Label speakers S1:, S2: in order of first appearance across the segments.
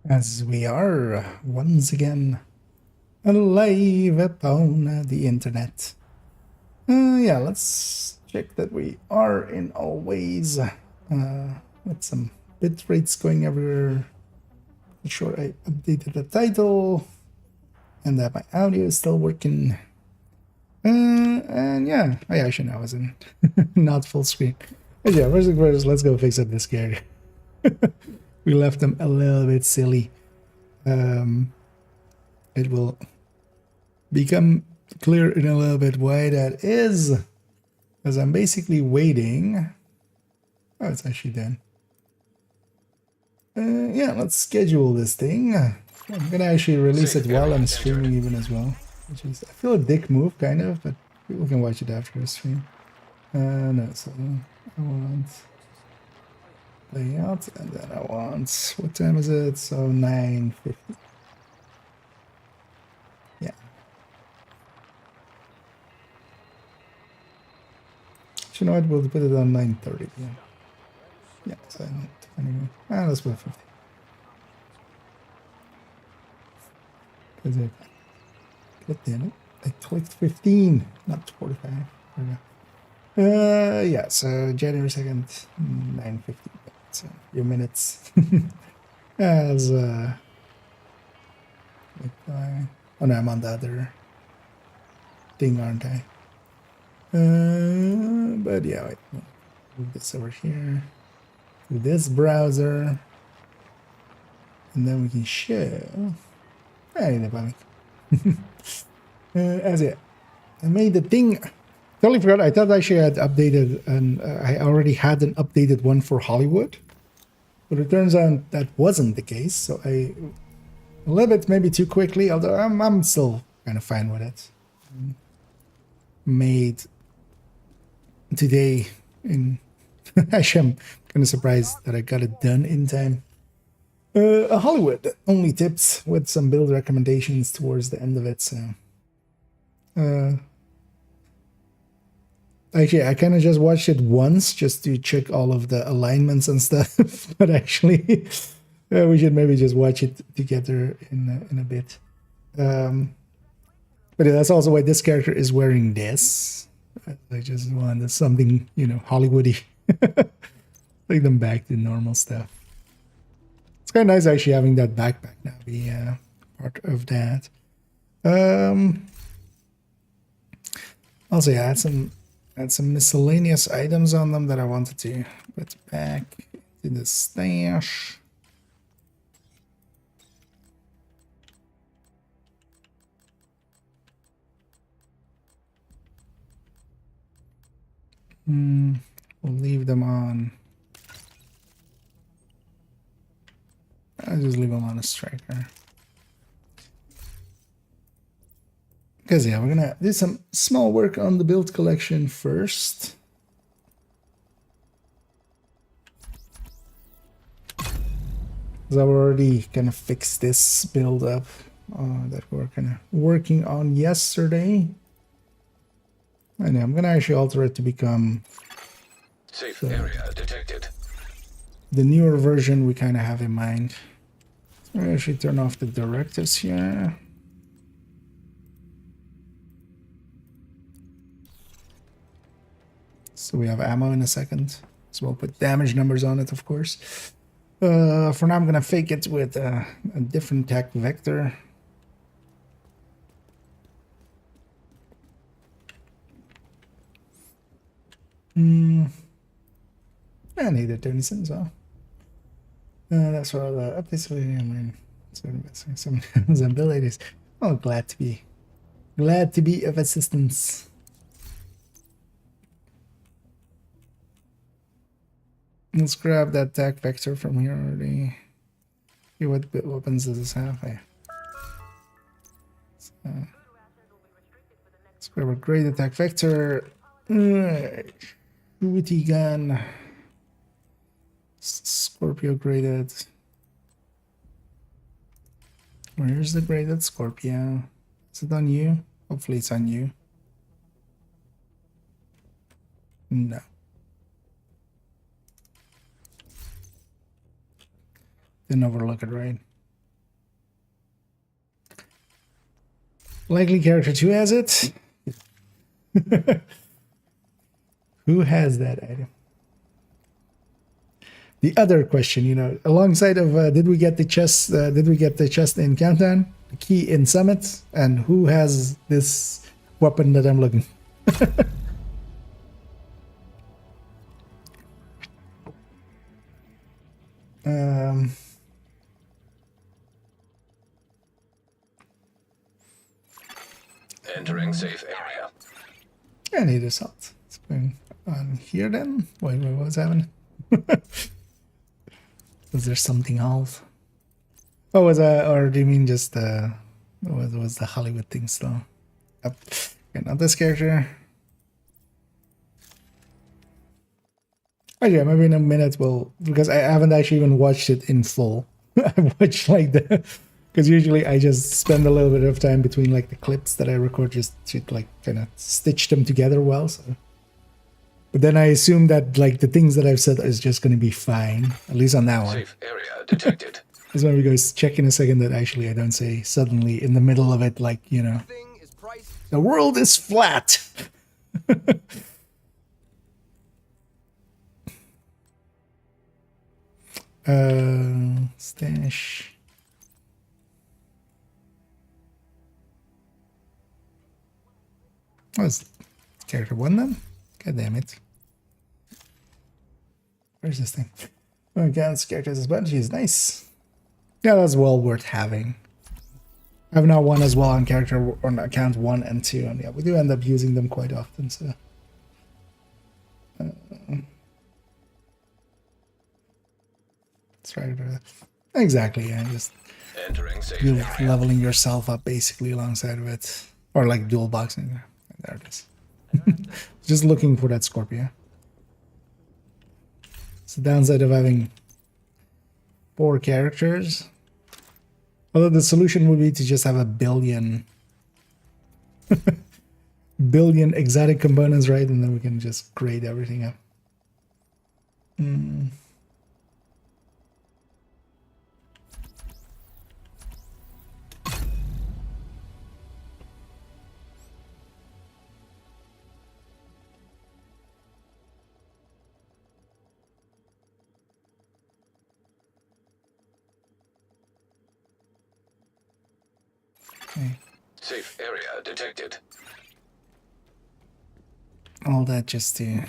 S1: As we are once again live upon the internet. Yeah, let's check that we are in always with some bit rates going everywhere. Make sure I updated the title and that my audio is still working. And yeah, I actually know I wasn't not full screen. But yeah, first, let's go fix up this character. We left them a little bit silly. It will become clear in a little bit why that is, because I'm basically waiting. Oh, it's actually done. Yeah, let's schedule this thing. I'm gonna actually release it while I'm streaming even as well, which is, I feel a dick move kind of, but people can watch it after the stream. No, so I want layout, and then I want, what time is it? So 9:50. Yeah. You know what? We'll put it on 9:30 p.m. Yeah, so 20. Let's put 50. God damn it. I clicked 15, not 45. There we go. Yeah, so January 2nd, 9:50. So a few minutes. As, oh no, I'm on the other thing, aren't I? But yeah, wait. Move this over here to this browser. And then we can show. Hey, the panic. As it, I made the thing. Totally forgot. I thought actually I had updated, and I already had an updated one for Hollywood, but it turns out that wasn't the case. So a little bit maybe too quickly, although I'm still kind of fine with it. Made today in. Actually, I'm kind of surprised that I got it done in time. A Hollywood only tips with some build recommendations towards the end of it. So. Actually, I kind of just watched it once just to check all of the alignments and stuff. But actually, we should maybe just watch it together in a bit. But that's also why this character is wearing this. I just wanted something, Hollywoody. Take them back to normal stuff. It's kind of nice actually having that backpack now be part of that. Also, yeah, I had some miscellaneous items on them that I wanted to put back to the stash. We'll leave them on. I'll just leave them on a striker. Because yeah, we're gonna do some small work on the build collection first. Because I've already kind of fixed this build up that we were kind of working on yesterday. And I'm gonna actually alter it to become
S2: safe area detected.
S1: The newer version we kind of have in mind. So I actually turn off the directives here. So we have ammo in a second. So we'll put damage numbers on it, of course. For now, I'm gonna fake it with a different attack vector. I need a Tennyson, so that's what basically I mean. Some abilities. Oh, glad to be of assistance. Let's grab that attack vector from here already. See what weapons does this have? Let's grab a great attack vector. Shooty gun. Scorpio graded. Where's the graded Scorpio? Is it on you? Hopefully it's on you. No. Didn't overlook it, right? Likely character 2 has it. Who has that item? The other question, you know, alongside of did we get the chest? Did we get the chest in Countdown? The key in Summit? And who has this weapon that I'm looking?
S2: Entering safe area.
S1: I need a salt. What's going on here then? Wait, what's happening? Was there something else? Oh, was or do you mean just was the Hollywood thing still? Yep. Okay, not this character. Oh yeah, maybe in a minute we'll, because I haven't actually even watched it in full. I watched like because usually I just spend a little bit of time between like the clips that I record just to like kind of stitch them together well. So, but then I assume that like the things that I've said is just going to be fine, at least on that one.
S2: Safe area detected.
S1: That's when we go check in a second that actually I don't say suddenly in the middle of it like, you know, the world is flat. Stash. Oh, it's character 1 then? God damn it. Where's this thing? Oh, against characters as bunch is nice. Yeah, that's well worth having. I've now won as well on character on account 1 and 2, and yeah, we do end up using them quite often, so. Let's try to do that. Exactly, yeah, just leveling yourself up basically alongside of it. Or like dual boxing. There it is. Just looking for that Scorpio. It's the downside of having 4 characters. Although the solution would be to just have a billion exotic components, right? And then we can just grade everything up. Okay.
S2: Safe area detected.
S1: All that just to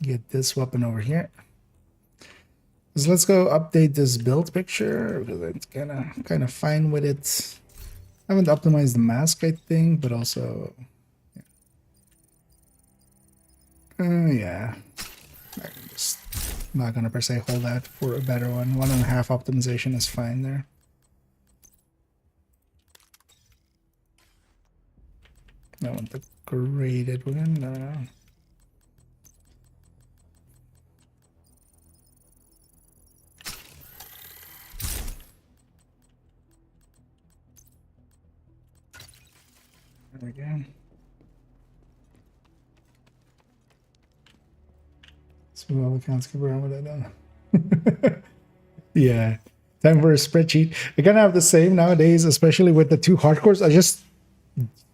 S1: get this weapon over here. So let's go update this build picture because it's kind of fine with it. I haven't optimized the mask, I think, but also yeah. I'm just not gonna per se hold out for a better one. 1.5 optimization is fine there. I want the graded one. No. There we go. So we can't skip around with that then. Yeah. Time for a spreadsheet. I kind of have the same nowadays, especially with the 2 hardcores. I just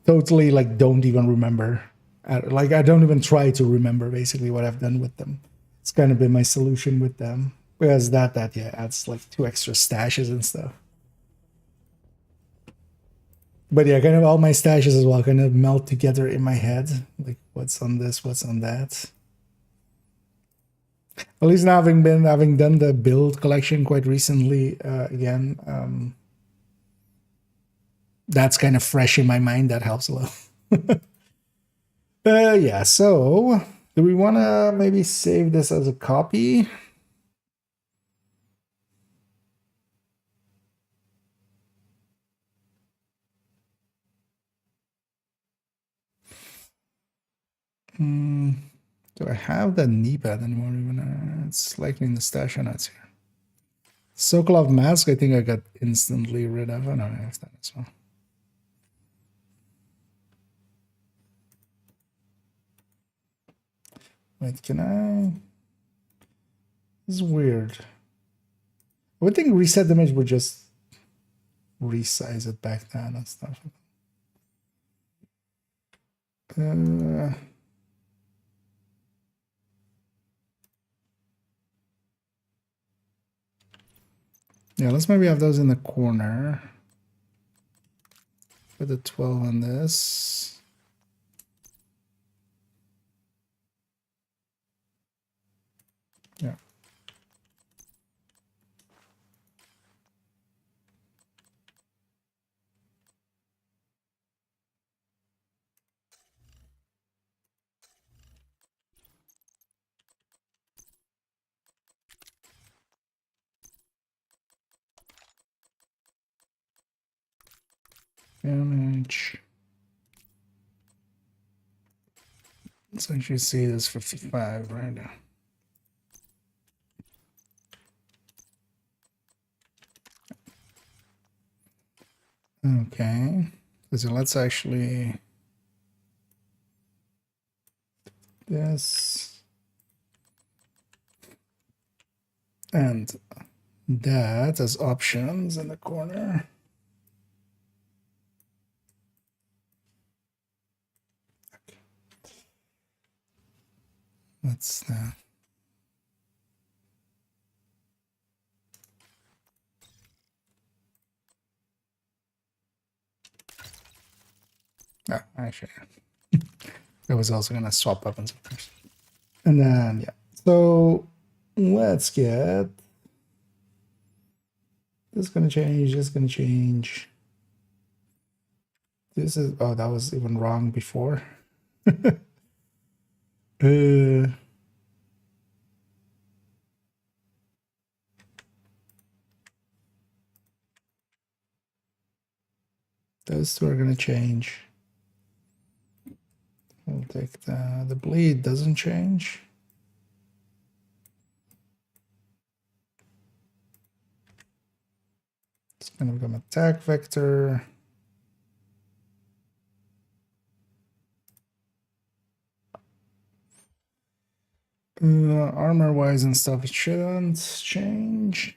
S1: totally like don't even remember. Like I don't even try to remember basically what I've done with them. It's kind of been my solution with them. Because that yeah, adds like 2 extra stashes and stuff. But yeah, kind of all my stashes as well kind of melt together in my head. Like what's on this, what's on that. At least now having done the build collection quite recently again, that's kind of fresh in my mind. That helps a lot. Yeah, so do we want to maybe save this as a copy? Do I have the knee pad anymore? Even it's likely in the stash or not here. Sokolov mask, I think I got instantly rid of. I don't know if I have that as well. Wait, can I? This is weird. I would think reset damage would just resize it back down and stuff. Yeah, let's maybe have those in the corner. Put the 12 on this. Yeah. Damage. Let's actually see this 55 right now. Okay. So let's actually this and that as options in the corner. What's that? Ah, actually, I was also gonna swap weapons, of course. And then yeah, so let's get this is gonna change. This is gonna change. This is that was even wrong before. Those two are gonna change. We'll take the bleed doesn't change. It's gonna become attack vector. Armor wise and stuff, it shouldn't change.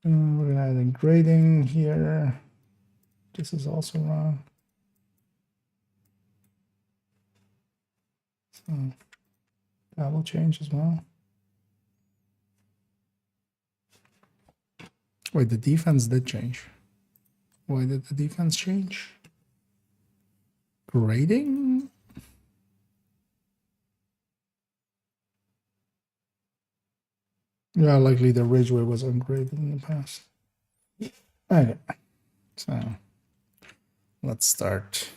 S1: We're gonna add in grading here. This is also wrong. So that will change as well. Wait, the defense did change. Why did the defense change? Grading? Yeah, likely the Ridgeway was ungraded in the past. Okay, so let's start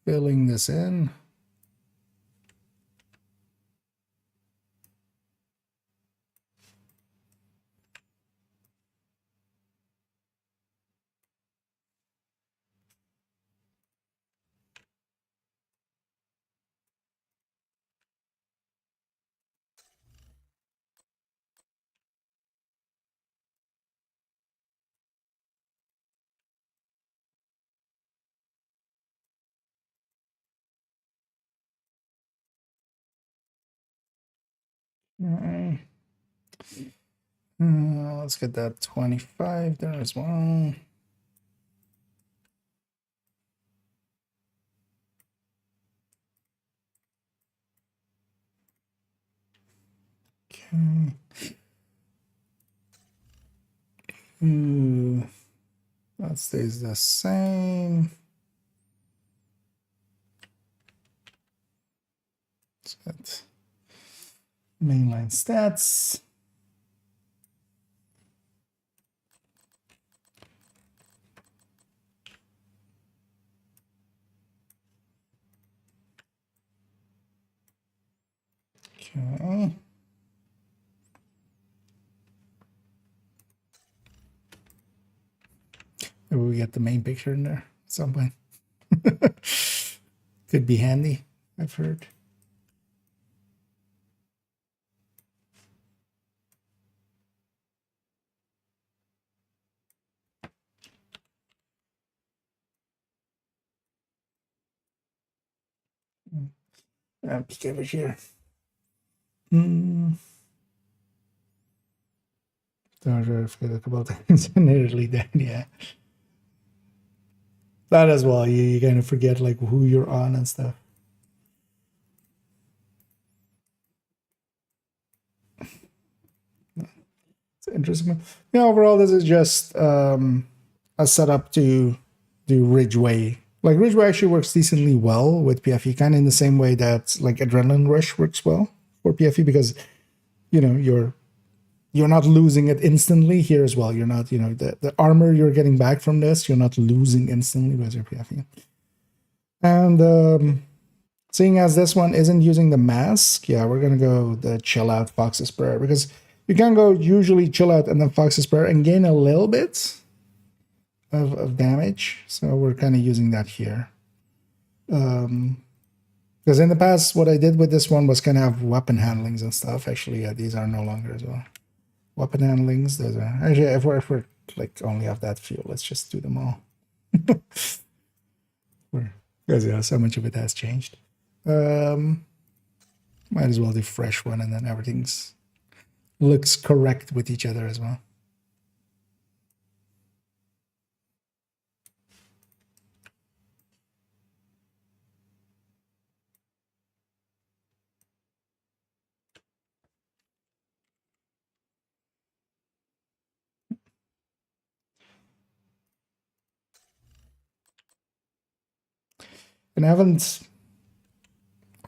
S1: filling this in. Okay. Let's get that 25 there as well. Okay. That stays the same. Let's get mainline stats. Okay. Maybe we get the main picture in there at some point. Could be handy, I've heard. Peek over here. Don't forget a couple of things. Nearly dead, yeah. That as well. You kind of forget like who you're on and stuff. It's interesting. Yeah, overall, this is just a setup to do Ridgeway. Like Ridgeway actually works decently well with PFE, kind of in the same way that like Adrenaline Rush works well for PFE, because you know you're not losing it instantly here as well. You're not, you know, the armor you're getting back from this, you're not losing instantly because you're PFE. And seeing as this one isn't using the mask, yeah, we're gonna go the chill out Fox's Prayer, because you can go usually chill out and then Fox's Prayer and gain a little bit of damage. So we're kind of using that here. Because in the past, what I did with this one was kind of have weapon handlings and stuff. Actually, yeah, these are no longer as well. Weapon handlings, those are actually, if we're like only have that few, let's just do them all. Because yeah, so much of it has changed. Might as well do fresh one, and then everything's looks correct with each other as well. And I haven't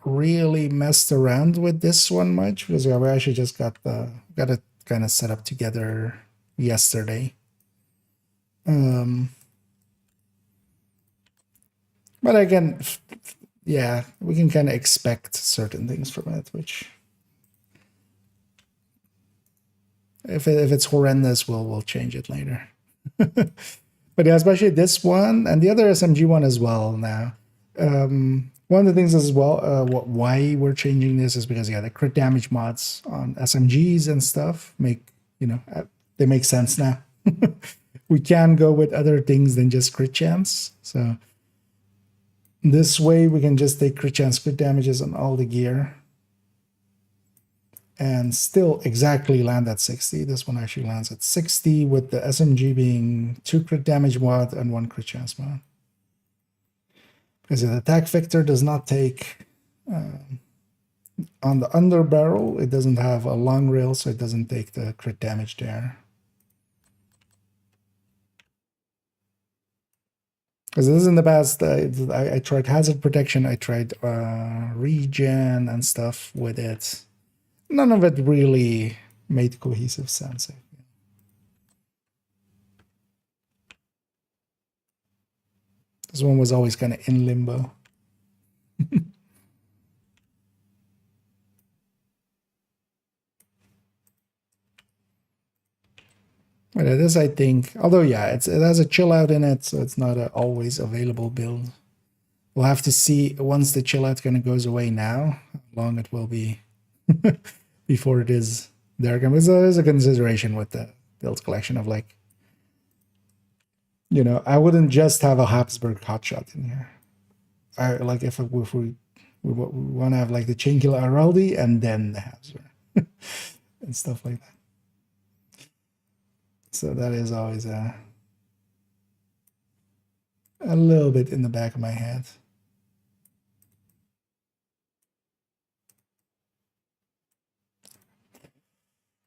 S1: really messed around with this one much, because yeah, we actually just got it kind of set up together yesterday. But again, yeah, we can kind of expect certain things from it, which if it's horrendous, we'll change it later. But yeah, especially this one and the other SMG one as well now. One of the things as well, why we're changing this is because, yeah, the crit damage mods on SMGs and stuff make, you know, they make sense now. We can go with other things than just crit chance. So this way we can just take crit chance, crit damages on all the gear and still exactly land at 60. This one actually lands at 60 with the SMG being 2 crit damage mod and 1 crit chance mod. Because the attack vector does not take on the under barrel, it doesn't have a long rail, so it doesn't take the crit damage there. Because this is in the past, I tried hazard protection, I tried regen and stuff with it. None of it really made cohesive sense. This one was always kind of in limbo. But it is, I think, although yeah, it has a chill out in it, so it's not an always available build. We'll have to see once the chill out kind of goes away now, how long it will be before it is there again. Because there is a consideration with the build collection of, like, you know, I wouldn't just have a Habsburg hotshot in here. I like if we want to have like the Chainkiller Araldi and then the Habsburg and stuff like that. So that is always a little bit in the back of my head.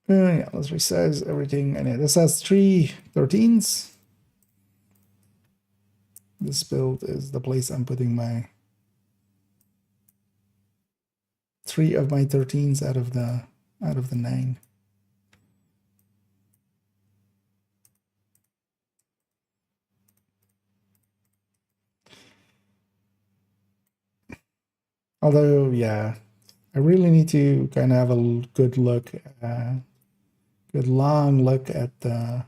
S1: Yeah, let's resize everything. And yeah, this has 3 13s. This build is the place I'm putting my 3 of my 13s out of the 9. Although, yeah, I really need to kind of have a good look, good long look at the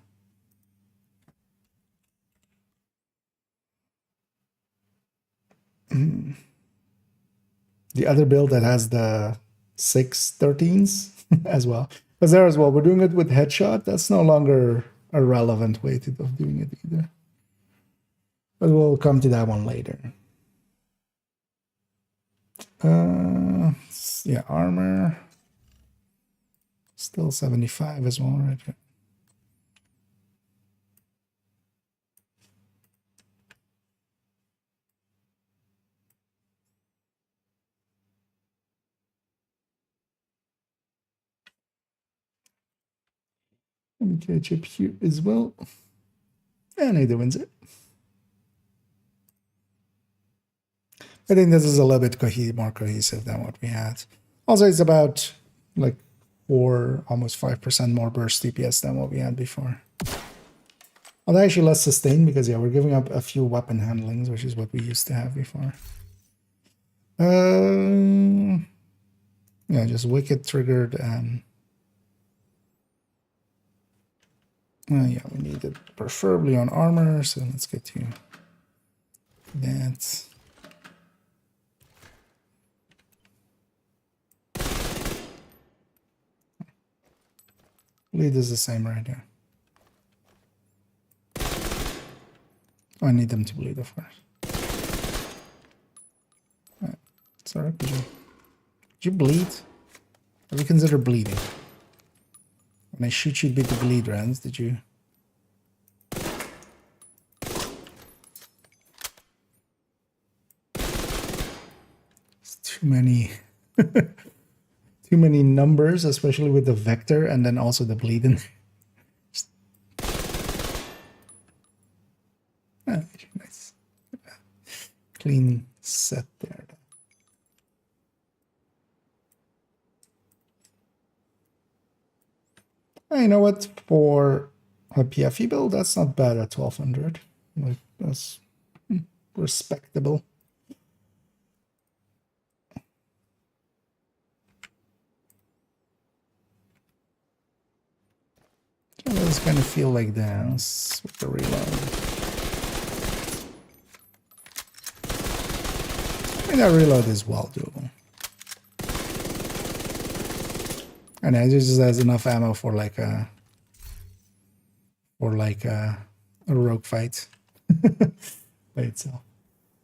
S1: other build that has the 6 13s as well. Because there as well, we're doing it with headshot. That's no longer a relevant way of doing it either. But we'll come to that one later. Yeah, armor. Still 75 as well, right? Let me catch up here as well. And either wins it. I think this is a little bit more cohesive than what we had. Also, it's about like 4, almost 5% more burst DPS than what we had before. Although actually less sustained because, yeah, we're giving up a few weapon handlings, which is what we used to have before. Yeah, just wicked triggered and... yeah, we need it preferably on armor, so let's get to that. Bleed is the same right here. I need them to bleed, of course. Right. Sorry, could you bleed? Have you considered bleeding? When I shoot you beat the bleed rounds, did you? It's too many. Too many numbers, especially with the vector and then also the bleeding. Nice. Clean set there. You know what? For a PFE build, that's not bad at 1200. Like, that's respectable. I just kind of feel like this with the reload. I mean, that reload is well doable. And it just has enough ammo for like a rogue fight by itself.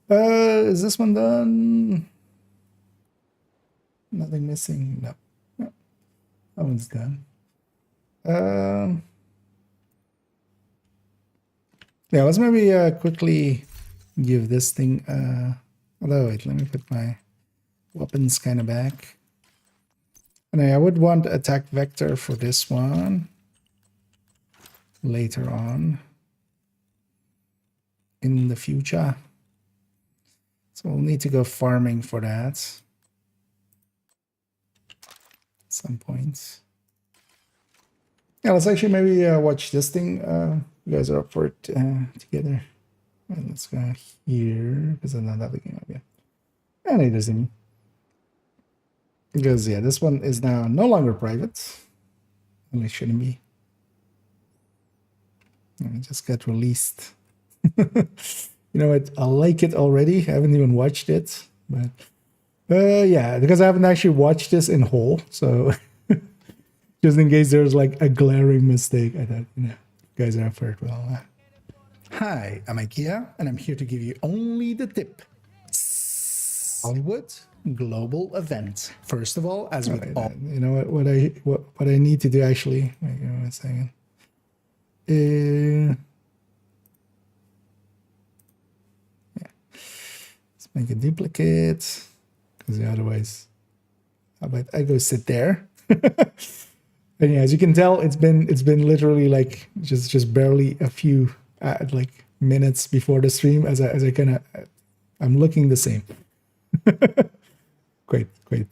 S1: Is this one done? Nothing missing. No. That one's done. Yeah, let's maybe quickly give this thing although wait, let me put my weapons kind of back. And I would want attack vector for this one later on in the future. So we'll need to go farming for that at some point. Yeah, let's actually maybe watch this thing. You guys are up for it together. And let's go here because I'm not that looking up yet. And it doesn't. Because yeah, this one is now no longer private. And it shouldn't be. And it just got released. You know what? I like it already. I haven't even watched it. But yeah, because I haven't actually watched this in whole. So just in case there's like a glaring mistake, I thought, you know, you guys are up for it. Well, hi, I'm IKEA, and I'm here to give you only the tip. Hollywood global event. First of all, as with all, you know what I need to do actually. Wait, give me a second. Yeah. Let's make a duplicate because otherwise, how about I go sit there? And yeah, as you can tell, it's been literally like just barely a few like minutes before the stream as I kind of I'm looking the same. quite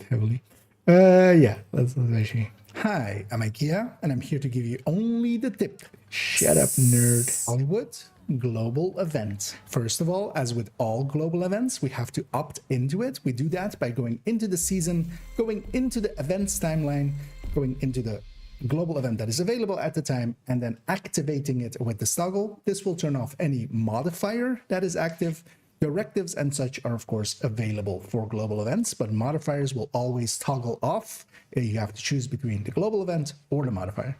S1: heavily. Yeah, let's actually. Hi, I'm IKEA, and I'm here to give you only the tip. Shut up, nerd. Hollywood global event. First of all, as with all global events, we have to opt into it. We do that by going into the season, going into the events timeline, going into the global event that is available at the time, and then activating it with the toggle. This will turn off any modifier that is active. Directives and such are, of course, available for global events, but modifiers will always toggle off. You have to choose between the global event or the modifier.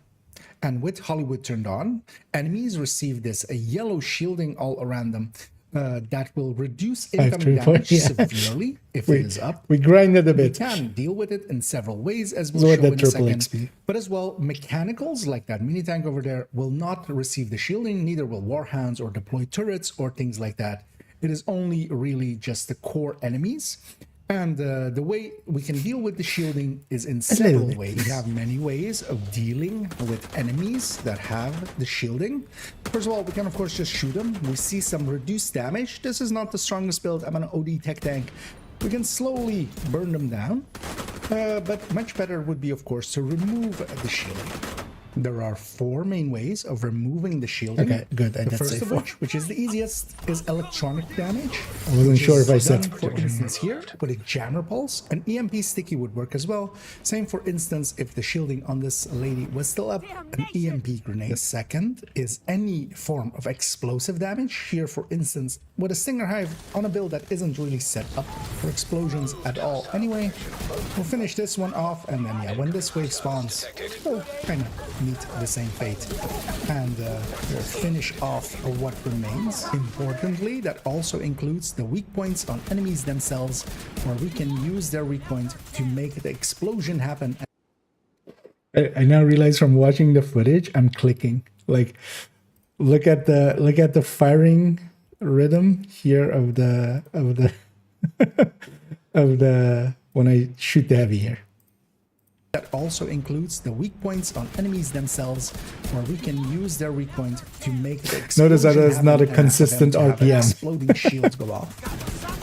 S1: And with Hollywood turned on, enemies receive this a yellow shielding all around them that will reduce incoming damage severely if it is up. We grinded a bit. We can deal with it in several ways, as we'll show in a second. XP. But as well, mechanicals like that mini tank over there will not receive the shielding, neither will warhounds or deployed turrets or things like that. It is only really just the core enemies. And the way we can deal with the shielding is in
S3: little
S1: several
S3: bit.
S1: ways. We have many ways of dealing with enemies that have the shielding. First of all, we can of course just shoot them. We see some reduced damage. This is not the strongest build. I'm an OD tech tank. We can slowly burn them down. But much better would be, of course, to remove the shielding. There are 4 main ways of removing the shielding.
S3: Okay, good. I
S1: The
S3: did
S1: first
S3: say
S1: of
S3: 4.
S1: which is the easiest, is electronic damage.
S3: I wasn't
S1: which
S3: sure
S1: is
S3: if I said
S1: done, for instance, here with a jammer pulse. An EMP sticky would work as well. Same, for instance, if the shielding on this lady was still up, an EMP grenade. The second is any form of explosive damage. Here, for instance, with a Stinger Hive on a build that isn't really set up for explosions at all. Anyway, we'll finish this one off, and then yeah, when this wave spawns, we'll kind of meet the same fate and finish off what remains. Importantly, that also includes the weak points on enemies themselves, where we can use their weak point to make the explosion happen.
S3: I now realize from watching the footage, I'm clicking. Like, look at the firing rhythm here of the of the when I shoot the heavy here.
S1: That also includes the weak points on enemies themselves, where we can use their weak point to make the explosion
S3: Notice that it's not a
S1: happen and
S3: consistent
S1: for them to have
S3: RPM.
S1: exploding shields go off.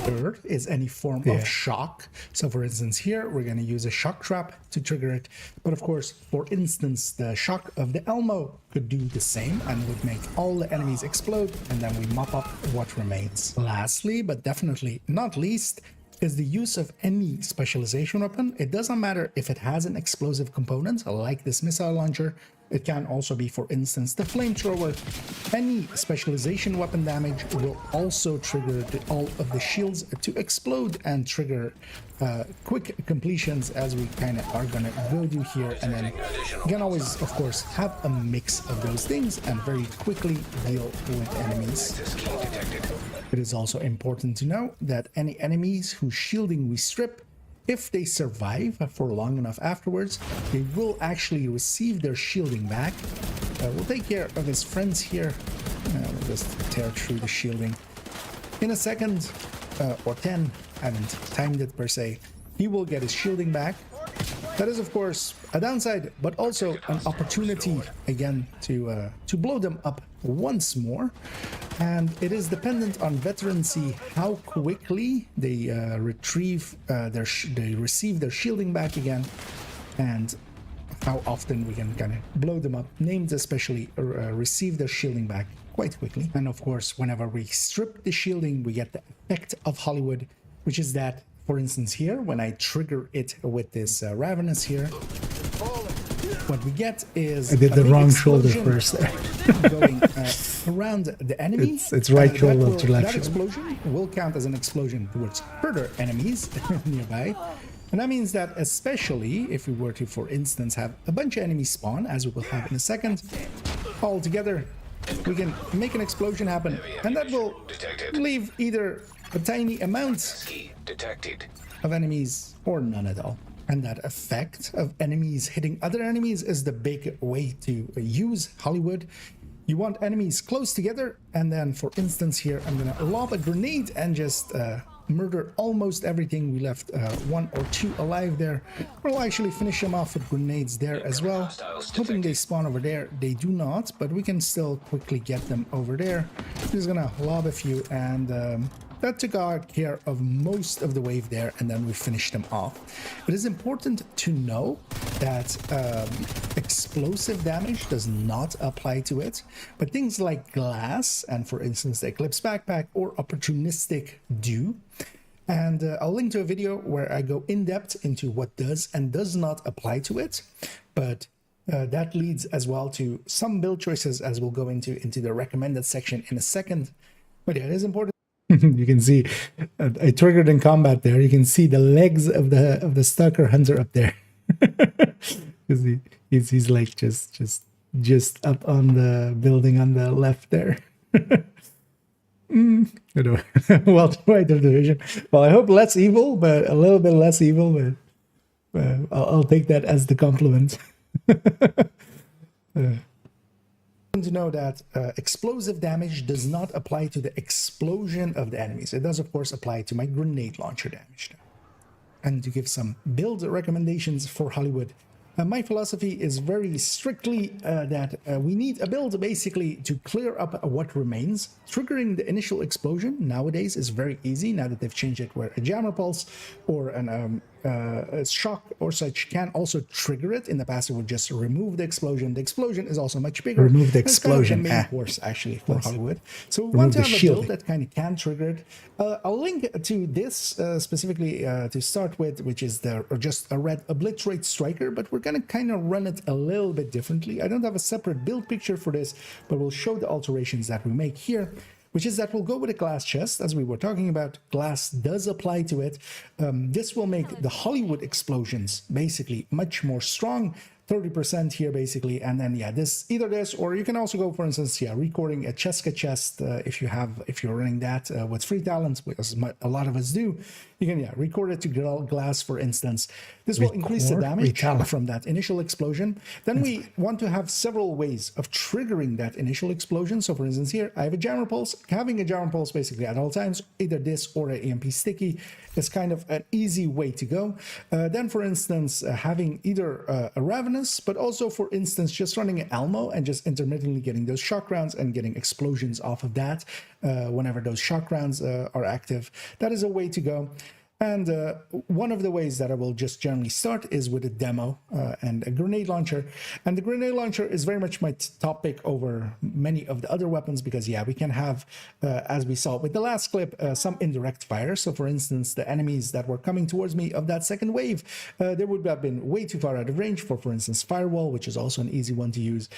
S1: Third is any form
S3: Yeah.
S1: of shock. So for instance, here we're going to use a shock trap to trigger it. But of course, for instance, the shock of the Elmo could do the same and would make all the enemies explode, and then we mop up what remains. Lastly, but definitely not least, is the use of any specialization weapon. It doesn't matter if it has an explosive component, like this missile launcher. It can also be, for instance, the flamethrower. Any specialization weapon damage will also trigger all of the shields to explode and trigger quick completions, as we kind of are going to go do here. And then you can always, of course, have a mix of those things and very quickly deal with enemies. It is also important to know that any enemies whose shielding we strip, if they survive for long enough afterwards, they will actually receive their shielding back. We'll take care of his friends here. We'll just tear through the shielding. In a second, or 10, I haven't timed it per se, he will get his shielding back. That is, of course, a downside, but also an opportunity, again, to blow them up once more. And it is dependent on veterancy how quickly they they receive their shielding back again, and how often we can kind of blow them up. Names especially receive their shielding back quite quickly. And of course, whenever we strip the shielding, we get the effect of Hollywood, which is that, for instance, here, when I trigger it with this Ravenous here, what we get is
S3: I did
S1: a
S3: the
S1: big
S3: wrong shoulder
S1: explosion
S3: first there.
S1: going around the enemy.
S3: It's right shoulder
S1: that
S3: to left
S1: That
S3: shoulder.
S1: explosion will count as an explosion towards further enemies nearby. And that means that, especially if we were to, for instance, have a bunch of enemies spawn, as we will have in a second, all together, we can make an explosion happen, and that will leave either a tiny amount
S2: Detected.
S1: of enemies or none at all. And that effect of enemies hitting other enemies is the big way to use Hollywood. You want enemies close together, and then, for instance, here I'm gonna lob a grenade and just murder almost everything. We left 1 or 2 alive there. We'll actually finish them off with grenades there as well. Hoping they spawn over there. They do not, but we can still quickly get them over there. Just gonna lob a few, and that took care of most of the wave there, and then we finished them off. It is important to know that explosive damage does not apply to it, but things like glass and, for instance, the Eclipse backpack or opportunistic do. And I'll link to a video where I go in depth into what does and does not apply to it, but that leads as well to some build choices, as we'll go into the recommended section in a second. But yeah, it is important.
S3: You can see I triggered in combat there. You can see the legs of the Stalker Hunter up there. Because he's like just up on the building on the left there. Well, right of the vision. Well, I hope less evil, but a little bit less evil. But I'll take that as the compliment.
S1: To know that explosive damage does not apply to the explosion of the enemies. It does, of course, apply to my grenade launcher damage. and to give some build recommendations for Hollywood. My philosophy is very strictly that we need a build basically to clear up what remains. Triggering the initial explosion nowadays is very easy now that they've changed it, where a jammer pulse or a shock or such can also trigger it. In the past, it would just remove the explosion. The explosion is also much bigger.
S3: Remove the
S1: It's kind of the
S3: explosion,
S1: main course actually for
S3: Nice.
S1: Hollywood. So we
S3: Remove
S1: want to
S3: the
S1: have a
S3: shielding.
S1: build that kind of can trigger it. I'll link to this specifically to start with, which is just a red obliterate striker, but we're going to kind of run it a little bit differently. I don't have a separate build picture for this, but we'll show the alterations that we make here, which is that we'll go with a glass chest, as we were talking about. Glass does apply to it. This will make the Hollywood explosions basically much more strong. 30% here basically, and then yeah, either this, or you can also go, for instance, yeah, recording a Cheska chest if you're running that with free talents, as a lot of us do. You can record it to glass, for instance. This will increase the damage from that initial explosion. Then we want to have several ways of triggering that initial explosion. So for instance, here I have a jammer pulse. Having a jammer pulse basically at all times, either this or an EMP sticky, is kind of an easy way to go. Then for instance, having either a Ravenous, but also for instance, just running an Elmo and just intermittently getting those shock rounds and getting explosions off of that whenever those shock rounds are active. That is a way to go. And one of the ways that I will just generally start is with a demo and a grenade launcher. And the grenade launcher is very much my top pick over many of the other weapons because, yeah, we can have, as we saw with the last clip, some indirect fire. So, for instance, the enemies that were coming towards me of that second wave, they would have been way too far out of range for instance, Firewall, which is also an easy one to use.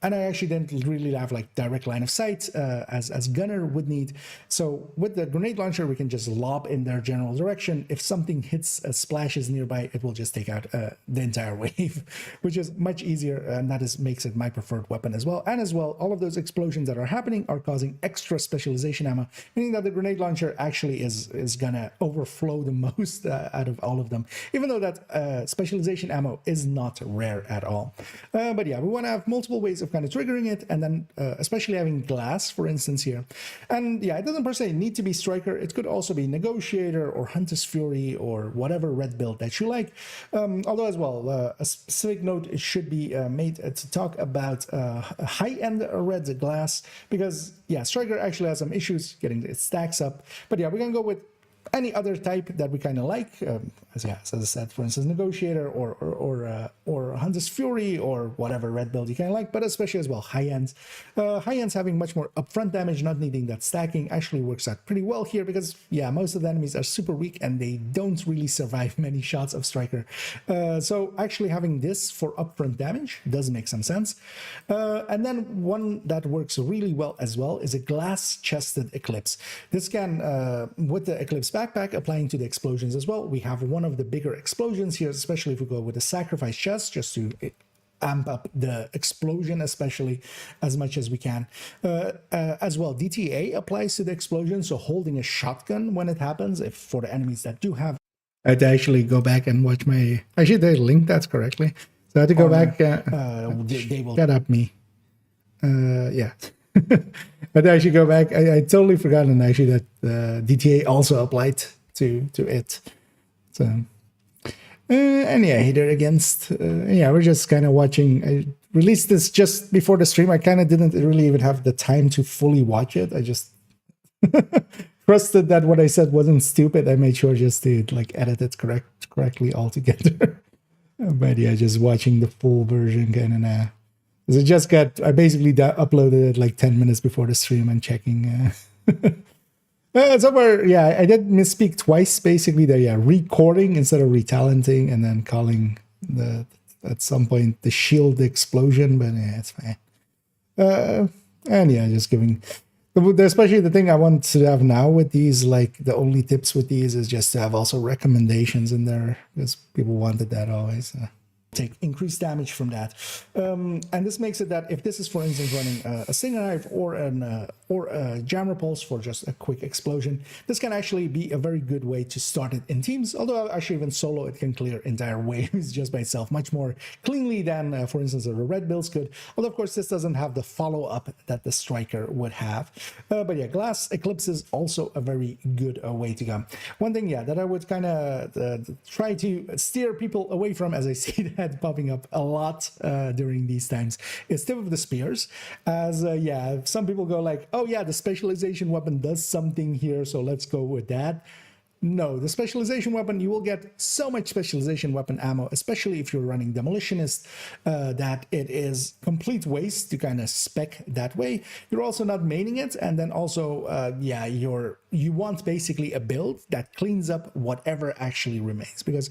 S1: And I actually didn't really have like direct line of sight as Gunner would need. So with the grenade launcher, we can just lob in their general direction. If something hits splashes nearby, it will just take out the entire wave, which is much easier. And that makes it my preferred weapon as well. And as well, all of those explosions that are happening are causing extra specialization ammo, meaning that the grenade launcher actually is gonna overflow the most out of all of them, even though that specialization ammo is not rare at all. But yeah, we want to have multiple ways of kind of triggering it, and then especially having glass, for instance, here. And yeah, it doesn't per se need to be striker. It could also be negotiator or Hunter's Fury or whatever red build that you like. Although as well, a specific note should be made to talk about a high-end red glass, because yeah, striker actually has some issues getting its stacks up. But yeah, we're gonna go with any other type that we kind of like, as I said, for instance, negotiator or Hunter's Fury or whatever red build you kind of like, but especially as well high ends. High ends having much more upfront damage, not needing that stacking, actually works out pretty well here because yeah, most of the enemies are super weak and they don't really survive many shots of striker. So actually having this for upfront damage does make some sense. And then one that works really well as well is a glass-chested Eclipse. This can, with the Eclipse backpack applying to the explosions as well, we have one of the bigger explosions here, especially if we go with a sacrifice chest, just to amp up the explosion especially as much as we can. As well, DTA applies to the explosion, so holding a shotgun when it happens, if for the enemies that do have. I had to actually go back and watch my, actually they linked that correctly, so I had to go back. They will get up me. Yeah. But I should go back. I totally forgotten actually that DTA also applied to it. So, and yeah, Hater Against. Yeah, we're just kind of watching. I released this just before the stream. I kind of didn't really even have the time to fully watch it. I just trusted that what I said wasn't stupid. I made sure just to like edit it correctly altogether. But yeah, just watching the full version kind of now. It just got, I basically uploaded it like 10 minutes before the stream and checking. Somewhere, yeah, I did misspeak twice, basically. There, yeah, recording instead of retalenting, and then calling at some point the shield explosion, but yeah, it's fine. And yeah, just giving, especially the thing I want to have now with these, like the only tips with these is just to have also recommendations in there, because people wanted that always. take increased damage from that. And this makes it that if this is, for instance, running a Stinger Knife or a Jammer Pulse for just a quick explosion, this can actually be a very good way to start it in teams. Although actually even solo, it can clear entire waves just by itself much more cleanly than, for instance, the red builds could. Although, of course, this doesn't have the follow-up that the Striker would have. But yeah, Glass Eclipse is also a very good way to go. One thing, yeah, that I would kind of try to steer people away from, as I see that popping up a lot during these times, is Tip of the Spears. As yeah, some people go like, oh yeah, the specialization weapon does something here, so let's go with that. No, the specialization weapon, you will get so much specialization weapon ammo, especially if you're running Demolitionist, that it is complete waste to kind of spec that way. You're also not maining it, and then also, yeah, you want basically a build that cleans up whatever actually remains, because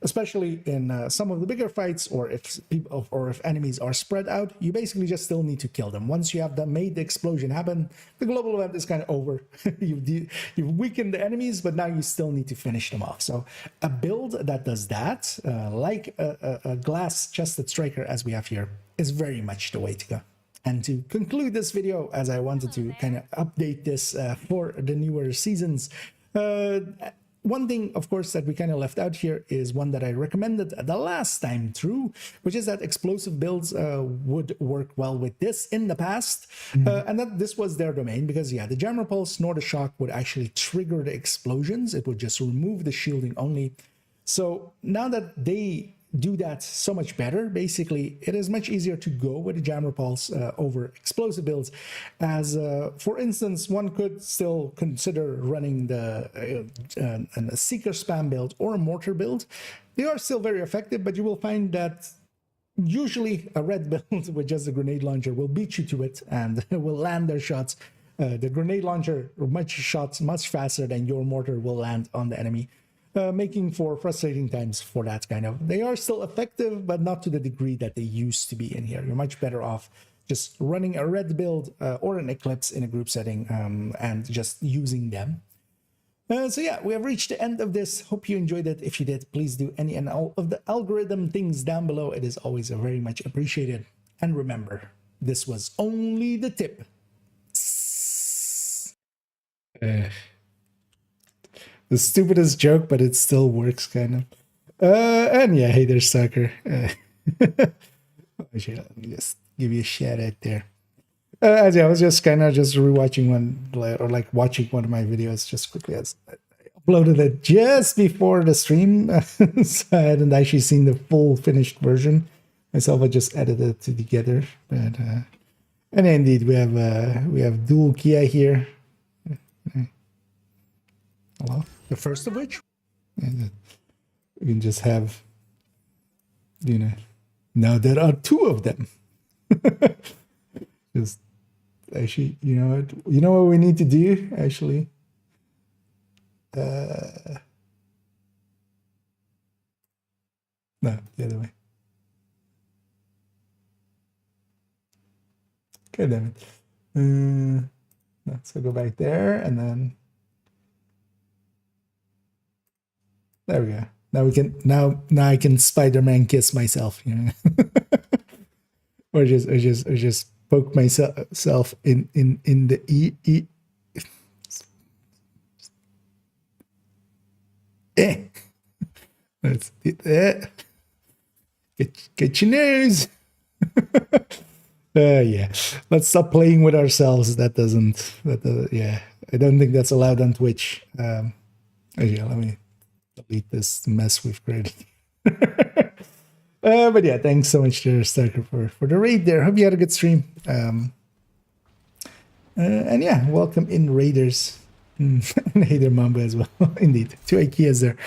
S1: especially in some of the bigger fights, or if enemies are spread out, you basically just still need to kill them. Once you have made the explosion happen, the global event is kind of over. You've weakened the enemies, but now you still need to finish them off. So a build that does that, like a glass-chested striker as we have here, is very much the way to go. And to conclude this video, as I wanted to kind of update this for the newer seasons, one thing, of course, that we kind of left out here is one that I recommended the last time through, which is that explosive builds would work well with this in the past, and that this was their domain, because yeah, the Jammer Pulse nor the Shock would actually trigger the explosions. It would just remove the shielding only. So now that they do that so much better, basically it is much easier to go with the Jammer Pulse over explosive builds, as for instance, one could still consider running a Seeker spam build or a Mortar build. They are still very effective, but you will find that usually a red build with just a grenade launcher will beat you to it and will land their shots. The grenade launcher shots much faster than your mortar will land on the enemy, making for frustrating times for that kind of. They are still effective, but not to the degree that they used to be in here. You're much better off just running a red build or an Eclipse in a group setting and just using them. So yeah, we have reached the end of this. Hope you enjoyed it. If you did, please do any and all of the algorithm things down below. It is always very much appreciated. And remember, this was only the tip. The stupidest joke, but it still works kind of. And yeah, hey there, sucker. Let me just give you a shout out there. As I was just kind of just rewatching one, or like watching one of my videos just quickly, as I uploaded it just before the stream, so I hadn't actually seen the full finished version myself. I just edited it together, but and indeed we have dual Kia here. Hello. The first of which, and we can just have, you know, now there are two of them. Just actually, you know what we need to do actually. No, the other way. Okay, damn it. No, so go back there and then. There we go. Now we can now I can Spider-Man kiss myself, you know. or just poke myself in the e. Let's get your nose. Yeah. Let's stop playing with ourselves. Yeah. I don't think that's allowed on Twitch. Yeah, let me delete this mess we've created. But yeah, thanks so much to Starker for the raid there. Hope you had a good stream. And yeah, welcome in raiders. And hey there, Mamba as well. Indeed, 2 IKEAs there.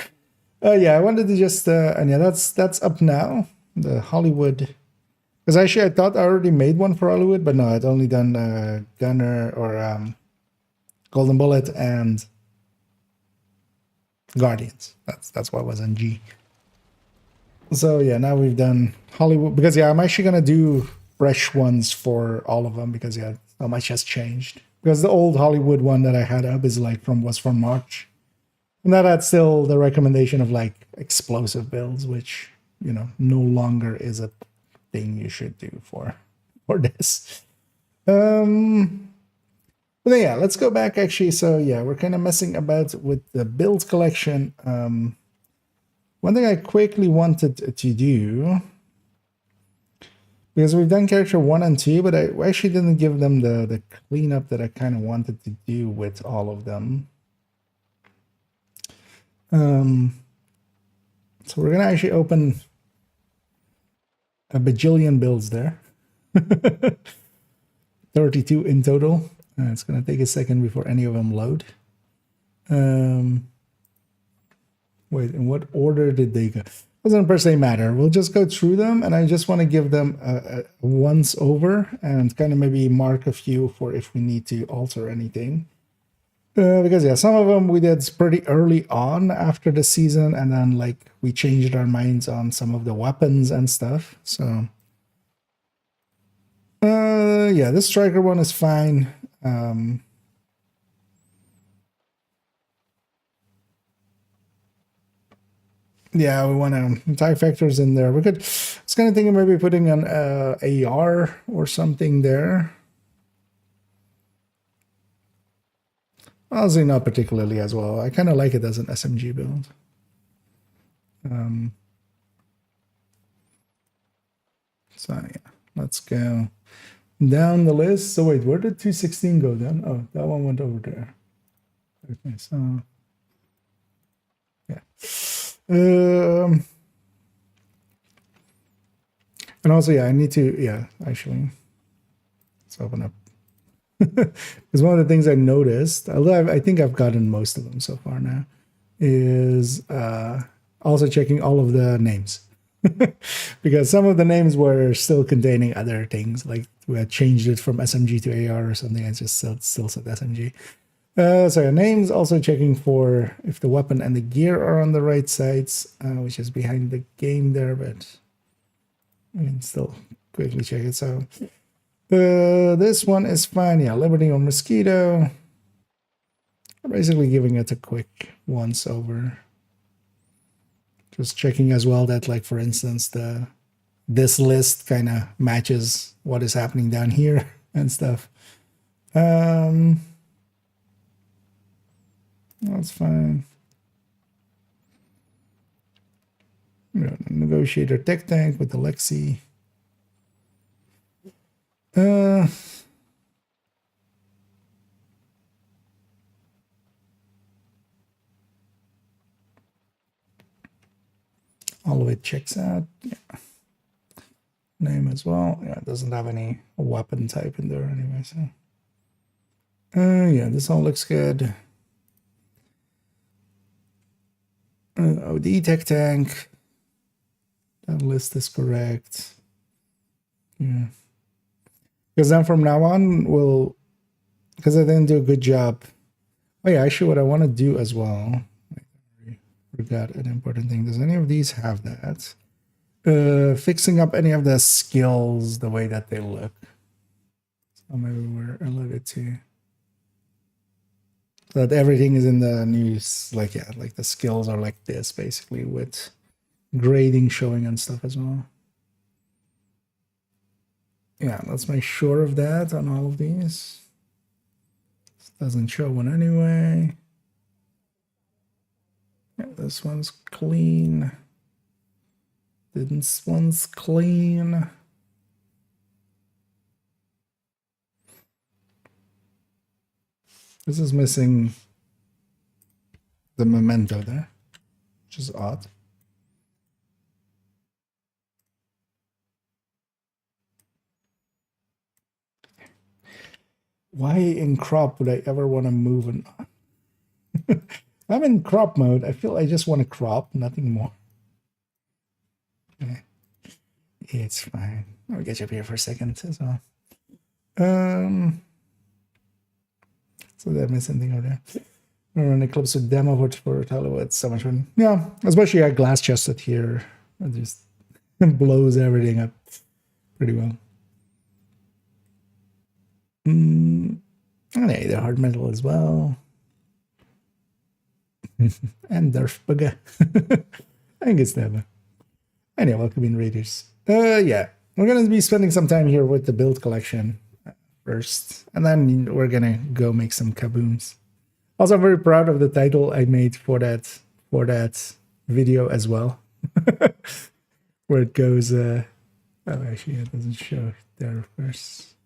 S1: Yeah, I wanted to just and yeah, that's up now. The Hollywood, because actually I thought I already made one for Hollywood, but no, I'd only done Gunner or Golden Bullet and Guardians. That's why I was on G. So yeah, now we've done Hollywood, because yeah, I'm actually gonna do fresh ones for all of them, because yeah, so much has changed. Because the old Hollywood one that I had up is like was from March, and that had still the recommendation of like explosive builds, which no longer is a thing you should do for this. But then, yeah, let's go back actually. So yeah, we're kind of messing about with the build collection. One thing I quickly wanted to do, because we've done character 1 and 2, but I actually didn't give them the cleanup that I kind of wanted to do with all of them. So we're gonna actually open a bajillion builds there. 32 in total. It's gonna take a second before any of them load. Wait, in what order did they go? Doesn't per se matter. We'll just go through them, and I just want to give them a once over and kind of maybe mark a few for if we need to alter anything. Because yeah, some of them we did pretty early on after the season, and then like we changed our minds on some of the weapons and stuff. So yeah, this striker one is fine. Yeah, we want to tie factors in there. We could. I was kind of thinking maybe putting an AR or something there. Honestly, not particularly as well. I kind of like it as an SMG build. So yeah, let's go down the list. So wait, where did 216 go then? Oh, that one went over there. Okay, so yeah. And also, yeah, I need to, yeah, actually, let's open up. Because one of the things I noticed, although I think I've gotten most of them so far now, is also checking all of the names. Because some of the names were still containing other things, like we had changed it from SMG to AR or something, and just still said SMG. So names, also checking for if the weapon and the gear are on the right sides, which is behind the game there, but I can still quickly check it. So this one is fine. Yeah, Liberty or Mosquito. I'm basically giving it a quick once over. Just checking as well that, like, for instance, this list kind of matches what is happening down here and stuff. That's fine. Negotiator tech tank with the Lexi. All of it checks out. Yeah. Name as well. Yeah, it doesn't have any weapon type in there anyway. So, yeah, this all looks good. OD tech tank. That list is correct. Yeah. Because then from now on, because I didn't do a good job. Oh yeah, actually what I want to do as well, I forgot an important thing. Does any of these have that? Fixing up any of the skills the way that they look. So maybe we're alluded to. So that everything is in the news, like, yeah, like the skills are like this, basically, with grading showing and stuff as well. Yeah, let's make sure of that on all of these. This doesn't show one anyway. Yeah, this one's clean. This one's clean. This is missing the memento there, which is odd. Why in crop would I ever want to move? I'm in crop mode. I feel I just want to crop, nothing more. Okay. It's fine. I'll get you up here for a second as well. So did I miss anything over there? Run Eclipse with demo for Hollywood. It's so much fun. Yeah, especially a glass chested here. It just blows everything up pretty well. And yeah, the hard metal as well. And Durf Bugger. I think it's never.
S3: Anyway, welcome in, Raiders. Yeah, we're gonna be spending some time here with the build collection first, and then we're gonna go make some kabooms. Also, I'm very proud of the title I made for that video as well, where it goes. Oh, actually, it doesn't show there first.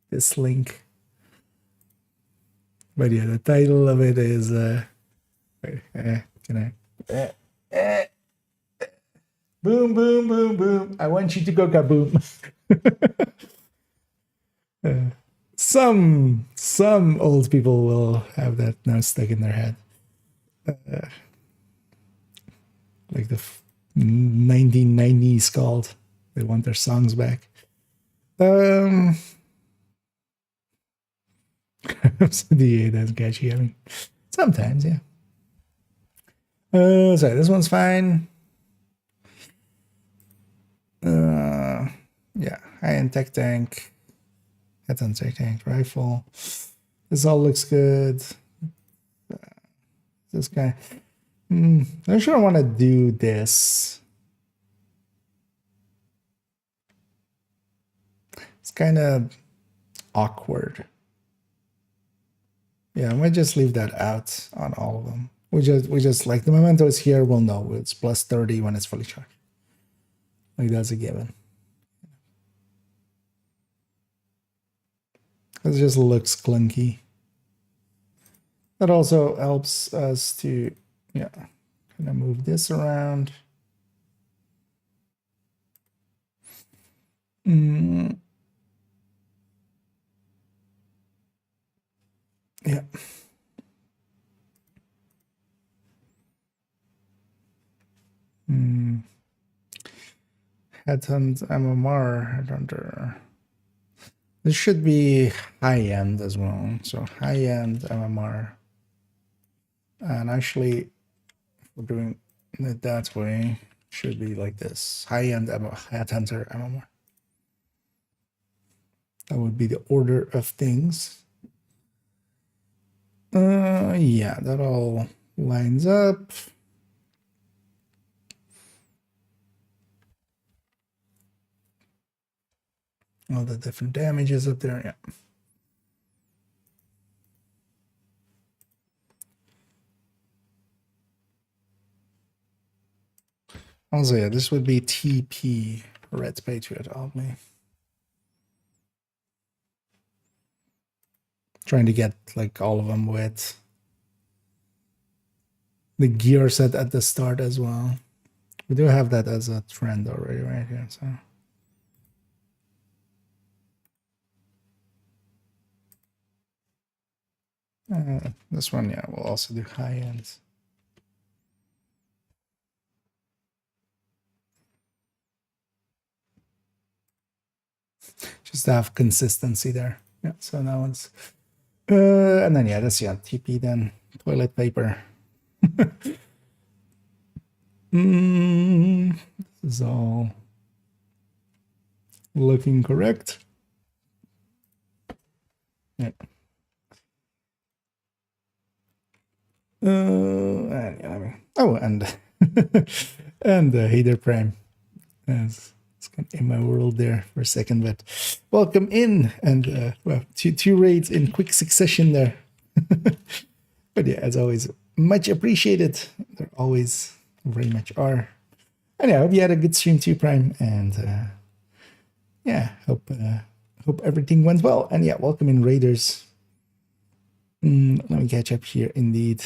S3: This link, but yeah, the title of it is. Boom, boom, boom, boom. I want you to go kaboom. Some old people will have that now stuck in their head. Like the 1990s called. They want their songs back. The that's catchy. I mean, sometimes, yeah. Sorry, this one's fine. Yeah, high-end tech tank, head-on tech tank rifle. This all looks good. This guy, I sure want to do this. It's kind of awkward. Yeah, I might just leave that out on all of them. We just like the memento is here. We'll know it's plus 30 when it's fully charged. Like that's a given. It just looks clunky. That also helps us to, yeah, kind of move this around. Yeah. Headhunt MMR headhunter. This should be high-end as well. So high-end MMR. And actually, if we're doing it that way, it should be like this. High-end headhunter MMR. That would be the order of things. Yeah, that all lines up. All the different damages up there, yeah. Also, yeah, this would be TP, Red Patriot, obviously. Trying to get like all of them with the gear set at the start as well. We do have that as a trend already right here, so. This one, yeah, we'll also do high ends. Just to have consistency there. Yeah, so that one's and then yeah, that's TP then toilet paper. This is all looking correct. Yeah. And yeah, I mean, oh, and and Hader Prime. It's kind of in my world there for a second, but welcome in, and well, two raids in quick succession there. But yeah, as always, much appreciated. There always very much are. And yeah, I hope you had a good stream too, Prime, and yeah, hope everything went well. And yeah, welcome in, Raiders. Let me catch up here, indeed.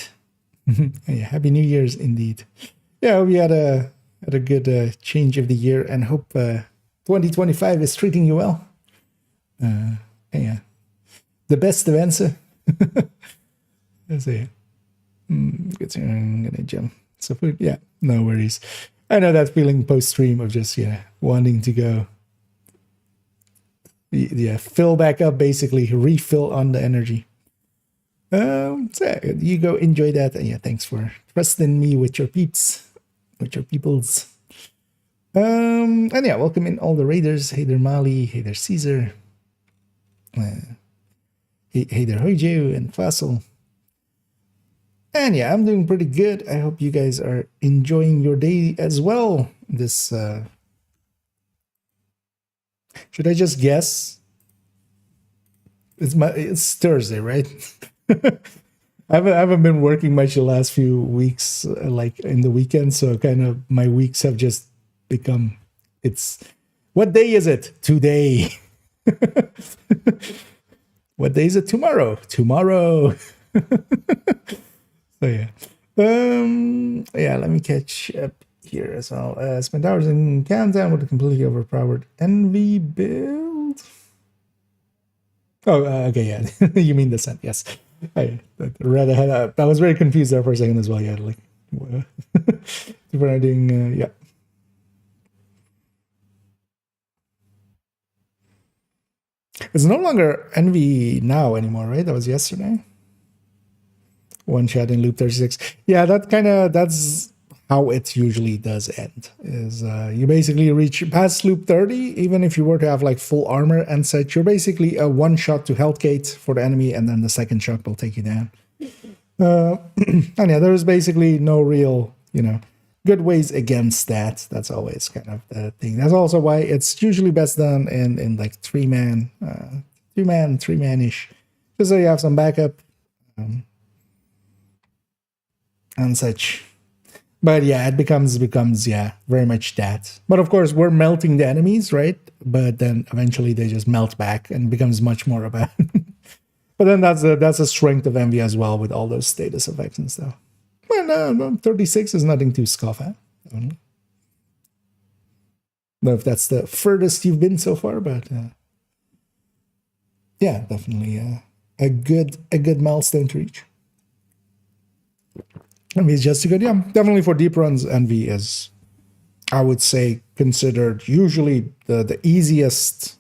S3: Yeah, Happy New Year's, indeed. Yeah, I hope you had a good change of the year, and hope 2025 is treating you well. Yeah, the best of answer. Let's see. Good to I'm gonna jump. So yeah, no worries. I know that feeling post stream of just wanting to go. Yeah, fill back up, basically refill on the energy. So you go enjoy that, and yeah, thanks for trusting me with your peeps, with your peoples. And yeah, welcome in all the raiders. Hey there, Mali. Hey there, Caesar. Hey there, Hojo and Fossil.
S1: And yeah, I'm doing pretty good. I hope you guys are enjoying your day as well. This should I just guess? It's Thursday, right? I haven't been working much the last few weeks, like in the weekend. So kind of my weeks have just become. It's what day is it today? What day is it tomorrow? Tomorrow. So yeah. Yeah, let me catch up here as well. Spent hours in Countdown with a completely overpowered Envy build. Oh, okay, yeah. You mean the scent, yes. I read ahead. I was very confused there for a second as well. Yeah, like we're doing. Yeah. It's no longer Envy now anymore, right? That was yesterday. One shot in loop 36. Yeah, that's how it usually does end. Is you basically reach past loop 30, even if you were to have like full armor and such, you're basically a one shot to health gate for the enemy, and then the second shot will take you down. And yeah, there's basically no real, good ways against that. That's always kind of the thing. That's also why it's usually best done in like three man-ish, just so you have some backup. And such. But yeah, it becomes very much that. But of course, we're melting the enemies, right? But then eventually they just melt back and becomes much more about. But then that's a strength of Envy as well, with all those status effects and stuff. Well, no, 36 is nothing to scoff at. I don't know if that's the furthest you've been so far, but yeah, definitely a good milestone to reach. Envy is just a good, yeah. Definitely for deep runs, Envy is, I would say, considered usually the easiest.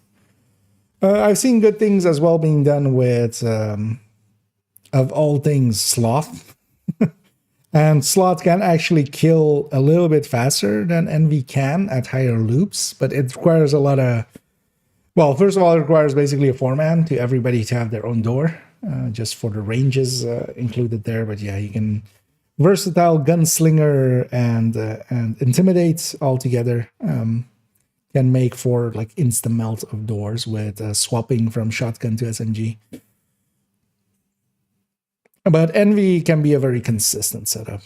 S1: I've seen good things as well being done with, of all things, Sloth. And Sloth can actually kill a little bit faster than Envy can at higher loops, but it requires a lot of. Well, first of all, it requires basically a 4-man to everybody to have their own door, just for the ranges included there. But yeah, you can. Versatile gunslinger and intimidate all together can make for like instant melt of doors with swapping from shotgun to SMG. But Envy can be a very consistent setup.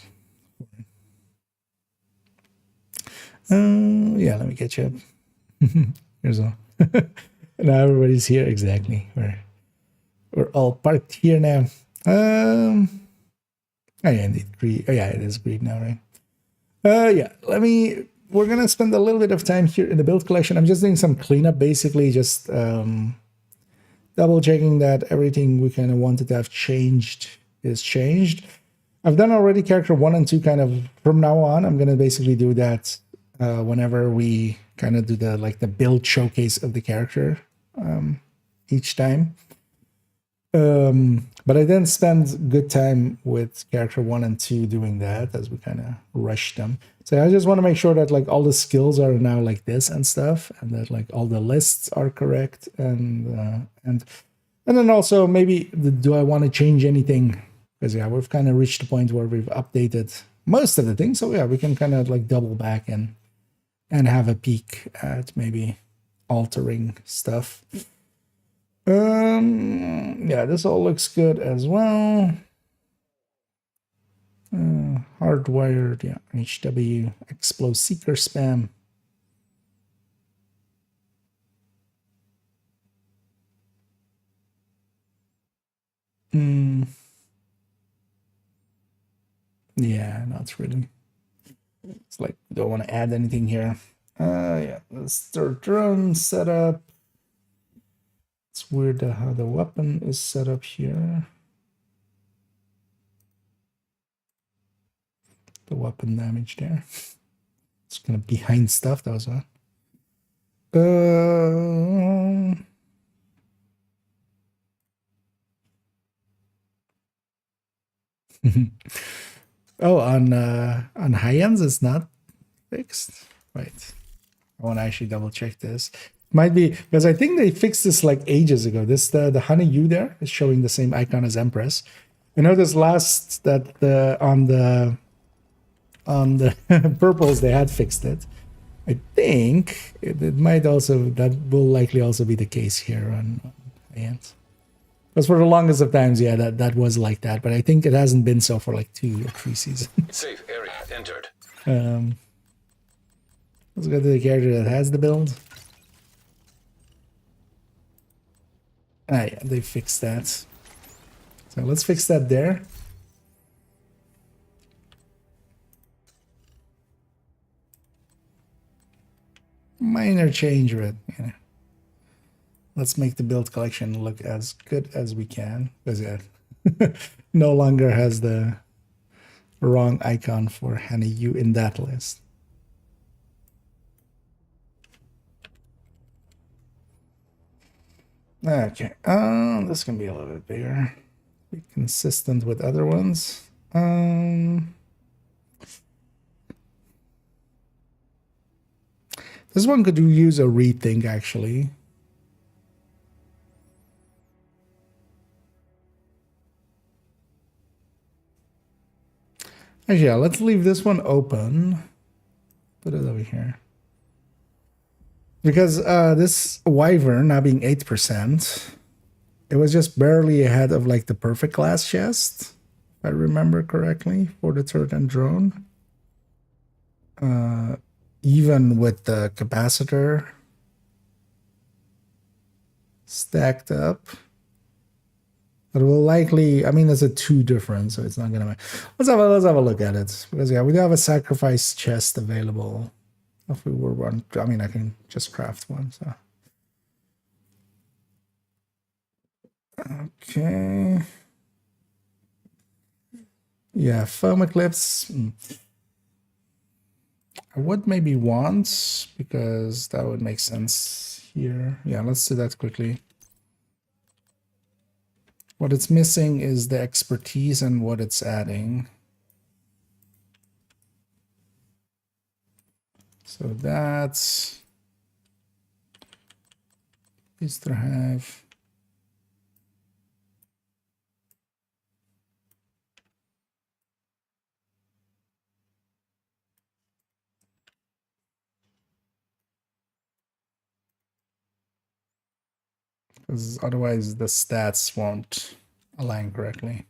S1: Yeah, let me catch up. Here's all. Now everybody's here. Exactly. We're all parked here now. Oh yeah, indeed. Greed. Oh yeah, it is greed now, right? Yeah, we're gonna spend a little bit of time here in the build collection. I'm just doing some cleanup, basically just double checking that everything we kind of wanted to have changed is changed. I've done already character 1 and 2 kind of from now on. I'm gonna basically do that whenever we kind of do the build showcase of the character each time. But I didn't spend good time with character 1 and 2 doing that, as we kind of rushed them. So I just want to make sure that like all the skills are now like this and stuff, and that like all the lists are correct, and then also maybe do I want to change anything? Because yeah, we've kind of reached the point where we've updated most of the things. So yeah, we can kind of like double back and have a peek at maybe altering stuff. Yeah, this all looks good as well. Hardwired, yeah, HW, Explo Seeker spam. Yeah, not really. It's like, don't want to add anything here. Yeah, let's start drone setup. It's weird how the weapon is set up here. The weapon damage there. It's kind of behind stuff. That was what. Oh, on high ends it's not fixed. Wait, I want to actually double check this. Might be because I think they fixed this like ages ago. This the honey U there is showing the same icon as Empress.
S3: I noticed last that on the purples they had fixed it. I think it might also, that will likely also be the case here on ants. Because for the longest of times, yeah, that was like that. But I think it hasn't been so for like 2 or 3 seasons.
S2: Safe area entered.
S3: Let's go to the character that has the build. Ah, yeah, they fixed that. So let's fix that there. Minor change, but you know, let's make the build collection look as good as we can. Because yeah, no longer has the wrong icon for Hannah Yu in that list. Okay, this can be a little bit bigger. Be consistent with other ones. This one could use a rethink, actually. Actually, yeah, let's leave this one open. Put it over here. Because this Wyvern now being 8%, it was just barely ahead of like the perfect class chest, if I remember correctly, for the turret and drone. Even with the capacitor stacked up. But we'll likely, I mean, it's a 2 difference, so it's not gonna matter. Let's have a look at it. Because yeah, we do have a sacrifice chest available. If we were one, I mean, I can just craft one, so. Okay. Yeah, foam eclipse. I would maybe want, because that would make sense here. Yeah, let's do that quickly. What it's missing is the expertise and what it's adding. So that's is to have. Because otherwise the stats won't align correctly.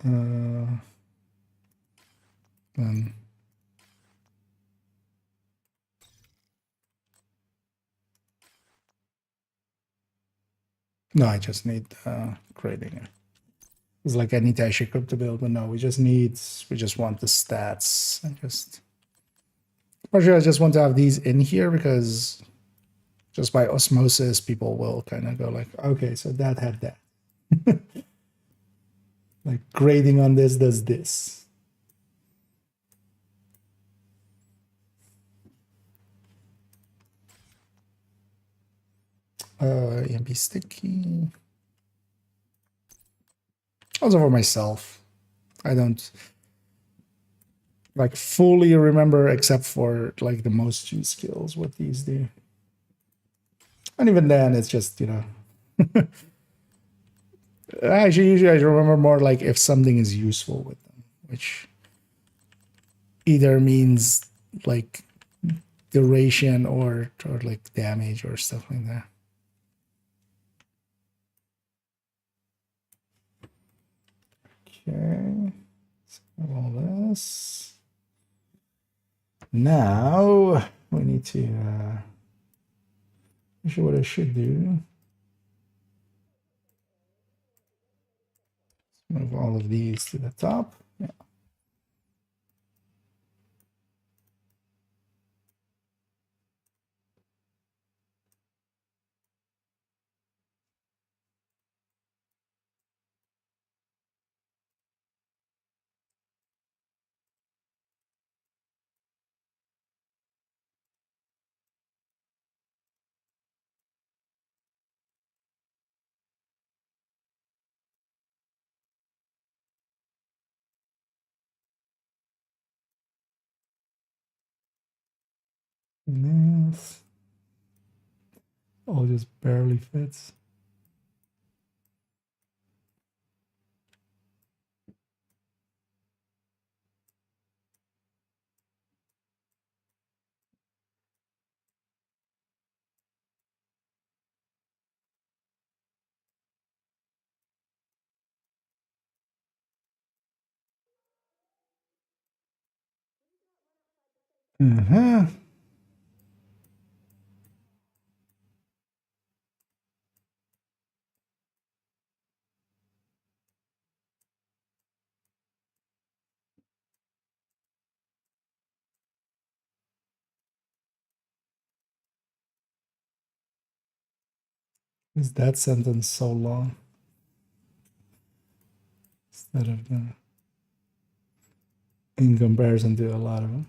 S3: Then no, I just need grading it. It's like I need to actually equip the build, but no, we just want the stats. Partially I just want to have these in here because just by osmosis, people will kind of go like, okay, so that had that. Like grading on this does this. EMP sticky. Also for myself. I don't like fully remember except for like the most use skills what these do. And even then it's just, you know. Actually, usually I remember more like if something is useful with them, which either means like duration or like damage or stuff like that. Okay, so all this. Now we need to actually what I should do. Move all of these to the top. Yeah. This all just barely fits. Uh-huh. Is that sentence so long? Instead of in comparison to a lot of them.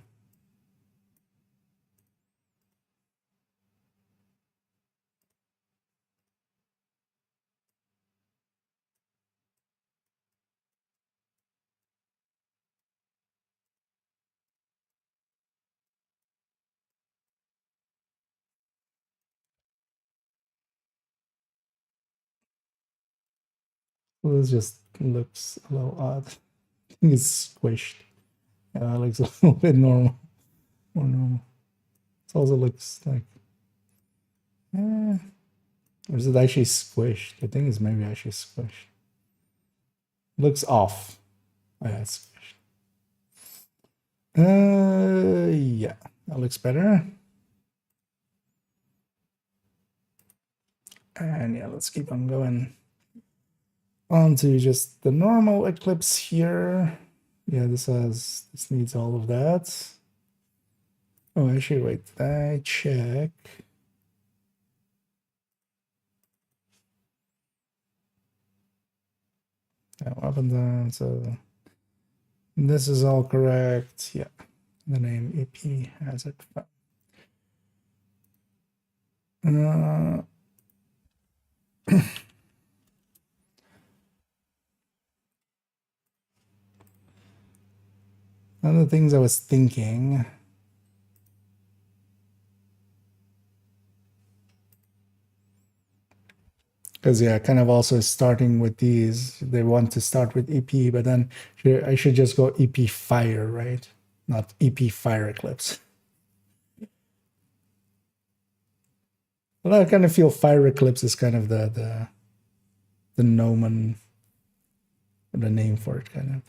S3: Well, this just looks a little odd. I think it's squished. Yeah, it looks a little bit normal. More normal. It also looks like, or is it actually squished? I think it's maybe actually squished. Looks off. Oh, yeah, it's squished. Yeah, that looks better. And yeah, let's keep on going on to just the normal Eclipse here. Yeah, this needs all of that. Oh, actually, wait, I check. Up and down, so this is all correct. Yeah, the name EP has it. One of the things I was thinking, because yeah, kind of also starting with these, they want to start with EP, but then I should just go EP Fire, right? Not EP Fire Eclipse. Well, I kind of feel Fire Eclipse is kind of the nomen, the name for it, kind of.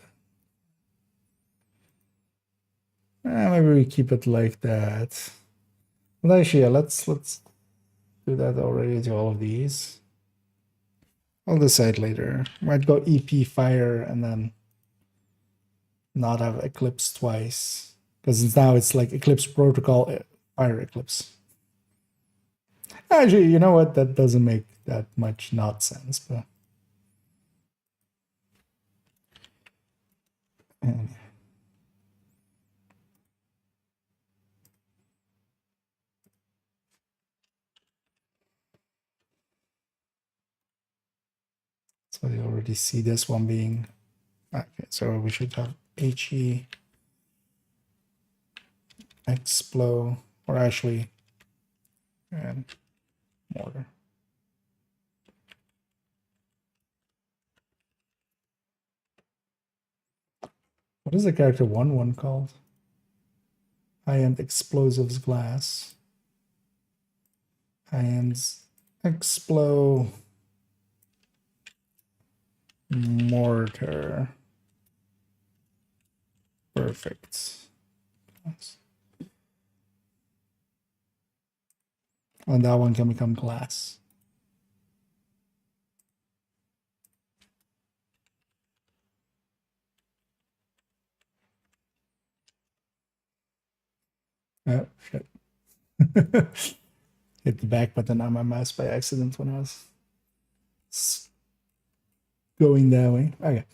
S3: Maybe we keep it like that. Well, actually, yeah, let's do that already to all of these. I'll decide later. Might go EP Fire and then not have Eclipse twice, because now it's like Eclipse Protocol Fire Eclipse. Actually, you know what? That doesn't make that much not sense, but and so you already see this one being okay. So we should have HE Explo, or actually, and mortar. What is the character 1-1 called? High-end explosives glass. High-end Explo mortar. Perfect. And that one can become glass. Oh, shit. Hit the back button on my mouse by accident when I was going that way. Okay.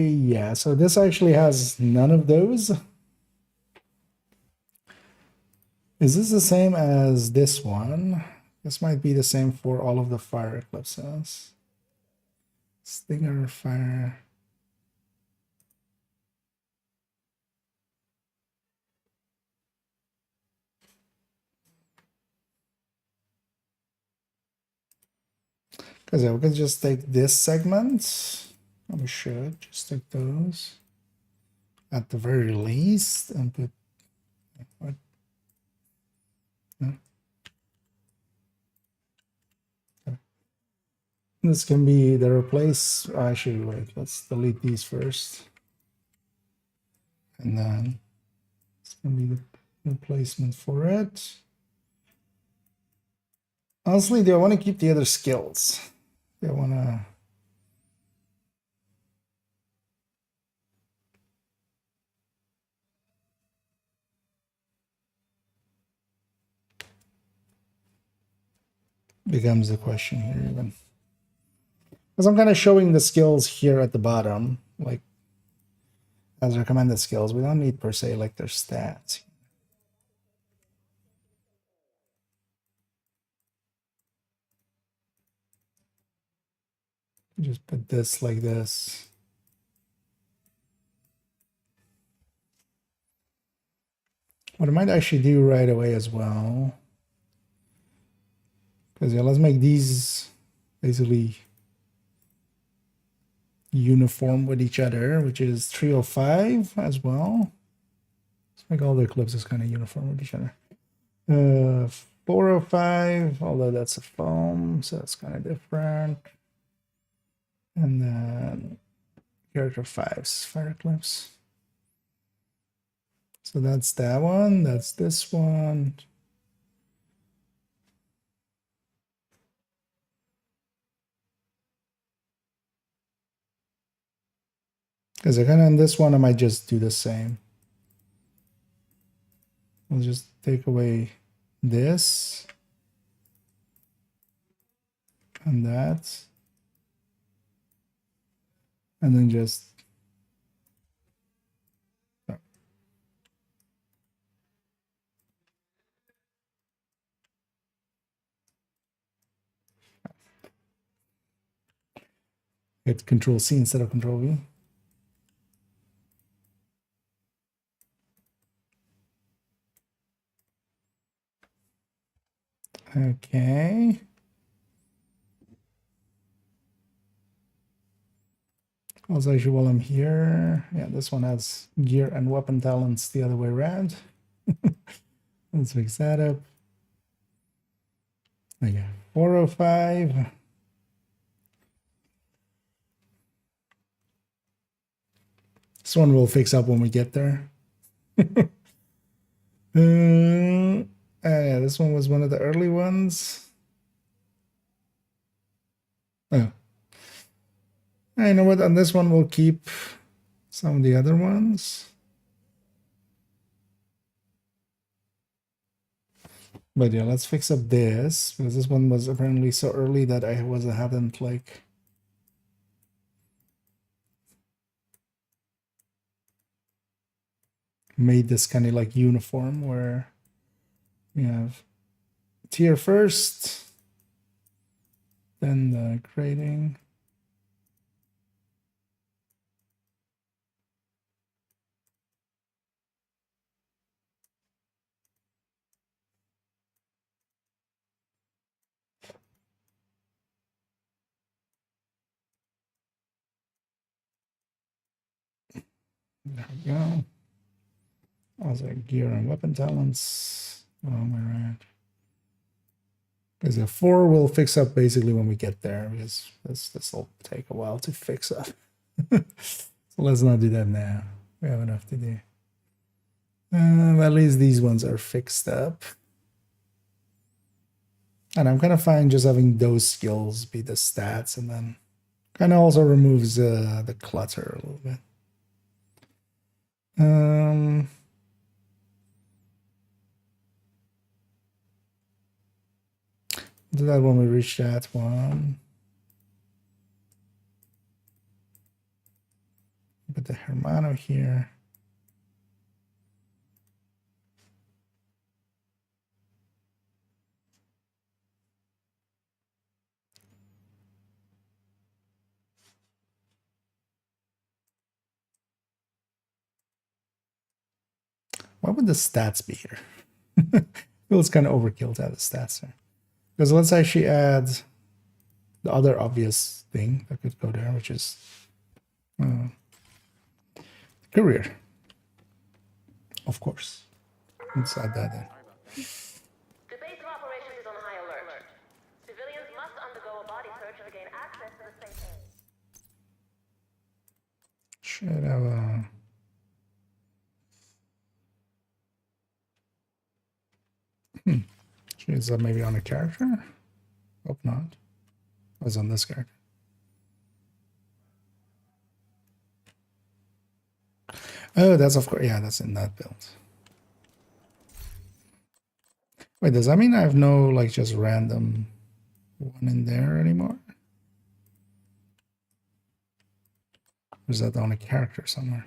S3: Yeah, so this actually has none of those. Is this the same as this one? This might be the same for all of the fire eclipses. Stinger fire.
S1: Because we could just take this segment, and we should just take those at the very least and put what? No. Okay. This can be the replace. Actually, wait, let's delete these first, and then it's gonna be the replacement for it. Honestly, do I want to keep the other skills? Do I want to? Becomes the question here even. Because I'm kind of showing the skills here at the bottom, like as recommended skills. We don't need per se like their stats. Just put this like this. What I might actually do right away as well, because yeah, let's make these basically uniform with each other, which is 305 as well. Let's make all the eclipses kind of uniform with each other. 405, although that's a foam, so that's kind of different. And then character 5's fire eclipse. So that's that one, that's this one. Because again, on this one, I might just do the same. We'll just take away this and that. And then just hit Control C instead of Control V. Okay. Also, actually, while I'm here, yeah, this one has gear and weapon talents the other way around. Let's fix that up. Okay, 405. This one we'll fix up when we get there. Yeah, this one was one of the early ones. Oh. You know what? On this one, we'll keep some of the other ones. But yeah, let's fix up this, because this one was apparently so early that I hadn't like made this kind of like uniform where we have tier first, then the grading. There we go. Also gear and weapon talents. Oh my right. Because the 4 will fix up basically when we get there, because this will take a while to fix up. So let's not do that now. We have enough to do. At least these ones are fixed up. And I'm kind of fine just having those skills be the stats, and then kind of also removes the clutter a little bit. Do that when we reach that one. Put the Hermano here. What would the stats be here? Feels kind of overkill to add the stats there. Because let's actually add
S3: the other obvious thing that could go there, which is career, of course. Let's add that in.
S4: The base of operations is on high alert. Civilians must undergo a body search to gain access to the safe area.
S3: Should have a... Is that maybe on a character? Hope not. It was on this character. Oh, that's of course, yeah, that's in that build. Wait, does that mean I have no, like, just random one in there anymore? Or is that on a character somewhere?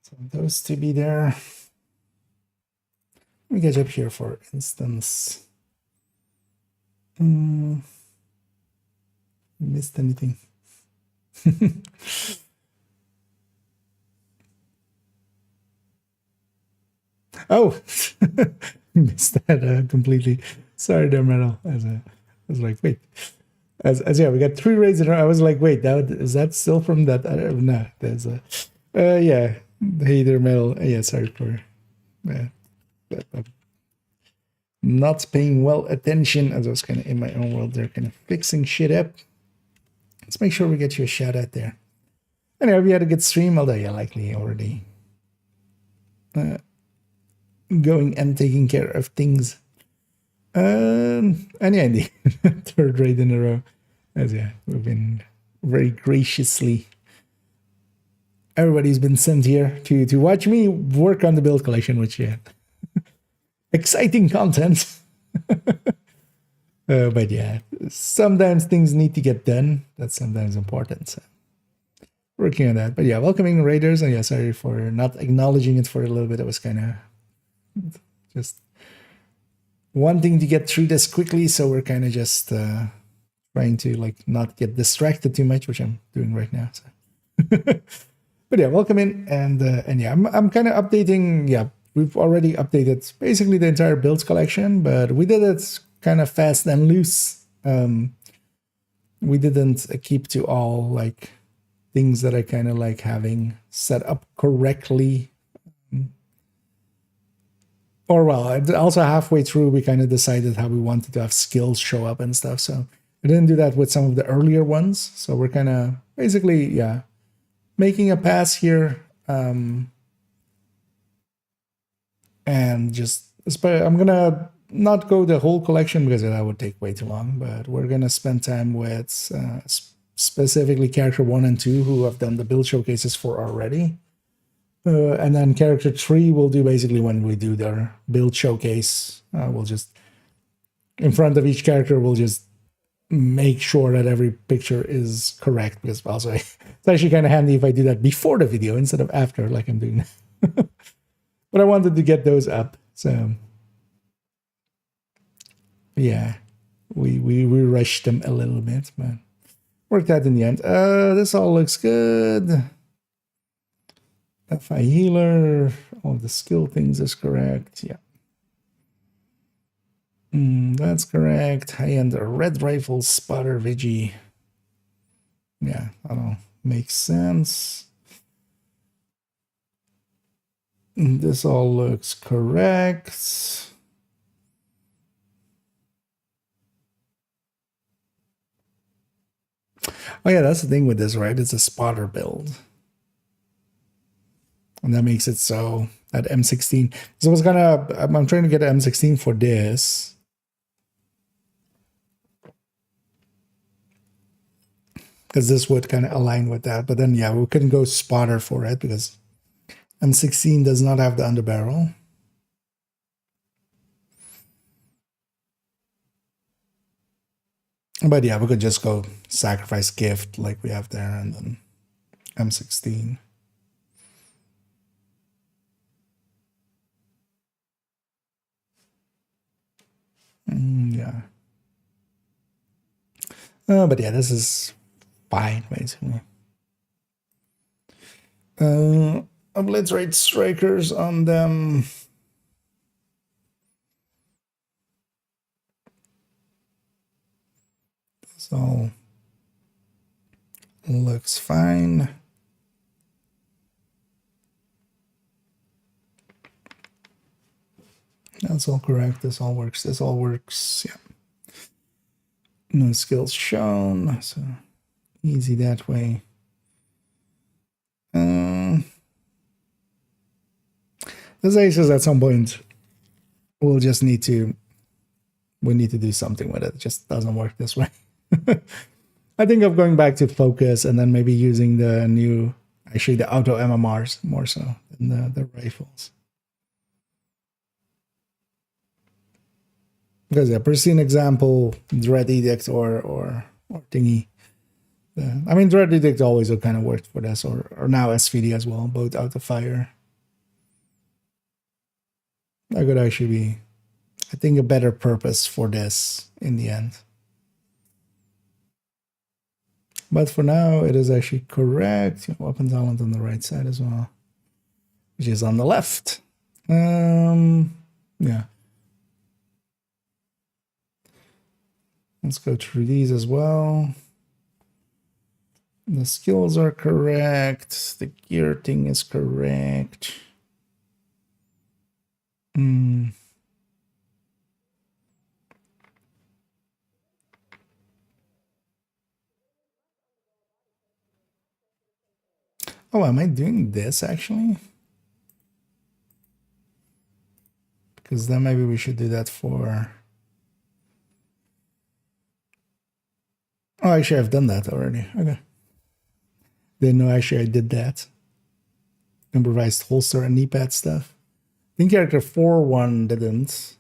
S3: So those to be there. Let me get up here for instance. Missed anything? Oh, missed that completely. Sorry, there, Metal. I was like, wait. As yeah, we got 3 raids in a row. I was like, wait, is that still from that? No, there's a. Yeah, hey there, Metal. Yeah, sorry for not paying well attention as I was kind of in my own world there, kind of fixing shit up. Let's make sure we get you a shout out there. Anyway, we had a good stream, although yeah, likely already going and taking care of things. And yeah, indeed, 3rd raid in a row. As yeah, we've been very graciously. Everybody's been sent here to watch me work on the build collection, which yeah, exciting content. But yeah, sometimes things need to get done. That's sometimes important. So working on that. But yeah, welcoming raiders. And yeah, sorry for not acknowledging it for a little bit. It was kind of just wanting to get through this quickly. So we're kind of just trying to like not get distracted too much, which I'm doing right now. So. But yeah, welcome in, and yeah, I'm kind of updating. Yeah, we've already updated basically the entire builds collection, but we did it kind of fast and loose. We didn't keep to all like things that I kind of like having set up correctly. Or well, also halfway through, we kind of decided how we wanted to have skills show up and stuff. So I didn't do that with some of the earlier ones. So we're kind of basically, yeah, making a pass here, and just I'm gonna not go the whole collection because that would take way too long, but we're gonna spend time with specifically character 1 and 2 who have done the build showcases for already, and then character 3 will do basically when we do their build showcase. We'll just in front of each character we'll just make sure that every picture is correct, because also it's actually kind of handy if I do that before the video instead of after like I'm doing now. But I wanted to get those up, so yeah, we rushed them a little bit, but worked out in the end. This all looks good. FI healer, all the skill things is correct. Yeah. That's correct. High-end red rifle spotter Vigi. Yeah, I don't know. Makes sense. This all looks correct. Oh yeah, that's the thing with this, right? It's a spotter build. And that makes it so at M16. So I'm trying to get an M16 for this. Because this would kind of align with that. But then, yeah, we couldn't go spotter for it because M16 does not have the underbarrel. But yeah, we could just go sacrifice gift like we have there and then M16.
S1: Yeah. But yeah, this is fine, basically. Obliterate strikers on them. This all looks fine. That's all correct. This all works. This all works. Yeah. No skills shown. So easy that way. This aces at some point we'll just need to do something with it. It just doesn't work this way. I think of going back to focus and then maybe using the new, actually the auto MMRs more so than the rifles. Because yeah, pristine example, Dread Edict or thingy. I mean, Dread Edict always kind of worked for this, or now SVD as well, both out of fire. That could actually be, I think, a better purpose for this in the end. But for now, it is actually correct. Weapons element on the right side as well, which is on the left. Yeah. Let's go through these as well. The skills are correct. The gear thing is correct. Oh, am I doing this actually? Because then maybe we should do that for... Oh, actually, I've done that already. Okay. Didn't know actually I did that. Improvised holster and knee pad stuff. I think character 4-1 didn't.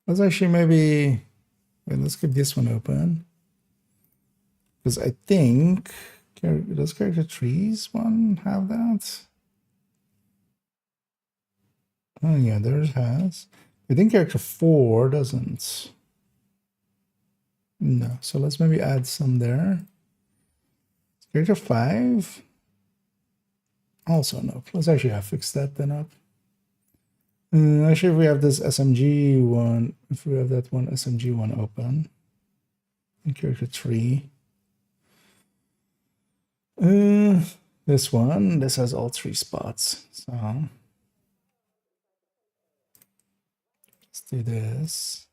S1: Let's actually maybe... Wait, let's keep this one open. Because I think... Does character 3's one have that? Oh yeah, theirs has. I think character 4 doesn't. No, so let's maybe add some there. Character 5? Also no. Let's actually fix that then up. Actually, if we have this SMG one, if we have that one SMG one open, in character 3. This one, this has all 3 spots. So let's do this.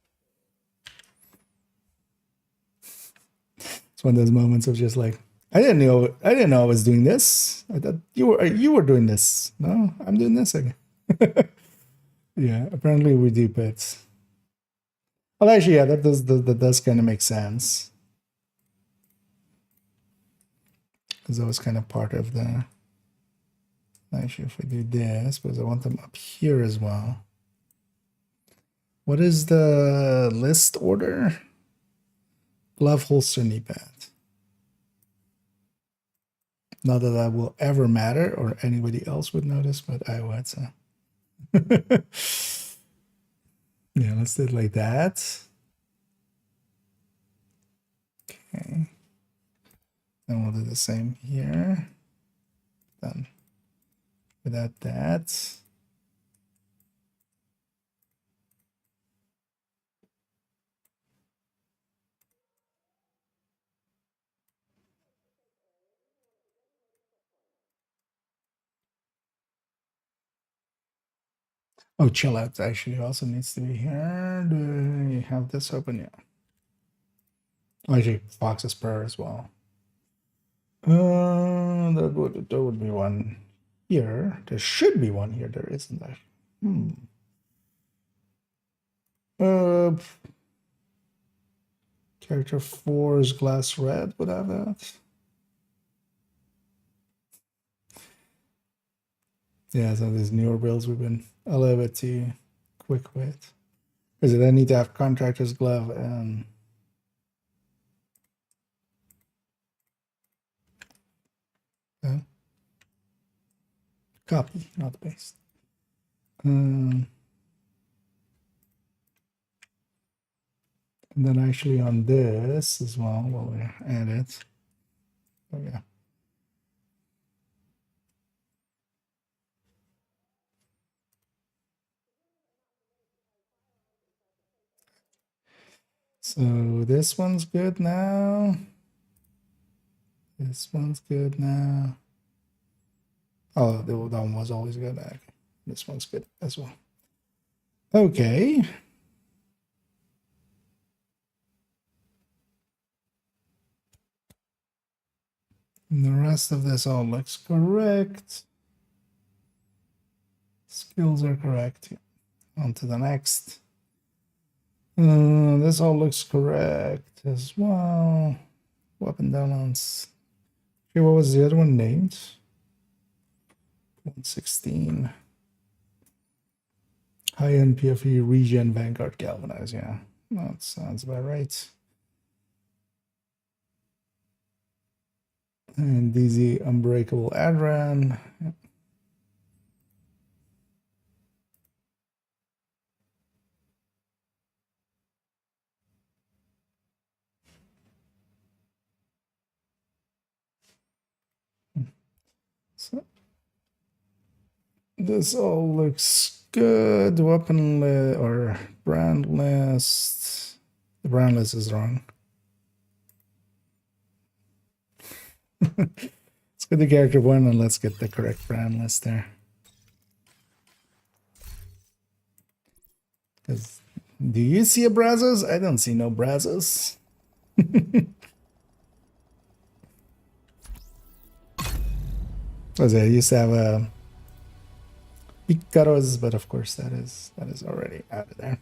S1: It's one of those moments of just like, I didn't know I was doing this. I thought you were doing this. No, I'm doing this again. Yeah, apparently we do pits. Well, actually, yeah, that does kind of make sense. Because that was kind of part of the... Actually, if we do this, because I want them up here as well. What is the list order? Glove, holster, knee pad. Not that that will ever matter or anybody else would notice, but I would. So. Yeah, let's do it like that. Okay. Then we'll do the same here. Done. Without that. Oh, chill out actually also needs to be here. Do you have this open? Yeah. Oh, actually, Fox's Prayer as well. That would be one here. There should be one here. There isn't there. Character 4's glass red would have that. Yeah, some of these newer builds we've been a little bit too quick with. Because I need to have contractor's glove and copy, not paste.
S3: And then actually on this as well, while we're at it. Oh yeah. So this one's good now. This one's good now. Oh, that one was always good. Okay. This one's good as well. Okay. And the rest of this all looks correct. Skills are correct. On to the next. This all looks correct as well. Weapon balance. Okay, what was the other one named? 116. High-end PFE regen Vanguard galvanize. Yeah, that sounds about right. And DZ unbreakable Adran. Yep. So this all looks good. Weapon or brand list. The brand list is wrong. Let's get the character one and let's get the correct brand list there. Because do you see a Brazos? I don't see no Brazos. Was I used to have a Picaros, but of course that is already out of there.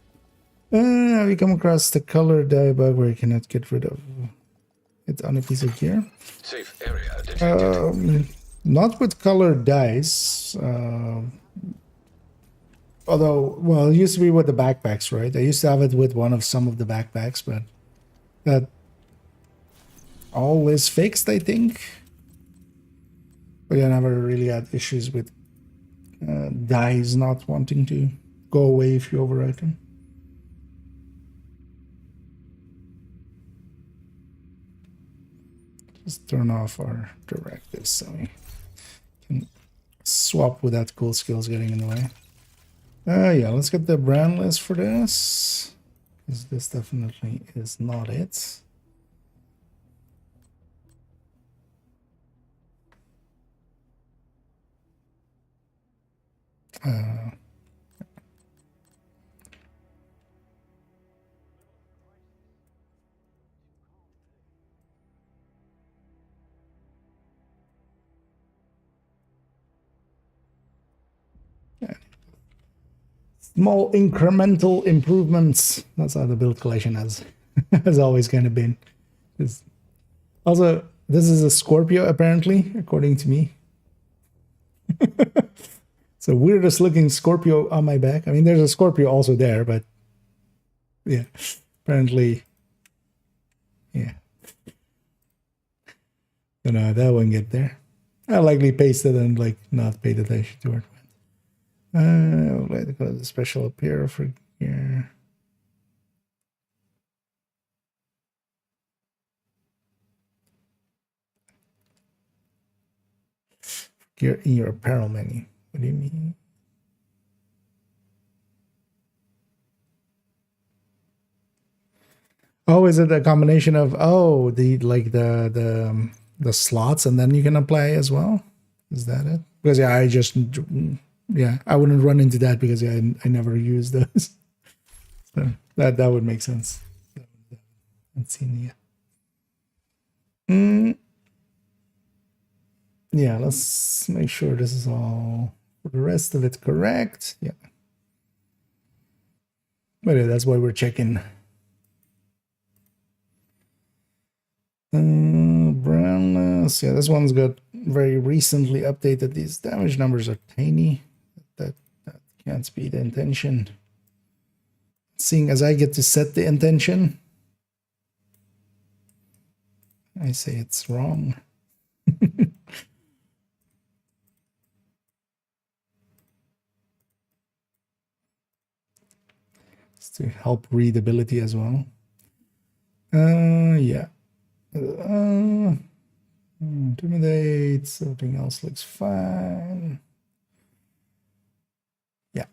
S3: Have you come across the color dye bug where you cannot get rid of it on a piece of gear?
S2: Safe area detected.
S3: Not with colored dyes. Although, well, it used to be with the backpacks, right? I used to have it with some of the backpacks, but that all is fixed, I think. But I never really had issues with dyes not wanting to go away if you overwrite them. Just turn off our directives so we can swap without cool skills getting in the way. Yeah, let's get the brand list for this. Because this definitely is not it. Small incremental improvements. That's how the build collection has always kind of been. Also, this is a Scorpio apparently, according to me. It's the weirdest looking Scorpio on my back. I mean, there's a Scorpio also there, but yeah, apparently, yeah. Don't know how that one get there. I likely pasted and like not paid attention to it. I would like to call it the special appear for gear. Gear in your apparel menu. What do you mean? Oh, is it a combination of the slots and then you can apply as well? Is that it? Because yeah, I wouldn't run into that because I never use those. So that would make sense. Let's see. Yeah, let's make sure this is all for the rest of it correct. Yeah. But yeah, that's why we're checking. Brownless. Yeah, this one's got very recently updated. These damage numbers are tiny. That can't be the intention. Seeing as I get to set the intention, I say it's wrong. It's to help readability as well.
S1: Intimidate. Everything else looks fine. Yeah.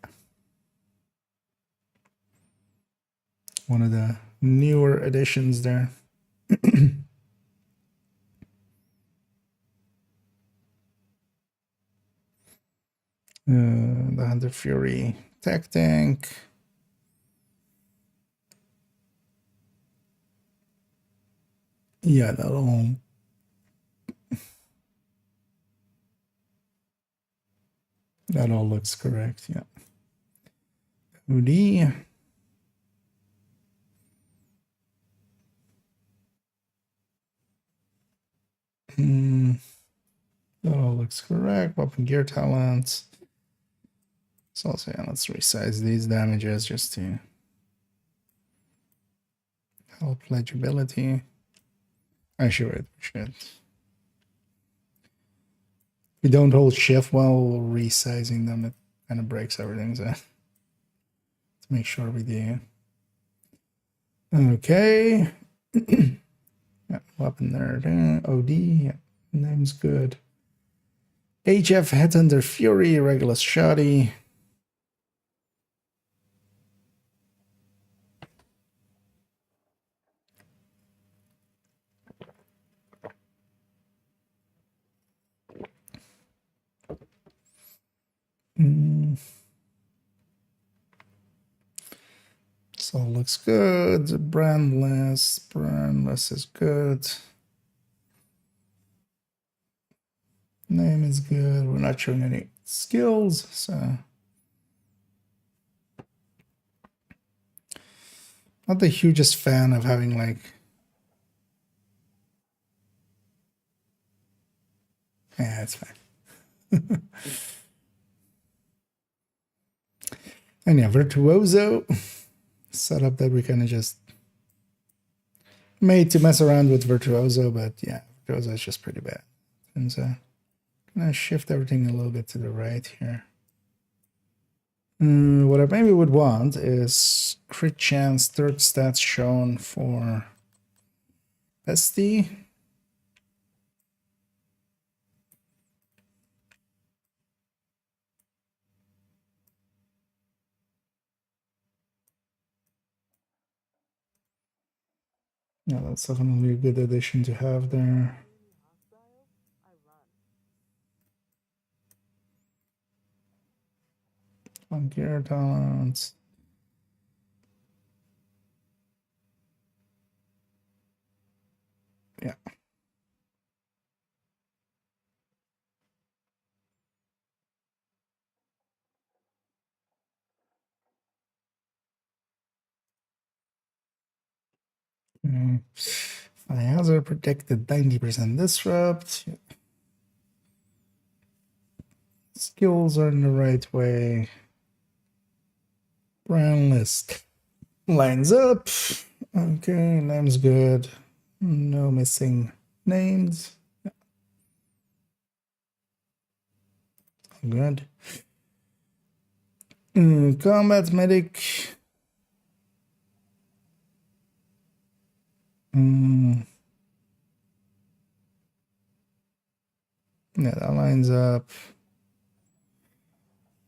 S1: One of the newer additions there. The Hunter Fury tech tank. Yeah, that all looks correct. Yeah. VOD. That all looks correct. Weapon gear talents. So also, yeah, let's resize these damages just to help legibility. Actually, we should. We don't hold shift while resizing them. It kind of breaks everything. So to make sure we do. Okay. Yeah, weapon there. OD. Yeah, name's good. HF Headhunter Fury, Regulus Shoddy. So looks good. Brandless is good. Name is good. We're not showing any skills, so not the hugest fan of having like it's fine. And yeah, Virtuoso setup that we kind of just made to mess around with Virtuoso, but yeah, Virtuoso is just pretty bad. And so gonna shift everything a little bit to the right here. What I maybe would want is crit chance, third stats shown for Bestie. Yeah, that's definitely a good addition to have there. On gear talents. Yeah. Hazard protected 90% disrupt. Yeah. Skills are in the right way. Brand list lines up. Okay, name's good. No missing names. Good. Combat medic. Yeah, that lines up.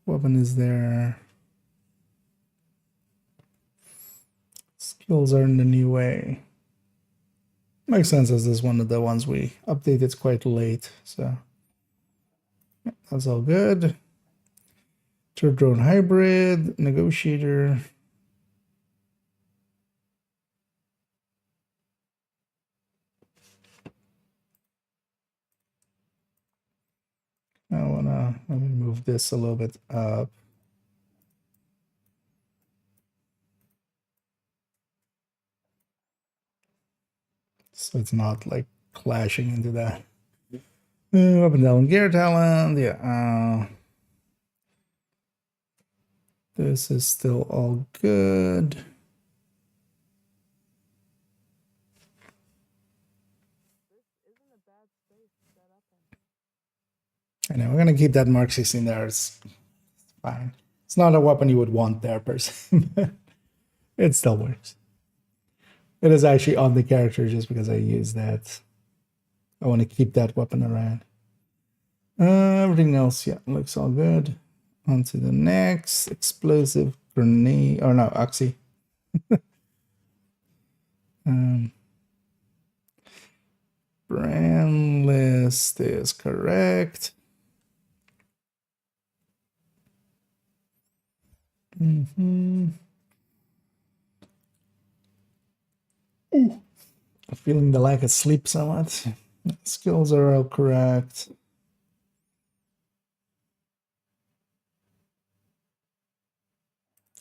S1: Weapon is there. Skills are in the new way. Makes sense as this is one of the ones we updated quite late, so yeah, that's all good. Third drone hybrid, negotiator. I wanna let me move this a little bit up. So it's not like clashing into that. Up and down gear talent, yeah. This is still all good. I know we're gonna keep that Mark 16 there. It's fine. It's not a weapon you would want there, per se. It still works. It is actually on the character just because I use that
S3: I want to keep that weapon around. Everything else, yeah, looks all good. On to the next. Explosive grenade, or no, oxy. Brand list is correct. I'm feeling the lack of sleep somewhat. Skills are all correct.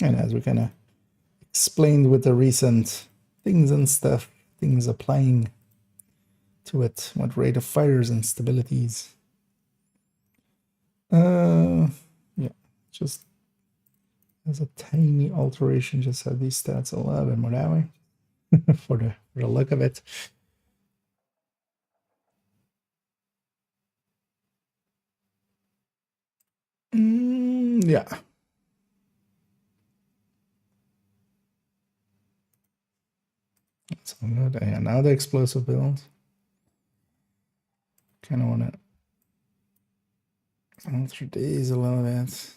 S3: And as we kind of explained with the recent things and stuff, things applying to it, what rate of fires and stabilities. Yeah, just as a tiny alteration, just have these stats a little bit more that way for the look of it. Yeah. That's all good. And now the explosive build. Kind of want to alter these a little bit.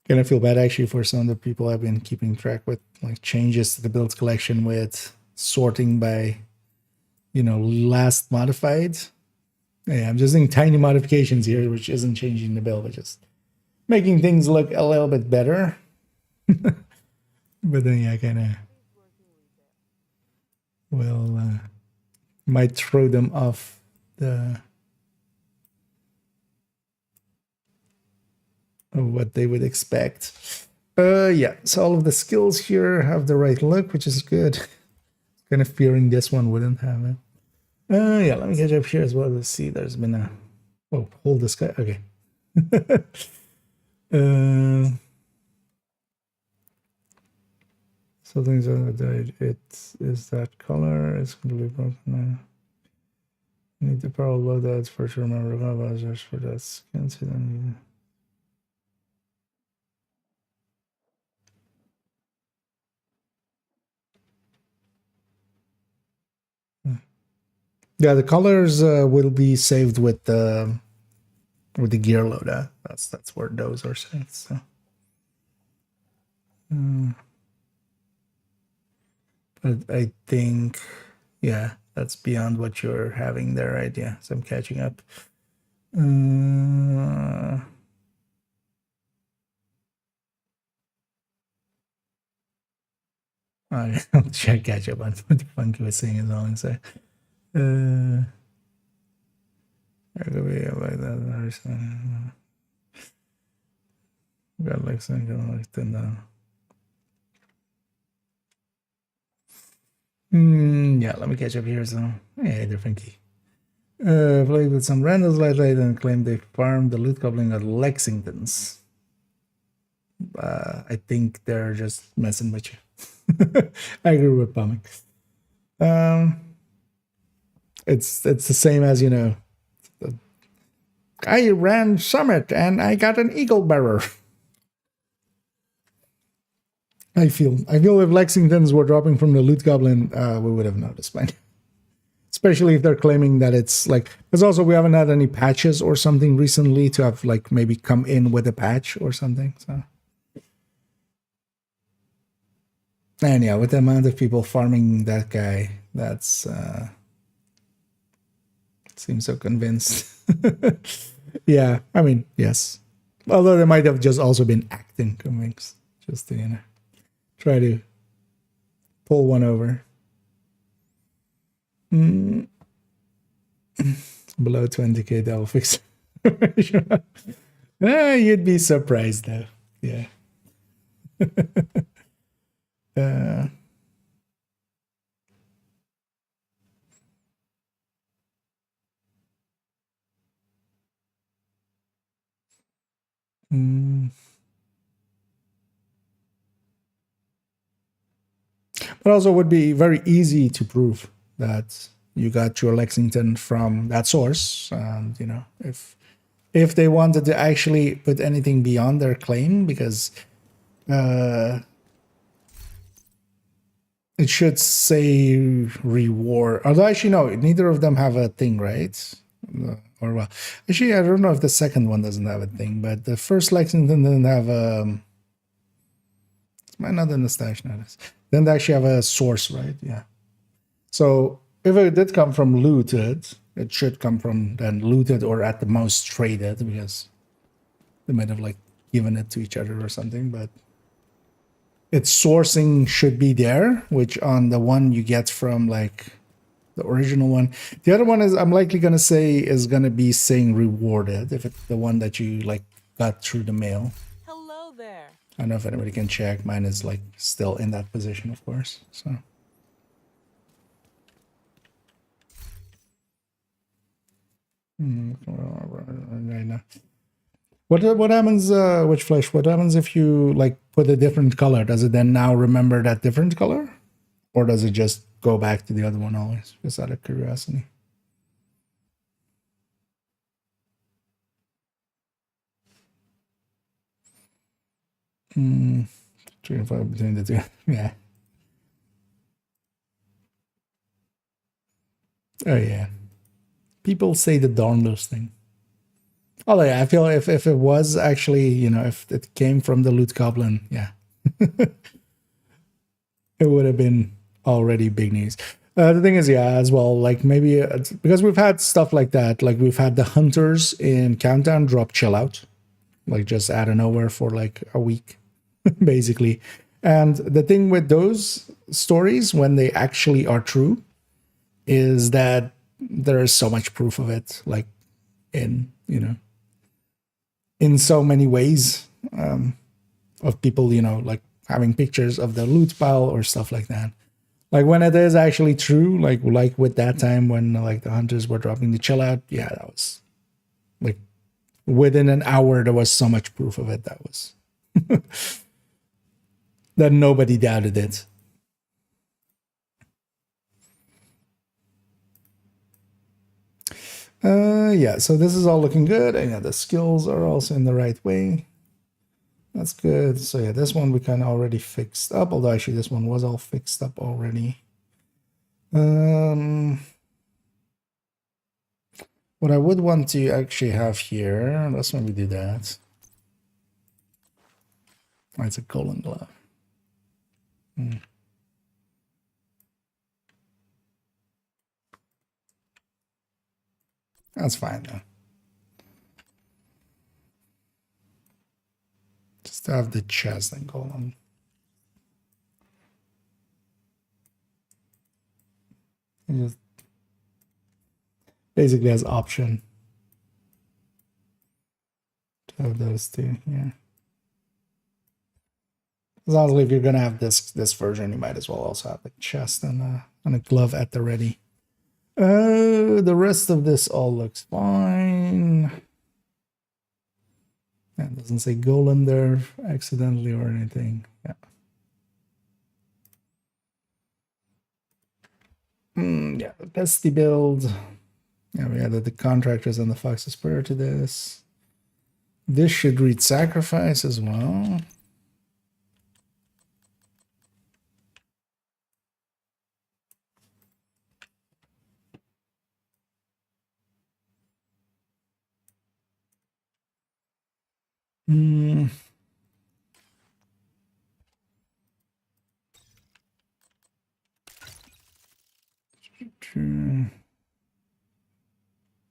S3: Gonna feel bad actually for some of the people I've been keeping track with, like changes to the build collection with sorting by, you know, last modified. Yeah, I'm just doing tiny modifications here, which isn't changing the build, but just making things look a little bit better. But then, yeah, kind of will might throw them off the of what they would expect. Yeah, so all of the skills here have the right look, which is good. Kind of fearing this one wouldn't have it. Yeah, let me catch up here as well. Let's see, there's been a... Oh, hold this guy. Okay. So things that it is that color. It's completely broken now. Need the power load that for sure. Remember how just for that skin. So then yeah, the colors will be saved with the gear loader. That's where those are saved. So. But I think, yeah, that's beyond what you're having there, right? Yeah, so I'm catching up. I'll try catch up on what the Funky was saying as well and say. Got like something like that. Yeah, let me catch up here. So, hey there, Funky. Played with some randos lately and claimed they farmed the loot goblin at Lexington's. I think they're just messing with you. I agree with Pommick. It's the same as, you know, I ran Summit and I got an eagle bearer. I feel if Lexingtons were dropping from the loot goblin, we would have noticed by now. Especially if they're claiming that it's like, because also we haven't had any patches or something recently to have like maybe come in with a patch or something. So, and yeah, with the amount of people farming that guy, that's seems so convinced. Yeah, I mean, yes. Although they might have just also been acting convinced, just to, you know, try to pull one over. Below 20k, that will fix it. You'd be surprised though. Yeah. But also would be very easy to prove that you got your Lexington from that source. And, you know, if they wanted to actually put anything beyond their claim, because
S1: it should say reward. Although actually no, neither of them have a thing, right? Or well, actually I don't know if the second one doesn't have a thing, but the first Lexington didn't have a. Might not in the stash notice. Then they actually have a source, right? Yeah. So if it did come from looted, it should come from then looted or at the most traded, because they might have like given it to each other or something. But its sourcing should be there, which on the one you get from like the original one. The other one is I'm likely gonna say is gonna be saying rewarded if it's the one that you like got through the mail.
S5: Hello there.
S1: I don't know if anybody can check. Mine is like still in that position, of course. So. Right now. What happens? Which flesh? What happens if you like put a different color? Does it then now remember that different color, or does it just go back to the other one always? Just out of curiosity. Hmm. 3 and 5 between the two. Yeah. Oh yeah. People say the darndest thing. Oh yeah, I feel if it was actually, you know, if it came from the loot goblin, yeah. It would have been already big news. The thing is, yeah, as well, like maybe because we've had stuff like that, like we've had the hunters in Countdown drop chill out, like just out of nowhere for like a week, basically. And the thing with those stories, when they actually are true, is that there is so much proof of it, like in, you know, in so many ways, of people, you know, like having pictures of the loot pile or stuff like that. Like when it is actually true, like with that time when like the hunters were dropping the chill out, yeah, that was like within an hour there was so much proof of it that was that nobody doubted it. Yeah, so this is all looking good, and yeah, the skills are also in the right way. That's good. So yeah, this one we kind of already fixed up, although actually this one was all fixed up already. What I would want to actually have here, let's maybe do that. Oh, it's a golden glove. That's fine though. Just have the chest and golem. And just basically as option to have those two, yeah. As long as if you're gonna have this version, you might as well also have the chest and a glove at the ready. The rest of this all looks fine. Yeah, it doesn't say golem there accidentally or anything. Yeah. Yeah, the pesty build. Yeah, we added the contractors and the foxes prior to this. This should read sacrifice as well.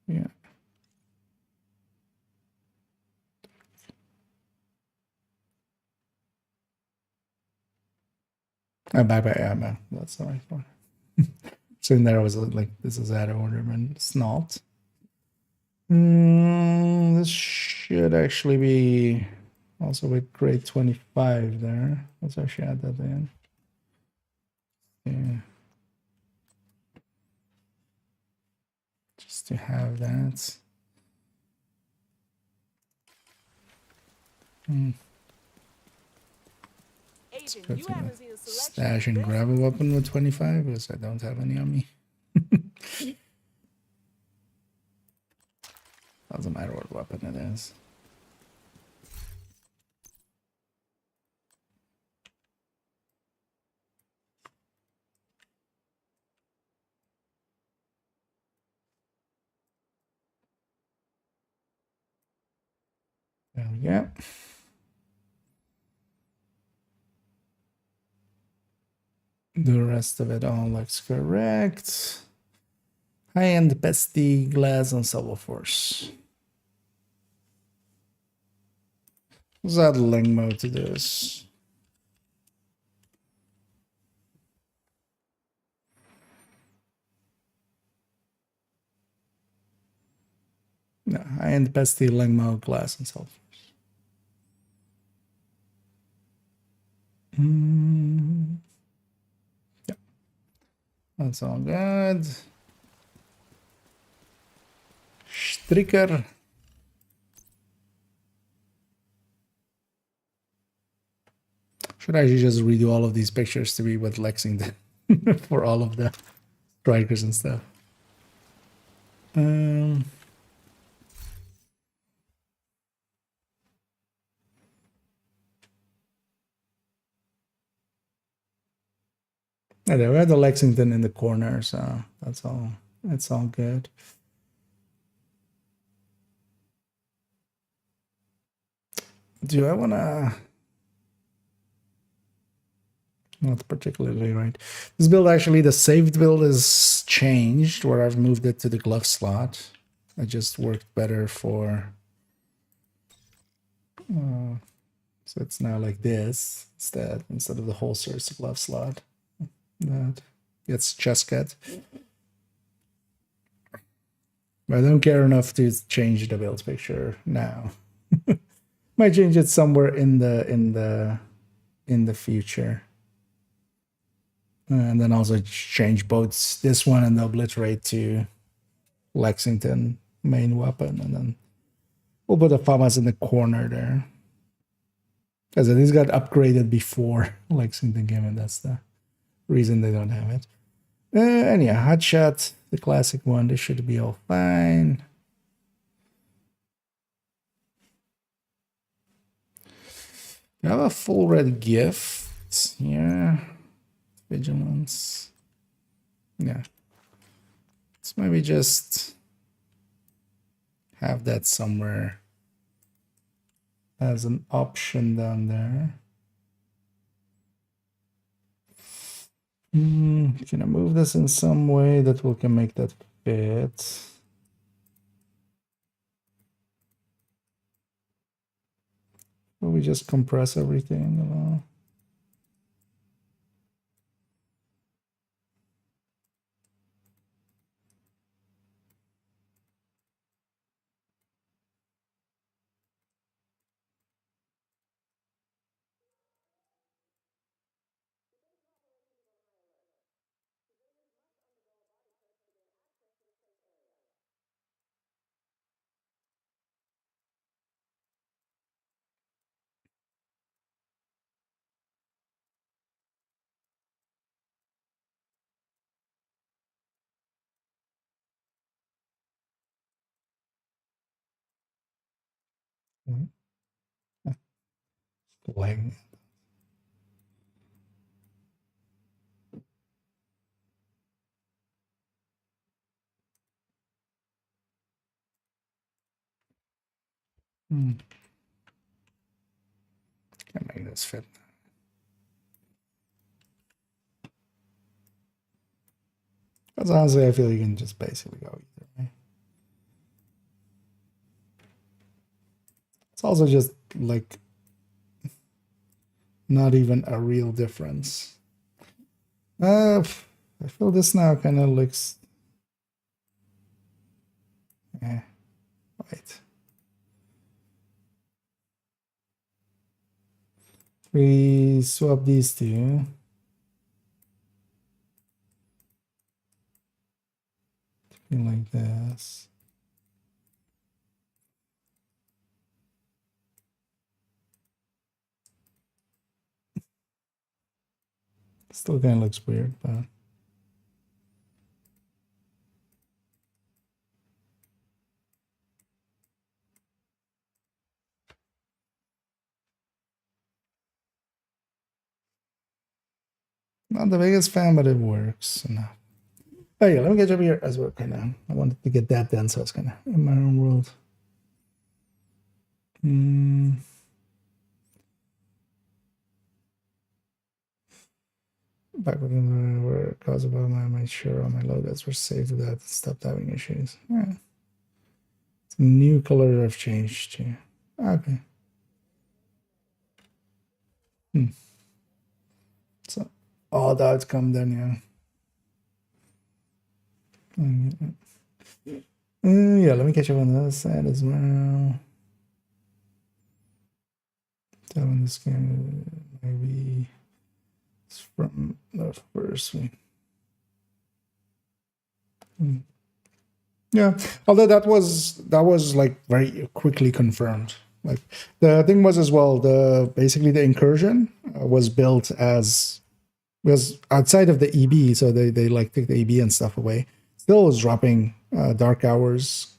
S1: Yeah. Back. Yeah, that's the right one. So in there was like, this is out of order, man. It's not. This should actually be also with grade 25 there. Let's actually add that in. Yeah. Just to have that.
S5: Agent, you haven't seen a selection.
S1: Stash and grab a weapon with 25 because I don't have any on me. Doesn't matter what weapon it is. There we go. The rest of it all looks correct. High-end pesty glass and silver force. Let's add link mode to this. No, high-end pesty link mode glass and silver force. Yeah, that's all good. Stricker. Should I just redo all of these pictures to be with Lexington for all of the strikers and stuff? Yeah, we have the Lexington in the corner, so that's all. It's all good. Do I wanna? Not particularly, right? This build actually, the saved build is changed where I've moved it to the glove slot. It just worked better for. So it's now like this instead of the holster, it's a glove slot. That gets chest cut. But I don't care enough to change the build picture now. Might change it somewhere in the future. And then also change both this one and the obliterate to Lexington main weapon, and then we'll put the FAMAS in the corner there. Because these got upgraded before Lexington came in, that's the reason they don't have it. And yeah, Hotshot, the classic one, this should be all fine. We have a full red gift here. Vigilance. Yeah. Let's maybe just have that somewhere as an option down there. Can I move this in some way that we can make that fit? Will we just compress everything a little? Leg. Can make this fit. Because honestly, I feel you can just basically go either way. It's also just like not even a real difference. I feel this now kind of looks. Wait. We swap these two. Like this. Still kind of looks weird, but not the biggest fan, but it works enough. Oh yeah, let me get over here as well. Kind of, I wanted to get that done, so it's kind of in my own world. Back when were caused about my made sure all my loadouts were saved without stopped having issues. Yeah. New color have changed too. Okay. So all the outcome then, yeah. Yeah, let me catch up on the other side as well. That one, this game maybe it's from the first week. Yeah, although that was like very quickly confirmed. Like the thing was as well, the basically the incursion was built as was outside of the EB, so they like take the EB and stuff away. Still was dropping dark hours,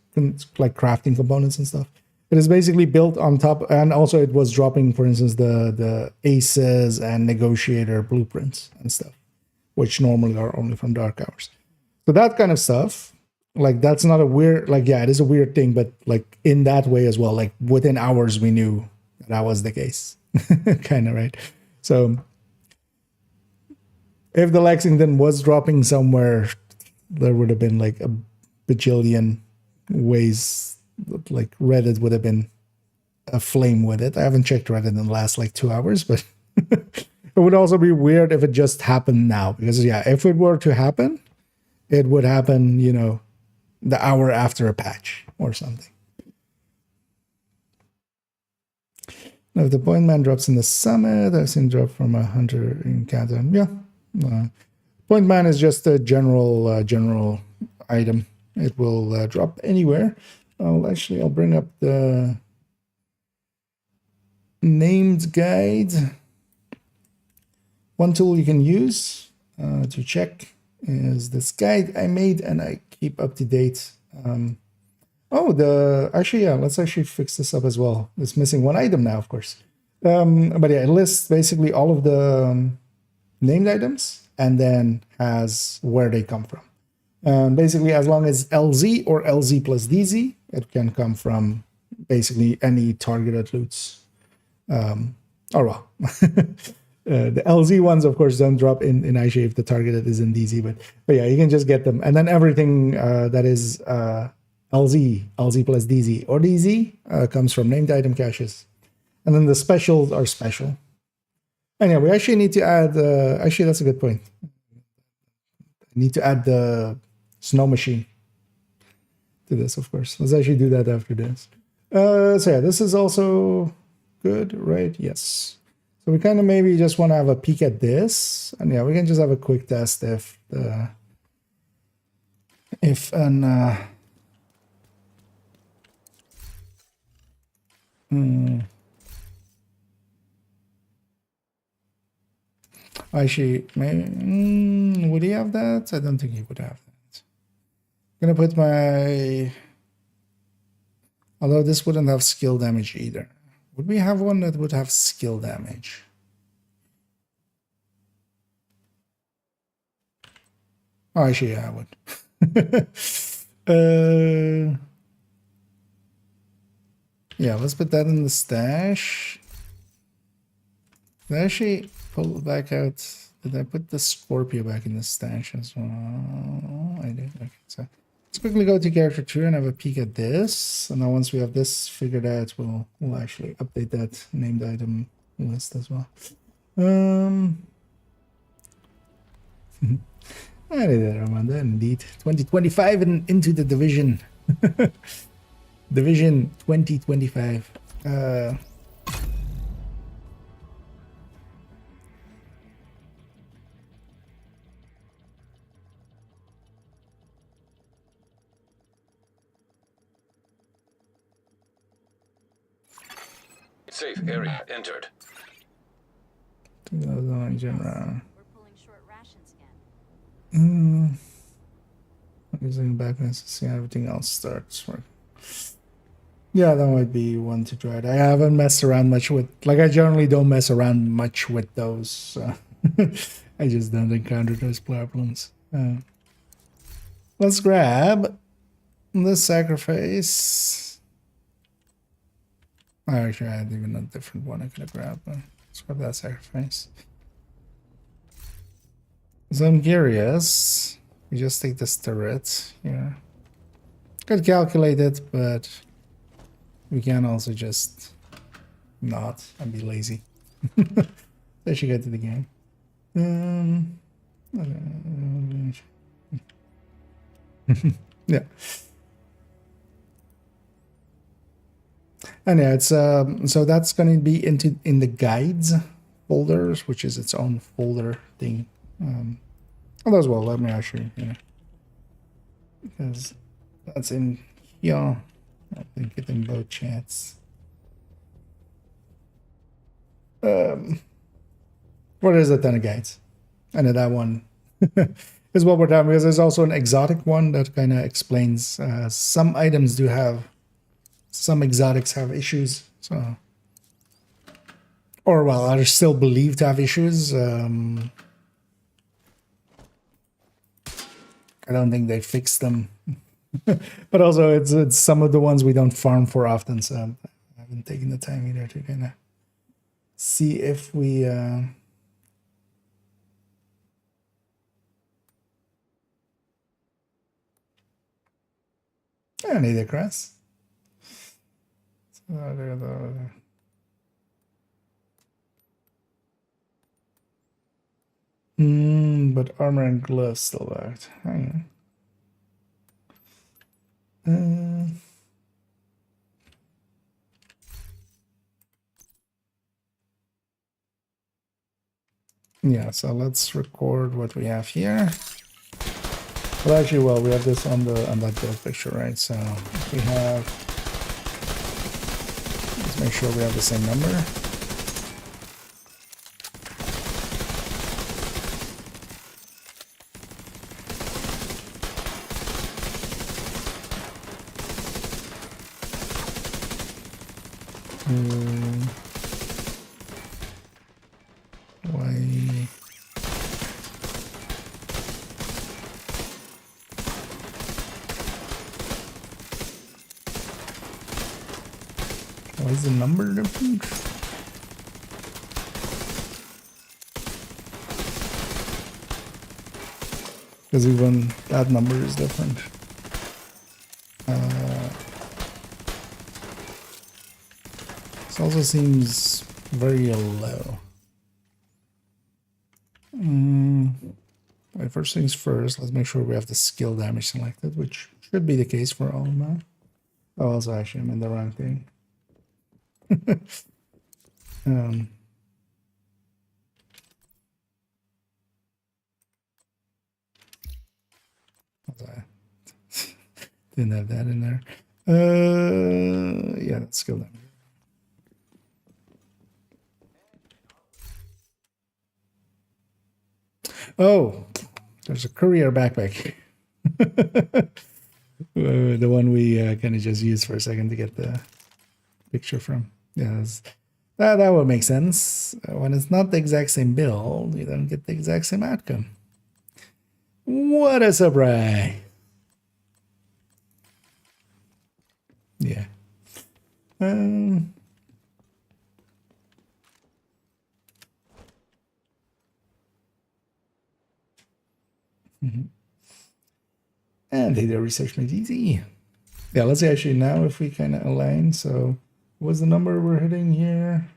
S1: like crafting components and stuff. It is basically built on top, and also it was dropping, for instance, the aces and negotiator blueprints and stuff, which normally are only from dark hours. So that kind of stuff, like that's not a weird, like yeah, it is a weird thing, but like in that way as well, like within hours we knew that was the case, kind of, right? So if the Lexington was dropping somewhere, there would have been like a bajillion ways, like Reddit would have been aflame with it. I haven't checked Reddit in the last like 2 hours, but it would also be weird if it just happened now, because yeah, if it were to happen, it would happen, you know, the hour after a patch or something. Now, if the point man drops in the summit, I've seen drop from a hunter in Canton. Yeah. Point man is just a general general item. It will drop anywhere. I'll bring up the named guide. One tool you can use to check is this guide I made, and I keep up to date. Actually, yeah, let's actually fix this up as well. It's missing one item now, of course. But yeah, it lists basically all of the named items and then has where they come from. Basically, as long as LZ or LZ plus DZ, it can come from basically any targeted loots. The LZ ones, of course, don't drop in IG if the targeted is in DZ, but yeah, you can just get them. And then everything that is LZ plus DZ or DZ comes from named item caches. And then the specials are special. And yeah, we actually need to add, actually, that's a good point. I need to add the snow machine to this, of course. Let's actually do that after this. So yeah, this is also good, right? Yes. So we kind of maybe just want to have a peek at this. And yeah, we can just have a quick test if actually, maybe, would he have that? I don't think he would have that. I'm gonna put my, although this wouldn't have skill damage either. Would we have one that would have skill damage? Oh, actually, yeah, I would. Yeah, let's put that in the stash. Did I actually pull it back out? Did I put the Scorpio back in the stash as well? I did. Okay, so let's quickly go to character 2 and have a peek at this. And then once we have this figured out, we'll actually update that named item list as well. I did that, Amanda, indeed. 2025 and into the division. Division 2025.
S2: Safe area entered.
S5: We're pulling short rations again.
S1: Using backlinks to see how everything else starts working. Yeah, that might be one to try it. I haven't messed around much with, like, I generally don't mess around much with those. So I just don't encounter those problems. Let's grab the sacrifice. Actually, I had even a different one I could have grabbed. Let's grab that sacrifice. So I'm curious. We just take this turret here. Could calculate it, but we can also just not and be lazy. They should get to the game. Yeah. And yeah, it's so that's going to be in the guides folders, which is its own folder thing. Although as well, let me actually, because that's in here. I think it in both chats. What is a ton of guides? And that one is what we're doing, because there's also an exotic one that kind of explains some items do have, some exotics have issues. So, or well, are still believed to have issues. I don't think they fixed them. But also it's some of the ones we don't farm for often, so I haven't taken the time either to kind of see if we I need a crest. But armor and gloves still worked. Hang on. Yeah, so let's record what we have here. Well, actually, well, we have this on that build picture, right? So if we have, let's make sure we have the same number. Why? Why is the number different? Because even that number is different. This also seems very low. Right, first things first, let's make sure we have the skill damage selected, which should be the case for all now. Oh, also actually I'm in the wrong thing. Didn't have that in there. Yeah, that's skill damage. Oh, there's a courier backpack. The one we kind of just used for a second to get the picture from. Yes, that would make sense. When it's not the exact same build, you don't get the exact same outcome. What a surprise! Yeah. And data research made easy. Yeah, let's see actually now if we kind of align. So what's the number we're hitting here?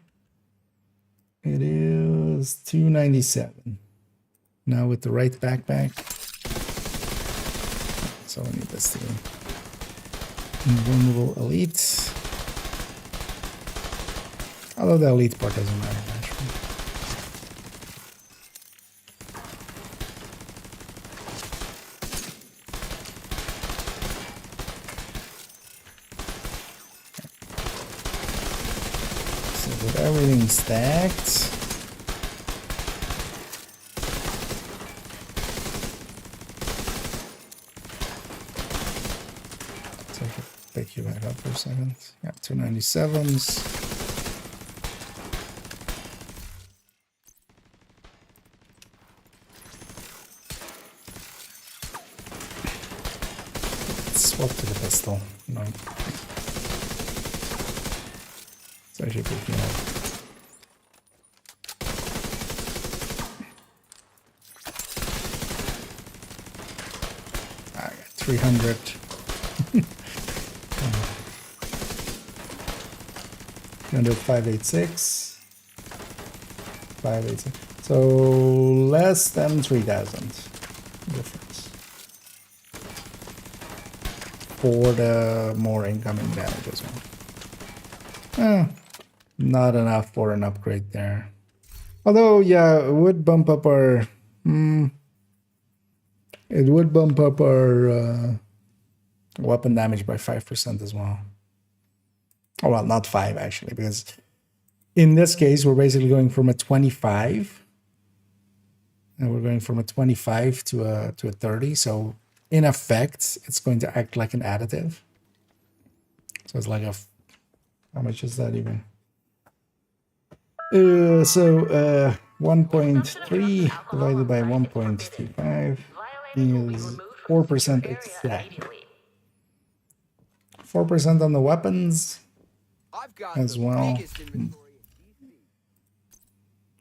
S1: It is 297. Now with the right backpack. So I need this to be invulnerable elite. Although the elite part doesn't matter actually. With everything stacked. So I could pick you back up for a second. Yeah, 297s. Swap to the pistol. No. Especially picking up. I got 300. 586. 586. So less than 3,000 difference for the more incoming damage as well. Not enough for an upgrade there. Although, yeah, it would bump up our. It would bump up our weapon damage by 5% as well. Oh, well, not 5 actually, because in this case, we're basically going from a 25, and we're going from a 25 to a 30. So in effect, it's going to act like an additive. So it's like how much is that even? 1.3 divided by 1.35 is 4% exactly. 4% on the weapons as well.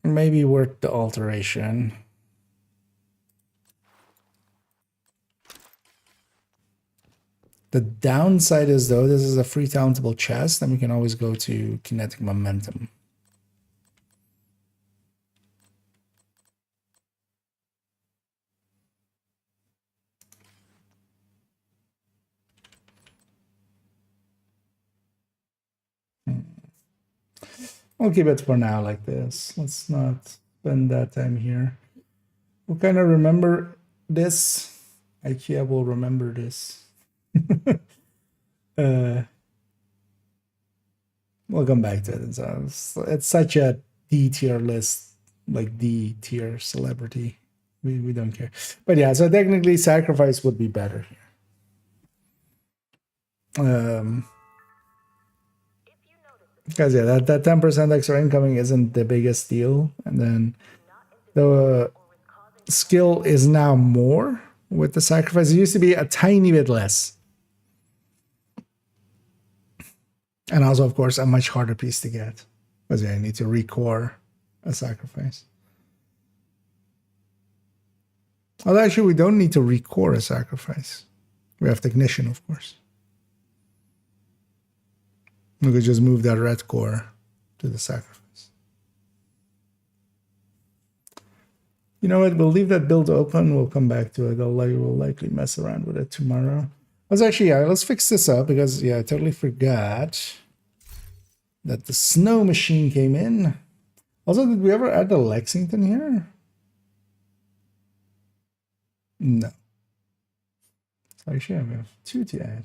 S1: Maybe worth the alteration. The downside is, though, this is a free talentable chest, and we can always go to kinetic momentum. We'll keep it for now like this. Let's not spend that time here. We'll kind of remember this. IKEA will remember this. We'll come back to it. It's such a D tier list, like D tier celebrity. We don't care. But yeah, so technically sacrifice would be better here. Because yeah, that 10% extra incoming isn't the biggest deal. And then the skill is now more with the sacrifice. It used to be a tiny bit less. And also, of course, a much harder piece to get. Because yeah, you need to recore a sacrifice. Although actually, we don't need to recore a sacrifice. We have technician, of course. We could just move that red core to the sacrifice. You know what? We'll leave that build open. We'll come back to it. We'll likely mess around with it tomorrow. Let's actually, let's fix this up because, yeah, I totally forgot that the snow machine came in. Also, did we ever add the Lexington here? No. So actually, we have 2 to add.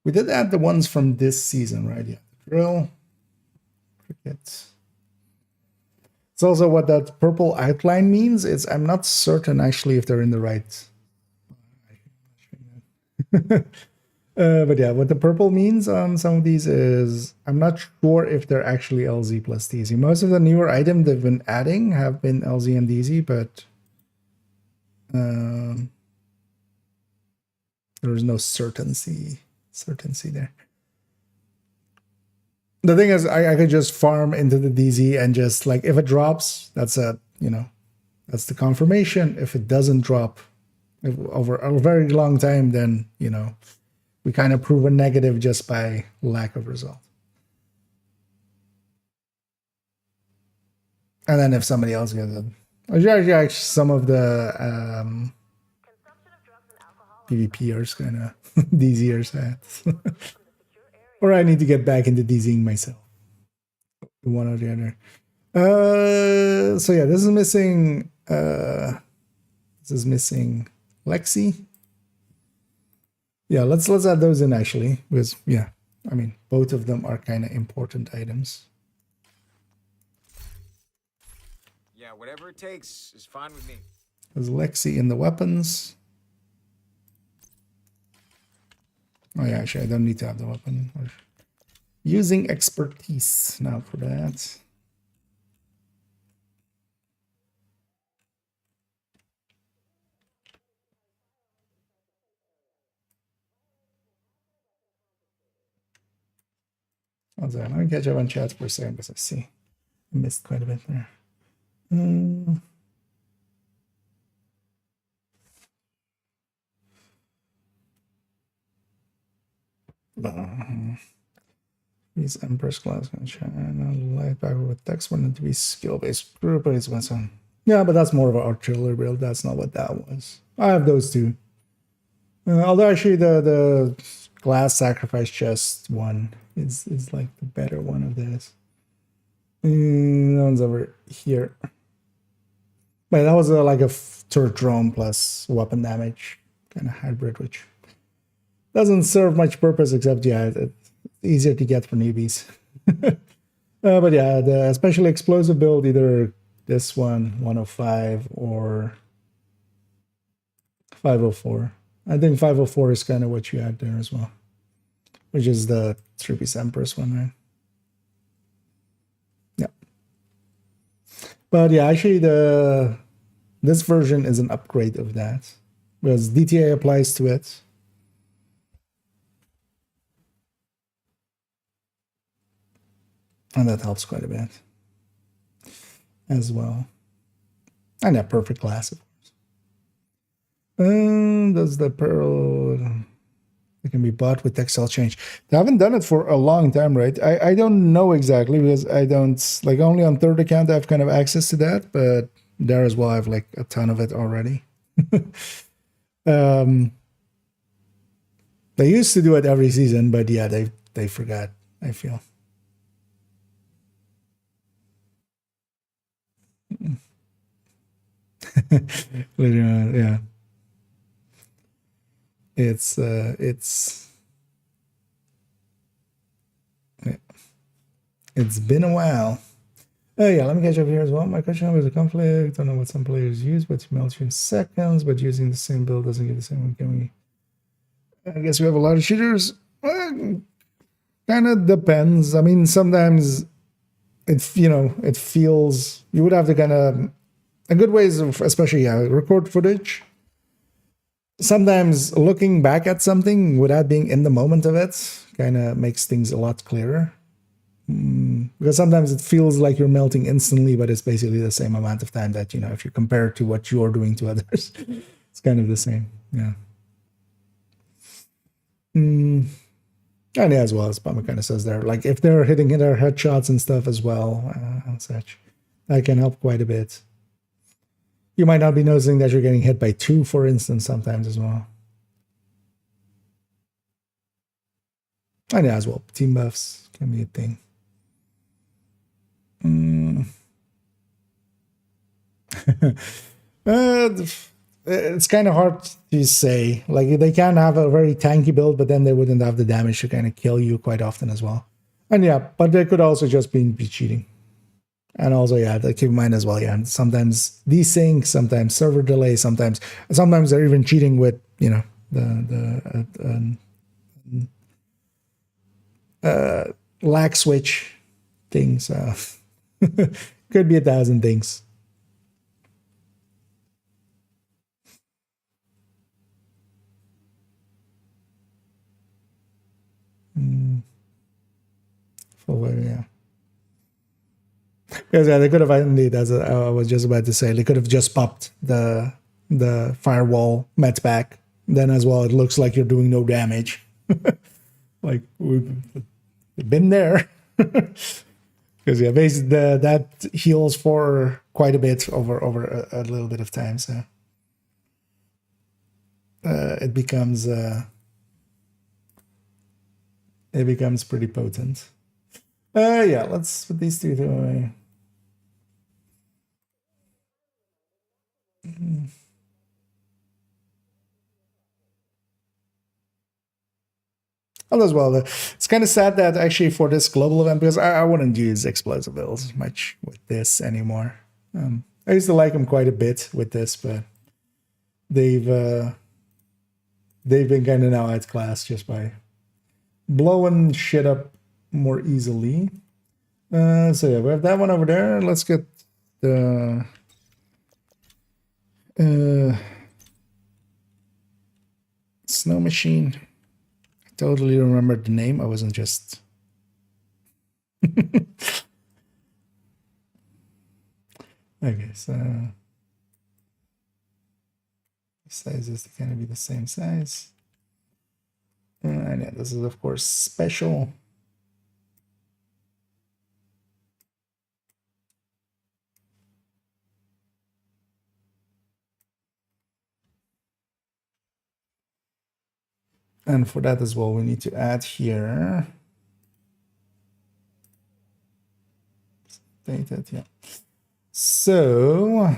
S1: We did add the ones from this season, right? Yeah. Drill. Cricket. It's also what that purple outline means. I'm not certain actually if they're in the right. But yeah, what the purple means on some of these is I'm not sure if they're actually LZ plus DZ. Most of the newer items they've been adding have been LZ and DZ, but there is no certainty there. The thing is, I could just farm into the DZ and just like if it drops, that's that's the confirmation. If it doesn't drop over a very long time, then we kind of prove a negative just by lack of result. And then if somebody else gets it, actually some of the PvPers kind of DZers at. Or I need to get back into DZing myself. One or the other. So yeah, this is missing. This is missing Lexi. Yeah, let's add those in actually, because yeah, I mean both of them are kind of important items.
S6: Yeah, whatever it takes is fine with me.
S1: There's Lexi in the weapons. Oh yeah, actually, I don't need to have the weapon. We're using expertise now for that. Hold on, let me catch up on chat for a second because I see I missed quite a bit there. These Empress class can shine light back with text wanted to be skill-based group, but it's one. Yeah, but that's more of an artillery build. That's not what that was. I have those two. Although actually the glass sacrifice chest one is like the better one of this. That one's over here. But that was like a turret drone plus weapon damage kind of hybrid, which doesn't serve much purpose except, yeah, it's easier to get for newbies. But yeah, the especially explosive build, either this one, 105, or 504. I think 504 is kind of what you had there as well, which is the 3-piece Empress one, right? Yeah. But yeah, actually this version is an upgrade of that because DTA applies to it. And that helps quite a bit as well. And a perfect class, of course. Does the pearl... It can be bought with textile change. They haven't done it for a long time, right? I don't know exactly because I don't... Like, only on third account I have kind of access to that, but there as well I have, like, a ton of it already. They used to do it every season, but yeah, they forgot, I feel. Yeah, it's been a while. Oh yeah, let me catch up here as well. My question was a conflict. I don't know what some players use, but you melt you in seconds, but using the same build doesn't give the same one. Can we? I guess we have a lot of shooters. Well, kind of depends. I mean, sometimes it feels you would have to kind of. A good way is, especially record footage. Sometimes looking back at something without being in the moment of it kind of makes things a lot clearer. Because sometimes it feels like you're melting instantly, but it's basically the same amount of time that, if you compare it to what you're doing to others, it's kind of the same. Yeah. And yeah, as well as Pama kind of says there, like if they're hitting their headshots and stuff as well, and such, that can help quite a bit. You might not be noticing that you're getting hit by 2, for instance, sometimes as well. And yeah, as well, team buffs can be a thing. It's kind of hard to say. Like, they can have a very tanky build, but then they wouldn't have the damage to kind of kill you quite often as well. And yeah, but they could also just be cheating. And also, yeah, keep in mind as well, yeah, sometimes desync, sometimes server delay, sometimes they're even cheating with, the lag switch things. Could be 1,000 things. Yeah. Because they could have indeed, as I was just about to say, they could have just popped the firewall met back. Then as well, it looks like you're doing no damage. Like we've been there. Because yeah, basically that heals for quite a bit over a little bit of time. So it becomes pretty potent. Yeah, let's put these two away. And as well, it's kind of sad that actually for this global event, because I wouldn't use explosive builds much with this anymore. I used to like them quite a bit with this, but they've been kind of now outclassed just by
S3: blowing shit up more easily. So yeah, we have that one over there. Let's get the snow machine. I totally remember the name. I wasn't just okay, so size is gonna be the same size. And yeah, this is of course special. And for that as well, we need to add here. Dated, yeah. So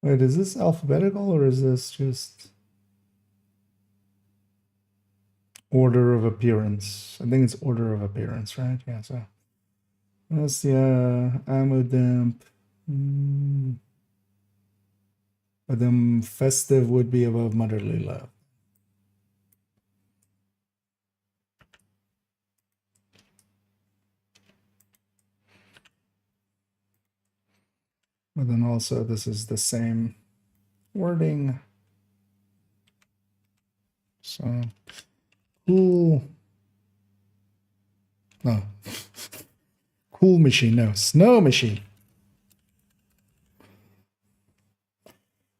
S3: wait, is this alphabetical or is this just order of appearance? I think it's order of appearance, right? Yeah, so that's the ammo dump. But then festive would be above motherly love. But then also this is the same wording. So cool. No. Cool machine, no. Snow machine.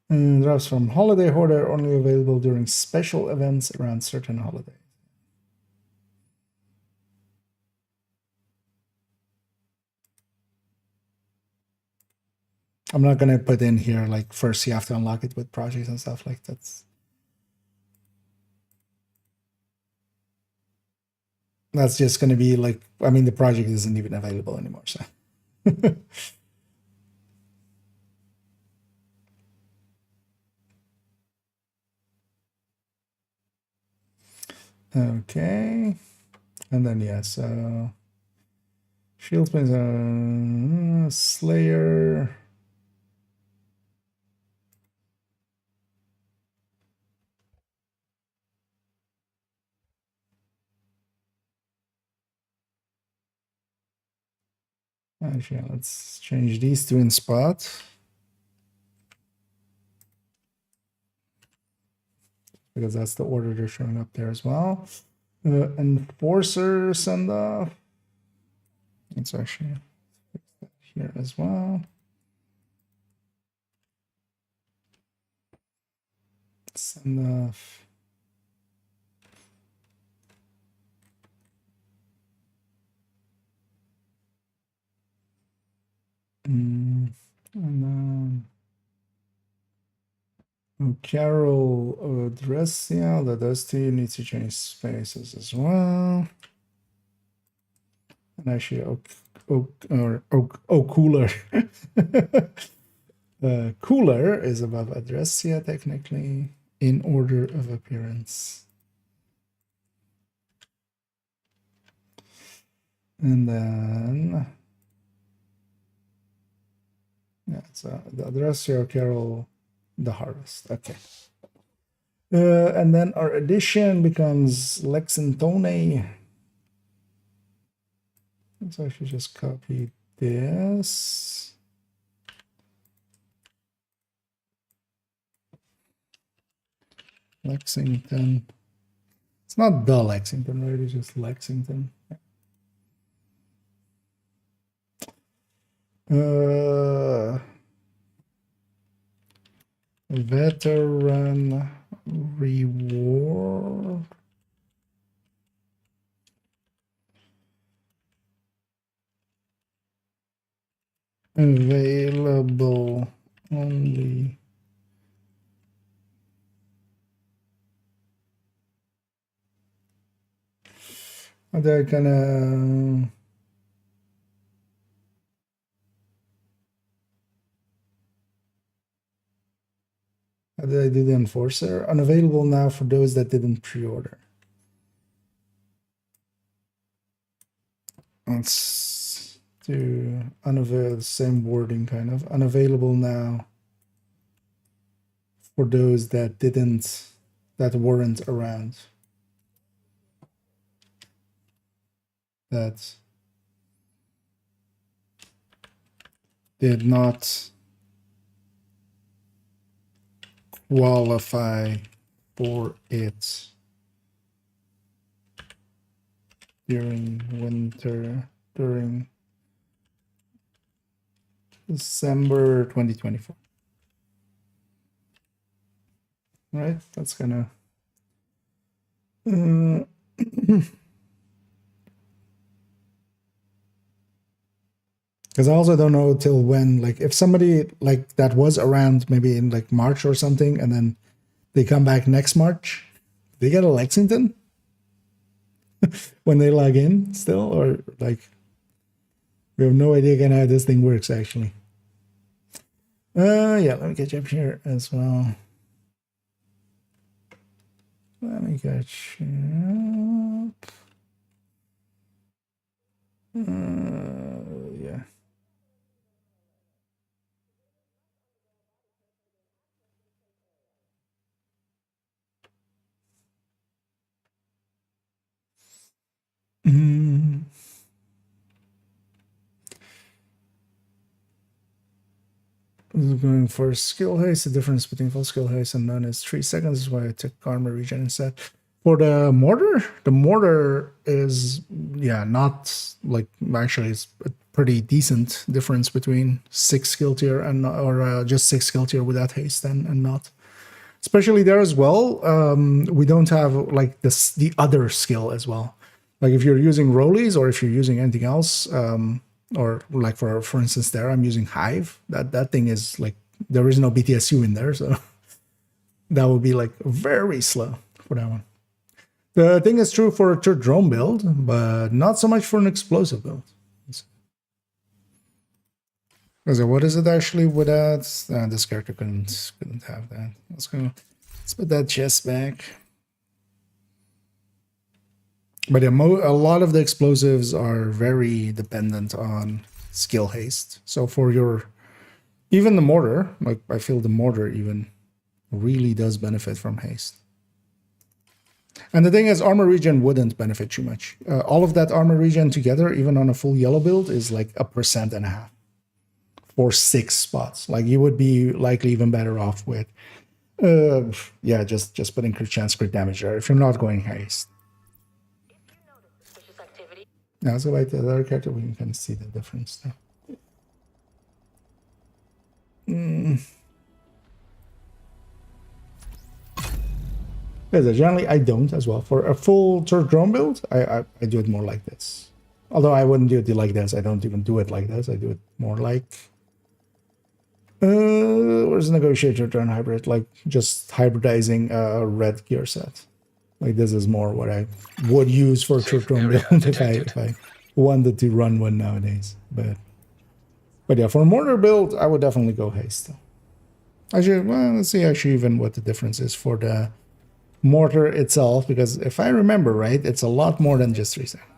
S3: And drops from holiday hoarder, only available during special events around certain holidays. I'm not gonna put in here like first you have to unlock it with projects and stuff like that. That's just gonna be like, I mean, the project isn't even available anymore, so. Okay, and then yeah, so shield spins, Slayer. Actually, let's change these two in spot. Because that's the order they're showing up there as well. Enforcer send off. Let's actually fix that here as well. Send off. And then Carol address, yeah, those two need to change spaces as well. And actually, cooler. Cooler is above address, yeah, technically, in order of appearance. And then, yeah, so the address here, Carol, the harvest. Okay. And then our addition becomes Lexington. Let's actually just copy this. Lexington. It's not the Lexington, right? It's just Lexington. Veteran reward. Available only. They're gonna. How did I do the enforcer? Unavailable now for those that didn't pre-order. Let's
S1: to unavail, same wording kind of, unavailable now for those that weren't around. That did not qualify for it during December 2024. Right? That's gonna because I also don't know till when, like if somebody like that was around maybe in like March or something, and then they come back next March, they get a Lexington when they log in still, or like we have no idea again how this thing works actually. Yeah, let me get you up here as well. Let me get you up. Yeah. Going for skill haste. The difference between full skill haste and none is 3 seconds. This is why I took armor regen instead. For the mortar is, yeah, not like, actually it's a pretty decent difference between 6 skill tier and, or just 6 skill tier without haste and not. Especially there as well, we don't have like the other skill as well. Like if you're using rollies or if you're using anything else, or like for instance there, I'm using Hive. That thing is like, there is no BTSU in there, so that would be like very slow for that one. The thing is true for a third drone build, but not so much for an explosive build. So what is it actually without? This character couldn't have that. Let's put that chest back. But a lot of the explosives are very dependent on skill haste. So for even the mortar, like I feel the mortar even really does benefit from haste. And the thing is, armor regen wouldn't benefit too much. All of that armor regen together, even on a full yellow build, is like 1.5% for 6 spots. Like you would be likely even better off with, yeah, just putting crit chance, crit damage there if you're not going haste. Now, so like the other character, we can kind of see the difference there. Generally, I don't as well. For a full third drone build, I do it more like this. Although I wouldn't do it like this. I don't even do it like this. I do it more like... where's the negotiator drone hybrid? Like just hybridizing a red gear set. Like this is more what I would use for a third drone build if I wanted to run one nowadays. But yeah, for a mortar build, I would definitely go haste. Actually, well, let's see actually even what the difference is for the mortar itself, because if I remember right, it's a lot more than just 3 seconds.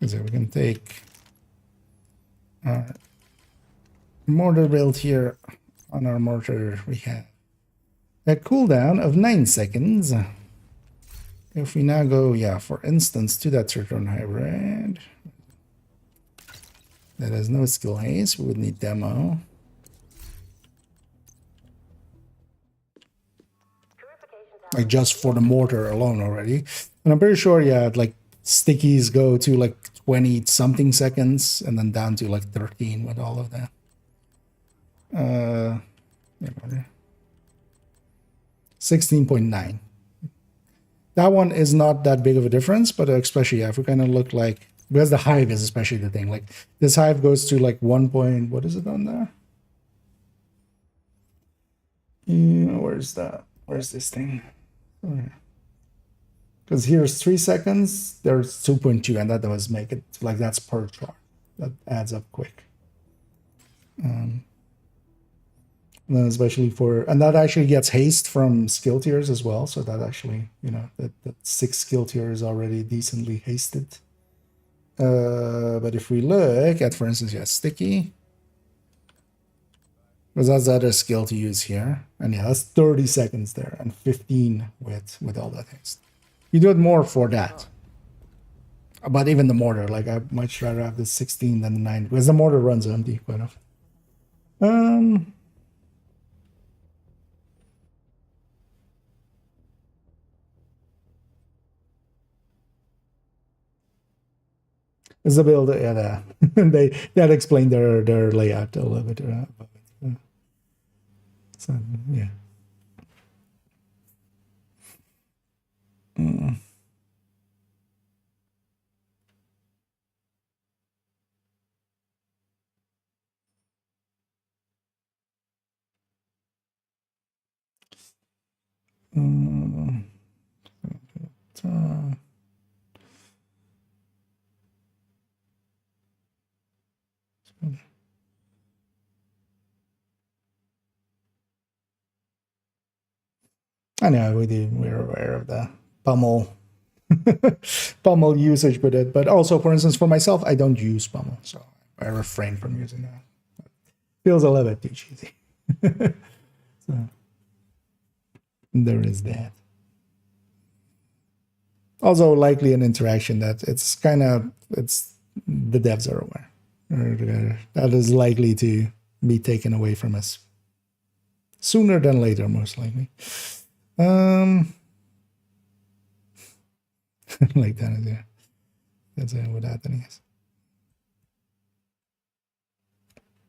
S1: So we can take our mortar build here. On our mortar, we have a cooldown of 9 seconds. If we now go, yeah, for instance, to that third drone hybrid, that has no skill haste, we would need demo. Like just for the mortar alone already. And I'm pretty sure, yeah, like stickies go to like 20 something seconds and then down to like 13 with all of that. 16.9. That one is not that big of a difference, but especially, yeah, if we kind of look like, because the hive is especially the thing, like this hive goes to like 1 point, what is it on there? Where's that? Where's this thing? Because here's 3 seconds, there's 2.2, and that does make it like that's per chart. That adds up quick. especially for, and that actually gets haste from skill tiers as well. So that actually, you know, that 6 skill tier is already decently hasted. But if we look at, for instance, yeah, sticky, because that's the other skill to use here, and yeah, that's 30 seconds there and 15 with all that haste. You do it more for that. But even the mortar, like I'd much rather have the 16 than the 9 because the mortar runs empty quite often. Is the build, yeah, they that explained their layout a little bit. So yeah. I know we're aware of the pummel pummel usage with it, but also, for instance, for myself, I don't use pummel, so I refrain from using that. Feels a little bit too cheesy. So there is that. Also, likely an interaction that it's the devs are aware that is likely to be taken away from us sooner than later, most likely. Like that is, yeah. That's what happening is.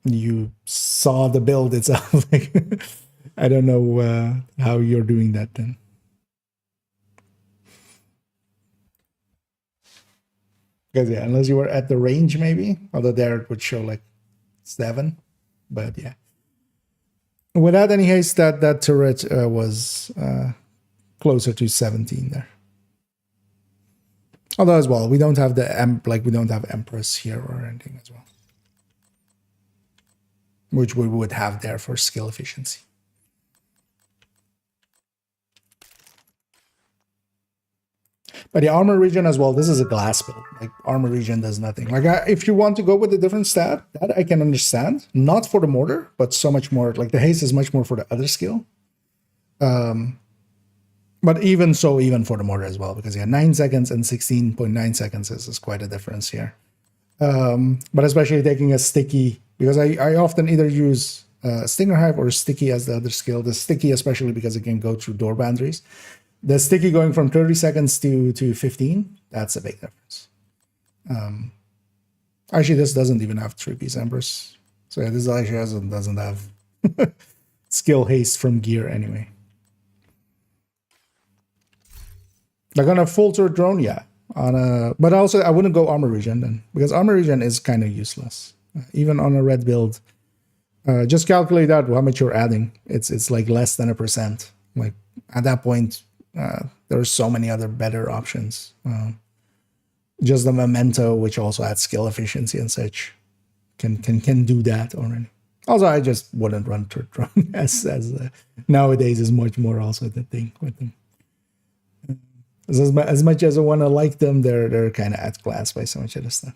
S1: You saw the build itself. Like, I don't know how you're doing that then. Because yeah, unless you were at the range, maybe. Although there it would show like 7, but yeah. Without any haste, that turret was closer to 17 there. Although as well, we don't have we don't have Empress here or anything as well, which we would have there for skill efficiency. But the armor region as well, this is a glass build. Like, armor region does nothing. Like, if you want to go with a different stat, that I can understand. Not for the mortar, but so much more. Like, the haste is much more for the other skill. But even so, even for the mortar as well, because yeah, 9 seconds and 16.9 seconds is quite a difference here. But especially taking a sticky, because I often either use Stinger Hive or sticky as the other skill. The sticky, especially because it can go through door boundaries. The sticky going from 30 seconds to 15, that's a big difference. Actually, this doesn't even have 3-piece Empress. So yeah, this actually doesn't have skill haste from gear anyway. Like on a full turret drone, yeah. But also I wouldn't go armor regen then, because armor regen is kind of useless. Even on a red build. Just calculate out how much you're adding. It's like less than 1%. Like at that point, there are so many other better options. Just the memento, which also adds skill efficiency and such, can do that already. Also, I just wouldn't run turret drone as nowadays is much more also the thing with them. As much as I want to like them, they're kind of outclassed by so much other stuff.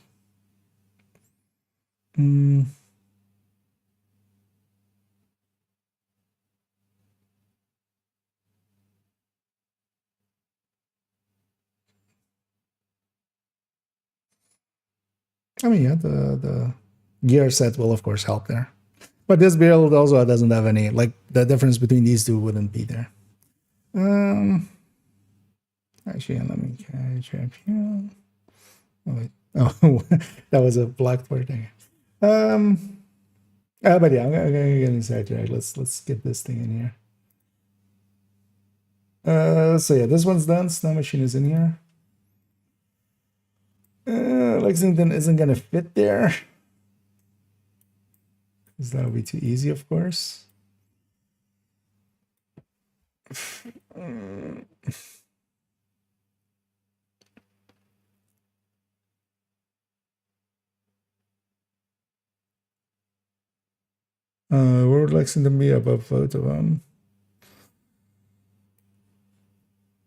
S1: I mean, yeah, the gear set will of course help there, but this build also doesn't have any, like, the difference between these two wouldn't be there. Actually, let me check here. Oh wait, oh, that was a blocked word there. But yeah, I'm gonna get inside here. Let's get this thing in here. So yeah, this one's done. Snow Machine is in here. Lexington isn't gonna fit there, because that would be too easy, of course.
S3: Where would Lexington be above both of them?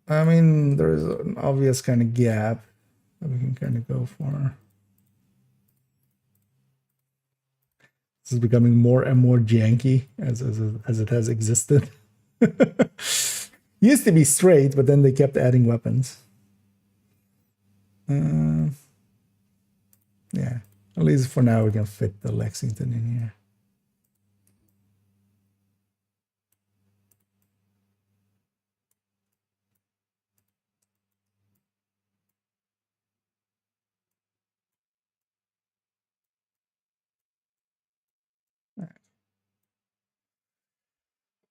S3: I mean, there's an obvious kind of gap that we can kind of go for. This is becoming more and more janky as it has existed. Used to be straight, but then they kept adding weapons. Yeah, at least for now we can fit the Lexington in here.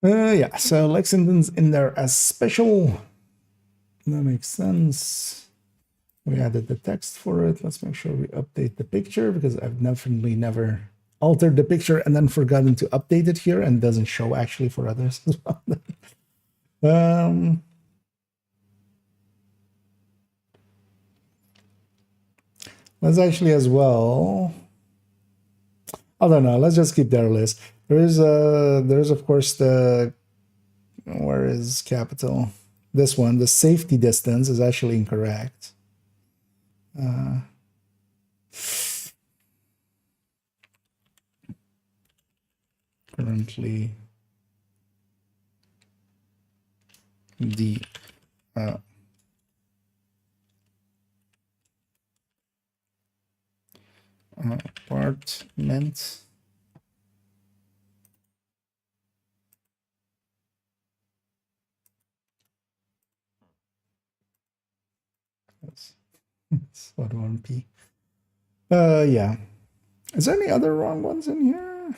S3: Yeah, so Lexington's in there as special. That makes sense. We added the text for it. Let's make sure we update the picture because I've definitely never altered the picture and then forgotten to update it here and doesn't show actually for others as well. Let's actually as well. I don't know. Let's just keep their list. There's of course the, where is capital? This one, the safety distance is actually incorrect. Currently the apartment that's what 1p. Yeah. Is there any other wrong ones in here?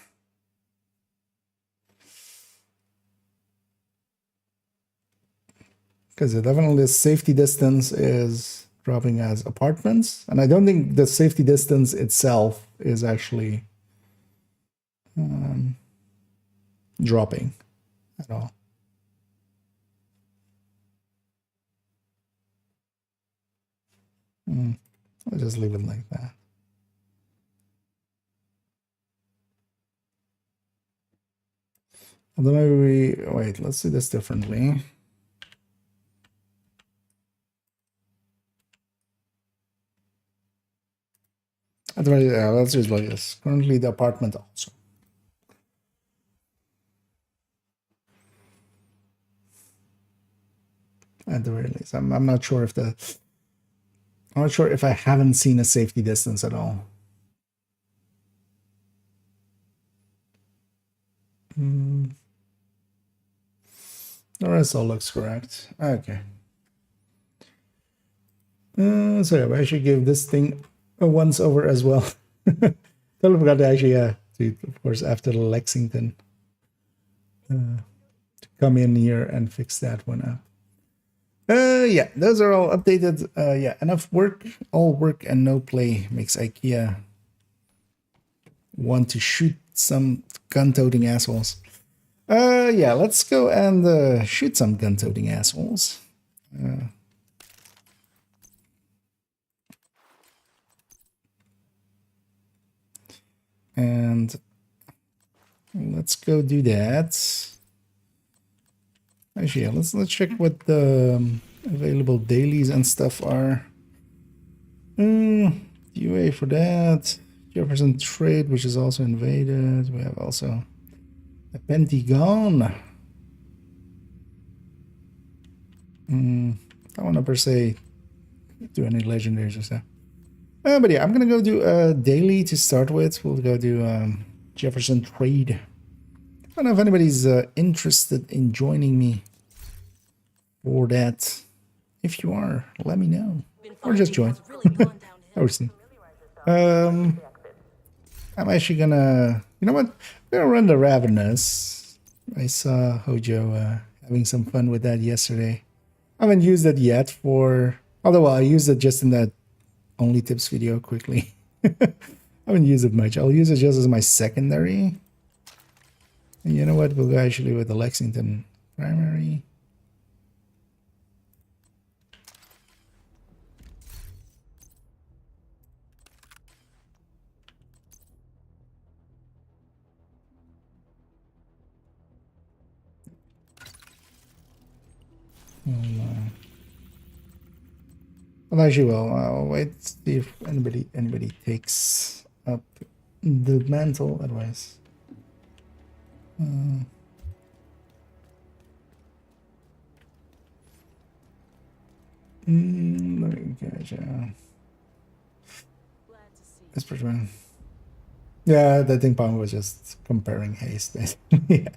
S3: Because definitely the safety distance is dropping as apartments, and I don't think the safety distance itself is actually dropping at all. I'll just leave it like that. Although maybe we wait. Let's do this differently. Let's just like this. Currently, the apartment also. At the very least, I'm not sure if I'm not sure if I haven't seen a safety distance at all. The rest all looks correct. Okay. So yeah, I should give this thing a once over as well. Totally forgot to actually, of course, after the Lexington, to come in here and fix that one up. Yeah, those are all updated. Yeah, enough work. All work and no play makes IKEA want to shoot some gun-toting assholes. Yeah, let's go and shoot some gun-toting assholes. And let's go do that. Actually, yeah, let's check what the available dailies and stuff are. UA for that. Jefferson Trade, which is also invaded. We have also the Pentagon. I want to per se do any legendaries or stuff. But yeah, I'm gonna go do a daily to start with. We'll go do Jefferson Trade. I don't know if anybody's interested in joining me for that. If you are, let me know. Or just join. Or see. I'm actually gonna, you know what? I'm gonna run the Ravenous. I saw Hojo having some fun with that yesterday. I haven't used it yet for, although well, I used it just in that only tips video quickly. I haven't used it much. I'll use it just as my secondary. And you know what? We'll go actually with the Lexington primary. Well, actually, well, I'll wait to see if anybody takes up the mantle. Otherwise, let me catch
S5: Glad to see you.
S3: this person. Yeah, I think Palmer was just comparing haste. Basically, yeah.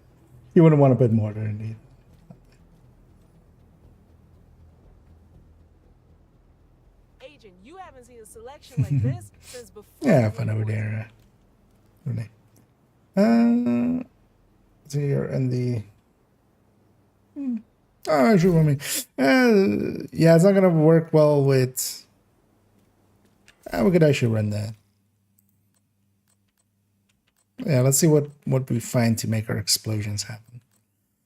S3: You wouldn't want to put mortar indeed.
S5: Agent, you haven't seen a selection like this since before.
S3: Yeah,
S5: the
S3: fun over
S5: wars.
S3: there. Really. So you're in the. Oh, actually, I mean, yeah, it's not gonna work well with. We could actually run that. Yeah, let's see what we find to make our explosions happen.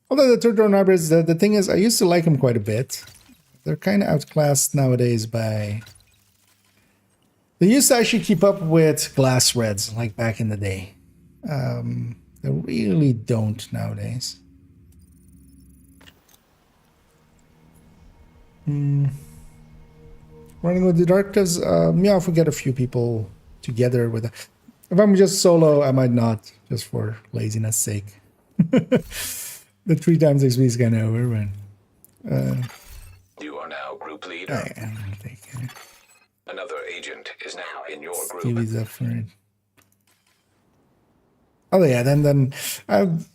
S3: Although the third drone hybrids, the thing is, I used to like them quite a bit. They're kind of outclassed nowadays by. They used to actually keep up with glass reds like back in the day. They really don't nowadays. Running with the directives, yeah, if we get a few people together with. If I'm just solo, I might not, just for laziness sake. The 3 times XP is kind of over, man.
S2: You are now group leader.
S3: I'm gonna take
S2: Another agent is now in your group.
S3: Stevie's up for it. Oh yeah, then I've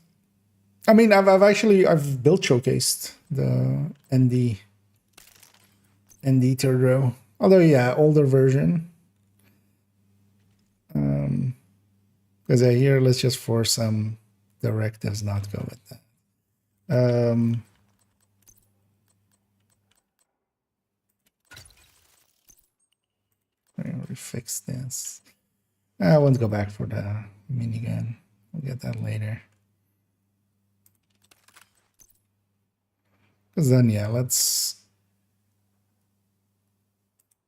S3: built showcased the ND third row. Although yeah, older version. Because here let's just force some directives not go with that. We fix this. I won't go back for the minigun. We'll get that later. Because then, yeah, let's.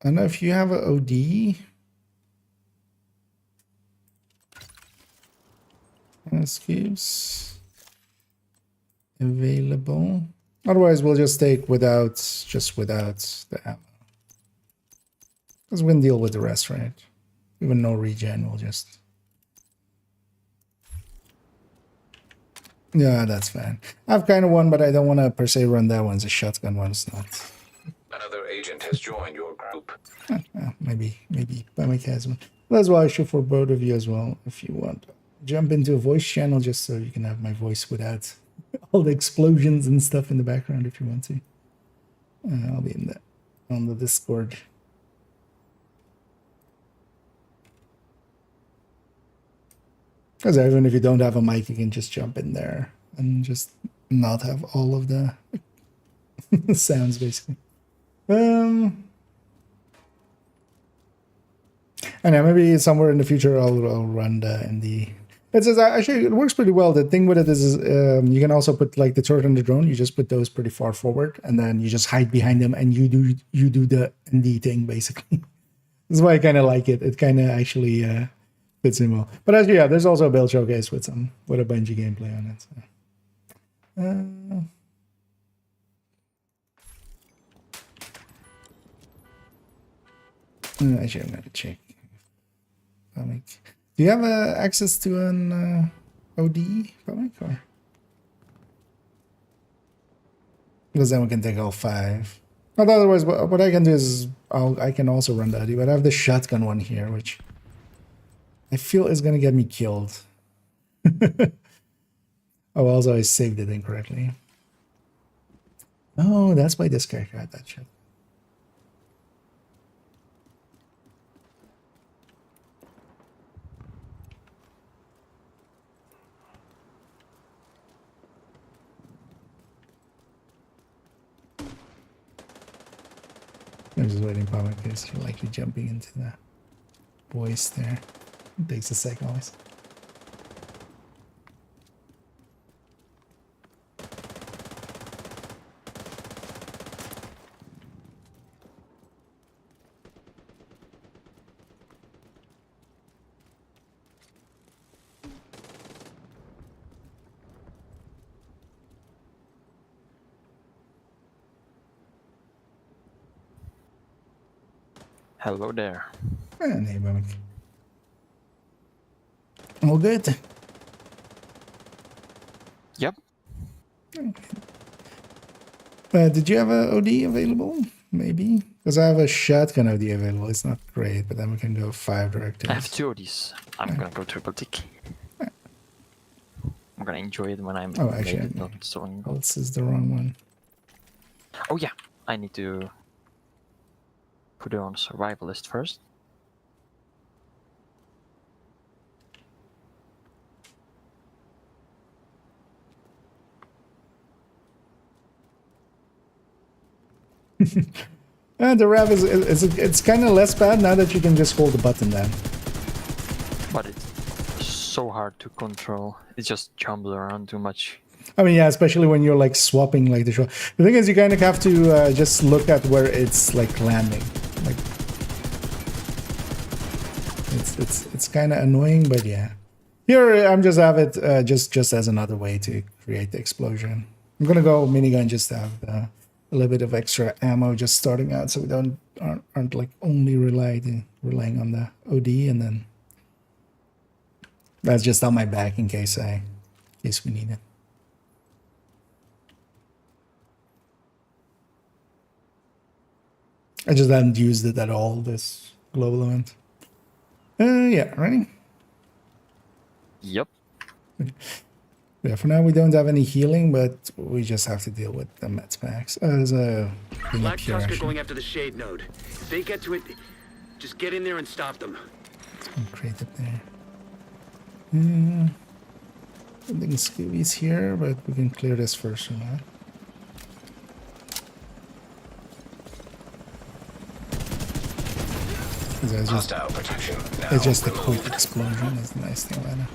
S3: I don't know if you have an OD. Cubes available. Otherwise, we'll just take without the ammo. Because we can deal with the rest, right? Even no regen, we'll just. Yeah, that's fine. I have kind of one, but I don't want to per se run that one. It's a shotgun one. It's not.
S2: Another agent has joined your group.
S3: Maybe by my chasm. That's why I shoot for both of you as well, if you want. Jump into a voice channel just so you can have my voice without all the explosions and stuff in the background if you want to. I'll be on the Discord. Because even if you don't have a mic, you can just jump in there and just not have all of the sounds, basically. I know, maybe somewhere in the future I'll run the ND. It says actually it works pretty well. The thing with it is you can also put like the turret and the drone. You just put those pretty far forward, and then you just hide behind them, and you do the ND thing basically. That's why I kind of like it. It kind of actually fits in well. But actually, yeah, there's also a build showcase with a Bungie gameplay on it. So. Actually, I'm gonna check. Do you have access to an OD, Comic? Or? Because then we can take all 5. But otherwise, what I can do is I can also run the OD, but I have the shotgun one here, which I feel is gonna get me killed. Oh, also I saved it incorrectly. Oh, that's why this character had that shit. I'm just waiting for my case. You're likely jumping into the voice there. It takes a sec always.
S7: Hello there.
S3: And hey, Mimic. All good.
S7: Yep.
S3: Did you have a OD available? Maybe? Because I have a shotgun OD available. It's not great, but then we can go 5 directives.
S7: I have 2 of these. I'm gonna go triple tick. I'm gonna enjoy it when I'm
S3: Oh, actually,
S7: not installing gold.
S3: this is the wrong one.
S7: Oh yeah, I need to put it on survivalist first.
S3: The rev it's kind of less bad now that you can just hold the button down.
S7: But it's so hard to control. It just jumps around too much.
S3: I mean, yeah, especially when you're like swapping like the shot. The thing is, you kind of have to just look at where it's like landing. Like it's kind of annoying, but yeah. Here I'm just have it just as another way to create the explosion. I'm gonna go minigun just to have a little bit of extra ammo just starting out, so we aren't like only relying on the OD, and then that's just on my back in case we need it. I just haven't used it at all this global event. Yeah, ready?
S7: Yep.
S3: Yeah, for now we don't have any healing, but we just have to deal with the meds packs. There's a thing up
S8: Black
S3: here,
S8: Tusk are
S3: actually.
S8: going after the Shade node. If they get to it, just get in there and stop them.
S3: Crate up there. I think Scooby's here, but we can clear this first or not.
S2: Hostile protection now.
S3: It's just a
S2: removed.
S3: quick explosion. That's the nice thing about it.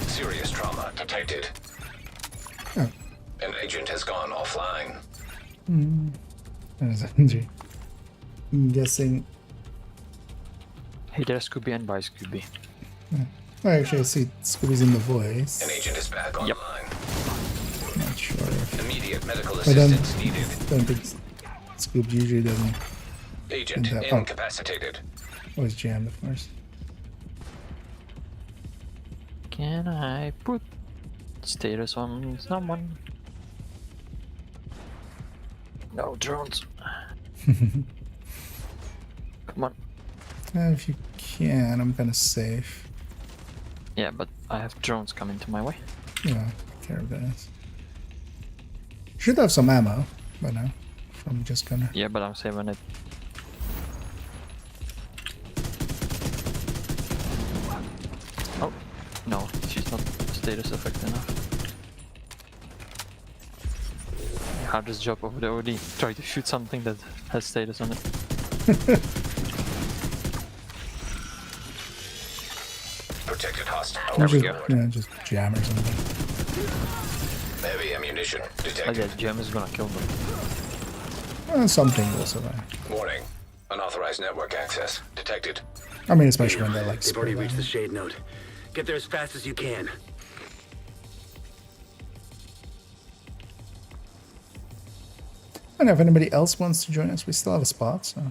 S2: Serious trauma detected.
S3: Oh,
S2: An agent has gone offline.
S3: there's an injury. I'm guessing.
S7: Hey, there's Scooby and by Scooby.
S3: Oh, actually, I see Scooby's in the voice.
S2: An agent is back online.
S3: Not sure if.
S2: Immediate medical
S3: I don't,
S2: assistance needed.
S3: don't think Scoob usually doesn't.
S2: Agent
S3: Oh.
S2: incapacitated.
S3: Always jammed at first.
S7: Can I put status on someone? No drones. Come on.
S3: If you can, I'm gonna save.
S7: Yeah, but I have drones coming to my way.
S3: Yeah, take care of that. Should have some ammo by now. From just gonna.
S7: Yeah, but I'm saving it. Oh, no, she's not status effect enough. Hardest job of the OD. Try to shoot something that has status on it.
S2: Protected hostile.
S3: Just,
S2: Restored.
S3: just jam or something.
S2: Heavy ammunition
S7: Oh
S2: detected.
S7: yeah, Gem is gonna kill them.
S3: Something will survive.
S2: Warning. Unauthorized network access detected.
S3: I mean, especially when they're like
S8: They've already
S3: spread
S8: reached the
S3: out.
S8: Shade node. Get there as fast as you can.
S3: I don't know if anybody else wants to join us. We still have a spot, so.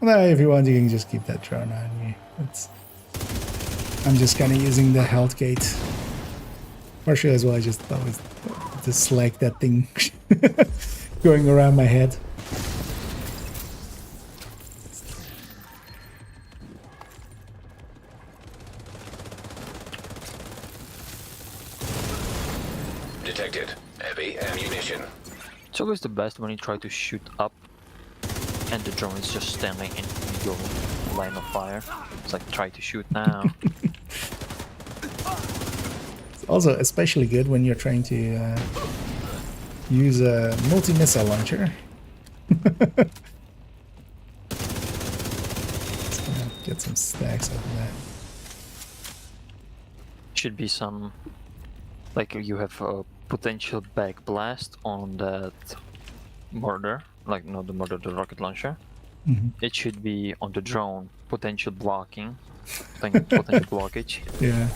S3: Well, if you want, you can just keep that drone on you. I'm just kind of using the health gate. Partially as well, I just always dislike that thing going around my head.
S2: Detected. Heavy ammunition.
S7: It's always the best when you try to shoot up and the drone is just standing in your line of fire. It's like, try to shoot now.
S3: It's also especially good when you're trying to use a multi-missile launcher. Let's get some stacks out of that.
S7: Should be some, like you have a potential back blast on that mortar, like not the mortar, the rocket launcher. It should be on the drone, potential blocking, potential blockage.
S3: Yeah.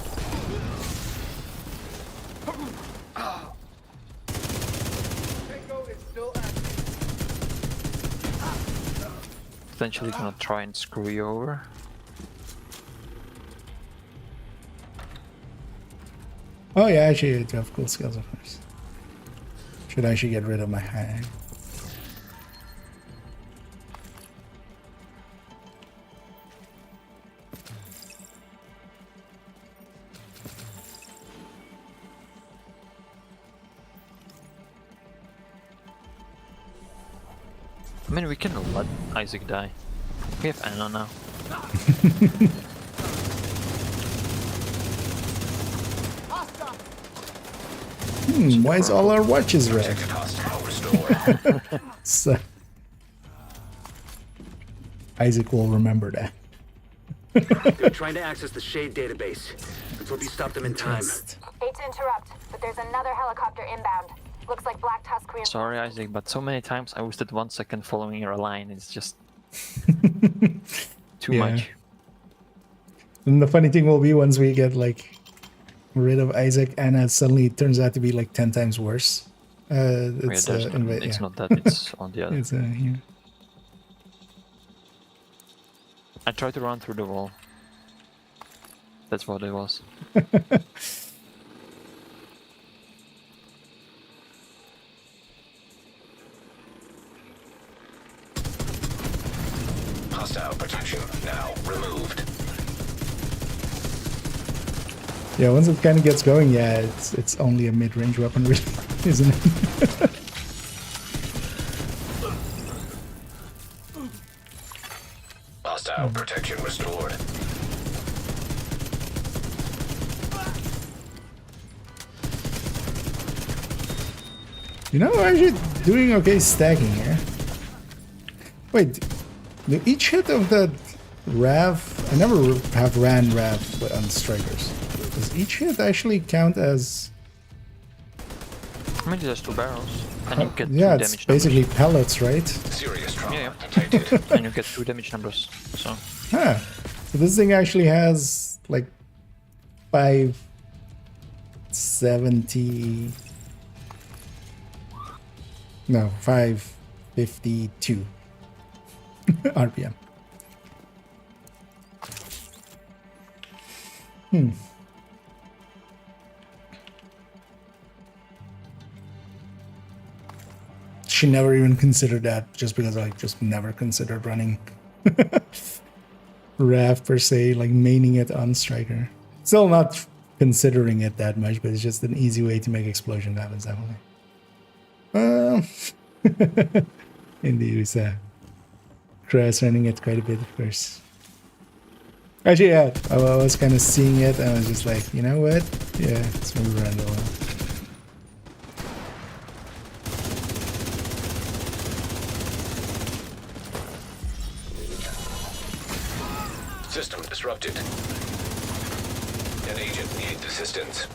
S7: Potentially gonna try and screw you over.
S3: Oh yeah, actually I do have cool skills of course. Should actually get rid of my hang.
S7: I mean, we can let Isaac die. We have Anna now.
S3: Why is all our watches red?
S2: Protected hostile restored.
S3: So, Isaac will remember that.
S8: They're trying to access the Shade database. Let's hope you stop them in time.
S3: Test.
S4: Hate to interrupt, but there's another helicopter inbound. Looks like Black Tusk
S7: Sorry, Isaac, but so many times I wasted 1 second following your line. It's just too
S3: Yeah.
S7: much.
S3: And the funny thing will be once we get like rid of Isaac, Anna suddenly it turns out to be like 10 times worse. It's
S7: Yeah, it's not that, it's on the other.
S3: It's yeah.
S7: I tried to run through the wall. That's what it was.
S2: Hostile protection now removed.
S3: Yeah, once it kind of gets going, yeah, it's only a mid-range weapon, really, isn't it?
S2: Hostile protection restored.
S3: You know, we're actually doing okay stacking here. Wait, do each hit of the Rav, I never have ran Rav on strikers. Does each hit actually count as...
S7: I mean, there's 2 barrels, and you get 2
S3: yeah,
S7: damage
S3: it's basically
S7: numbers.
S3: pellets, right?
S2: Serious trauma
S7: Yeah.
S2: detected.
S7: And you get 2 damage numbers, so...
S3: Huh. So this thing actually has like 570... No, 552 RPM. She never even considered that, just because I just never considered running Raft per se, like maining it on Striker. Still not considering it that much, but it's just an easy way to make explosion happens that way. Indeed, we saw Cross running it quite a bit, of course. Actually, yeah, I was kind of seeing it, and I was just like, you know what? Yeah, let's move around a while.
S2: System disrupted. An agent needs assistance.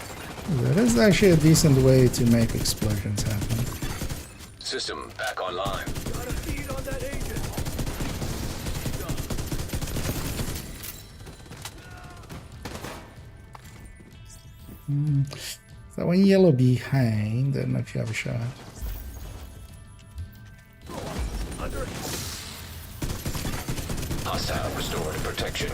S3: That is actually a decent way to make explosions happen.
S2: System back online.
S3: That one yellow behind, I don't know if you have a shot.
S2: Hostile restored protection.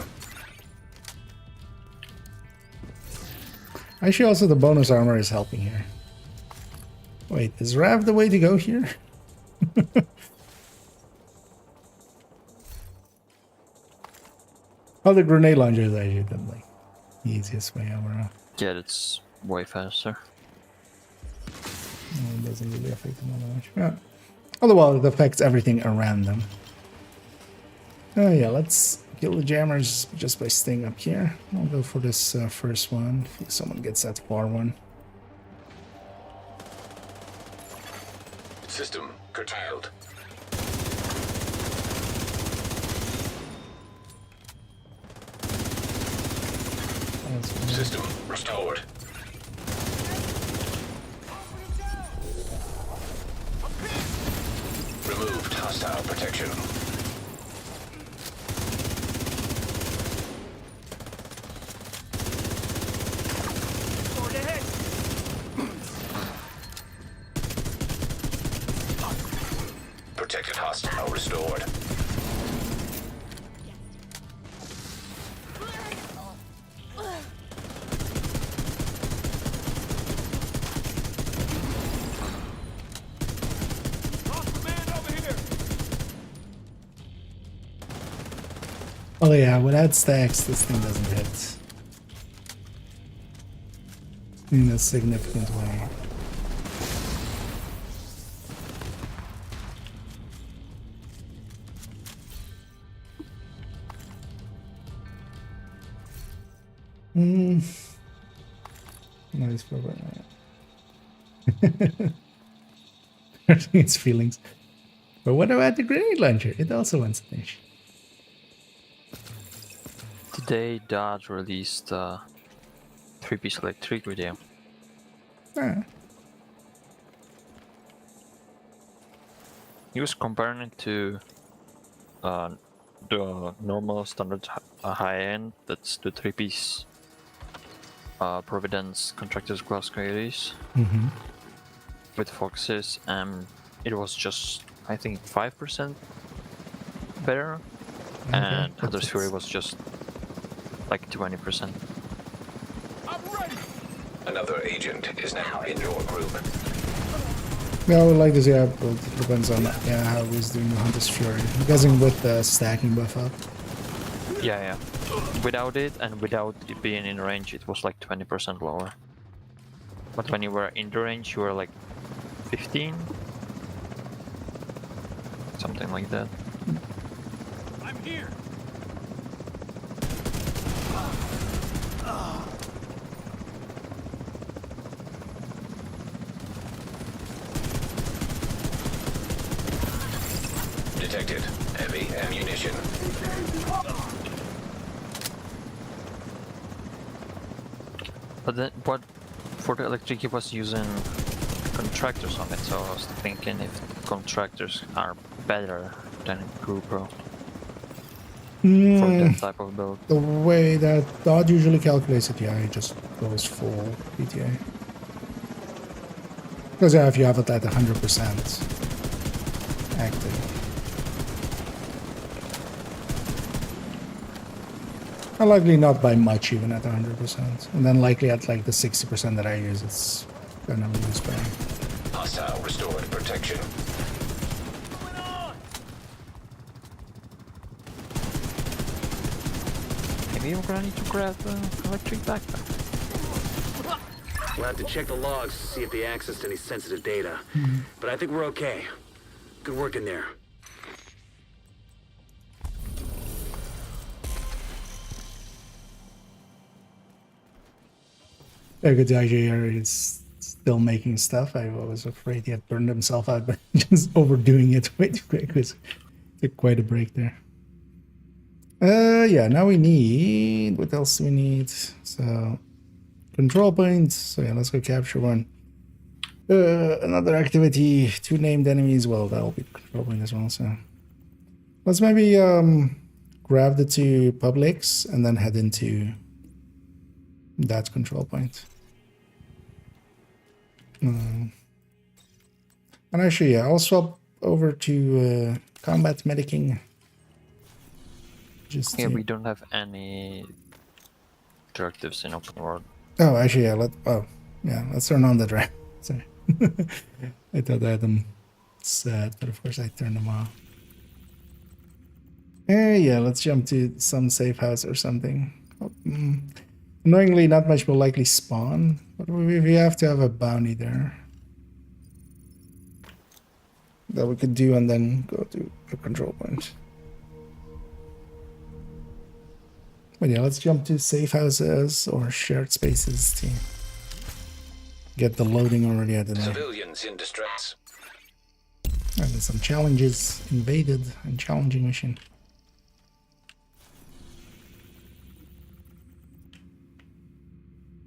S3: Actually, also the bonus armor is helping here. Wait, is Rav the way to go here? Oh, the grenade launcher is actually the like easiest way over.
S7: Yeah, it's way faster.
S3: It doesn't really affect them that much. Yeah. Otherwise, it affects everything around them. Oh yeah, let's kill the jammers just by staying up here. I'll go for this first one. If someone gets that far one.
S2: System curtailed. System restored. Hostile protection. Protected hostile restored.
S3: Oh yeah, without stacks, this thing doesn't hit in a significant way. Nice problem. Hurting its feelings. But what about the grenade launcher? It also wants to finish.
S7: Today, Dad released 3-piece electric video.
S3: Ah,
S7: He was comparing it to the normal standard high end. That's the 3-piece Providence Contractors Glass Coyotes with Foxes, and it was just, I think, 5% better, and Hunter's Fury was just like 20%.
S2: Another agent is now in your group.
S3: yeah, I would like to see how it depends on how he's doing the Hunter's Fury. I'm guessing with the stacking buff up.
S7: Yeah. Without it and without it being in range, it was like 20% lower. But when you were in the range, you were like 15, something like that.
S8: I'm here.
S2: Detected. Heavy ammunition.
S7: But then, what for the electric, he was using contractors on it, so I was thinking if contractors are better than GoPro for that type of build.
S3: The way that Dodge usually calculates it, yeah, it just goes full PTA. Because yeah, if you have it at 100% active. And likely not by much even at 100%. And then likely at like the 60% that I use, it's gonna lose by.
S2: Hostile restored protection.
S7: Maybe we're gonna need to grab the electric backpack.
S8: We'll have to check the logs to see if they accessed any sensitive data. But I think we're okay. Good work in there.
S3: A good guy here is still making stuff. I was afraid he had burned himself out, but just overdoing it way too quick was took quite a break there. Yeah, now we need, what else do we need? So, control points. So yeah, let's go capture one. Another activity, 2 named enemies. Well, that'll be control point as well, so. Let's maybe grab the 2 publics and then head into that control point. And actually, yeah, I'll swap over to combat medicing. Just
S7: Yeah, we don't have any directives in open world.
S3: oh, actually, yeah. Let's turn on the drive. Sorry, I thought I had them set, but of course I turned them off. Yeah, let's jump to some safe house or something. Annoyingly, not much will likely spawn, but we have to have a bounty there that we could do and then go to a control point. But yeah, let's jump to safe houses or shared spaces to get the loading already out of there.
S2: Civilians in distress.
S3: And there's some challenges, invaded and challenging mission.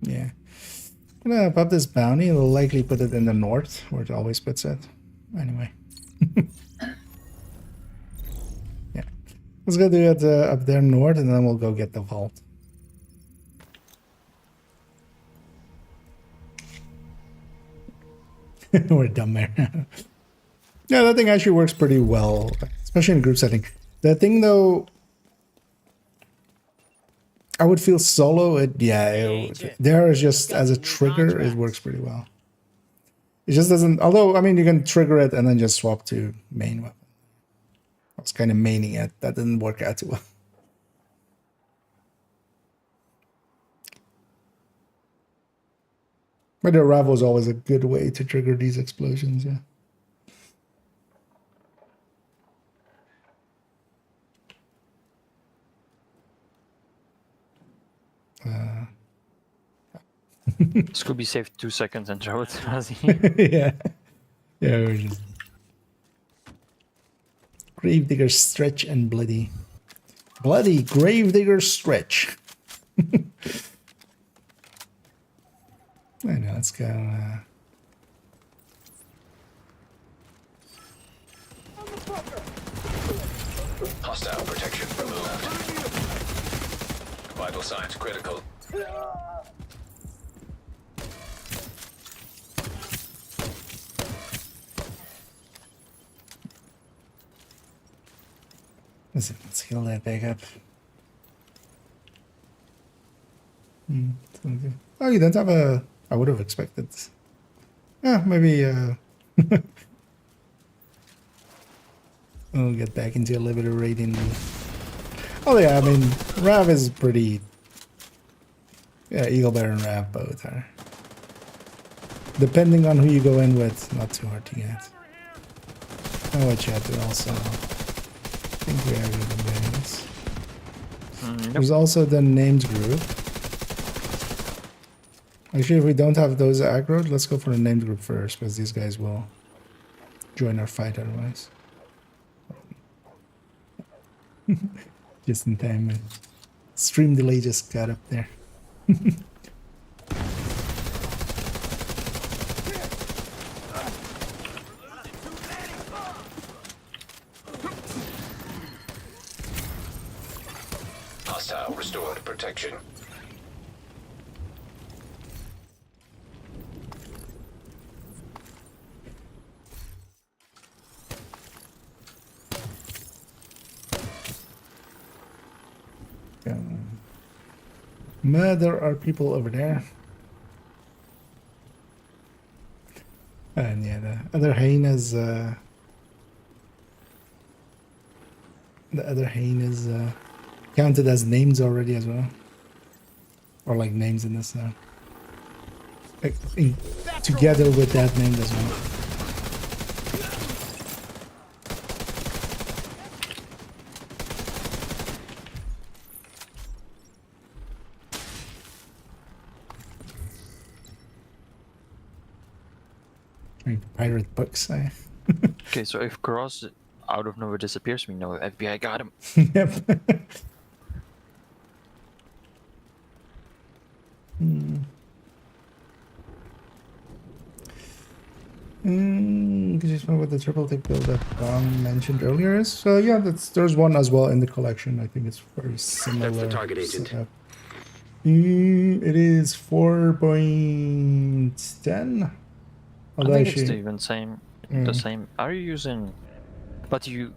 S3: Yeah. I'm gonna pop this bounty. It'll likely put it in the north, where it always puts it. Anyway. Let's go do it up there north, and then we'll go get the vault. We're dumb there. Yeah, that thing actually works pretty well, especially in group setting. The thing though, I would feel solo. There is just as a trigger, it works pretty well. It just doesn't. Although I mean, you can trigger it and then just swap to main weapon. I was kind of maining it. That didn't work out too well. But the Rav was always a good way to trigger these explosions, yeah.
S7: Scooby saved 2 seconds and throw it.
S3: Yeah. Yeah, we were just... Gravedigger stretch and bloody. Bloody Gravedigger stretch. I know, let's go.
S2: Hostile protection removed. Vital signs critical.
S3: Let's heal that back up. Oh, you don't have a... I would have expected. Yeah, maybe we'll get back into a little bit of raiding. Oh yeah, I mean, Rav is pretty... Yeah, Eagle Bear and Rav both are. Depending on who you go in with, not too hard to get. Oh, wait, chat, also... I think we are good names. There's also the names group. Actually, if we don't have those aggroed, let's go for the named group first, because these guys will join our fight otherwise. Just in time, man. Stream delay just got up there.
S2: Hostile restored protection.
S3: There are people over there. And yeah, the other hyenas, the other hyenas counted as names already as well. Or like names in this now. Together with that name as well. Pirate books,
S7: Okay, so if Cross out of nowhere disappears, we know FBI got him.
S3: Yep. Could you explain what the triple take build that Dom mentioned earlier is? So yeah, there's one as well in the collection. I think it's very similar.
S8: That's the target agent.
S3: Setup. It is 4.10.
S7: I think it's even same. The same. Are you using? But you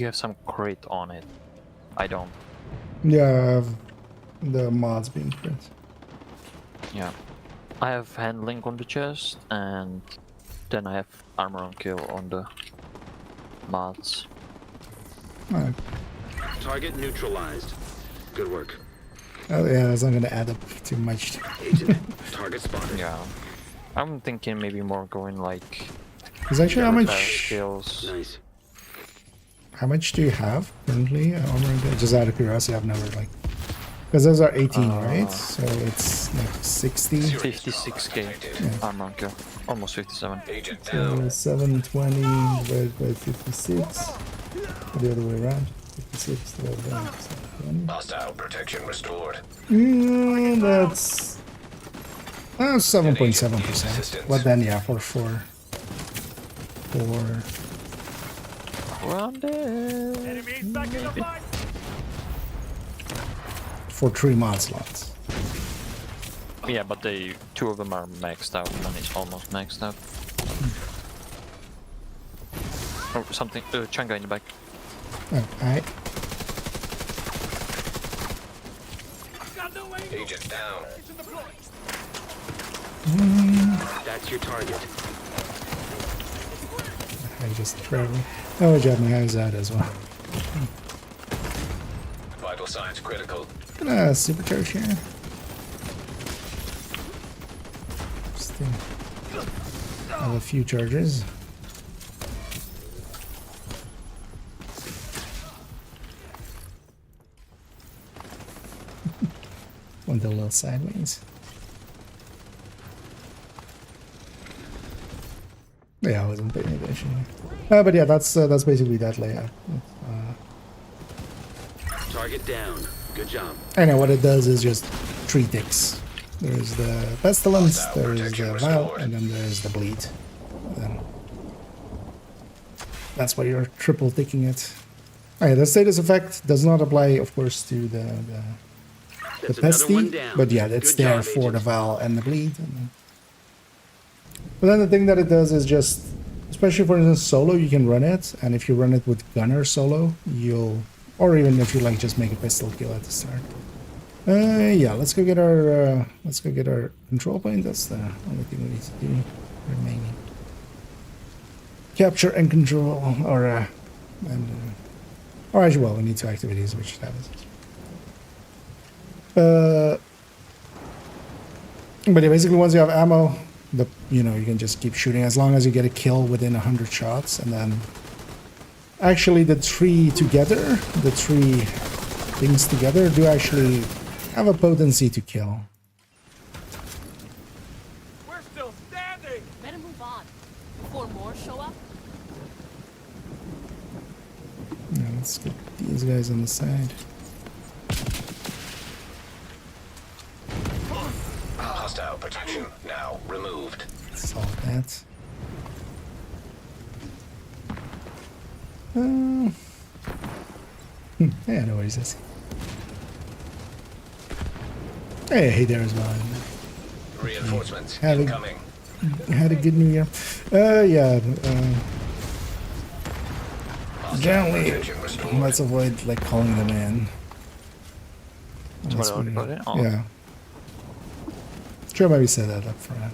S7: have some crate on it. I don't.
S3: Yeah, I have the mods being print.
S7: Yeah, I have handling on the chest, and then I have armor on kill on the mods.
S3: Alright.
S8: Target neutralized. Good work.
S3: Oh yeah, that's not gonna add up too much.
S8: Agent, target spotted.
S7: Yeah, I'm thinking maybe more going like.
S3: Is actually how much?
S7: Skills.
S8: Nice.
S3: How much do you have currently? Just out of curiosity, I've never like. Because those are 18, right? So it's like 60.
S7: 56k armor on kill. Almost 57.
S2: Agent
S3: So
S2: down.
S3: 720 divided by 56. The other way around. 56 divided by 720.
S2: Hostile protection restored.
S3: That's 7.7%. But then yeah, for 4.
S7: Rounded.
S6: Enemies back in the fight!
S3: for 3 mod slots.
S7: Yeah, but they 2 of them are maxed out. One is almost maxed out. Or something. Changa in the back.
S3: Alright.
S2: Agent down.
S8: That's your target.
S3: I just travel. Oh, I got my eyes out as well.
S2: Vital signs critical.
S3: Gonna supercharge here. Still have a few charges. Went a little sideways. Yeah, I wasn't paying attention. But yeah, that's basically that layout.
S8: Target down. Good job.
S3: I know what it does is just 3 ticks. There's the pestilence, there's the vial, and then there's the bleed. Then that's why you're triple ticking it. Alright, the status effect does not apply, of course, to the
S8: That's another one
S3: pesty,
S8: down.
S3: but yeah, it's
S8: Good
S3: there
S8: job,
S3: for the
S8: Agent.
S3: vial and the bleed. But then the thing that it does is just, especially for instance solo, you can run it, and if you run it with gunner solo, you'll, or even if you like just make a pistol kill at the start. Yeah, let's go get our control point. That's the only thing we need to do remaining. Capture and control, or as well, we need 2 activities, which happens. But yeah, basically once you have ammo, you can just keep shooting as long as you get a kill within 100 shots, and then actually the 3 together, the 3 things together do actually have a potency to kill.
S5: We're still standing.
S4: Better move on before more show up.
S3: Yeah, let's get these guys on the side.
S2: Hostile protection now removed.
S3: Solve that. Yeah, I know what he says. Hey, there as well.
S2: Reinforcements
S3: Have a-
S2: incoming.
S3: Had a good New Year. Yeah. Generally,
S2: Protection restored.
S3: let's avoid like calling them in. Unless
S7: what
S3: we-
S7: about it? Oh.
S3: Yeah. Sure, maybe set that up for that.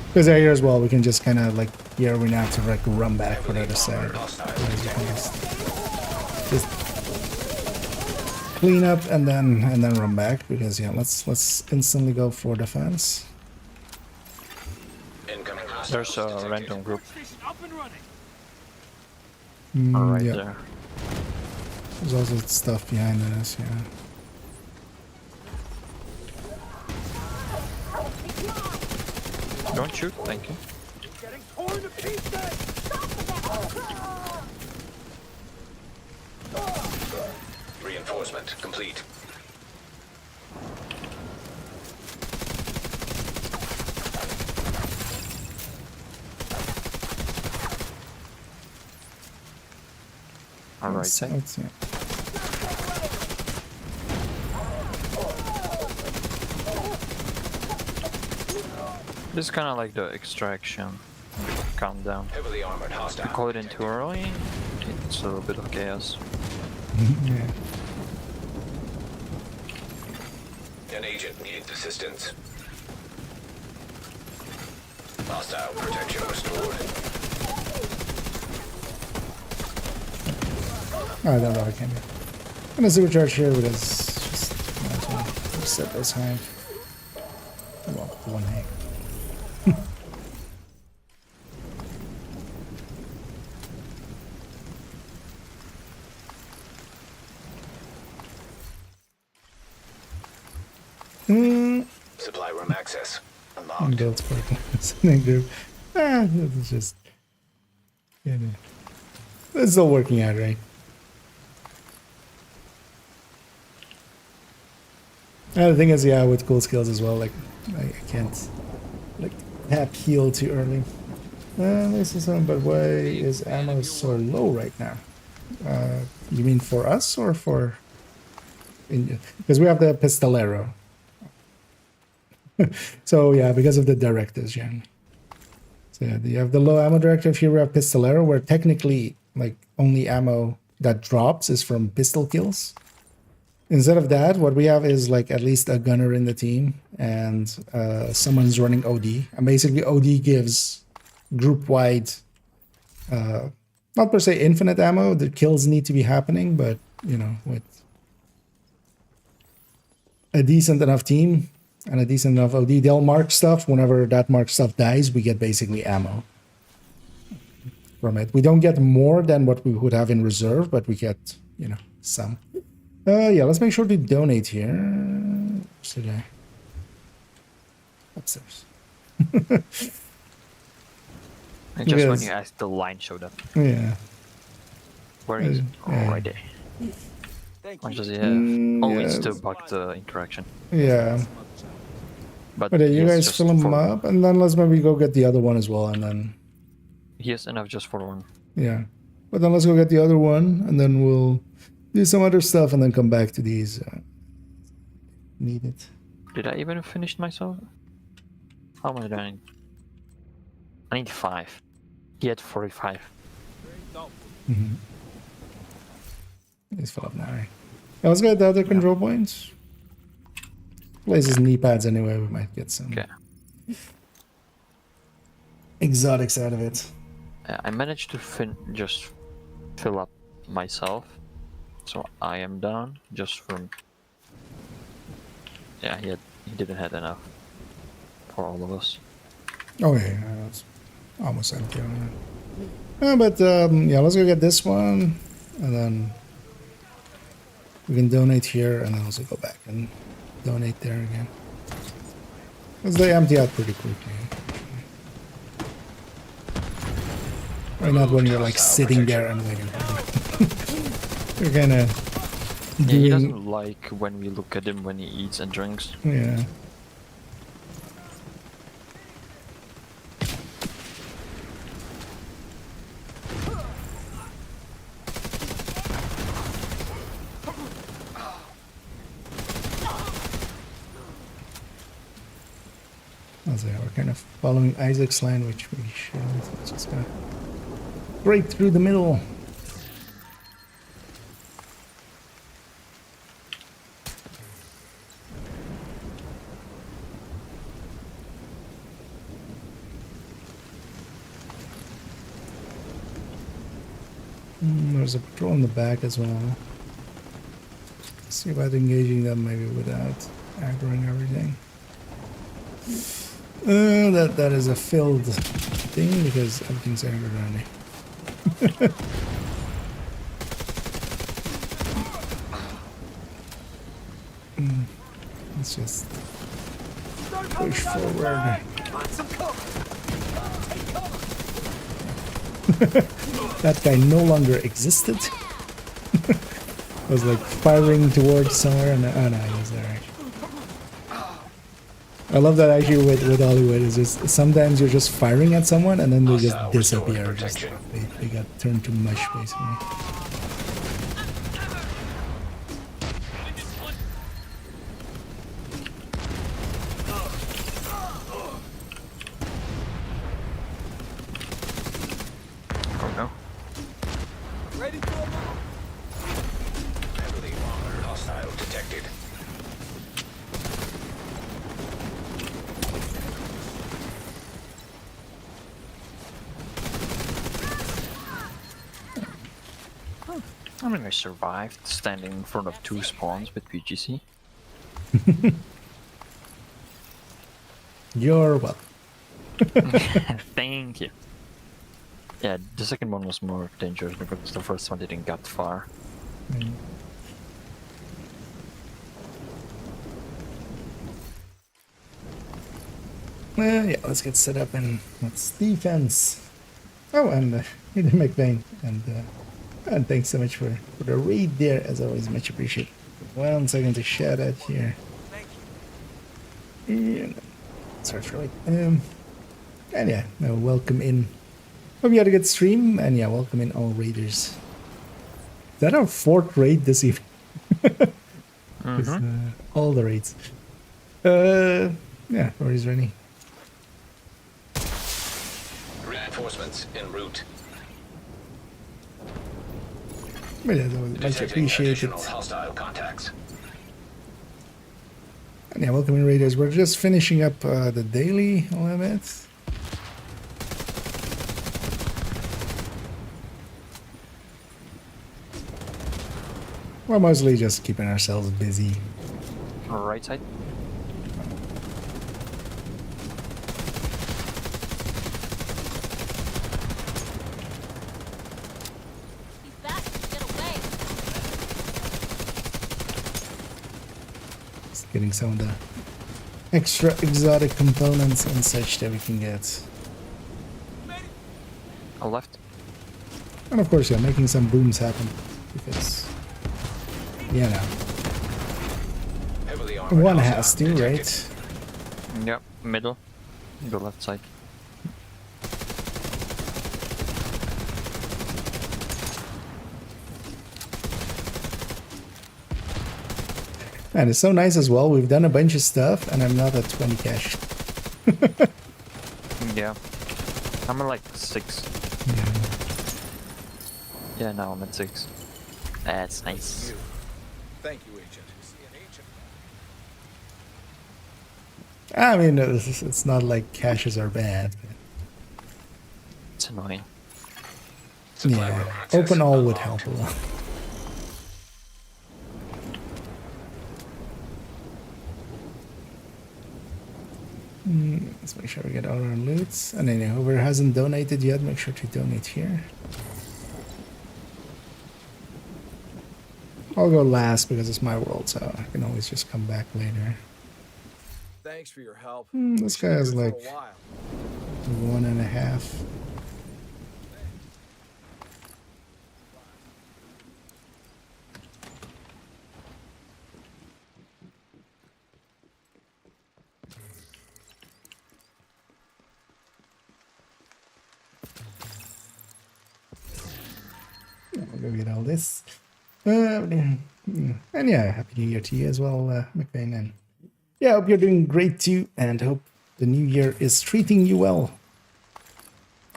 S3: Because here as well, we can just kind of like here we now have to like run back for the other side. Otherwise we can just clean up and then run back, because yeah, let's instantly go for defense.
S2: Incoming hostiles
S7: There's a
S2: detected.
S7: random group
S5: Up and running.
S7: right
S3: Yeah.
S7: there.
S3: There's also stuff behind us. Yeah.
S7: Don't shoot, thank you.
S5: Getting torn to pieces.
S2: Reinforcement complete.
S7: Alright,
S3: So
S7: same.
S3: it's, yeah.
S7: This is kind of like the extraction countdown.
S2: Heavily armored
S7: If
S2: hostile.
S7: you call it in too early, it's a little bit of chaos.
S3: Yeah.
S2: An agent needs assistance. Hostile protection restored.
S3: Oh, that water came here. I'm gonna supercharge here with this. Just might as well set this high. Well, one high.
S2: Supply room access unlocked.
S3: Built for listening group. It's just. Yeah, no. It's all working out, right? The thing is, yeah, with cool skills as well, like, I can't, like, tap heal too early. This is something, but why is ammo so low right now? You mean for us or for... because we have the pistolero. So yeah, because of the directives, Jen. So yeah, you have the low ammo directive here. We have pistolero, where technically like only ammo that drops is from pistol kills. Instead of that, what we have is like at least a gunner in the team and someone's running OD. And basically OD gives group-wide, not per se infinite ammo. The kills need to be happening, but you know, with a decent enough team and a decent enough OD, they'll mark stuff. Whenever that marked stuff dies, we get basically ammo from it. We don't get more than what we would have in reserve, but we get, you know, some. Yeah, let's make sure to donate here. Where's the guy? Upstairs.
S7: And just when you asked, the line showed up.
S3: Yeah.
S7: Where is it? Oh,
S3: yeah.
S7: right there.
S6: Thank
S7: Or
S6: you.
S7: just,
S3: yeah,
S7: it's
S3: it's-
S7: to bug the interaction.
S3: Yeah.
S7: But
S3: Okay, you
S7: he has
S3: guys
S7: just
S3: fill them
S7: for-
S3: up, and then let's maybe go get the other one as well, and then
S7: He has enough just for one.
S3: yeah. But then let's go get the other one, and then we'll do some other stuff, and then come back to these. Needed.
S7: Did I even finish myself? How am I doing? I need 5. He had 45.
S3: Mm-hmm. Let's fill up now. Right? Yeah, let's get the other control points. Places knee pads anyway. We might get some
S7: Okay.
S3: exotics out of it.
S7: I managed to just fill up myself, so I am down just from. Yeah, he didn't have enough for all of us.
S3: Oh yeah, that's almost empty. But yeah, let's go get this one, and then we can donate here, and then also go back and donate there again. Because they empty out pretty quickly. Why not when you're like sitting there and waiting for them? You're kind of
S7: Yeah, he
S3: doing.
S7: doesn't like when we look at him when he eats and drinks.
S3: Yeah. So yeah, we're kind of following Isaac's line, which we should. Let's just go right through the middle. There's a patrol in the back as well. Let's see about engaging them maybe without aggroing everything. That is a filled thing because everything's angered already. Let's just push forward. That guy no longer existed. I was like firing towards somewhere, and oh no, he was there. I love that actually with Hollywood is just sometimes you're just firing at someone and then they just
S2: Hostile
S3: disappear.
S2: restoring
S3: Just,
S2: protection.
S3: they got turned to mush basically.
S7: Oh no.
S2: Heavily armored hostile detected.
S7: I mean, I survived standing in front of 2 spawns with PGC.
S3: You're welcome.
S7: Thank you. Yeah, the second one was more dangerous because the first one didn't get far.
S3: Yeah, let's get set up and let's defense. Oh, and Eden McVeigh, and thanks so much for the raid there, as always, much appreciated. 1 second to shout out here. And search right. And yeah, no, welcome in. Hope you had a good stream, and yeah, welcome in all raiders. Is that our 4th raid this evening? 'Cause, all the raids. Yeah, where is Rennie?
S2: Reinforcements en route.
S3: But yeah, that was much
S2: Detecting
S3: appreciated.
S2: additional hostile contacts.
S3: And yeah, welcome in raiders. We're just finishing up the daily limit. We're mostly just keeping ourselves busy.
S7: Right side.
S4: These bastards get away.
S3: Just getting some of the extra exotic components and such that we can get.
S7: On left.
S3: And of course, yeah, making some booms happen. Because, you know,
S2: Heavily armored
S3: one
S2: hostile
S3: has to,
S2: detected.
S3: right?
S7: Yep, middle. The left side.
S3: And it's so nice as well. We've done a bunch of stuff, and I'm not at 20 cash.
S7: Yeah. I'm at like 6. Yeah, now I'm at 6. That's nice.
S6: Thank you, Agent.
S3: I mean, it's not like caches are bad.
S7: It's annoying.
S2: Supply
S3: Yeah,
S2: room access
S3: open all would
S2: unlocked.
S3: help a lot. Let's make sure we get all our loots. And then whoever hasn't donated yet, make sure to donate here. I'll go last because it's my world, so I can always just come back later.
S6: Thanks for your help.
S3: This guy has like
S6: For a while.
S3: 1.5. I'll go get all this. And yeah, happy New Year to you as well, McVeigh. And yeah, hope you're doing great too, and hope the new year is treating you well.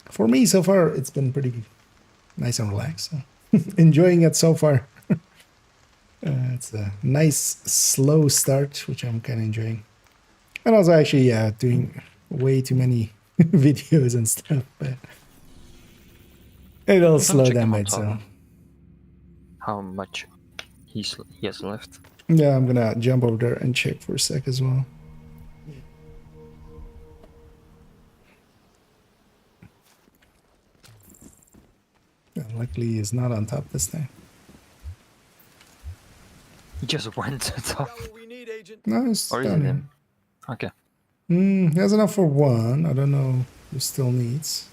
S3: For me, so far, it's been pretty nice and relaxed. So enjoying it so far. It's a nice, slow start, which I'm kind of enjoying. And also, actually, yeah, doing way too many videos and stuff, but it'll slow
S7: check
S3: down
S7: him
S3: by
S7: on top.
S3: itself.
S7: How much he has left?
S3: Yeah, I'm gonna jump over there and check for a sec as well. Yeah, luckily he's not on top this time.
S7: He just went to top.
S6: Got what we need, Agent.
S3: No, it's
S7: Or is
S3: down
S7: it
S3: here.
S7: him? Okay.
S3: He has enough for one. I don't know who still needs.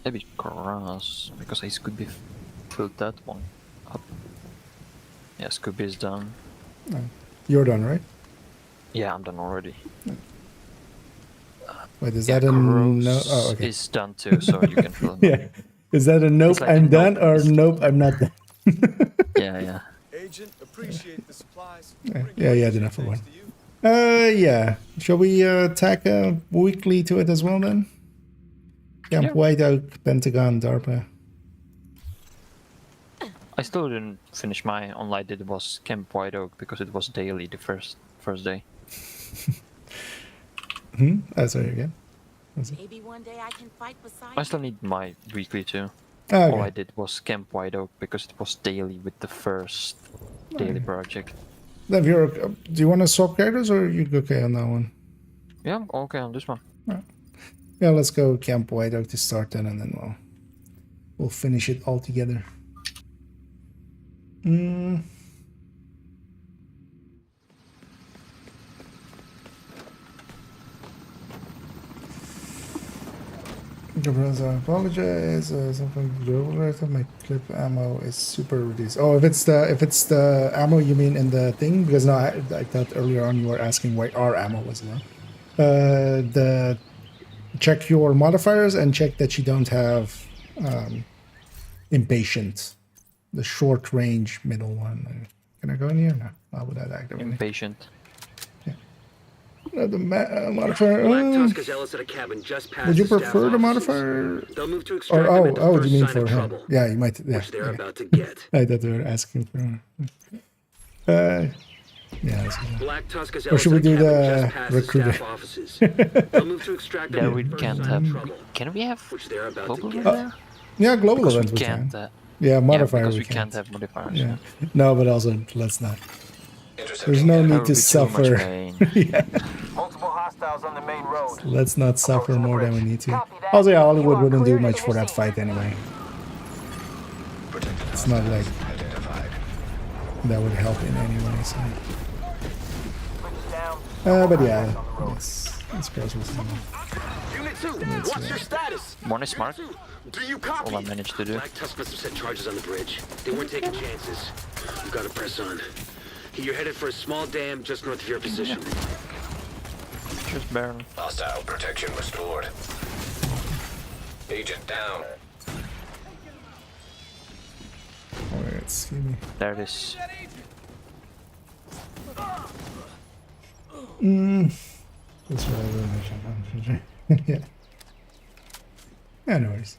S7: Maybe cross, because I could be filled that one up. Yeah, Scooby is done.
S3: You're done, right?
S7: Yeah, I'm done already.
S3: Wait, is
S7: Yeah,
S3: that a no?
S7: Cross
S3: Oh, okay.
S7: is done too, so you can fill him up.
S3: Yeah. Is that a nope,
S7: like
S3: I'm
S7: a
S3: done,
S7: nope
S3: or
S7: list.
S3: nope, I'm not done?
S7: Yeah.
S6: Agent, appreciate the supplies.
S3: Yeah, you had enough for one. Yeah. Shall we tack a weekly to it as well then? Camp
S7: Yeah.
S3: White Oak, Pentagon, DARPA.
S7: I still didn't finish my online. It was Camp White Oak because it was daily the first day.
S3: Sorry again.
S4: Maybe one day I can fight beside
S7: I still need my weekly too.
S3: Oh,
S7: All I
S3: okay.
S7: did was Camp White Oak because it was daily with the first daily project.
S3: Then if you're, do you want to swap characters or are you okay on that one?
S7: Yeah, I'm okay on this one.
S3: Yeah, let's go Camp White Oak to start then, and then we'll finish it all together. I apologize. Something my clip ammo is super reduced. Oh, if it's the ammo you mean in the thing, because no, I thought earlier on you were asking why our ammo was low. The check your modifiers and check that you don't have impatient.
S1: the short range middle one. Can I go in here? No. How would that activate?
S7: Impatient.
S1: The modifier.
S8: Black Tusk is Ellis at a cabin just past
S1: Would you
S8: the staff
S1: prefer the
S8: offices.
S1: modifier?
S8: They'll move to
S1: Or
S8: extract them at the
S1: do
S8: first
S1: you mean
S8: sign
S1: for
S8: of
S1: him?
S8: trouble,
S1: Yeah, you might. Yeah,
S8: which they're
S1: okay.
S8: about to get.
S1: I thought they were asking for. Yeah. That's good.
S8: Black Tusk is
S1: Or
S8: Ellis
S1: should
S8: at
S1: we
S8: a
S1: do
S8: cabin
S1: the
S8: just past
S1: recruiter?
S8: the staff offices. They'll move to extract them
S7: Yeah,
S8: at
S7: we
S8: the first
S7: can't
S8: sign of
S7: have.
S8: trouble,
S7: Can we have
S8: which they're about
S7: global
S8: to
S7: in
S8: get.
S7: there?
S1: Yeah, global
S7: Because we
S1: events we
S7: can't.
S1: can. Yeah, modifier
S7: because
S1: we
S7: we can't have modifiers.
S1: Yeah. No, but also let's not.
S2: Intercepting
S1: There's no
S2: enemy.
S1: need
S7: That
S1: to
S7: would be too much
S1: suffer.
S7: pain.
S1: Yeah.
S9: Multiple hostiles on the main road.
S1: Let's not suffer
S9: Approaching the
S1: more than we
S9: bridge.
S1: need to.
S9: Copy that.
S1: Also, yeah, Hollywood
S9: You are
S1: wouldn't do
S9: cleared
S1: much
S9: to
S1: for that
S9: proceed.
S1: fight anyway.
S2: Protected
S1: It's not like
S2: identified.
S1: that would help in any way. So.
S9: Switch down.
S1: But yeah, let's go with some.
S8: Unit 2, what's your status?
S7: One is marked.
S8: Do you copy?
S7: All I managed to do.
S8: Black Tusk must have set charges on the bridge. They weren't taking chances. You gotta press on. You're headed for a small dam just north of your position.
S7: Just barely.
S2: Hostile protection restored. Agent down.
S1: Alright, excuse me.
S7: There it is.
S1: That's what I really yeah. Yeah, no worries.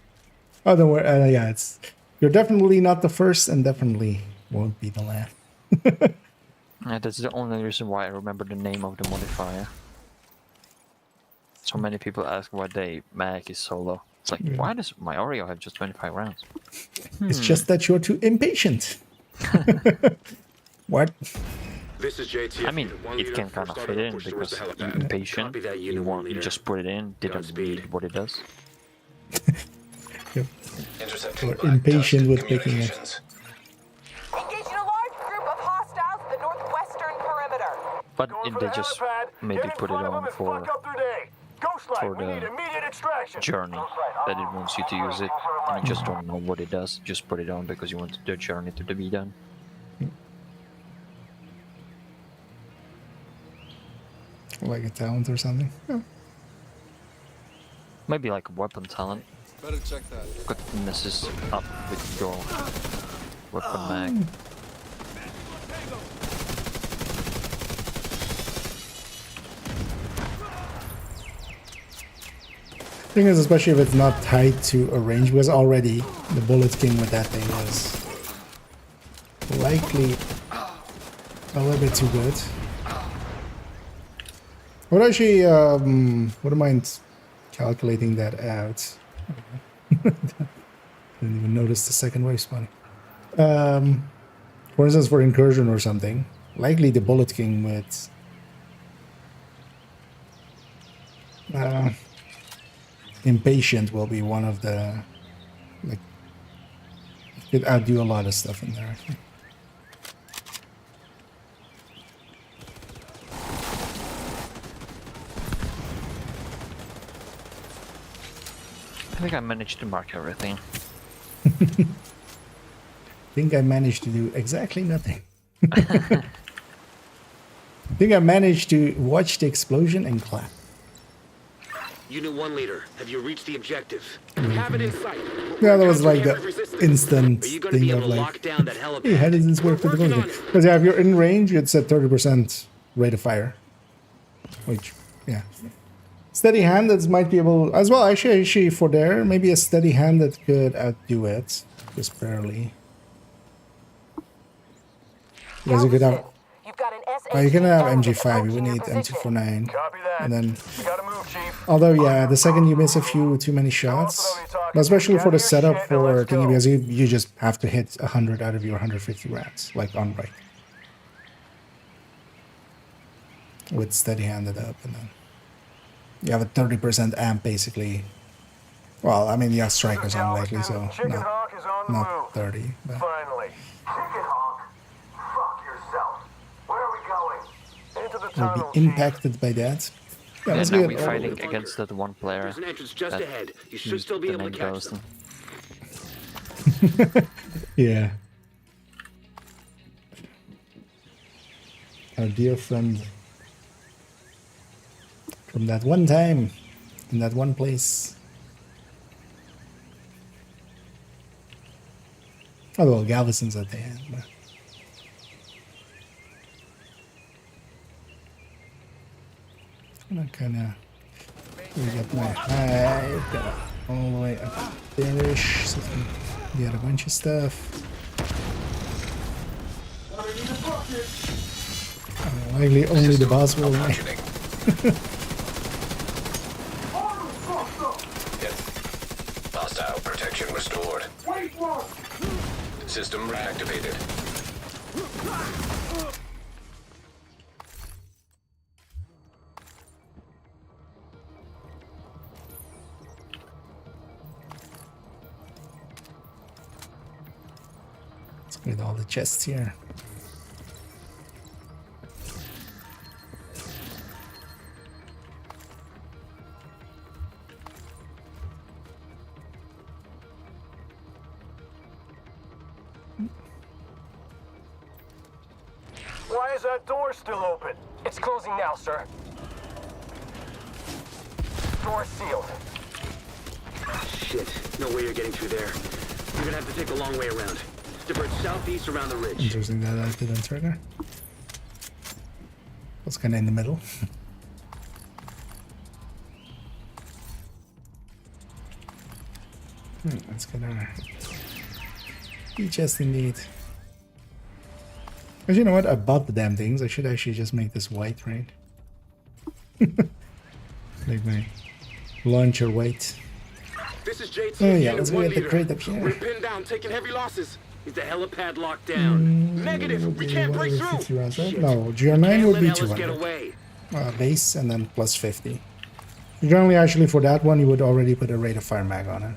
S1: Oh, don't worry. Yeah, you're definitely not the first, and definitely won't be the last.
S7: Yeah, that's the only reason why I remember the name of the modifier. So many people ask why the mag is so low. It's like, why does my Oreo have just 25 rounds?
S1: It's just that you're too impatient. What?
S8: This is JT.
S7: I mean, it can kind of fit in because you're impatient.
S8: Copy that,
S7: You
S8: unit
S7: want,
S8: one
S7: you
S8: leader.
S7: just put it in, didn't
S8: Godspeed.
S7: read what it does.
S2: Intercepting
S1: Or
S2: Black
S1: impatient
S2: Tusk
S1: with picking it.
S2: communications.
S10: Engaging a large group of hostiles at the northwestern perimeter.
S7: But
S9: Going
S7: if
S9: for
S7: they
S9: the
S7: just
S9: helipad.
S7: maybe
S9: Get in
S7: put it
S9: front of them
S7: on
S9: and
S7: for
S9: fuck up their day. Ghostlight,
S7: for
S9: we need
S7: the
S9: immediate extraction.
S7: journey that it wants you to use it, and you just don't know what it does. Just put it on because you want the journey to be done.
S1: Like a talent or something? Yeah.
S7: Maybe like a weapon talent.
S6: Better check that.
S7: But messes up with your weapon mag.
S1: Thing is, especially if it's not tied to a range, because already the bullet king with that thing is likely a little bit too good. I would actually wouldn't mind calculating that out. Didn't even notice the second wave spawning. For instance, for incursion or something, likely the bullet king with impatient will be one of the, like, it could outdo a lot of stuff in there.
S7: I think I managed to mark everything.
S1: I think I managed to do exactly nothing. I think I managed to watch the explosion and clap.
S8: Unit 1 leader, have you reached the objective? Have it in sight.
S1: Yeah, that was like the
S8: Hammer resistance.
S1: instant
S8: Are you gonna be
S1: thing
S8: able
S1: of
S8: to
S1: like,
S8: lock down that helipad?
S1: hey, how does this work for the
S8: We're working
S1: bullet?
S8: on it.
S1: Because yeah, if you're in range, it's at 30% rate of fire. Which, yeah. Steady hand that might be able, as well, actually for there, maybe a steady hand that could outdo it, just barely. Because you could have,
S10: You've got an
S1: well, you can have
S10: SAG
S1: MG5, you would
S10: approaching your
S1: need
S10: position.
S1: M249.
S9: Copy that.
S1: And then,
S9: We gotta move, Chief.
S1: although yeah, the second you miss a few too many shots, but especially for the setup for thingy, because you just have to hit 100 out of your 150 rounds, like on right. With steady handed up, and then you have a 30% amp basically. Well, I mean, yeah, strikers unlikely, so
S9: Chicken Hawk is on the
S1: not
S9: move.
S1: 30. But
S9: Finally. Chicken Hawk? Fuck yourself. Where are we going? Into the
S1: will
S9: tunnel,
S1: be impacted by that. Yeah,
S7: And
S1: let's
S7: now
S1: get
S7: we're fighting against that one player.
S8: There's an entrance just
S7: that
S8: ahead. You should
S7: used
S8: still be
S7: the
S8: able to
S7: name
S8: catch them.
S7: Ghosting.
S1: Yeah. Our dear friend from that one time in that one place. Oh, well, Galveston's at the end. But... kind of. We got my hive, got all the way up there-ish, so we got a bunch of stuff. Likely only the boss will win.
S2: Hostile protection restored. System reactivated.
S1: Let's get all the chests here.
S9: Why is that door still open?
S10: It's closing now, sir.
S9: Door sealed.
S8: Shit. No way you're getting through there. You're gonna have to take a long way around. Divert southeast around the ridge.
S1: Interesting that I didn't trigger. What's kind of in the middle? Let's get our chest indeed. Actually, you know what? I bought the damn things. I should actually just make this white, right? Like my launcher white.
S8: This is JT.
S1: Oh yeah, let's go get the crate up
S8: We're
S1: here.
S8: pinned down, taking heavy losses. Is the helipad locked down? Negative. We can't break through.
S1: 50 rounds, right?
S8: Shit.
S1: No, GR9 would
S8: Can't
S1: be
S8: let Ellis get
S1: 200.
S8: away.
S1: Base and then plus 50. Generally, actually, for that one, you would already put a rate of fire mag on it.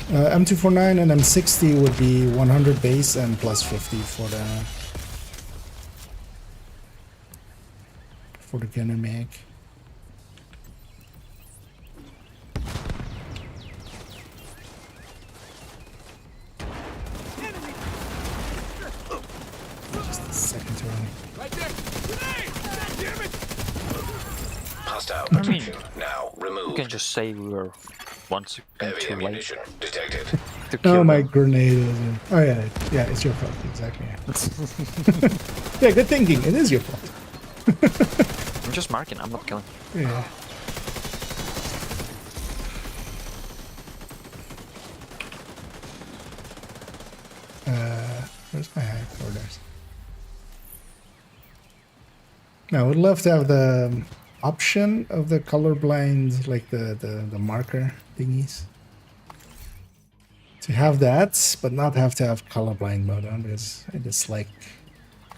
S1: M249 and M60 would be 100 base and plus 50 for the gunner mag. Just a second to run.
S2: Hostile protection now
S7: You
S2: removed.
S7: can just say we were once again
S2: Heavy
S7: too late
S2: ammunition detected.
S7: to kill
S1: Oh, my
S7: them.
S1: grenade is in. Oh, yeah, yeah, it's your fault. Exactly. Yeah, yeah, good thinking. It is your fault.
S7: I'm just marking, I'm not killing.
S1: Yeah. Where's my hack? Oh, there's. Now, I would love to have the option of the colorblind, like the marker thingies. To have that, but not have to have colorblind mode on, because I dislike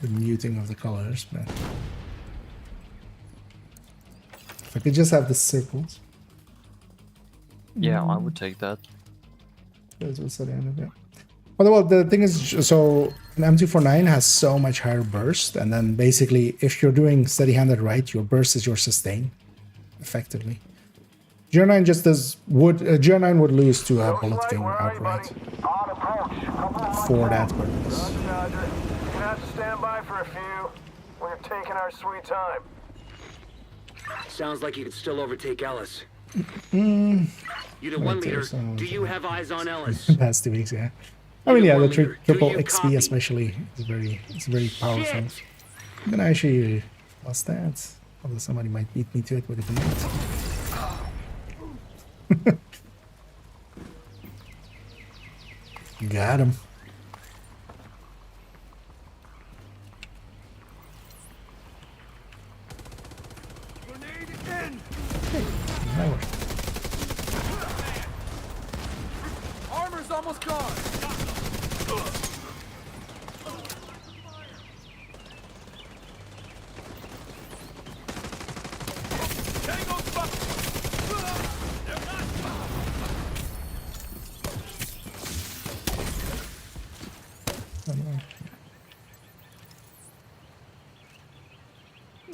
S1: the muting of the colors. But if I could just have the circles.
S7: Yeah, I would take that.
S1: That's what's at the end of it. Well, the thing is, so an M249 has so much higher burst, and then basically, if you're doing steady-handed right, your burst is your sustain, effectively. GR9 just does GR9 would lose to a bullet king outright
S9: On approach. Couple of
S1: for that
S9: miles out.
S1: purpose.
S9: Roger. You're gonna have to stand by for a few. We're taking our sweet time.
S8: Sounds like you could still overtake Ellis. Unit 1 leader, do you have eyes on Ellis?
S1: Past 2 weeks, yeah. I mean, yeah, the triple
S8: you
S1: XP
S8: copy?
S1: especially is very powerful.
S8: Shit.
S1: I'm gonna actually lost that. Although somebody might beat me to it with a grenade. Got him. That worked.
S6: Armor's almost gone.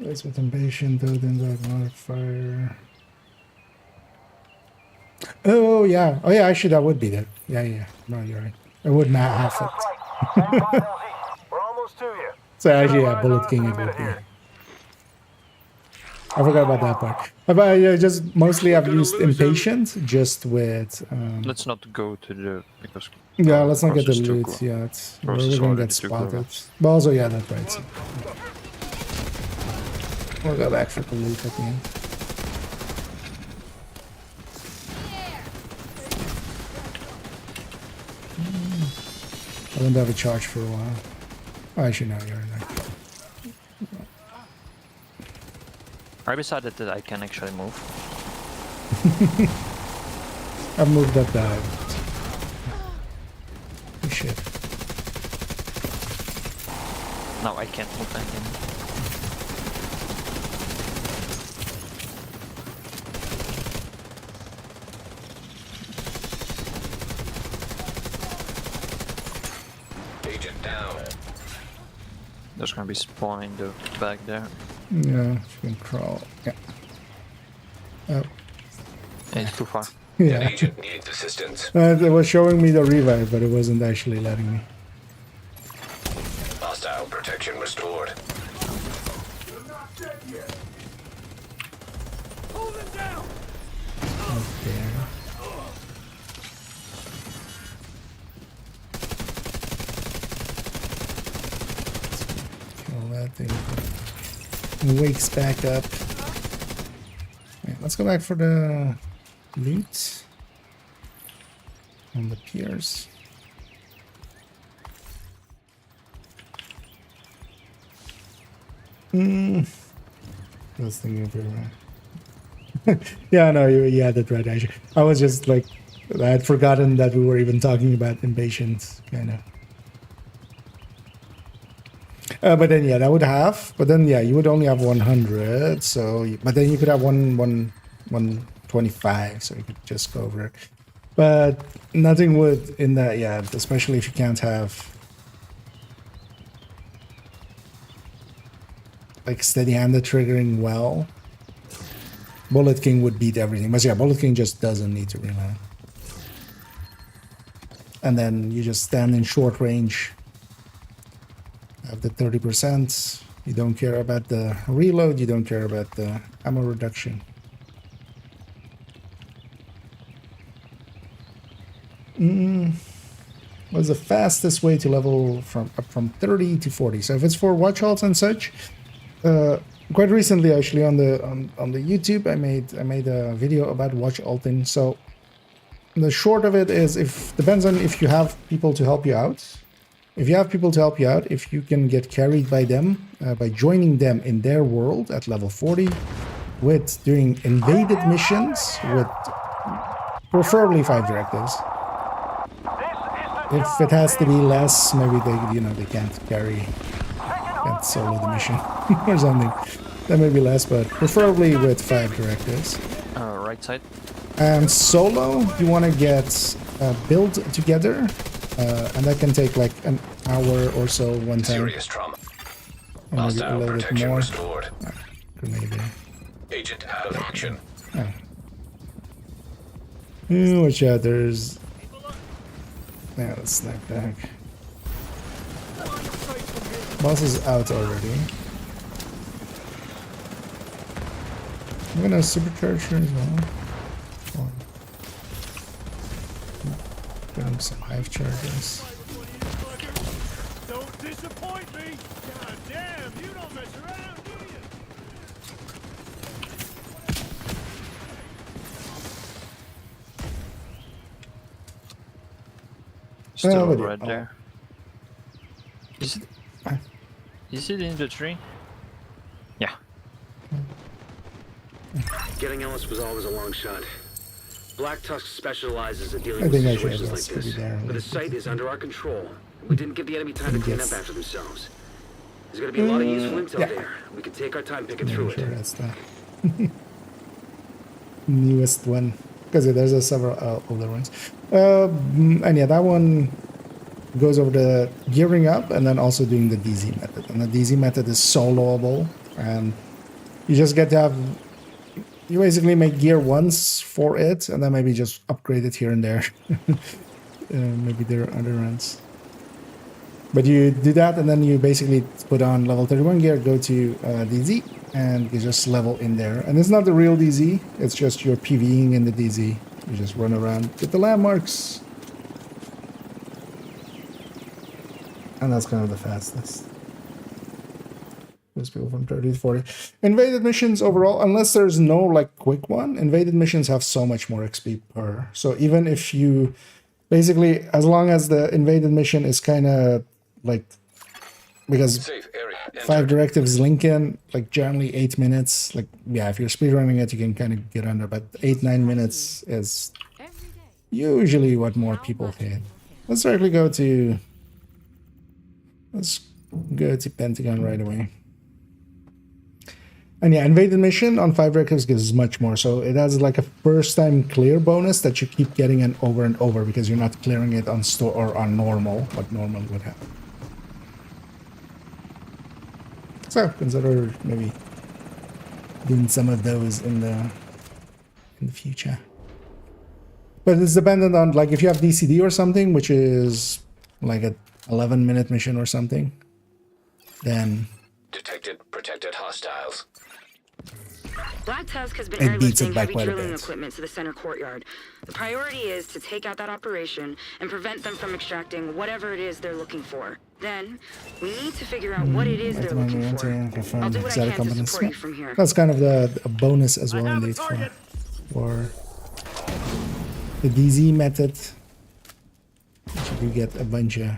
S1: Race with ambition, building that modifier. Oh yeah, actually that would be there. Yeah. No, you're right. I would not have it.
S9: Stand by, LZ. We're almost to you.
S1: So actually, yeah,
S9: Eyes
S1: Bullet
S9: on us
S1: King
S9: in
S1: it
S9: a
S1: would
S9: minute
S1: be.
S9: here.
S3: I forgot about that part. But just mostly I've used impatient just with.
S7: Let's not go to the because.
S3: Yeah, let's not get the
S7: process too
S3: loot
S7: close.
S3: yet.
S7: Process
S3: We're gonna
S7: already
S3: get
S7: too
S3: spotted.
S7: close.
S3: But also, yeah, that's right. So. We'll go back for the loot at the end. I don't have a charge for a while. Oh, actually, no, you're in there.
S7: I decided that I can actually move.
S3: I've moved up that. Oh, shit.
S7: No, I can't move again.
S2: Agent down.
S7: There's gonna be spawn in the back there.
S3: Yeah, you can crawl. Yeah. Oh.
S7: It's too far.
S2: An
S3: Yeah.
S2: agent needs assistance.
S3: It was showing me the revive, but it wasn't actually letting me.
S2: Hostile protection restored.
S3: Okay. Kill that thing. It wakes back up. Okay, let's go back for the loot on the piers. I was thinking of it. Yeah, no, you had it right, actually. I was just like, I had forgotten that we were even talking about impatience, kind of. But then, yeah, that would have. But then, yeah, you would only have 100. So, but then you could have 125. So you could just go over it. But nothing would in that, yeah, especially if you can't have like steady-handed triggering well. Bullet King would beat everything. But yeah, Bullet King just doesn't need to reload. And then you just stand in short range. Have the 30%. You don't care about the reload. You don't care about the ammo reduction. What's the fastest way to level up from 30 to 40? So if it's for watch halts and such, quite recently actually on the YouTube I made a video about watch alting. So the short of it is, depends on if you have people to help you out. If you have people to help you out, if you can get carried by them by joining them in their world at level 40 with doing invaded missions with preferably 5 directives. If it has to be less, maybe they can't solo the mission or something. That may be less, but preferably with 5 directives.
S7: Right side.
S3: And solo, you want to get build together, and that can take like an hour or so one time.
S2: Serious trauma.
S3: Or maybe a
S2: Hostile
S3: little bit
S2: protection
S3: more.
S2: restored.
S3: Grenade there.
S2: Agent out of action.
S3: Watch out, there's... Yeah, let's snipe back. Boss is out already. I'm gonna supercharge her as well. Get him some hive charges.
S9: Don't disappoint me! God damn, you don't mess around, do you?
S7: Still
S3: but yeah,
S7: right there. Is it in the tree? Yeah.
S8: Getting Ellis was always a long shot. Black Tusk specializes at dealing
S3: I
S8: with
S3: think I should
S8: situations
S3: have
S8: like this.
S3: maybe there.
S8: But the site is under our control. We didn't give the enemy time to clean up after themselves. There's gonna be a lot of useful intel there. We can take our time picking through
S3: Sure,
S8: it.
S3: that's the newest one. Because there's several older ones. And yeah, that one goes over the gearing up and then also doing the DZ method. And the DZ method is soloable, and you just get to have... You basically make gear once for it, and then maybe just upgrade it here and there. Maybe there are other runs.
S1: But you do that, and then you basically put on level 31 gear, go to DZ, and you just level in there. And it's not the real DZ, it's just your PvEing in the DZ. You just run around, get the landmarks. And that's kind of the fastest. There's people from 30 to 40. Invaded missions overall, unless there's no like quick one, invaded missions have so much more XP per. So even if you, basically, as long as the invaded mission is kind of like, because
S2: Safe area.
S1: 5 directives Lincoln, like generally 8 minutes. Like, yeah, if you're speedrunning it, you can kind of get under, but 8-9 minutes is usually what more people hit. Let's directly go to, let's go to Pentagon right away. And yeah, invaded mission on 5 directives gives much more. So it has like a first time clear bonus that you keep getting it over and over because you're not clearing it on store or on normal, what normally would happen. So consider maybe doing some of those in the future. But it's dependent on, like, if you have DCD or something, which is like a 11-minute mission or something, then
S2: Detected protected hostiles.
S11: Black Tusk has been
S1: it beats
S11: airlifting
S1: it by
S11: heavy
S1: quite a
S11: drilling
S1: bit.
S11: equipment to the center courtyard. The priority is to take out that operation and prevent them from extracting whatever it is they're looking for. Then, we need to figure out what it is they're looking for. I'll do what I can to support you from here.
S1: That's kind of the bonus as well in the for the DZ method. You do get a bunch of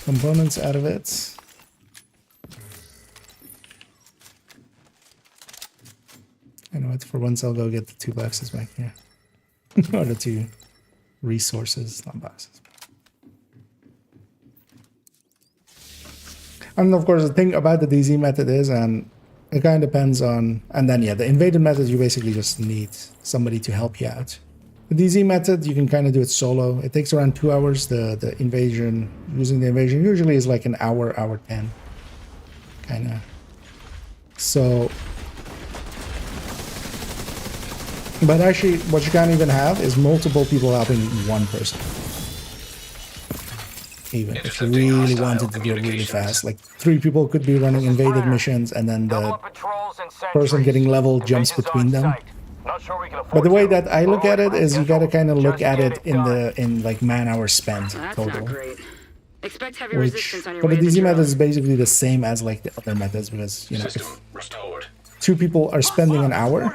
S1: components out of it. I know what, for once I'll go get the 2 boxes back here. Or the 2 resources, not boxes. And of course the thing about the DZ method is, and it kind of depends on, and then yeah, the invaded method, you basically just need somebody to help you out. The DZ method, you can kind of do it solo. It takes around 2 hours. The invasion, using the invasion usually is like an hour, hour 10. Kind of. So, but actually, what you can't even have is multiple people helping one person. Even if you really wanted to do it really fast, like 3 people could be running invaded missions, and then the person getting level jumps between them. But the way that I look at it is, you gotta kind of look at it in like man-hours spent total.
S11: Expect heavy
S1: Which
S11: resistance on your
S1: for the
S11: way to
S1: DZ
S11: drill.
S1: method is basically the same as like the other methods, because you know,
S2: System
S1: if
S2: restored.
S1: 2 people are spending an hour,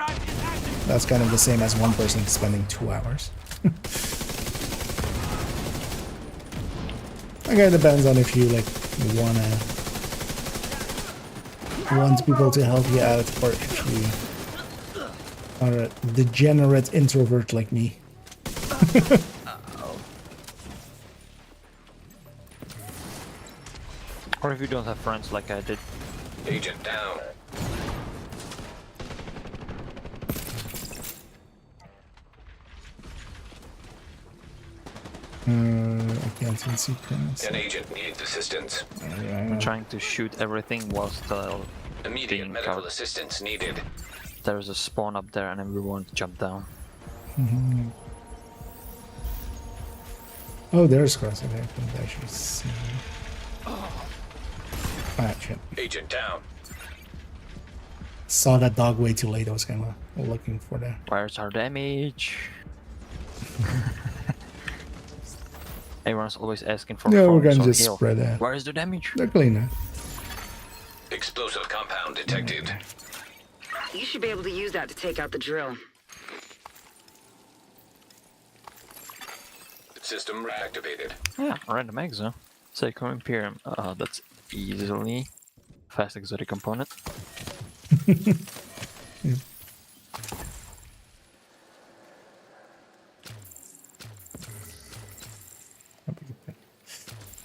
S1: that's kind of the same as 1 person spending 2 hours. Again, it depends on if you like want people to help you out, or if you are a degenerate introvert like me.
S7: Or if you don't have friends like I did.
S2: Agent down.
S1: I can't see sequence.
S2: An agent needs assistance.
S7: I'm trying to shoot everything whilst
S2: Immediate
S7: being
S2: medical
S7: covered.
S2: assistance needed.
S7: There's a spawn up there and everyone jumped down.
S1: Oh, there's crossing. I couldn't actually see. Ah, shit.
S2: Agent down.
S1: Saw that dog way too late. I was kind of looking for that.
S7: Where's our damage? Everyone's always asking for
S1: Yeah, we're
S7: phones
S1: gonna
S7: on
S1: just
S7: heal.
S1: spread that.
S7: Where is the damage?
S1: They're clean now.
S2: Explosive compound detected.
S11: You should be able to use that to take out the drill.
S2: System reactivated.
S7: Yeah, random exo. Seiko Imperium. That's easily fast exotic component.
S1: Yeah.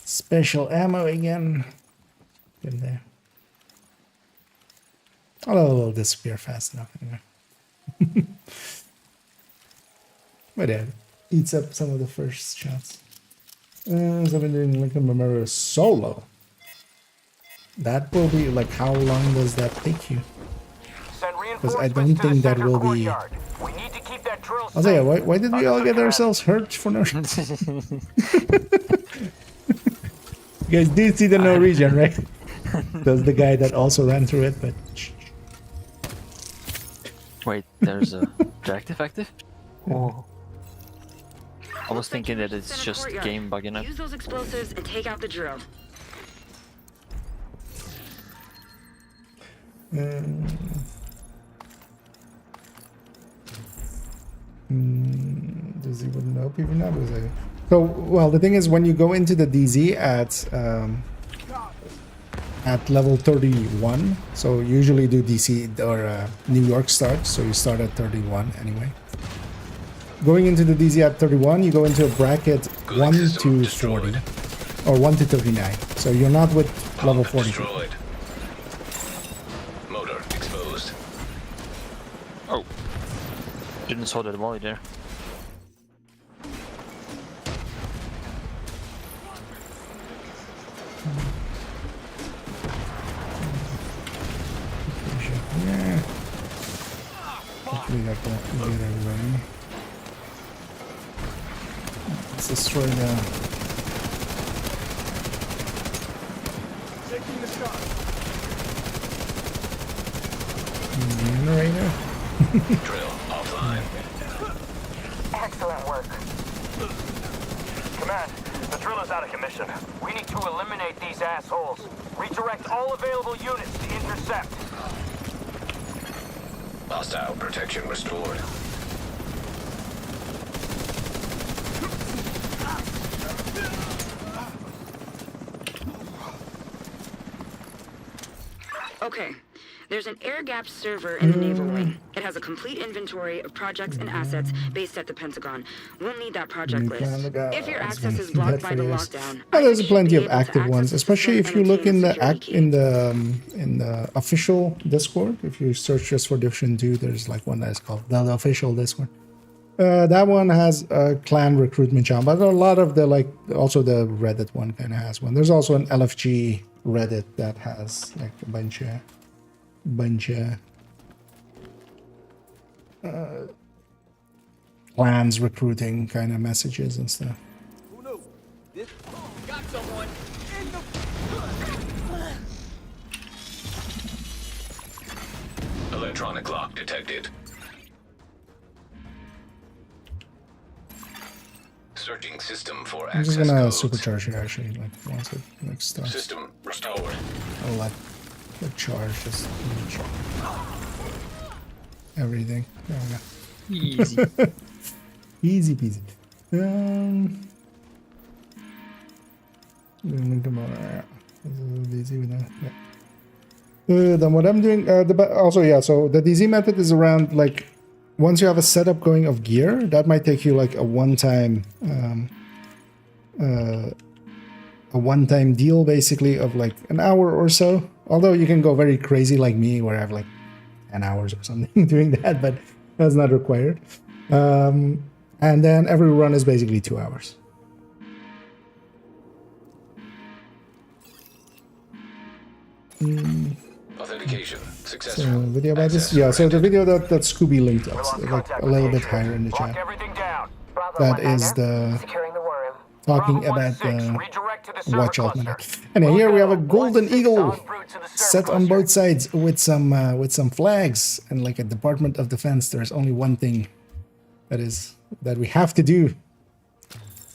S1: Special ammo again. In there. Although it'll disappear fast enough anyway. But yeah, eats up some of the first shots. So I've been doing Lincoln Memorial solo. That will be like, how long does that take you? Because I don't think that will be. I'll tell you, why did we all get ourselves hurt for no reason?
S3: You guys did see the Norwegian, right? That's the guy that also ran through it, but
S7: Wait, there's a directive active? Oh. I was thinking that it's just game bugging up.
S11: Use those explosives and take out the drill.
S3: Does he wouldn't know even now? Was I? So well, the thing is, when you go into the DZ at level 31, so usually do DC or New York start, so you start at 31 anyway. Going into the DZ at 31, you go into a bracket 1 to 40 or 1 to 39. So you're not with level 40.
S2: Destroyed. Motor exposed.
S7: Oh. Didn't saw that volley there.
S3: Yeah. Hopefully that will get everybody. Let's destroy the... generator.
S2: Drill offline.
S9: Excellent work. Command, the drill is out of commission. We need to eliminate these assholes. Redirect all available units to intercept.
S2: Hostile protection restored.
S11: Okay. There's an air-gapped server in the Naval Wing. It has a complete inventory of projects and assets based at the Pentagon. We'll need that project list. If your access is blocked by the lockdown,
S3: there's plenty of active ones, especially if you look in the official Discord. If you search just for Division 2, there's like one that's called the official Discord. That one has a clan recruitment channel, but a lot of the also the Reddit one kind of has one. There's also an LFG Reddit that has like a bunch of clans recruiting kind of messages and stuff.
S6: Who knew? This got someone in the...
S2: Electronic lock detected. Searching system for
S3: I'm
S2: access
S3: just gonna
S2: codes.
S3: supercharge it actually, like once it starts.
S2: System restored.
S3: I'll let the charge just everything. There we go.
S7: Easy.
S3: Easy peasy. Easy with that. Yeah. Then what I'm doing, also yeah. So the DZ method is around like once you have a setup going of gear, that might take you like a one-time deal basically of like an hour or so. Although you can go very crazy like me where I have like 10 hours or something doing that, but that's not required. And then every run is basically 2 hours.
S2: Authentication successful.
S3: So video about this, yeah. So the video that Scooby linked up, like a little bit higher in the chat. That is the talking about the watch out method. And here we have a golden eagle set on both sides with some flags, and like a Department of Defense. There's only one thing that we have to do,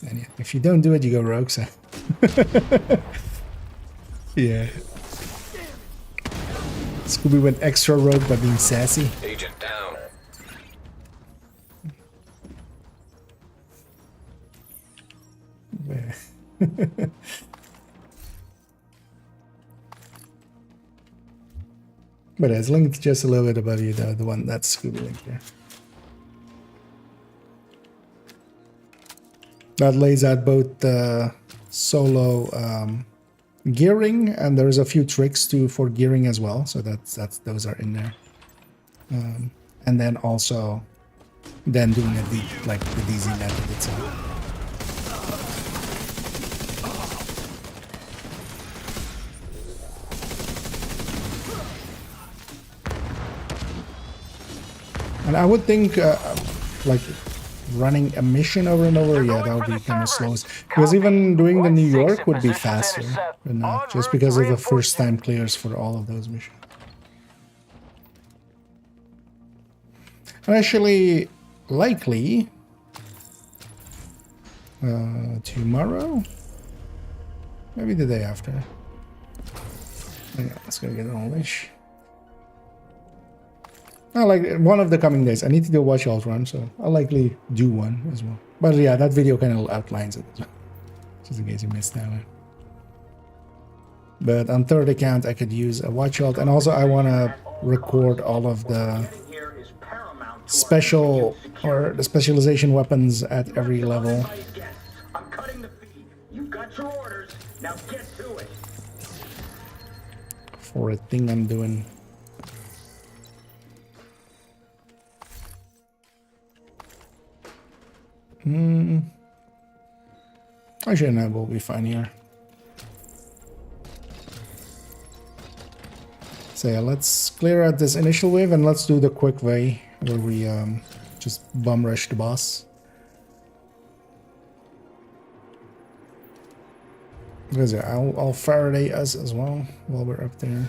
S3: and yeah, if you don't do it, you go rogue. So yeah. Scooby went extra rogue by being sassy.
S2: Agent down.
S3: But it's linked just a little bit above you, the one that's Scooby linked there. That lays out both the solo gearing, and there's a few tricks for gearing as well. So those are in there. And then also doing like the DZ method itself. And I would think, like,
S1: running a mission over and over, yeah, that would be kind of slow. Because even doing the New York would be faster, but not just because of the first time clears for all of those missions. And actually, likely tomorrow, maybe the day after. Yeah, let's go get all this. Like one of the coming days. I need to do a watch alt run, so I'll likely do one as well. But yeah, that video kind of outlines it as well, just in case you missed that one. But on third account, I could use a watch alt, and also I want to record all of the special or the specialization weapons at every level.
S9: I'm cutting the feed. You've got your orders. Now get to it.
S1: For a thing I'm doing. Actually, no, we'll be fine here. So yeah, let's clear out this initial wave and let's do the quick way where we just bum rush the boss. Because yeah, I'll Faraday us as well while we're up there.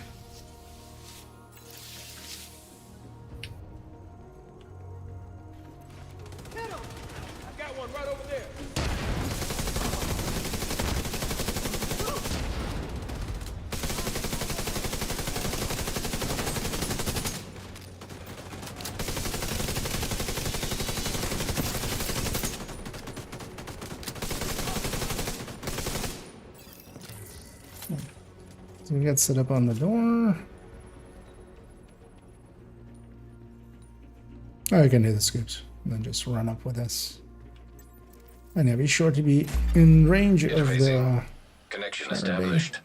S1: So we get set up on the door. Oh, I can do the scoops and then just run up with us. And yeah, be sure to be in range of the
S2: connection established.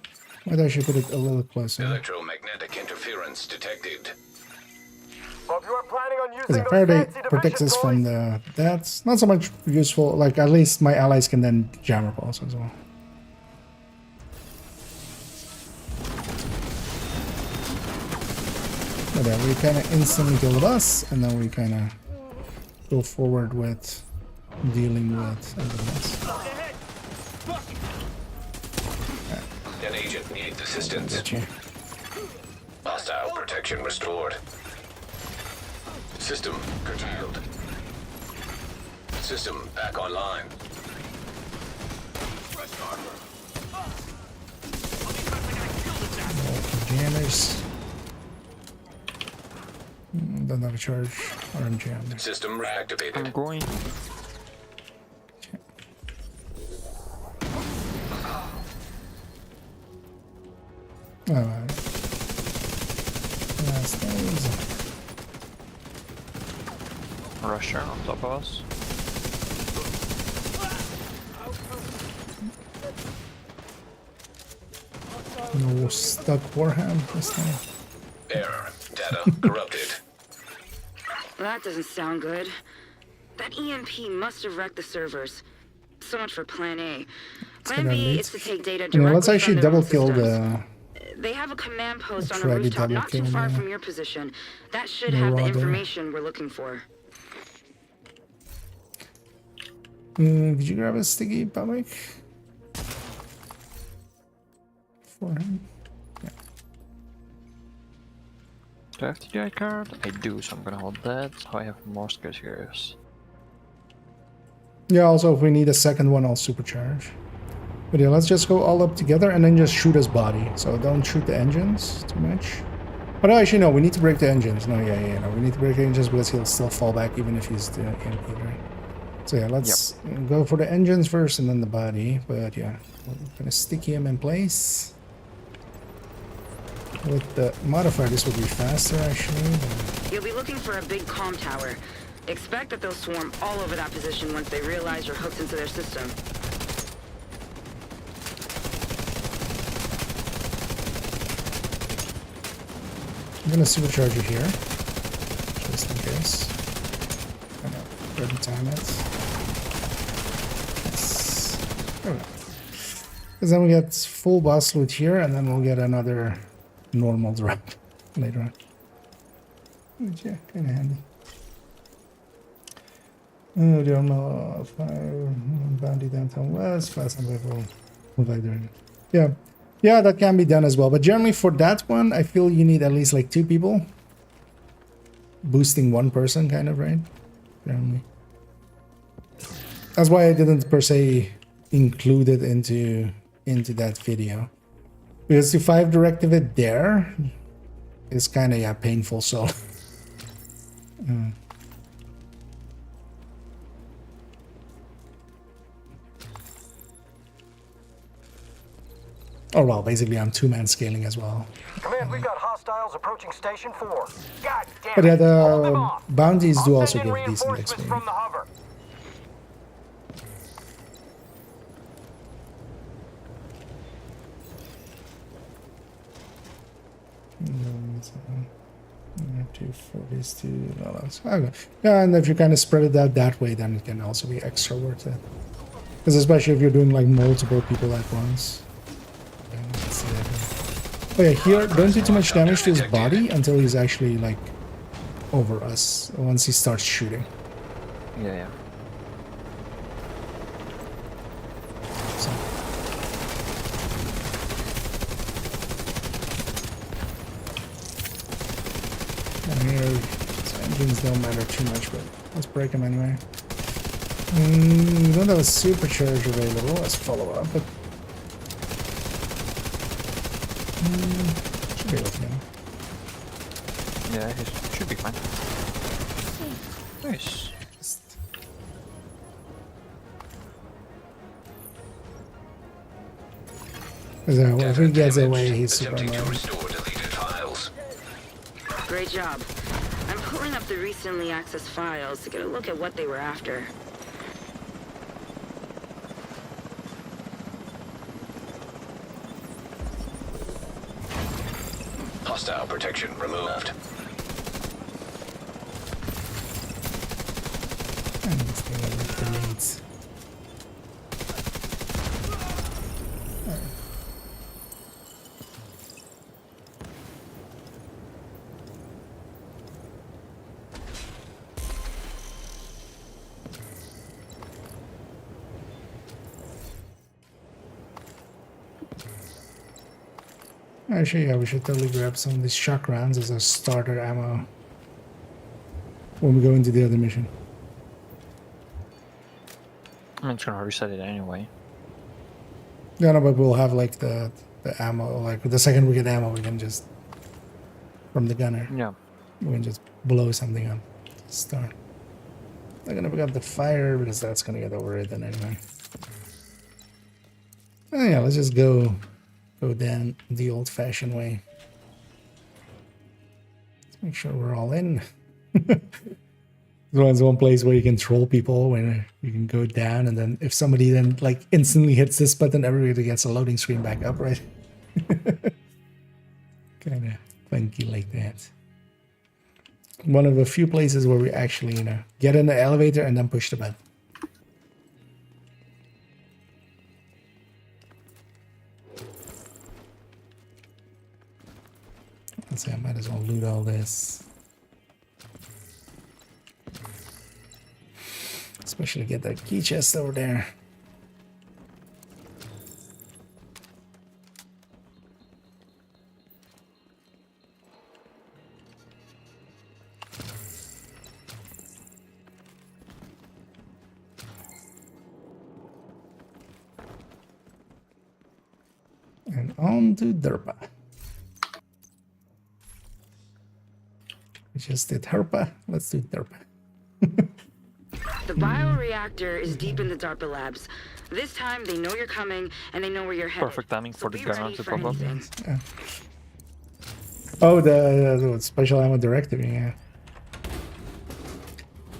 S1: Might actually put it a little closer.
S2: Electromagnetic interference detected.
S9: Well, if you are planning on using those
S1: Faraday
S9: fancy
S1: protects us
S9: division
S1: from the... That's not so much useful. Like, at least my allies can then jam repulse as well. But yeah, we kind of instantly kill the boss, and then we kind of go forward with dealing with everything else.
S2: An agent needs assistance. Hostile protection restored. System curtailed. System back online.
S1: Jammers. Don't have a charge or I'm jammed.
S2: System reactivated.
S7: I'm going.
S1: Alright. Last things.
S7: Rusher on top of us.
S1: No stuck Warham this time.
S2: Error. Data corrupted.
S11: That doesn't sound good. That EMP must have wrecked the servers. So much for Plan A. Plan B is to take data directly
S1: let's actually
S11: from their
S1: double
S11: own
S1: kill
S11: systems.
S1: the...
S11: They have a command post on a
S1: try to
S11: rooftop
S1: double
S11: not too
S1: kill
S11: far
S1: the
S11: from your position. That should have the
S1: Marauder.
S11: information we're looking for.
S1: Did you grab a sticky public? For him? Yeah.
S7: Do I have the GI card? I do, so I'm gonna hold that. So I have more skills.
S1: Yeah, also if we need a second one, I'll supercharge. But yeah, let's just go all up together and then just shoot his body. So don't shoot the engines too much. But actually, no, we need to break the engines. No, no, we need to break the engines because he'll still fall back even if he's the EMP, right? So yeah, let's go for the engines first and then the body. But yeah, we're gonna sticky him in place. With the modifier, this will be faster actually.
S11: You'll be looking for a big comm tower. Expect that they'll swarm all over that position once they realize you're hooked into their system.
S1: I'm gonna supercharge it here, just in case. I know, every time it's... Because then we get full boss loot here, and then we'll get another normal drop later on. Which, yeah, kind of handy.
S3: The 5 bounty downtown west, fast and level provider. Yeah. Yeah, that can be done as well. But generally for that one, I feel you need at least like 2 people. Boosting 1 person, kind of, right? Generally. That's why I didn't per se include it into that video. Because if I've directed it there, it's kind of, yeah, painful, so. Oh well, basically I'm 2-man scaling as well.
S9: Command, we've got hostiles approaching Station 4. God damn
S3: But yeah,
S9: it. Hold them
S3: the
S9: off.
S3: bounties do
S9: I'll
S3: also
S9: send in
S3: give decent
S9: reinforcements from
S3: XP.
S9: the hover.
S3: Two 40s, 2 dollars. Okay. Yeah, and if you kind of spread it out that way, then it can also be extra worth it. Because especially if you're doing like multiple people at once. Yeah, let's see that. Oh yeah, here, don't do too much damage to his body until he's actually like over us. Once he starts shooting.
S7: Yeah.
S3: So. And here, his engines don't matter too much, but let's break them anyway. We don't have a supercharge available. Let's follow up, but should be able to.
S7: Yeah, he should be fine. Nice.
S3: So if he gets away, he's super
S2: Attempting to
S3: annoying.
S2: restore deleted files.
S11: Great job. I'm pulling up the recently accessed files to get a look at what they were after.
S2: Hostile protection removed.
S3: And let's go with the leads. Actually, yeah, we should totally grab some of these shock rounds as a starter ammo when we go into the other mission.
S7: I'm just gonna reset it anyway.
S3: Yeah, no, but we'll have like the ammo. Like the second we get ammo, we can just from the gunner.
S7: Yeah.
S3: We can just blow something up. Start. I'm gonna pick up the fire because that's gonna get overridden anyway. Oh yeah, let's just go down the old-fashioned way. Let's make sure we're all in. There's one place where you can troll people, where you can go down, and then if somebody then like instantly hits this button, everybody gets a loading screen back up, right? Kind of funky like that. One of the few places where we actually, you know, get in the elevator and then push the button. Let's see, I might as well loot all this. Especially get that key chest over there. And on to Derpa. We just did Herpa. Let's do Derpa.
S11: The bioreactor is deep in the DARPA labs. This time, they know you're coming, and they know where you're headed.
S7: Perfect timing for the
S11: be
S7: gunner
S11: ready
S7: to
S11: for
S7: pop up.
S11: anything.
S3: Yeah. Oh, the special ammo directive, yeah.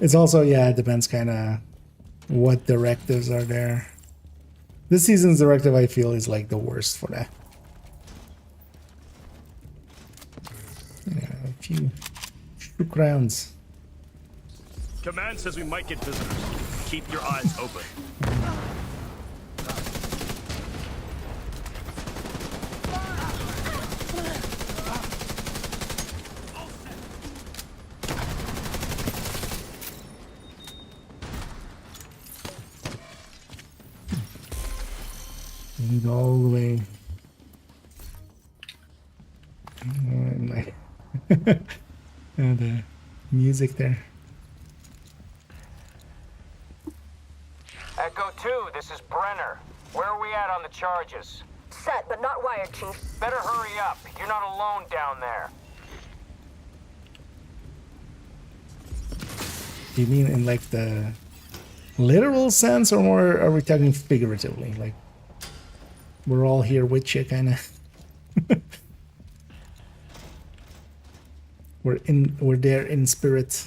S3: It's also, yeah, it depends kind of what directives are there. This season's directive, I feel, is like the worst for that. Yeah, a few shook rounds.
S9: Command says we might get visitors. Keep your eyes open.
S3: Need all the way. And the music there.
S9: Echo 2, this is Brenner. Where are we at on the charges?
S10: Set, but not wired, Chief.
S9: Better hurry up. You're not alone down there.
S3: You mean in like the literal sense, or more are we talking figuratively? Like we're all here with you, kind of. We're there in spirit.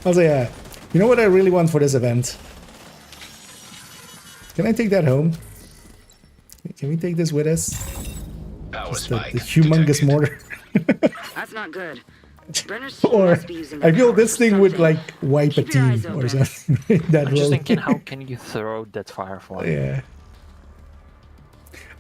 S3: Also, yeah, you know what I really want for this event? Can I take that home? Can we take this with us? Just the humongous mortar.
S11: That's not good. Brenner's team
S3: Or
S11: must be using
S3: I
S11: that
S3: feel
S11: power
S3: this
S11: for
S3: thing would
S11: something.
S3: like wipe a
S11: Keep your eyes
S3: team or
S11: open.
S3: something. That
S7: I'm just
S3: roll.
S7: thinking, how can you throw that firefly?
S3: Yeah.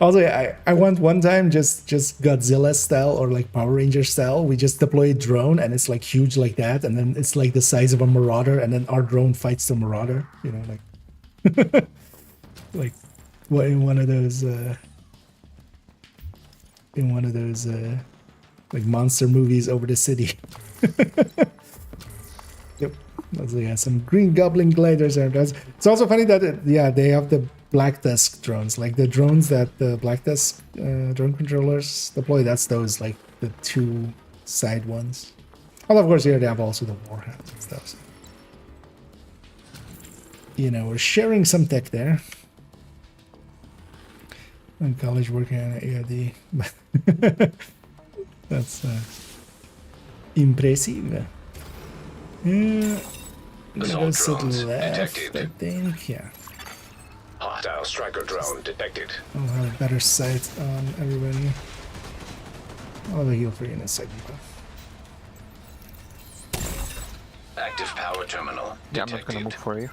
S3: Also, I want one time just Godzilla style or like Power Ranger style. We just deploy a drone and it's like huge like that, and then it's like the size of a Marauder, and then our drone fights the Marauder. You know, like like what in one of those like monster movies over the city. Yep. Also, yeah, some Green Goblin gliders there. It's also funny that they have the Black Tusk drones, like the drones that the Black Tusk drone controllers deploy. That's those like the two side ones. Well, of course, here they have also the Warhounds and stuff. So. You know, we're sharing some tech there. In college working on AOD. That's impressive. Yeah.
S2: Assault
S3: Goes to the
S2: drones
S3: left,
S2: detected.
S3: I think. Yeah.
S2: Hostile striker drone detected.
S3: I'll have a better sight on everybody. I'll have a heal for you in a second.
S2: Active power terminal
S7: Yeah, I'm not gonna
S2: detected.
S7: move for you.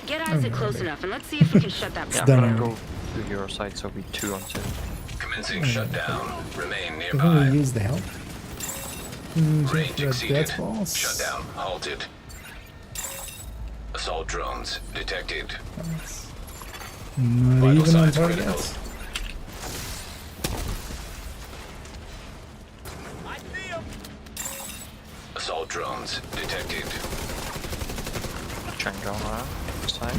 S11: Get Isaac close enough and let's see if we can shut that
S7: Yeah, I'm
S11: power.
S7: gonna go to your side, so we 2 on 2.
S2: Commencing shutdown. Remain
S3: Definitely
S2: nearby.
S3: use the help.
S2: Range
S3: Red
S2: exceeded.
S3: death balls.
S2: Shutdown halted. Assault drones detected.
S3: Not
S2: Vital
S3: even on
S2: signs critical.
S3: target.
S2: Assault drones detected.
S7: Trying to go around this side.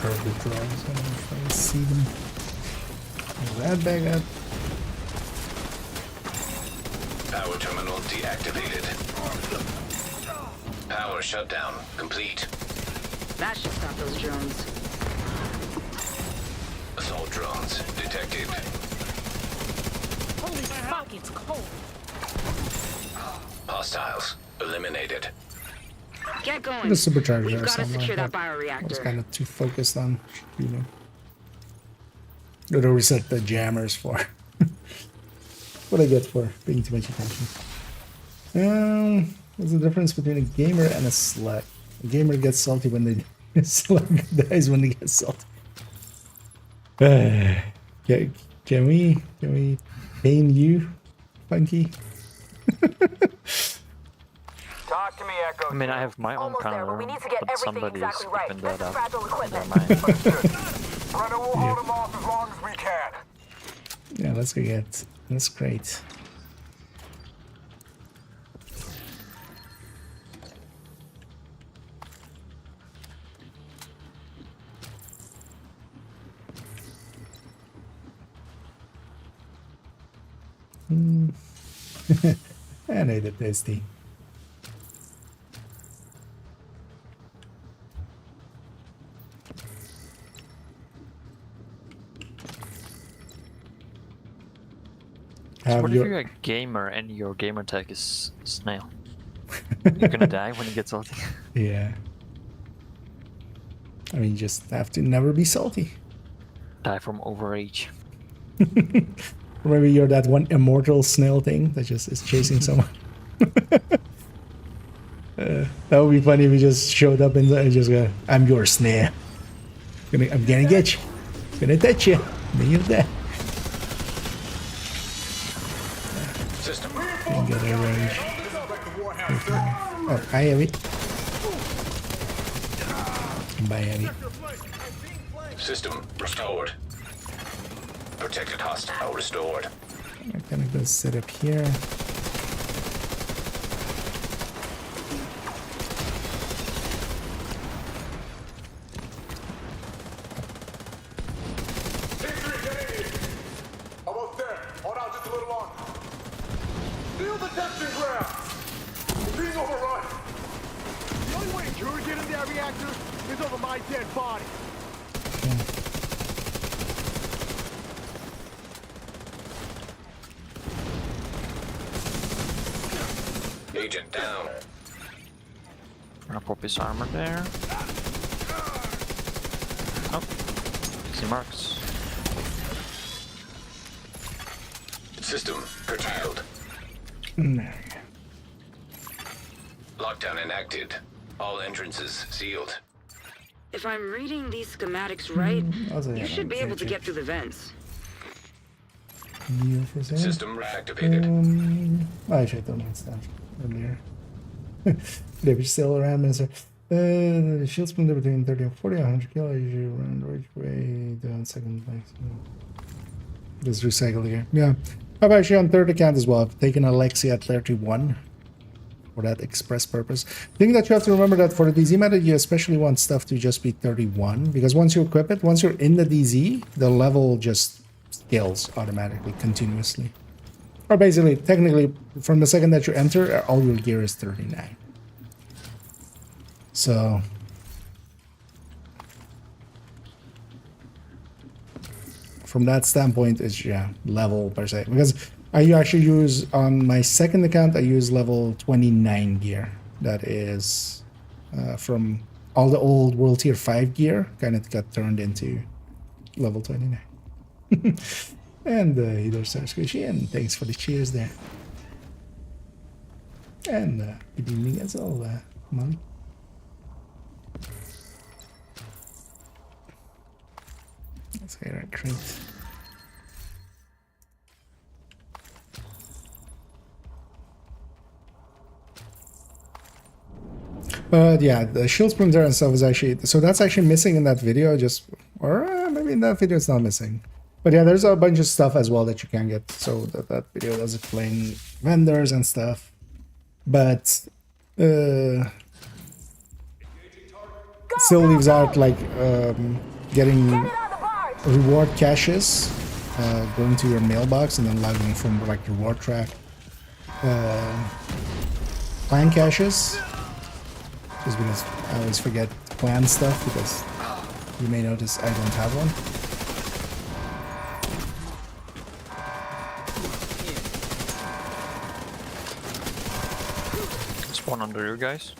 S3: Heard the drones. I don't know if I see them. That bag up.
S2: Power terminal deactivated. Power shutdown complete.
S11: That should stop those drones.
S2: Assault drones detected.
S5: Holy fuck, it's cold.
S2: Hostiles eliminated.
S11: Get going.
S3: The supercharger
S11: We've
S3: or
S11: got to
S3: something
S11: secure
S3: like
S11: that
S3: I was
S11: bioreactor.
S3: kind of too focused on, you know. Gotta reset the jammers for. What I get for paying too much attention. What's the difference between a gamer and a slug? A gamer gets salty when they a slug dies when they get salty. Can we pain you, Funky?
S9: Talk to me, Echo.
S7: I mean, I have my own
S10: Almost there,
S7: counter,
S10: but we need to get
S7: but
S10: everything
S7: somebody is
S10: exactly right.
S7: keeping
S10: This
S7: that
S10: is
S7: up.
S10: fragile equipment.
S7: Never mind.
S9: Brenner will hold him off as long as we can.
S3: Yeah, let's go get. That's great. I know the tasty.
S7: So
S3: Have
S7: what if
S3: your-
S7: you're a gamer and your gamer tag is snail? You're gonna die when you get salty.
S3: Yeah. I mean, you just have to never be salty.
S7: Die from overage.
S3: Or maybe you're that one immortal snail thing that just is chasing someone. That would be funny if you just showed up and just go, I'm your snail. I'm gonna get you. Gonna touch you. You're there.
S2: System.
S3: Can't get a range. Oh, hi, heavy. Bye, heavy.
S2: System restored. Protected hostile restored.
S3: I'm gonna go sit up here.
S9: Almost there. Hold on just a little longer. Feel the testing ground. We're being overrun. The only way you're getting that reactor is over my dead body.
S2: Agent down.
S7: Gonna pop his armor there. Oh, see marks.
S2: System curtailed. Lockdown enacted. All entrances sealed.
S11: If I'm reading these schematics right, you should be able to get through the vents.
S2: System reactivated.
S3: I should have done that stuff earlier. They're still around, Minister. The shield splinter between 30 and 40, 100 kilo. Usually around which way down second place. Let's recycle here. Yeah. I've actually on third account as well. I've taken Alexia at 31 for that express purpose. I think that you have to remember that for the DZ method, you especially want stuff to just be 31 because once you equip it, once you're in the DZ, the level just scales automatically, continuously. Or basically, technically, from the second that you enter, all your gear is 39. So from that standpoint, it's level per se. Because I actually use on my second account, I use level 29 gear. That is from all the old World Tier 5 gear, kind of got turned into level 29. And either Star Squishy, and thanks for the cheers there. And good evening as well, Mom. Let's get our crate. But yeah, the shield splinter and stuff is actually, so that's actually missing in that video, or maybe in that video it's not missing. But yeah, there's a bunch of stuff as well that you can get, so that video does explain vendors and stuff. But still leaves out like getting reward caches, going to your mailbox and then logging from like reward track. Clan caches, just because I always forget clan stuff, because you may notice I don't have one.
S7: One under you guys.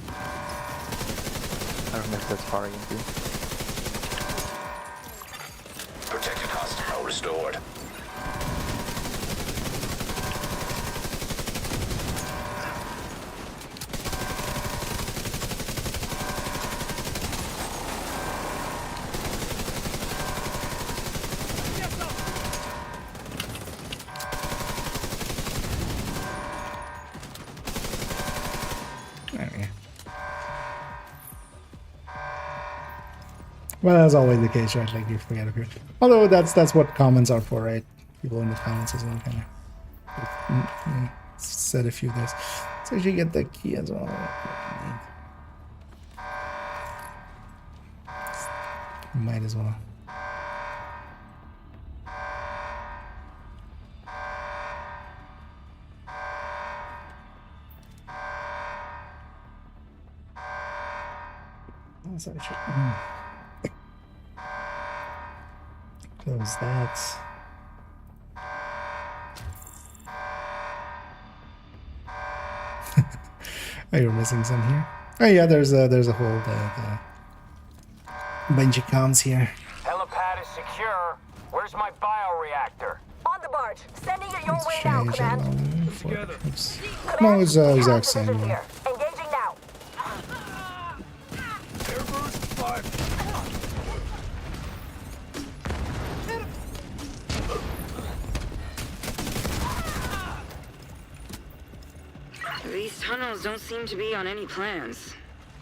S7: I don't know if that's far into.
S2: Protected hostile restored.
S3: Well, that's always the case, right? Like you forget a few. Although that's what comments are for, right? People in the comments as well, kind of said a few of this. So you get the key as well. Might as well. That's actually. Close that. Oh, you're missing some here. Oh yeah, there's a whole bunch of comms here.
S9: Helipad is secure. Where's my bioreactor?
S10: On the barge. Sending it your way now, Command.
S9: Together.
S3: No, it's exact same.
S10: Engaging now.
S9: Air Boost 5.
S11: criminals don't seem to be on any plans.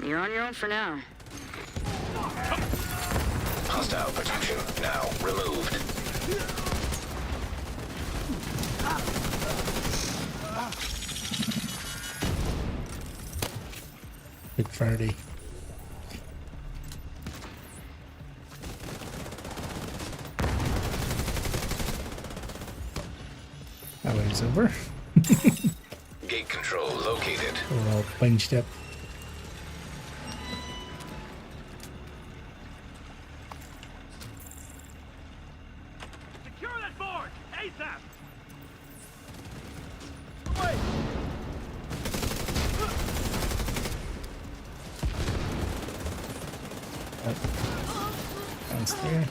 S11: You're on your own for now.
S2: Hostile protection now removed.
S3: Big Friday. That wave's over.
S2: Gate control located.
S3: We're all bunched up.
S9: Secure that board! ASAP!
S3: Downstairs.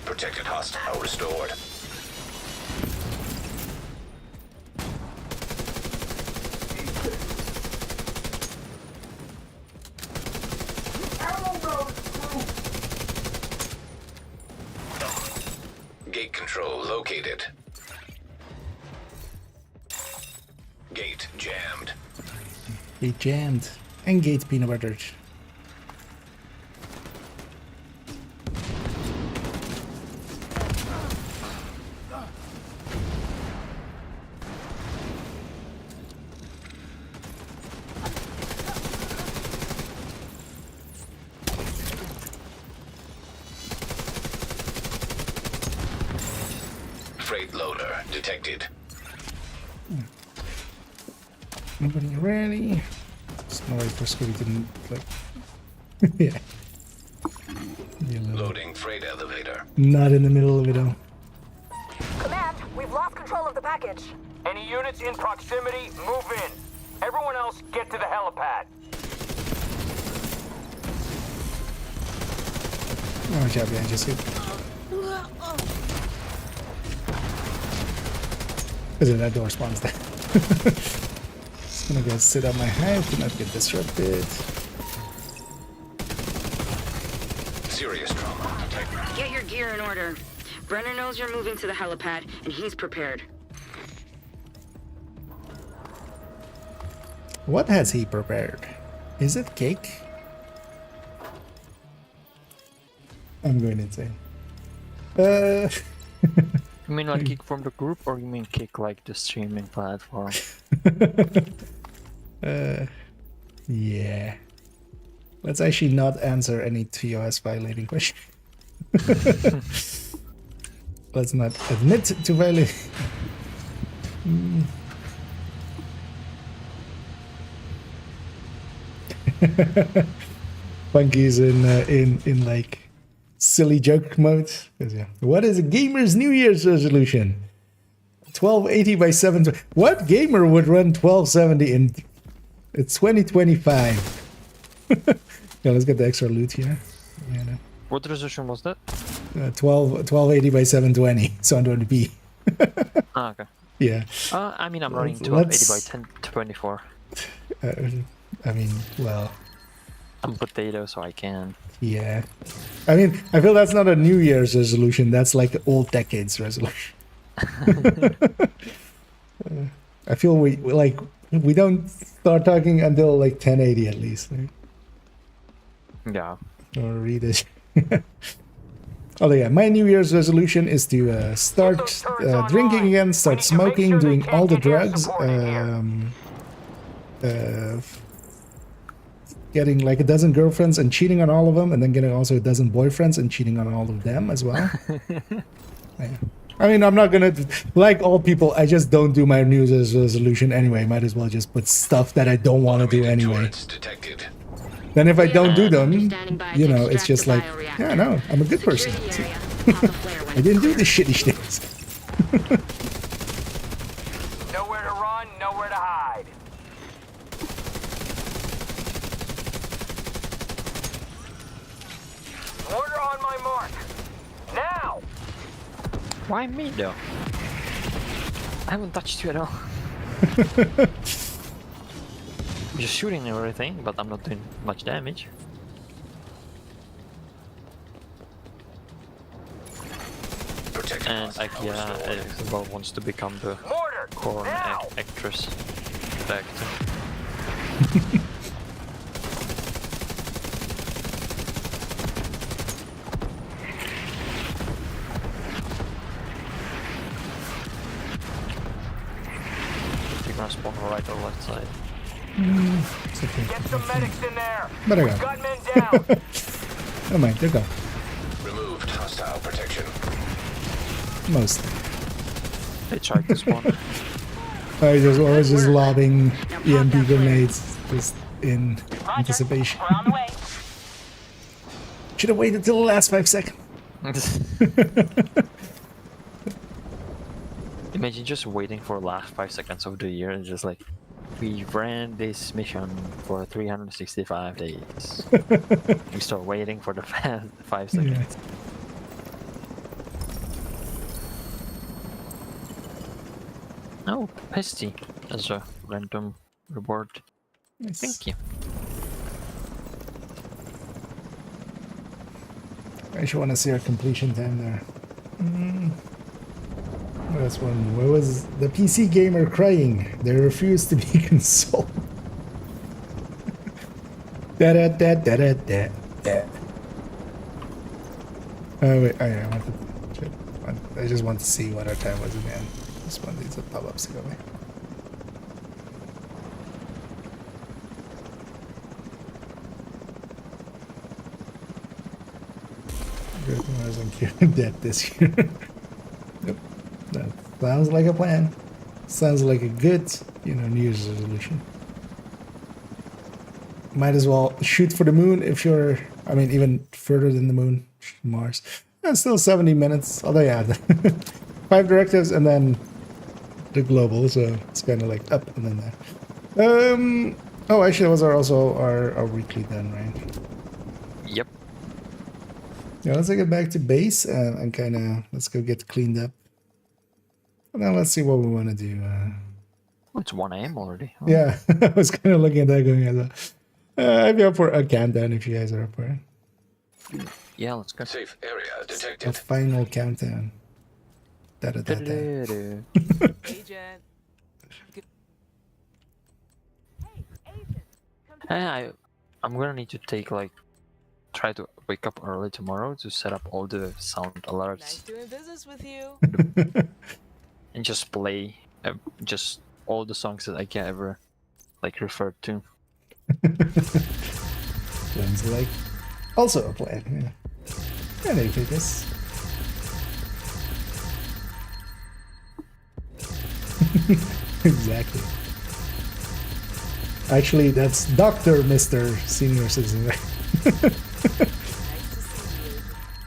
S2: Protected hostile restored. Gate control located. Gate jammed.
S3: Gate jammed. And gate peanut buttered.
S2: Freight loader detected.
S3: Nobody ready? Just no way for Scooby to like. Yeah.
S2: Loading freight elevator.
S3: Not in the middle of it all.
S10: Command, we've lost control of the package.
S9: Any units in proximity, move in. Everyone else, get to the helipad.
S3: Oh, job behind you, Scoop. Because that door spawns there. Just gonna go sit on my head to not get disrupted.
S2: Serious trauma detected.
S11: Get your gear in order. Brenner knows you're moving to the helipad, and he's prepared.
S3: What has he prepared? Is it cake? I'm going insane.
S7: You mean like kick from the group, or you mean kick like the streaming platform?
S3: Yeah. Let's actually not answer any TOS violating question. Let's not admit to violating. Funky's in like silly joke mode. Yeah. What is a gamer's New Year's resolution? 1280 by 720. What gamer would run 1270 in it's 2025? Yeah, let's get the extra loot here. Yeah, no.
S7: What resolution was that?
S3: 1280 by 720. So I'm going to be.
S7: Ah, okay.
S3: Yeah.
S7: I mean, I'm running
S3: Let's-
S7: 1280 by 1024.
S3: I mean, well,
S7: I'm potato, so I can.
S3: yeah. I mean, I feel that's not a New Year's resolution. That's like old decades resolution. I feel we don't start talking until like 1080 at least. Right?
S7: Yeah.
S3: Or read it. Oh yeah, my New Year's resolution is to start drinking again, start smoking, doing all the drugs, getting like a dozen girlfriends and cheating on all of them, and then getting also a dozen boyfriends and cheating on all of them as well. Yeah. I mean, I'm not gonna, like all people, I just don't do my New Year's resolution anyway. Might as well just put stuff that I don't want to do anyway.
S2: Detected.
S3: Then if I don't do them, you know, it's just like, yeah, no, I'm a good person. I didn't do the shitty things.
S9: Nowhere to run, nowhere to hide. Order on my mark. Now!
S7: Why me though? I haven't touched you at all. I'm just shooting and everything, but I'm not doing much damage.
S2: protecting
S7: And
S2: us. Our
S7: IKEA
S2: store.
S7: well wants to become the
S9: Mortar!
S7: corn
S9: Now!
S7: actress factor. You're gonna spawn right or left side.
S3: It's okay.
S9: Get some medics in there!
S3: Better go.
S9: Gunmen down!
S3: Oh my, they're gone.
S2: Removed hostile protection.
S3: Mostly.
S7: They tried to spawn.
S3: I was just lobbing EMP grenades just in anticipation.
S10: We're on the way.
S3: Should have waited till the last 5 seconds.
S7: Imagine just waiting for the last 5 seconds of the year and just like, we ran this mission for 365 days. We start waiting for the 5 seconds.
S3: Yeah.
S7: Oh, Pesty as a random reward.
S3: Nice.
S7: Thank you.
S3: I actually want to see our completion time there. That's one. Where was the PC gamer crying? They refused to be consoled. Da da da da da da da. Oh wait, I want to. I just want to see what our time was again. This one needs a pop-ups to go away. I wasn't curing debt this year. Yep. That sounds like a plan. Sounds like a good, New Year's resolution. Might as well shoot for the moon if you're, even further than the moon, Mars. That's still 70 minutes. Although, yeah, 5 directives and then the global, so it's kind of like up and then there. Oh, actually, those are also our weekly done, right?
S7: Yep.
S3: Yeah, let's take it back to base and kind of let's go get cleaned up. And then let's see what we want to do.
S7: Oh, it's 1 AM already. Oh.
S3: Yeah, I was kind of looking at that going, I'd be up for a countdown if you guys are up for it.
S7: Yeah, let's go.
S2: Safe area
S3: A
S2: detected.
S3: final countdown. Da-da-da-da.
S5: Agent.
S7: I'm gonna need to try to wake up early tomorrow to set up all the sound
S5: Nice
S7: alerts
S5: doing business with you.
S7: and just play just all the songs that I can ever refer to.
S3: Sounds like also a plan, yeah. And they did this. Exactly. Actually, that's Dr. Mr. Senior Citizen.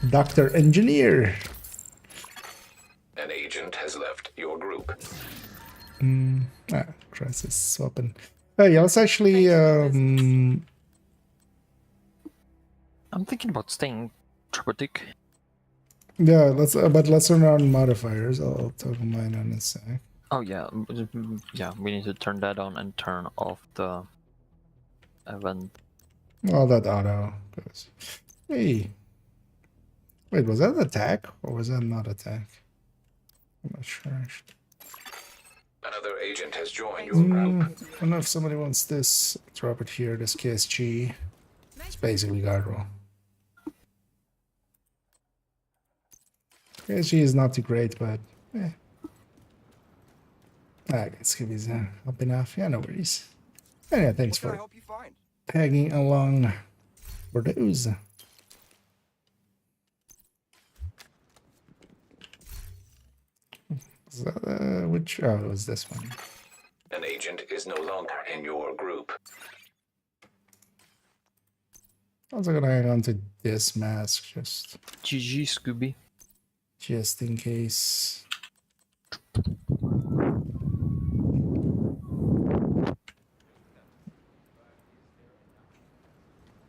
S3: Dr. Engineer.
S2: An agent has left your group.
S3: Crisis swapping. Oh yeah, let's actually
S7: I'm thinking about staying therapeutic.
S3: yeah, let's turn on modifiers. I'll toggle mine on a sec.
S7: Oh yeah, yeah. We need to turn that on and turn off the event.
S3: Well, that auto goes. Hey, wait, was that an attack or was that not attack? I'm not sure. Actually.
S2: Another agent has joined your group.
S3: I don't know if somebody wants this. Drop it here. This KSG. It's basically guard roll. KSG is not too great, but I guess Skibby's up enough. Yeah, no worries. And yeah, thanks for tagging along for those. Which it was this one.
S2: An agent is no longer in your group.
S3: I was gonna hang on to this mask just
S7: GG, Scooby.
S3: Just in case.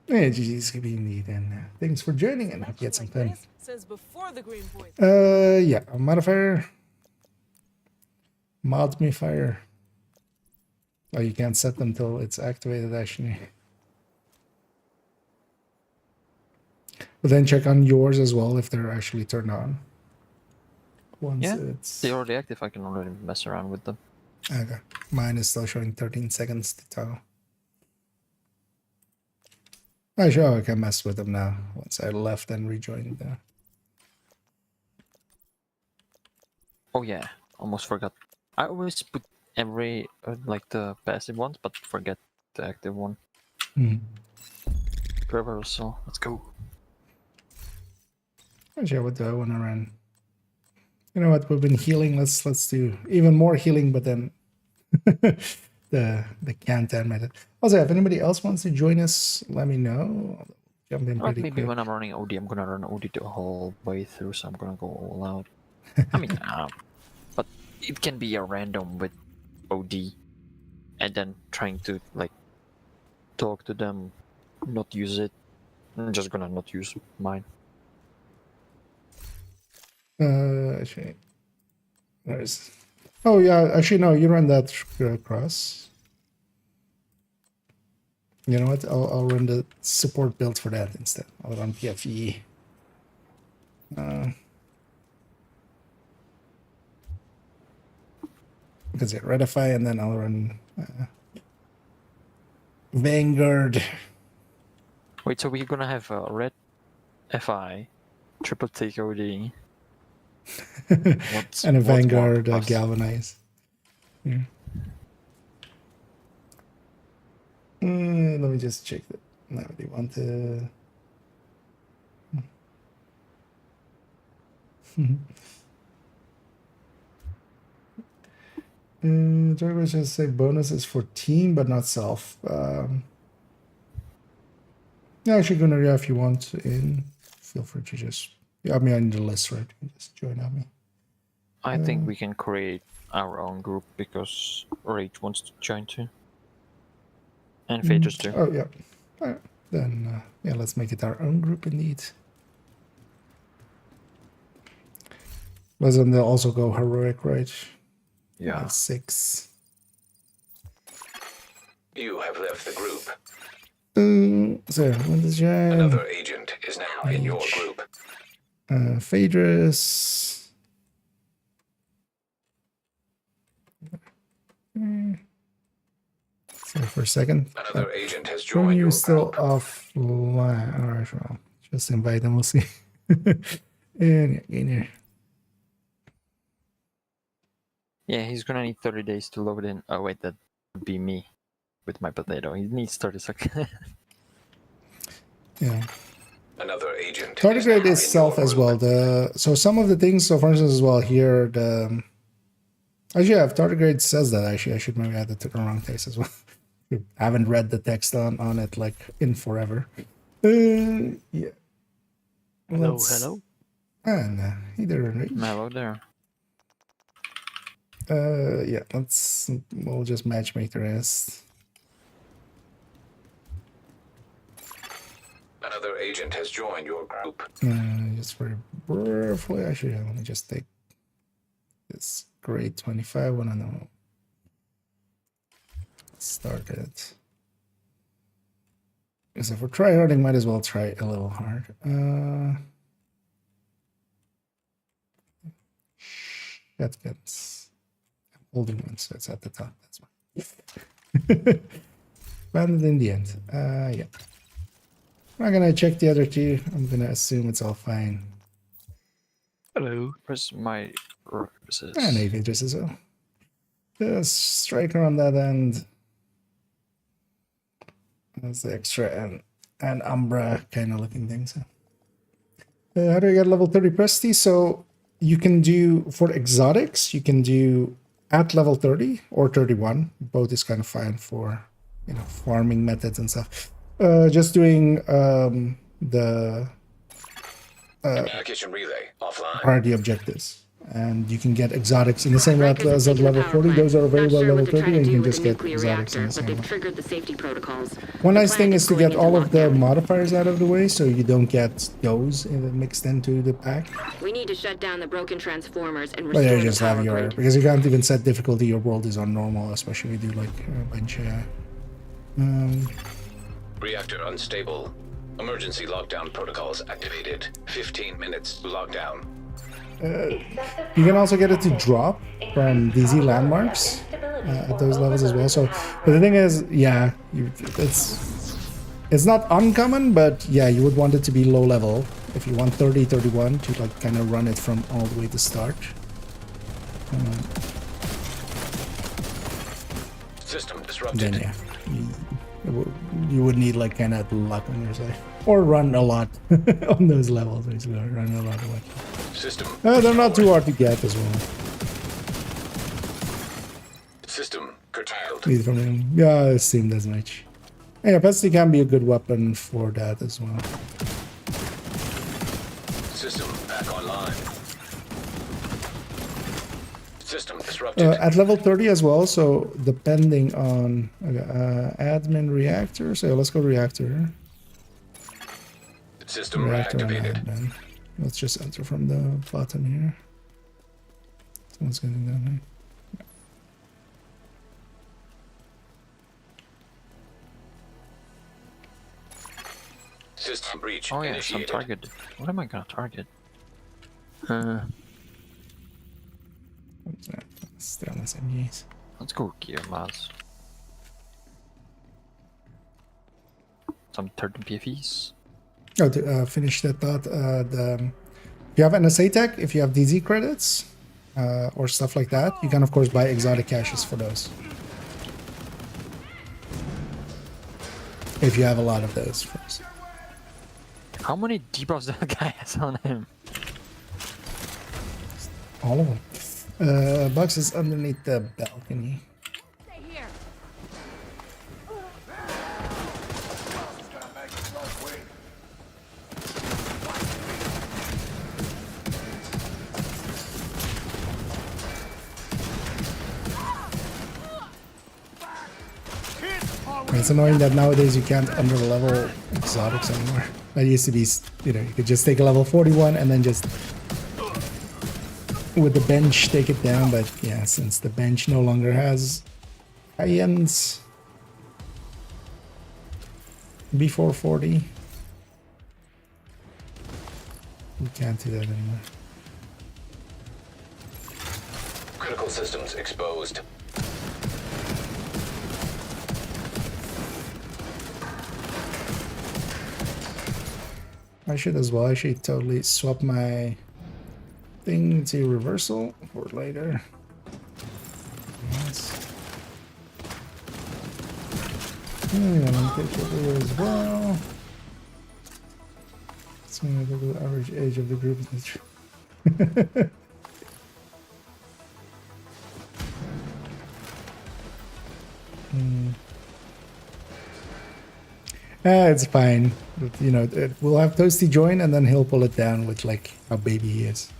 S3: Yeah, GG's gonna be neat, and thanks for joining and hope you had some fun.
S5: Since before the green point.
S3: Yeah, a modifier. Mod me fire. Oh, you can't set them till it's activated actually. But then check on yours as well if they're actually turned on. once
S7: Yeah,
S3: it's...
S7: they're already active. I can already mess around with them.
S3: Okay. Mine is still showing 13 seconds to toggle. I sure I can mess with them now once I left and rejoined there.
S7: Oh yeah, almost forgot. I always put every like the passive ones, but forget the active one. Reversal. Let's go.
S3: Actually, what do I want to run? You know what? We've been healing. Let's do even more healing, but then the countdown method. Also, if anybody else wants to join us, let me know. I'll jump in pretty
S7: Maybe
S3: quick.
S7: when I'm running OD, I'm gonna run OD the whole way through, so I'm gonna go all out. I mean, but it can be a random with OD, and then trying to like talk to them, not use it. I'm just gonna not use mine.
S3: Actually, where's? Oh yeah, actually no, you run that across. You know what? I'll run the support build for that instead. I'll run PFE. Because yeah, Redify, and then I'll run Vanguard.
S7: Wait, so we're gonna have a red FI, triple take OD,
S3: and a Vanguard Galvanize. Yeah. Let me just check that. No, they want to. Jorgo just say bonuses for team, but not self. Yeah, actually, Gunnar, if you want in, feel free to just. You have me on the list, right? You just join me.
S7: I think we can create our own group because Rage wants to join too. And Phaedrus too.
S3: Oh, yeah. All right. Then, yeah, let's make it our own group indeed. But then they'll also go heroic, right?
S7: Yeah.
S3: 6.
S2: You have left the group.
S3: So, what is your...
S2: Another agent is now in your group.
S3: Phaedrus. So for a second.
S2: Another agent has joined
S3: you
S2: your
S3: still
S2: group.
S3: offline. Alright, well, just invite them, we'll see. And yeah, in here.
S7: Yeah, he's gonna need 30 days to load in. Oh wait, that would be me with my potato. He needs 30 seconds.
S3: Yeah.
S2: Another agent.
S3: Tardigrade
S2: now
S3: is
S2: in
S3: self
S2: your
S3: as
S2: group.
S3: well. So some of the things, so for instance as well here, the actually yeah, if Tardigrade says that, actually I should maybe add it to the wrong text as well. I haven't read the text on it like in forever. Yeah.
S7: Hello.
S3: And either
S7: Hello there.
S3: yeah, we'll just matchmake the rest.
S2: Another agent has joined your group.
S3: Just very briefly, actually, let me just take this grade 25 one. I know. Start it. Because if we're tryharding, might as well try a little hard. Shotguns. Holding one, so it's at the top. That's fine. Found it in the end. Yeah. I'm not gonna check the other two. I'm gonna assume it's all fine.
S7: Hello. Where's my requisites?
S3: And maybe just as well. The striker on that end. That's the extra and Umbra kind of looking thing. So, how do I get level 30 Prestige? So you can do for exotics. You can do at level 30 or 31. Both is kind of fine for farming methods and stuff. Just doing the
S2: Communication relay offline.
S3: priority objectives. And you can get exotics in the same level as at level 40. Those are available at level 30, and you can just get exotics in the same level.
S11: Triggered the safety protocols.
S3: One nice thing is to get all of the modifiers out of the way, so you don't get those mixed into the pack.
S11: We need to shut down the broken transformers and
S3: But
S11: restore
S3: yeah,
S11: the
S3: just have
S11: power
S3: your,
S11: grid.
S3: because you can't even set difficulty. Your world is on normal, especially if you do like a bunch of.
S2: Reactor unstable. Emergency lockdown protocols activated. 15 minutes to lockdown.
S1: You can also get it to drop from DZ landmarks at those levels as well. So, but the thing is, yeah, it's not uncommon, but yeah, you would want it to be low level if you want 30, 31 to like kind of run it from all the way to start.
S2: System disrupted.
S1: Then yeah, you would need like kind of luck on your side, or run a lot on those levels. Basically, run a lot away.
S2: System.
S1: They're not too hard to get as well.
S2: System curtailed.
S1: Either from them. Yeah, it seemed as much. Yeah, pesty can be a good weapon for that as well.
S2: System back online. System disrupted.
S1: At level 30 as well, so depending on admin reactor. So let's go reactor.
S2: System
S1: Reactor and
S2: reactivated.
S1: admin. Let's just enter from the bottom here. Someone's getting down here.
S2: System breach
S7: Oh yeah, some
S2: initiated.
S7: target. What am I gonna target?
S1: What's that? Stay on the SMGs.
S7: Let's go gear mods. Some 13 PFEs.
S1: Oh, to finish that thought, if you have NSA tech, if you have DZ credits, or stuff like that, you can of course buy exotic caches for those. If you have a lot of those first.
S7: How many debuffs that guy has on him?
S1: All of them. Box is underneath the balcony.
S5: Stay here.
S1: It's annoying that nowadays you can't under level exotics anymore. That used to be, you know, you could just take a level 41 and then just with the bench take it down. But yeah, since the bench no longer has high ends before 40, you can't do that anymore.
S2: Critical systems exposed.
S1: I should as well. I should totally swap my thing to reversal for later. Yes. I'm gonna take over here as well. It's gonna go to the average age of the group. It's fine. But, you know, we'll have Toasty join and then he'll pull it down with like how baby he is.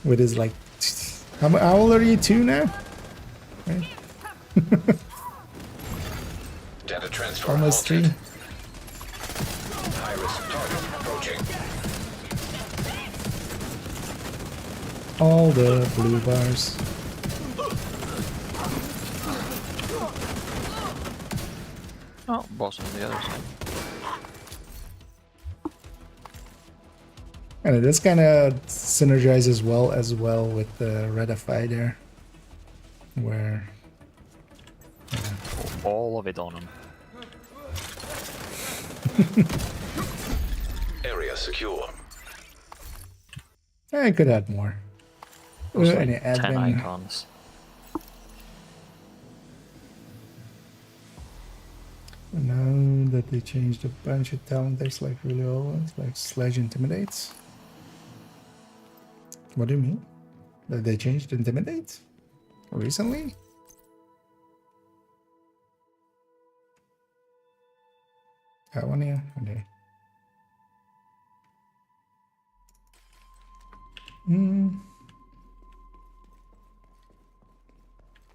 S1: With his like, how old are you? 2 now? Right?
S2: Data transfer
S1: Almost 3.
S2: halted. High-risk target approaching.
S1: All the blue bars.
S7: Oh, boss on the other side.
S1: And this kind of synergizes well with the Red FI there, where
S7: All of it on him.
S2: Area secure.
S1: I could add more.
S7: It was
S1: Any
S7: like 10
S1: admin.
S7: icons.
S1: Now that they changed a bunch of talent decks like really always, like Sledge Intimidates. What do you mean? That they changed Intimidate? Recently? That one, yeah? Okay.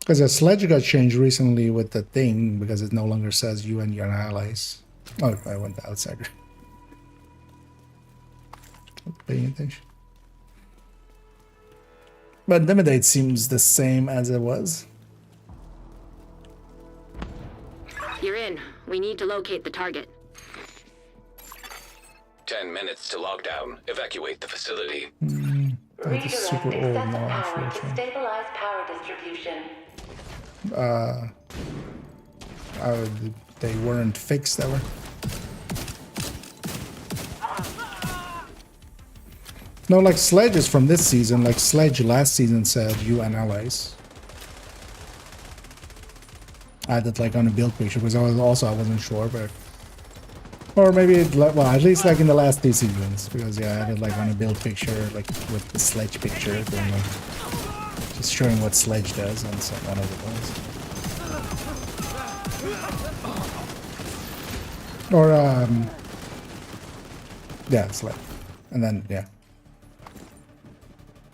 S1: Because the Sledge got changed recently with the thing, because it no longer says you and your allies. Oh, I went to Outsider. Not paying attention. But Intimidate seems the same as it was.
S11: You're in. We need to locate the target.
S2: 10 minutes to lockdown. Evacuate the facility.
S1: That is super old now,
S4: power to
S1: unfortunately.
S4: stabilize power distribution.
S1: They weren't fixed ever. No, like Sledge is from this season. Like Sledge last season said you and allies. I added like on a build picture because I wasn't sure, but or maybe well, at least like in the last 2 seasons, because yeah, I added like on a build picture like with the Sledge picture, then like just showing what Sledge does and so one of the ones. Or yeah, Sledge, and then yeah.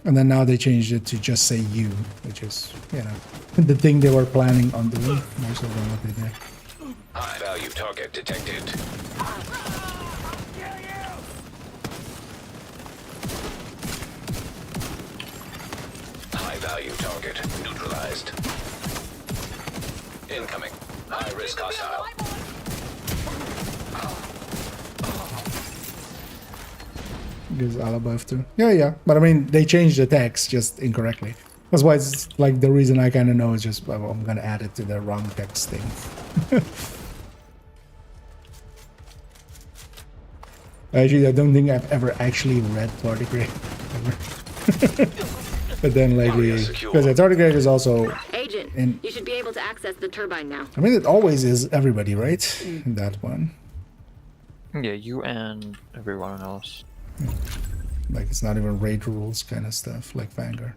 S1: And then now they changed it to just say you, which is, you know, the thing they were planning on doing, more so than what they did.
S2: High value target detected. High value target neutralized. Incoming. High risk hostile.
S1: Gives Alabov too. Yeah. But I mean, they changed the text just incorrectly. That's why it's like the reason I kind of know is just, well, I'm gonna add it to the wrong text thing. Actually, I don't think I've ever actually read Tardigrade. But then lately, because Tardigrade is also
S11: Agent, you should be able to access the turbine now.
S1: I mean, it always is everybody, right? In that one.
S7: Yeah, you and everyone else.
S1: Like it's not even raid rules kind of stuff like Vanguard.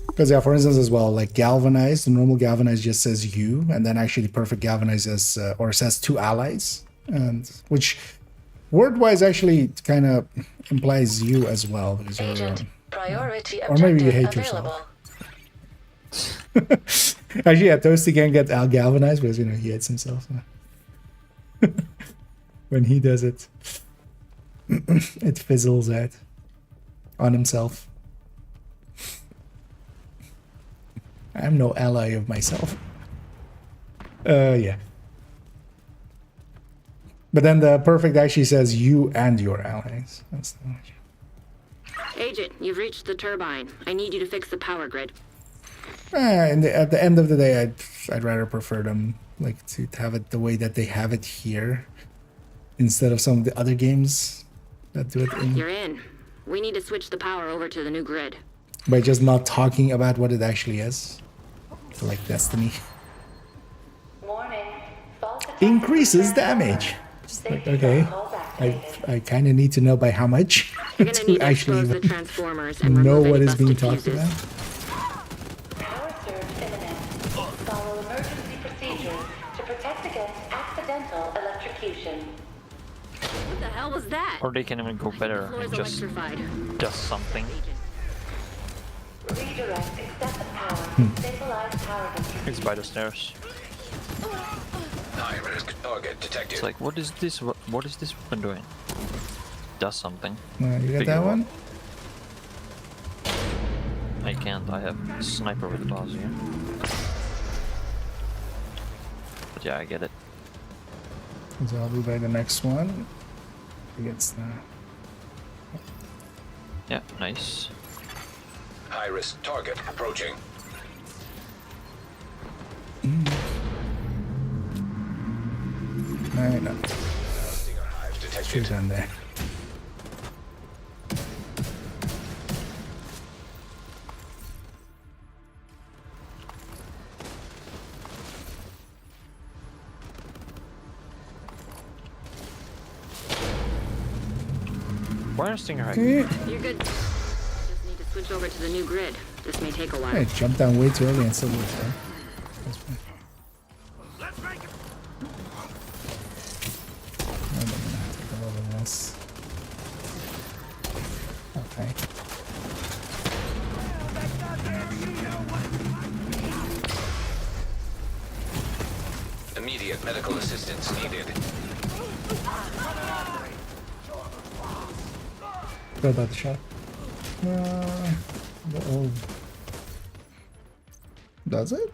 S1: Because yeah, for instance as well, like Galvanize, the normal Galvanize just says you, and then actually Perfect Galvanize says or says 2 allies, and which word-wise actually kind of implies you as well, because
S4: Agent, priority
S1: or maybe you hate
S4: available.
S1: yourself. Actually, yeah, Toasty can't get Galvanized because, you know, he hates himself. So. When he does it, it fizzles out on himself. I'm no ally of myself. Yeah. But then the Perfect actually says you and your allies. That's the one.
S11: Agent, you've reached the turbine. I need you to fix the power grid.
S1: And at the end of the day, I'd rather prefer them like to have it the way that they have it here, instead of some of the other games that do it
S11: You're in. We need to switch the power over to the new grid.
S1: by just not talking about what it actually is. Like Destiny.
S4: Warning.
S1: Increases damage. Just like, okay, I kind of need to know by how much
S11: You're gonna
S1: to
S11: need to
S1: actually
S11: expose the
S1: even
S11: transformers and
S1: know
S11: remove
S1: what
S11: any
S1: is being
S11: busted
S1: talked
S11: fuses.
S1: about.
S4: Power surge imminent. Follow emergency procedures to protect against accidental electrocution.
S11: What the hell was that?
S7: Or they can even go better
S11: Floor's
S7: and just
S11: electrified.
S7: does something.
S4: Redirect excessive power to stabilize power distribution.
S7: It's by the stairs.
S2: High risk target detected.
S7: It's like, what is this? What is this weapon doing? Does something.
S1: You got
S7: Figure
S1: that
S7: out.
S1: one?
S7: I can't. I have sniper with claws here. But yeah, I get it.
S1: So I'll be by the next one. Against the...
S7: Yeah, nice.
S2: High risk target approaching.
S1: No.
S2: Stinger hive
S1: Shoot
S2: detected.
S1: down there.
S7: Why are Stinger High?
S1: Yeah.
S11: You're good. Just need to switch over to the new grid. This may take a while.
S1: I jumped down way too early and still works, right? That's fine. I'm gonna take a little of this. Okay.
S2: Immediate medical assistance needed.
S1: What about the shot? Oh. Does it?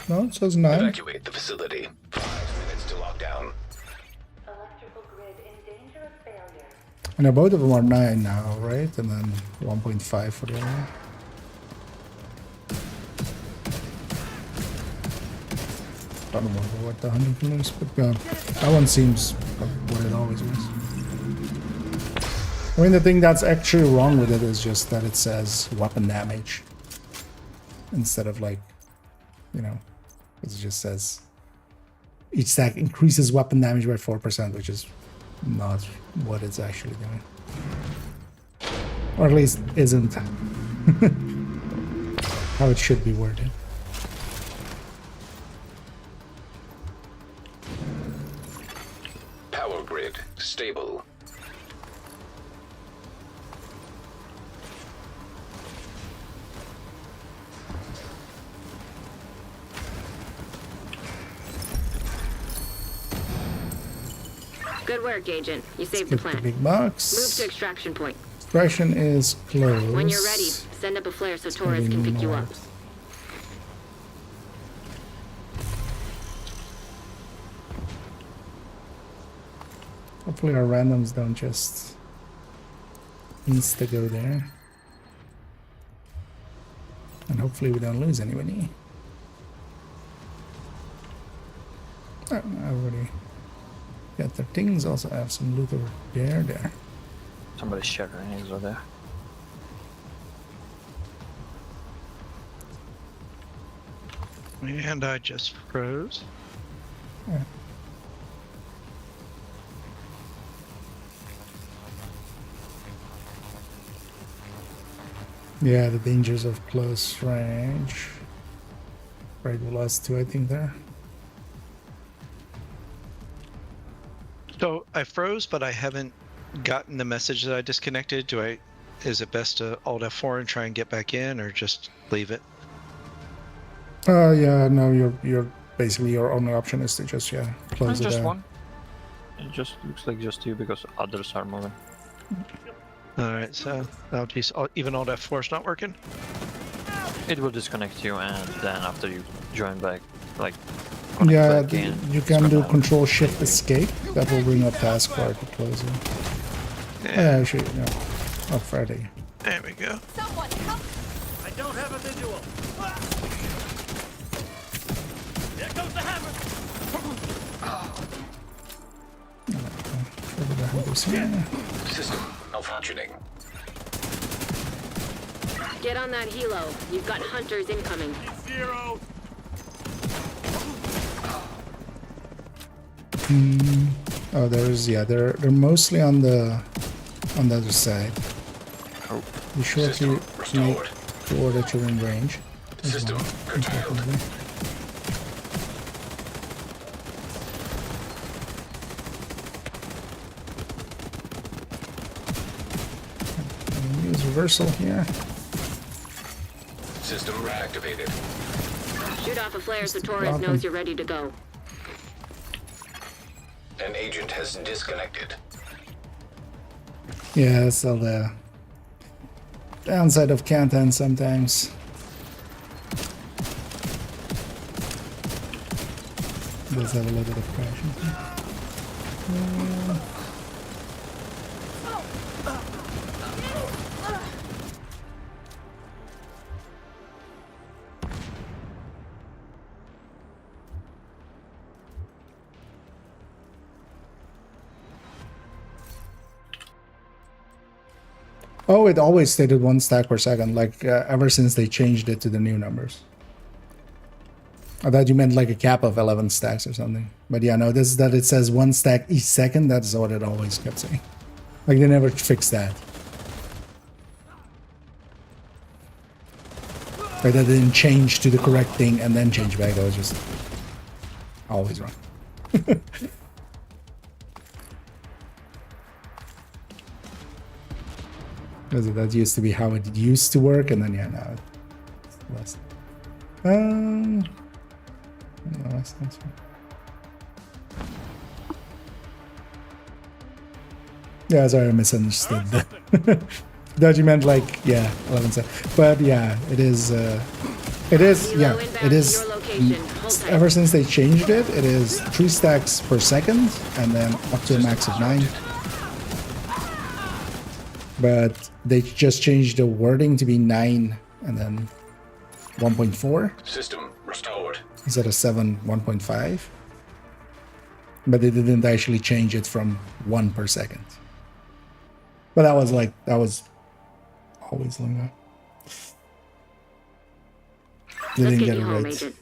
S1: No, it says 9.
S2: Evacuate the facility. 5 minutes to
S1: I know both of them are 9 now, right? And then 1.5 for the other one. I don't remember what the 100 kilos, but that one seems what it always was. I mean, the thing that's actually wrong with it is just that it says weapon damage instead of like, you know, it just says each stack increases weapon damage by 4%, which is not what it's actually doing. Or at least isn't how it should be worded.
S2: Power grid stable.
S11: Good work, Agent. You saved the
S1: Skip the
S11: plant.
S1: big box.
S11: Move to extraction point.
S1: Extraction is closed.
S11: When you're ready, send up a flare so Torres can pick you up.
S1: Hopefully our randoms don't just insta go there. And hopefully we don't lose anybody. Oh, I already got their things. Also have some loot over there.
S7: Somebody's shattering his over there.
S12: And I just froze.
S1: Yeah. Yeah, the dangers of close range. Right, we lost 2, I think, there.
S12: So I froze, but I haven't gotten the message that I disconnected. Is it best to Alt F4 and try and get back in, or just leave it?
S1: Yeah, no, you're basically your only option is to just close it
S7: Just
S1: down.
S7: one. It just looks like just you because others are moving.
S12: Alright, so even Alt F4 is not working?
S7: It will disconnect you, and then after you join back, like
S1: Yeah,
S7: back in,
S1: you
S7: it's
S1: can do
S7: gonna
S1: Control Shift Escape. That will bring up taskbar to close it. Yeah, actually, no. Oh, Friday.
S12: There we go.
S10: Someone help!
S9: I don't have a visual. There goes the hammer.
S2: System malfunctioning.
S11: Get on that helo. You've got hunters incoming.
S9: 0.
S1: Oh, they're mostly on the other side.
S7: Oh.
S1: Be sure to
S2: System
S1: make
S2: restored.
S1: sure that you're in range. as
S2: System
S1: well,
S2: curtailed.
S1: importantly. Use reversal here.
S2: System reactivated.
S11: Shoot off a flare so Torres
S1: drop him.
S11: knows you're ready to go.
S2: An agent has disconnected.
S1: Yeah, that's all the downside of Canton sometimes. Does have a little bit of crashing. Oh, it always stated 1 stack per second, like ever since they changed it to the new numbers. I thought you meant like a cap of 11 stacks or something. But yeah, no, this is that it says 1 stack each second. That's what it always kept saying. Like they never fixed that. Like that didn't change to the correct thing and then change back. That was just always wrong. Because that used to be how it used to work, and then yeah, now it's less. No, that's not so. Yeah, sorry, I misunderstood. That you meant like 11 seconds, but yeah, it is. It is ever since they changed it, it is 3 stacks per second, and then up to a max of 9.
S3: but they just changed the wording to be 9 and then 1.4
S2: System restored.
S3: instead of 7 1.5. But they didn't actually change it from 1 per second. But that was always like that.
S11: Let's
S3: Didn't
S11: get
S3: get
S11: you
S3: it
S11: home,
S3: right.
S11: Agent.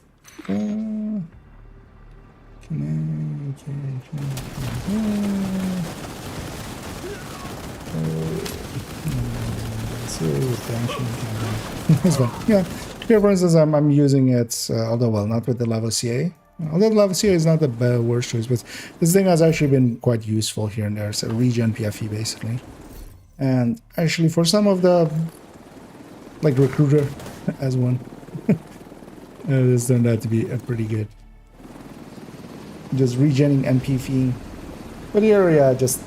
S3: It's fine. Yeah. Here, for instance, I'm using it, although, well, not with the Lavoisier. Although the Lavoisier is not the worst choice, but this thing has actually been quite useful here and there. So regen PFE, basically. And actually, for some of the, like, Recruiter as one, this turned out to be a pretty good. Just regenning MPV. But here, yeah, just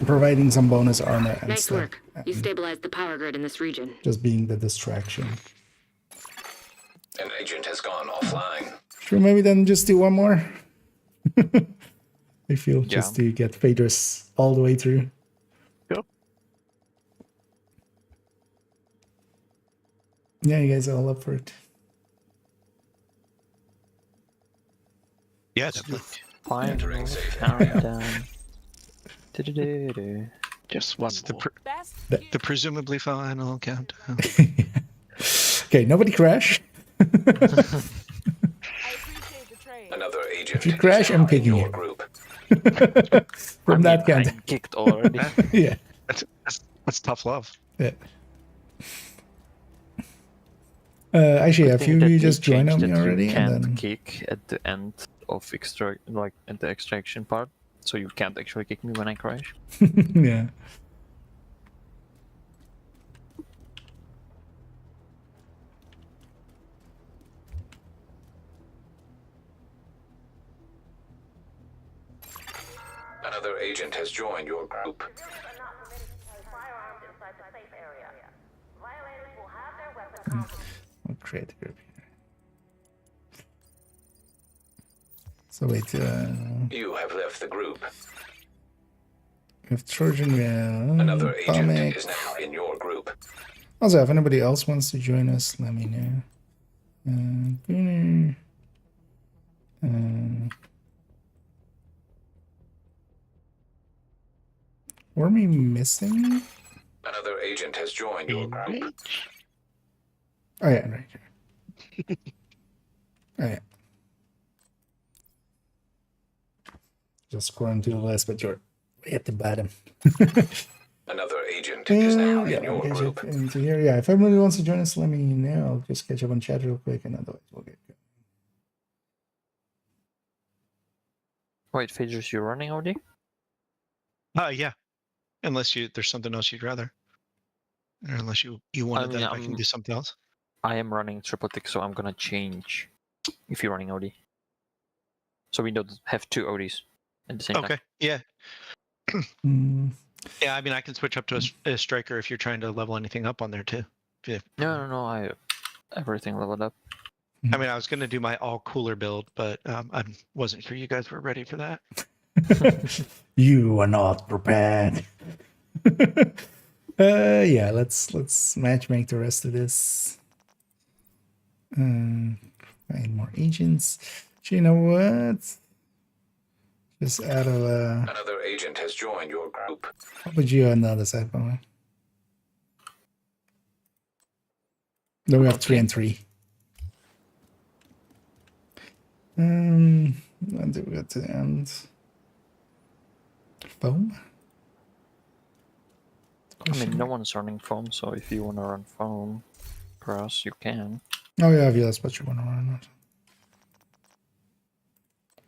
S3: providing some bonus armor and
S11: Nice
S3: stuff.
S11: work. You stabilized the power grid in this region.
S3: Just being the distraction.
S2: An agent has gone offline.
S3: Sure, maybe then just do one more. I feel just to get Phaedrus all the way through.
S7: Yep.
S3: Yeah, you guys are all up for it.
S12: Yeah, definitely.
S2: Entering safe area.
S7: Countdown. Du-du-du-du.
S12: Just what's the
S5: Best
S12: the presumably final countdown?
S3: Okay, nobody crash.
S5: I appreciate the trade.
S2: Another agent
S3: If you crash,
S2: is
S3: I'm
S2: now in
S3: kicking
S2: your
S3: you.
S2: group.
S3: From that
S7: I
S3: count.
S7: kicked already.
S3: Yeah.
S12: That's tough love.
S3: Yeah. Actually, a few of you just joined on me already,
S7: You
S3: and
S7: can't
S3: then
S7: kick at the end of at the extraction part, so you can't actually kick me when I crash.
S3: yeah.
S2: Another agent has joined your group.
S4: Civilians are not permitted to carry firearms inside the safe area. Violators will have their weapon confiscated.
S3: We'll create a group here. So wait,
S2: You have left the group.
S3: we have Trojan Rail,
S2: Another agent
S3: Atomic.
S2: is now in your group.
S3: Also, if anybody else wants to join us, let me know. Gunnar. Were we missing?
S2: Another agent has joined your group.
S3: Oh yeah, right here. Oh yeah. Just scrolling to the list, but you're way at the bottom.
S2: Another agent is now
S3: Yeah,
S2: in your
S3: catch
S2: group.
S3: up into here. Yeah, if everybody wants to join us, let me know. I'll just catch up on chat real quick, and otherwise we'll get going.
S7: Wait, Phaedrus, you're running already?
S12: Yeah. Unless there's something else you'd rather. Or unless you wanted
S7: mean,
S12: that, I can do something else.
S7: I am running triple tick, so I'm gonna change if you're running OD. So we don't have two ODs at the same time.
S12: Okay, yeah.
S3: Mm,
S12: Yeah, I mean, I can switch up to a striker if you're trying to level anything up on there too. Yeah.
S7: No, I everything leveled up.
S12: I mean, I was going to do my all cooler build, but I wasn't sure you guys were ready for that.
S3: you are not prepared. Yeah, let's matchmake the rest of this. Find more agents. Do you know what? Just out of
S2: Another agent has joined your group.
S3: what would you on the other side, by the way? Then we have 3 and 3. When did we get to the end? Foam?
S7: I mean, no one's running foam, so if you want to run foam for us, you can.
S3: Oh yeah, that's what you want to run.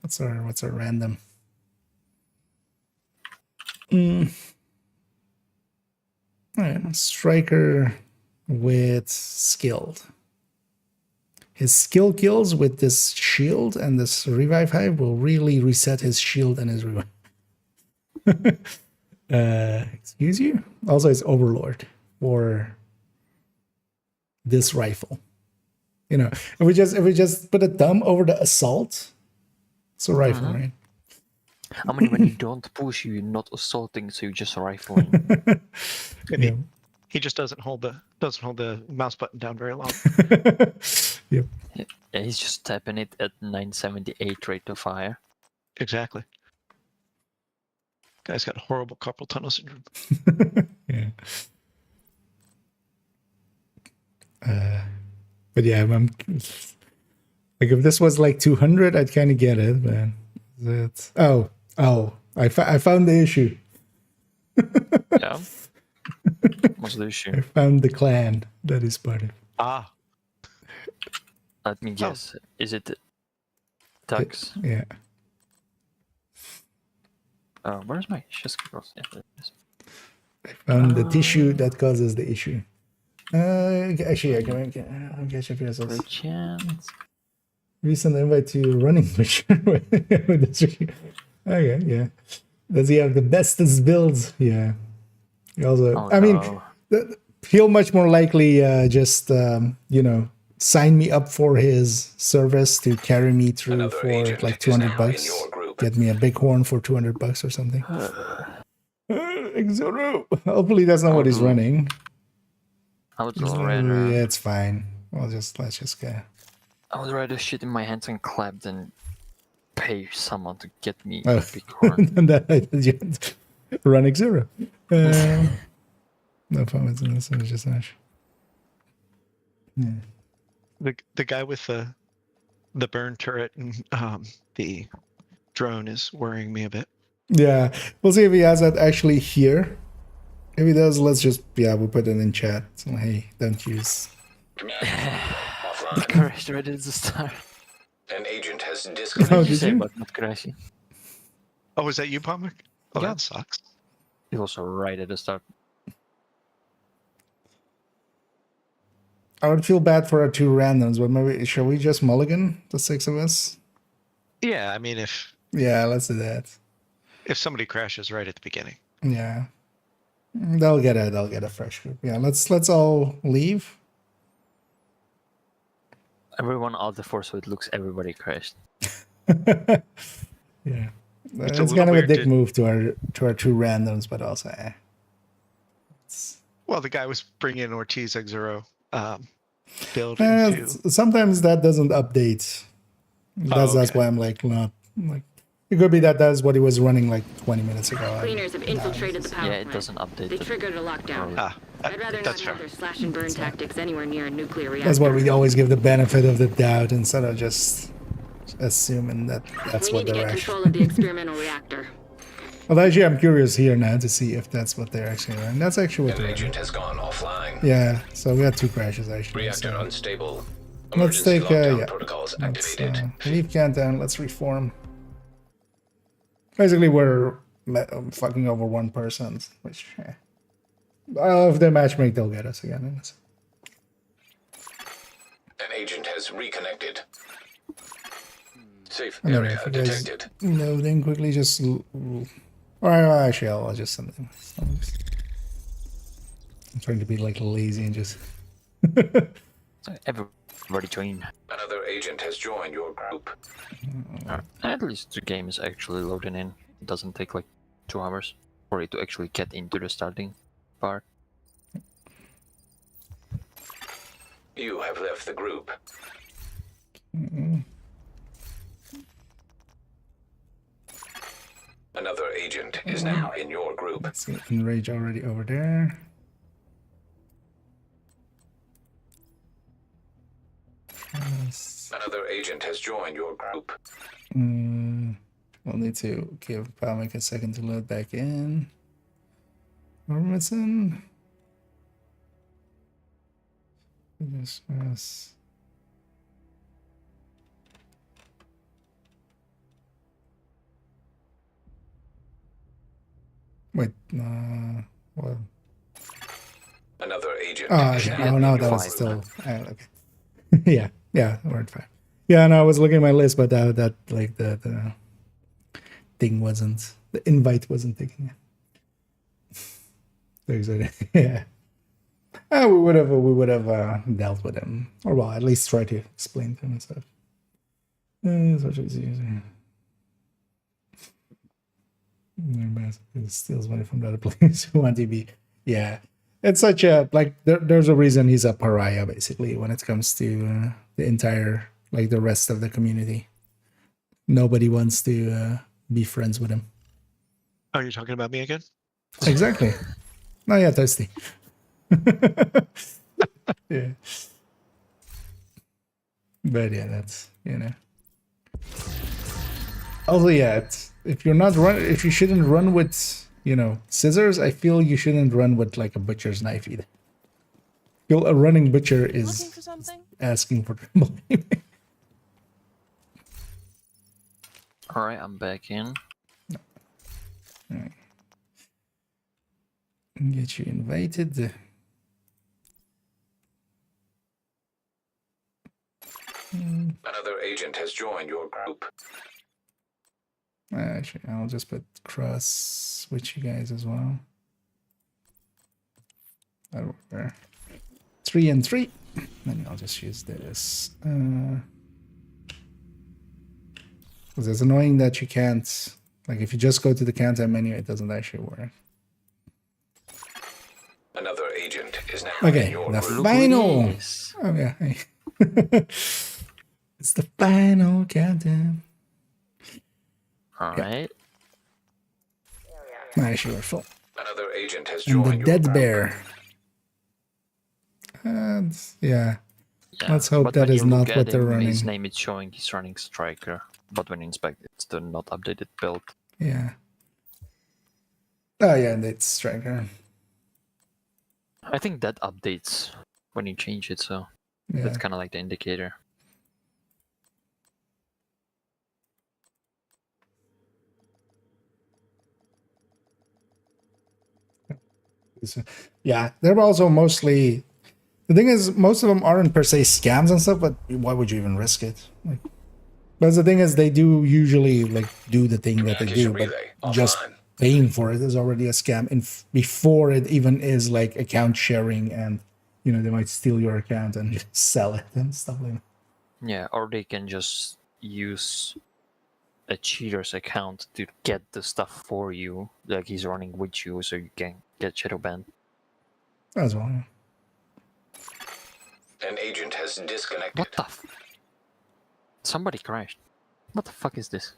S3: What's our random? Alright, striker with skilled. His skill kills with this shield and this revive hive will really reset his shield and his revive. Excuse you? Also, it's overlord for this rifle. You know, if we just put a thumb over the assault, it's a rifle, right?
S7: I mean, when you don't push, you're not assaulting, so you're just rifling.
S12: Maybe he just doesn't hold the mouse button down very long.
S3: Yep.
S7: Yeah, he's just tapping it at 978 rate of fire.
S12: Exactly. Guy's got horrible carpal tunnel syndrome.
S3: Yeah. But yeah, I'm like, if this was like 200, I'd kind of get it, but that's I found the issue.
S7: Yeah. What's the issue?
S3: I found the clan that is part of.
S12: Ah.
S7: Let me guess. Is it Tux?
S3: Yeah.
S7: Where's my chest cross? Yeah, there it is.
S3: I found the tissue that causes the issue. Actually, I'll get you for
S7: Great chance.
S3: Recent invite to running mission. Okay, yeah. Does he have the bestest builds? Yeah. He also, I mean, he'll much more likely just, sign me up for his service to carry me through for like $200. Get me a big horn for $200 or something. Exoro. Hopefully that's not what he's running.
S7: I would rather.
S3: Yeah, it's fine. Let's just go.
S7: I would rather shit in my hands and clap than pay someone to get me a big horn.
S3: Run Exoro. No fun with this. It's just Ash. Yeah.
S12: The guy with the burn turret and the drone is worrying me a bit.
S3: Yeah, we'll see if he has that actually here. If he does, let's just we'll put it in chat. So hey, don't use.
S7: Crashed right at the start.
S2: An agent has
S3: Oh,
S2: disconnected.
S3: did you?
S7: But not crashing.
S12: Oh, was that you, Palmer? Oh,
S7: Yeah.
S12: that sucks.
S7: It was right at the start.
S3: I would feel bad for our two randoms, but maybe shall we just mulligan the six of us?
S12: Yeah, I mean, if
S3: Let's do that.
S12: somebody crashes right at the beginning.
S3: Yeah, they'll get a fresh group. Yeah, let's all leave.
S7: Everyone out the force, so it looks everybody crashed.
S3: Yeah,
S12: It's
S3: it's
S12: a
S3: kind of a
S12: little
S3: dick
S12: weird
S3: move to our two randoms, but also.
S12: Well, the guy was bringing Ortiz Exero build into.
S3: Sometimes that doesn't update. That's why I'm like not like. It could be that's what he was running like 20 minutes ago.
S11: Cleaners have infiltrated the power
S7: Yeah, it
S11: plant.
S7: doesn't update.
S11: They triggered a lockdown. I'd rather not
S12: that's
S11: have
S12: fair.
S11: their slash and burn tactics anywhere near a nuclear reactor.
S3: That's why we always give the benefit of the doubt instead of just assuming that's
S11: We
S3: what
S11: need to
S3: they're
S11: get
S3: actually.
S11: control of the experimental reactor.
S3: Well, actually, I'm curious here now to see if that's what they're actually running. That's actually what
S2: An
S3: they're
S2: agent
S3: running.
S2: has gone offline.
S3: Yeah, so we had two crashes actually.
S2: Reactor
S3: So
S2: unstable.
S3: let's
S2: Emergency
S3: take
S2: lockdown protocols
S3: let's
S2: activated.
S3: leave countdown. Let's reform. Basically, we're fucking over one person, which if they matchmake, they'll get us again.
S2: An agent has reconnected. Safe
S3: I don't know
S2: area
S3: if you guys
S2: detected.
S3: loading quickly. Just or actually, I'll just send them. I'm trying to be like lazy and just.
S7: So everybody join.
S2: Another agent has joined your group.
S7: At least the game is actually loading in. It doesn't take like 2 hours for it to actually get into the starting part.
S2: You have left the group. Another agent is now in your group.
S3: Let's see, Enrage already over there. Yes.
S2: Another agent has joined your group.
S3: We'll need to give Palmic a second to load back in. Robinson. Yes. Wait, what?
S2: Another agent.
S3: Oh,
S2: is
S3: okay.
S2: now
S3: Oh no,
S2: in
S3: that
S2: your
S3: was
S2: group.
S3: still okay. yeah, we're at 5. Yeah, no, I was looking at my list, but that like the thing wasn't, the invite wasn't taken. Yeah. We would have dealt with him, or well, at least try to explain to him and stuff. It steals money from the other players who want to be. Yeah, it's such a like. There's a reason he's a pariah basically when it comes to the entire like the rest of the community. Nobody wants to be friends with him.
S12: Are you talking about me again?
S3: Exactly. Oh yeah, thirsty. Yeah. But yeah, that's Also, yeah, if you shouldn't run with scissors, I feel you shouldn't run with like a butcher's knife either. A running butcher is
S5: Looking for something?
S3: asking for trouble.
S7: All right, I'm back in.
S3: Right. Get you invited.
S2: Another agent has joined your group.
S3: Actually, I'll just put cross switch you guys as well. That'll work there. 3 and 3. Then I'll just use this. Because it's annoying that you can't, like, if you just go to the countdown menu, it doesn't actually work.
S2: Another agent is now
S3: Okay,
S2: in your
S3: the
S2: group.
S3: final. Oh yeah. It's the final countdown.
S7: All right.
S3: Actually, we're full.
S2: Another agent has
S3: And
S2: joined
S3: the
S2: your
S3: dead
S2: group.
S3: bear. And yeah.
S7: Yeah,
S3: Let's hope
S7: but
S3: that
S7: when
S3: is
S7: you
S3: not
S7: look at
S3: what they're
S7: him,
S3: running.
S7: His name is showing he's running Striker, but when you inspect it, it's the not updated build.
S3: Yeah. Oh yeah, and it's striker.
S7: I think that updates when you change it, so
S3: Yeah.
S7: that's kind of like the indicator.
S3: Yeah, they're also mostly. The thing is, most of them aren't per se scams and stuff, but why would you even risk it? Like, but the thing is, they do usually like do the thing that they do, but just paying for it is already a scam. And before it even is like account sharing, and they might steal your account and just sell it and stuff like that.
S7: Yeah, or they can just use a cheater's account to get the stuff for you, like he's running with you, so you can get shadow banned.
S3: As well. Yeah.
S2: An agent has disconnected.
S7: What the? Somebody crashed. What the fuck is this?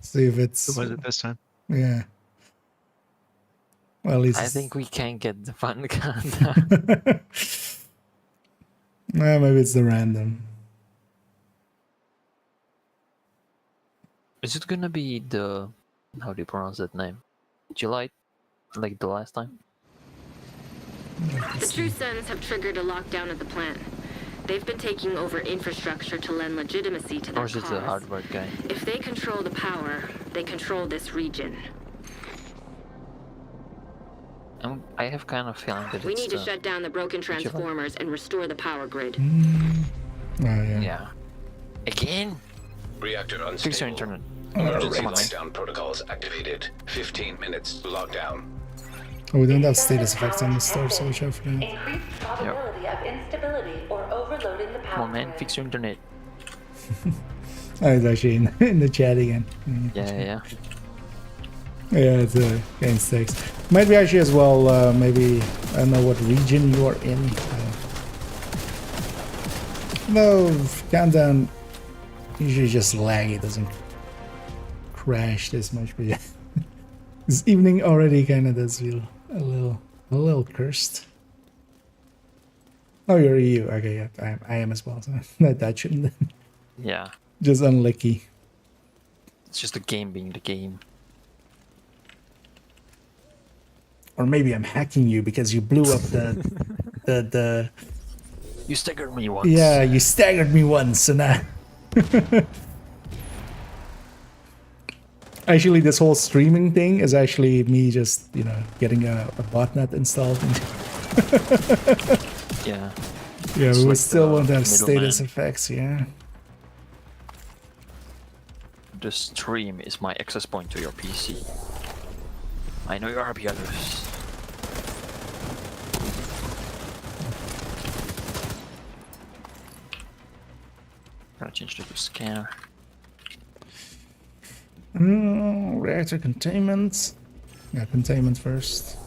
S3: See if it's.
S12: Who was it this time?
S3: Yeah. Well, at least
S7: I think we can get the fun countdown.
S3: Maybe it's the random.
S7: Is it gonna be the how do you pronounce that name? July, like the last time?
S11: The True Sons have triggered a lockdown at the plant. They've been taking over infrastructure to lend legitimacy to their
S7: Or is it the
S11: cause.
S7: hardware guy?
S11: If they control the power, they control this region.
S7: I have kind of feeling that
S11: We
S7: it's
S11: need to
S7: the...
S11: shut down the broken transformers and restore the power grid.
S3: Oh yeah.
S7: Yeah. Again?
S2: Reactor unstable.
S7: Fix your internet.
S2: Emergency
S7: Come on, man.
S2: lockdown protocols activated. 15 minutes lockdown.
S3: Oh, we don't have status effects on the store, so watch out for that.
S4: Increased probability of instability or overloading the
S7: Come
S4: power
S7: on, man,
S4: grid.
S7: fix your internet.
S3: Oh, it's actually in the chat again.
S7: Yeah.
S3: Yeah, it's game stakes. Might be actually as well, maybe, I don't know what region you are in. No, countdown usually just lag, it doesn't crash this much, but yeah. This evening already kind of does feel a little cursed. Oh, you're EU. Okay, yeah, I am as well, so that shouldn't.
S7: Yeah.
S3: Just unlucky.
S7: It's just the game being the game.
S3: Or maybe I'm hacking you because you blew up the
S7: You staggered me once.
S3: Yeah, you staggered me once, so now. Actually, this whole streaming thing is actually me just, getting a botnet installed.
S7: Yeah.
S3: Yeah,
S7: It's
S3: we
S7: like
S3: still
S7: the
S3: won't have status
S7: middleman.
S3: effects, yeah.
S7: The stream is my access point to your PC. I know your RP address. Gonna change to the scanner.
S3: Reactor containment. Yeah, containment first.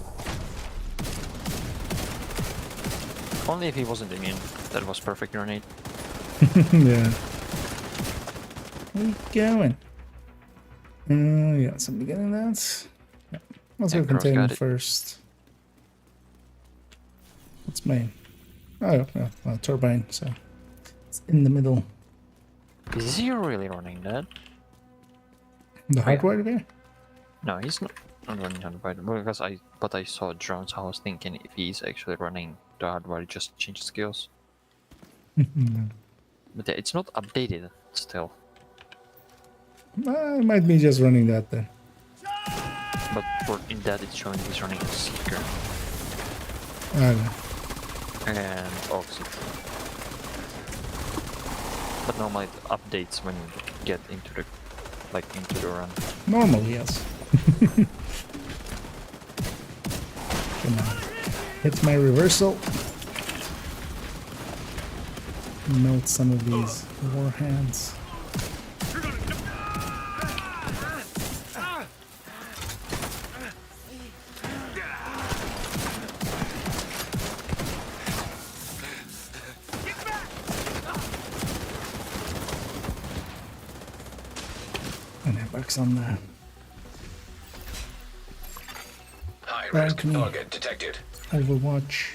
S7: Only if he wasn't immune. That was perfect grenade.
S3: Yeah. Where you going? Yeah, somebody getting that. Yeah. Let's go
S7: Cross
S3: containment
S7: got it.
S3: first. What's main? Oh, yeah, well, turbine, so it's in the middle.
S7: Is he really running that?
S3: The
S7: Oh, yeah.
S3: hardwire there?
S7: No, he's not running hardwired because I saw drones. I was thinking if he's actually running the hardwire, just change skills. But yeah, it's not updated still.
S3: It might be just running that then.
S7: But in that it's showing he's running a seeker
S3: Okay.
S7: and oxy. But normally it updates when you get into the run.
S3: Normally, yes. Come on. Hit my reversal. Melt some of these warhands. And it works on the
S2: High-risk
S3: balcony.
S2: target detected.
S3: Overwatch.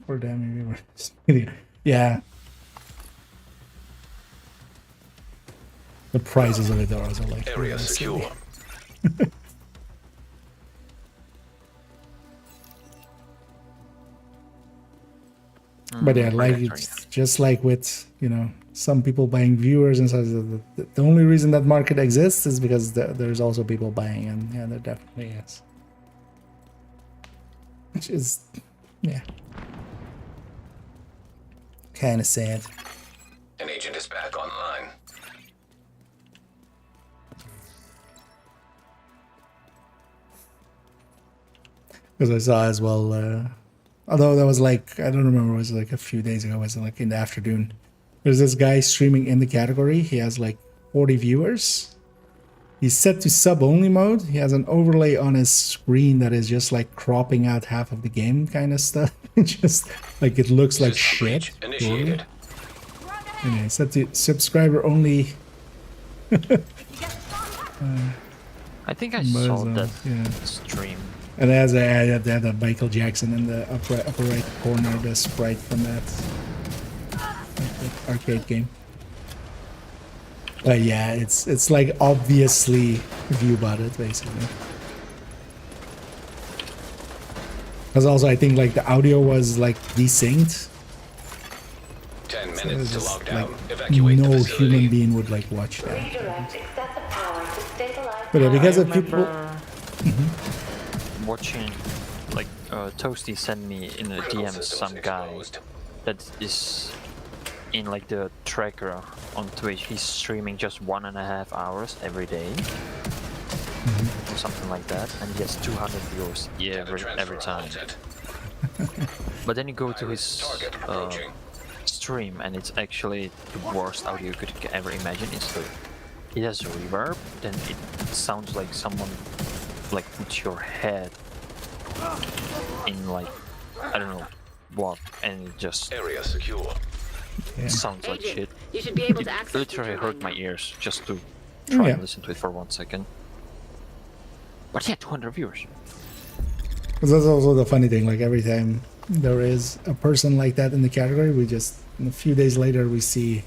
S3: Poor damn you. Yeah. The prices of it are also like
S2: Area
S3: really
S2: secure.
S3: silly. But yeah, like it's just like with, you know, some people buying viewers and such. The only reason that market exists is because there's also people buying, and yeah, there definitely is. Which is, yeah, kind of sad.
S2: An agent is back online.
S3: Because I saw as well, although that was like, I don't remember, it was like a few days ago, it was like in the afternoon. There's this guy streaming in the category. He has like 40 viewers. He's set to sub-only mode. He has an overlay on his screen that is just like cropping out half of the game kind of stuff. Just like it looks like shit.
S2: Initiated.
S3: And he's set to subscriber only.
S7: I think I saw that
S3: yeah.
S7: stream.
S3: And as I had a Michael Jackson in the upper right corner, the sprite from that arcade game. But yeah, it's like obviously view-botted basically. Because also I think like the audio was like desynced.
S2: 10
S3: So
S2: minutes to
S3: just,
S2: lock down.
S3: like,
S2: Evacuate the
S3: no
S2: facility.
S3: human being would like watch that.
S4: Redirect excessive power to stabilize
S3: But yeah, because of
S7: remember
S3: people.
S7: watching, like, Toasty sent me in a
S2: Critical
S7: DM
S2: systems
S7: some guy
S2: exposed.
S7: that is in like the tracker on Twitch. He's streaming just 1.5 hours every day, or something like that, and he has 200 viewers every time. But then you go to his stream, and it's actually the worst audio you could ever imagine. It has reverb, then it sounds like someone like puts your head in like I don't know what, and it just
S2: Area secure.
S3: Yeah.
S7: sounds like
S11: Agent,
S7: shit.
S11: you should be able
S7: It
S11: to access
S7: literally
S11: your
S7: hurt my
S11: now.
S7: ears just to try
S3: Yeah.
S7: and listen to it for 1 second. But yeah, 200 viewers.
S3: Because that's also the funny thing, like every time there is a person like that in the category, we just, a few days later, we see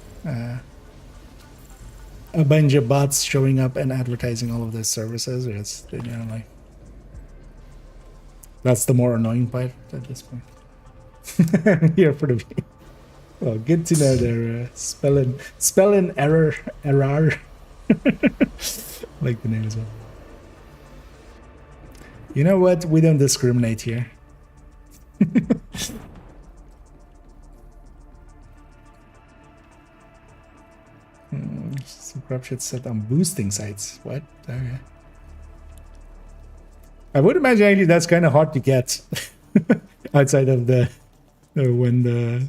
S3: a bunch of bots showing up and advertising all of these services. It's, you know, like, that's the more annoying part at this point. Here for the view. Well, good to know their spelling error, like the name as well. You know what? We don't discriminate here. Some crap shit set on boosting sites. What? Okay. I would imagine actually that's kind of hard to get outside of the when the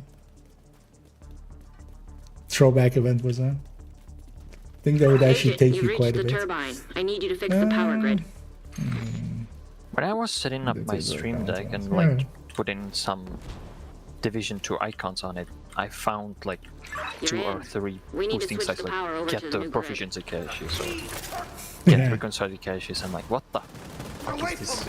S3: throwback event was on. I think that would actually take you quite a bit.
S11: Turbine. I need you to fix the power grid.
S7: When I was setting up my stream deck and like putting some Division 2 icons on it, I found like 2 or 3 boosting sites like get the proficiency caches or get reconciled caches. I'm like, what the fuck is this?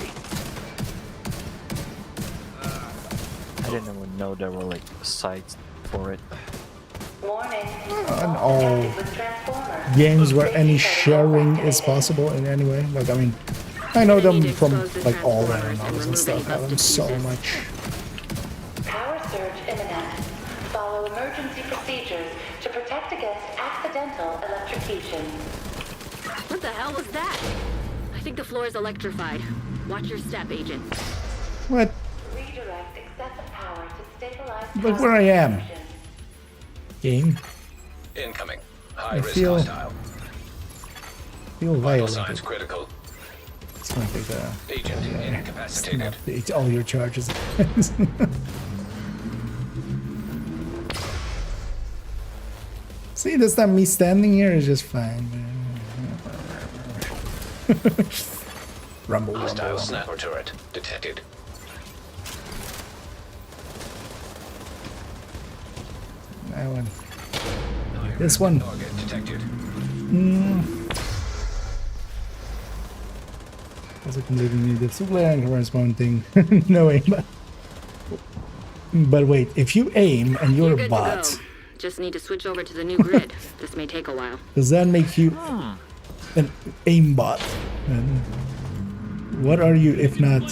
S7: I didn't even know there were like sites for it.
S3: On all games where any sharing is possible in any way. Like, I mean, I know them from like all the novels and stuff. I love them so much.
S4: Power surge imminent. Follow emergency procedures to protect against accidental electrocution.
S11: What the hell was that? I think the floor is electrified. Watch your step, Agent.
S3: What?
S4: Redirect excessive power to stabilize.
S3: Look where I am. Game.
S2: Incoming.
S3: I
S2: High risk
S3: feel
S2: hostile.
S3: Vital
S2: Signs
S3: violated.
S2: critical.
S3: It's gonna take the
S2: Agent incapacitated.
S3: update all your charges. See, this time me standing here is just fine. Rumble,
S2: Hostile
S3: rumble,
S2: snapper turret detected.
S3: That one. This one.
S2: Target detected.
S3: Also completely needed. So glad I can spawn thing. No aim. But wait, if you aim and you're a bot,
S11: just need to switch over to the new grid. This may take a while.
S3: does that make you an aim bot? And what are you if not?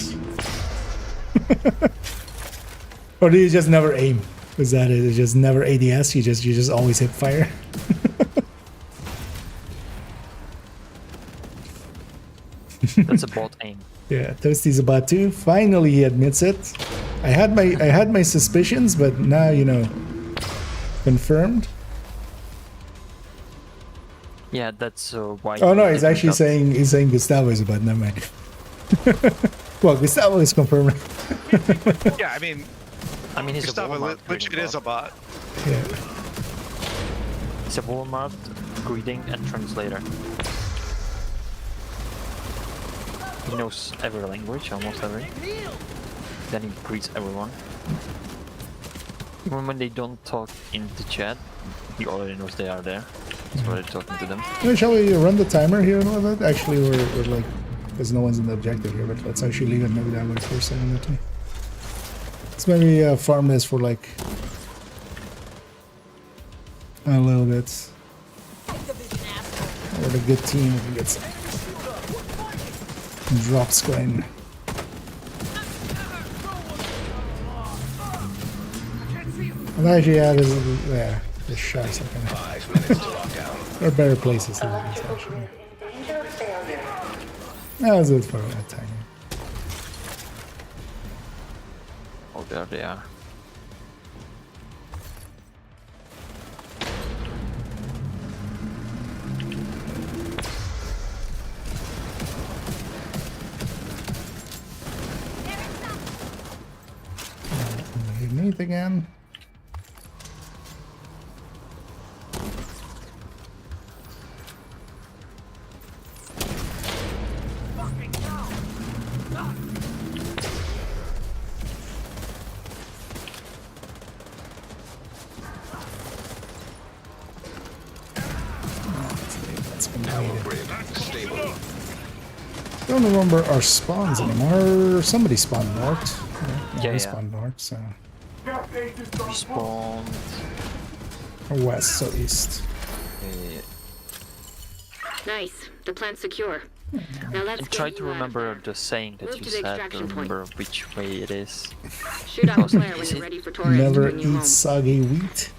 S3: Or do you just never aim? Is that it? It's just never ADS. You just always hip fire.
S7: That's a bot aim.
S3: Yeah, Toasty's a bot too. Finally, he admits it. I had my suspicions, but now you know, confirmed.
S7: Yeah, that's why.
S3: Oh no, he's actually saying Gustavo is a bot. Never mind. Well, Gustavo is confirmed.
S12: Yeah, I mean he's Gustavo
S7: a Walmart
S12: legit is a bot.
S3: Yeah.
S7: He's a Walmart greeting and translator. He knows every language, almost every. Then he greets everyone. Even when they don't talk in the chat, he already knows they are there. He's already talking to them.
S3: Shall we run the timer here and all that? Actually, we're like, because no one's in the objective here, but let's actually leave it maybe that way for a second. Let's maybe farm this for like a little bit. Or the good team if we get some drops going. And actually, yeah, this shot's not gonna.
S2: 5 minutes to lockdown.
S3: There are better places to do this, actually. That was it for that time.
S7: Oh, there they are.
S3: Meet again. Don't remember our spawns anymore. Somebody spawned north.
S7: Yeah,
S3: we spawned north, so.
S7: We spawned.
S3: Or west, so east.
S11: Nice. The plant's secure. Now let's
S7: And try to remember the saying that you said, to remember which way it is.
S11: Shoot out flare when you're ready for Torres to
S3: Never
S11: bring you
S3: eat
S11: home.
S3: soggy wheat.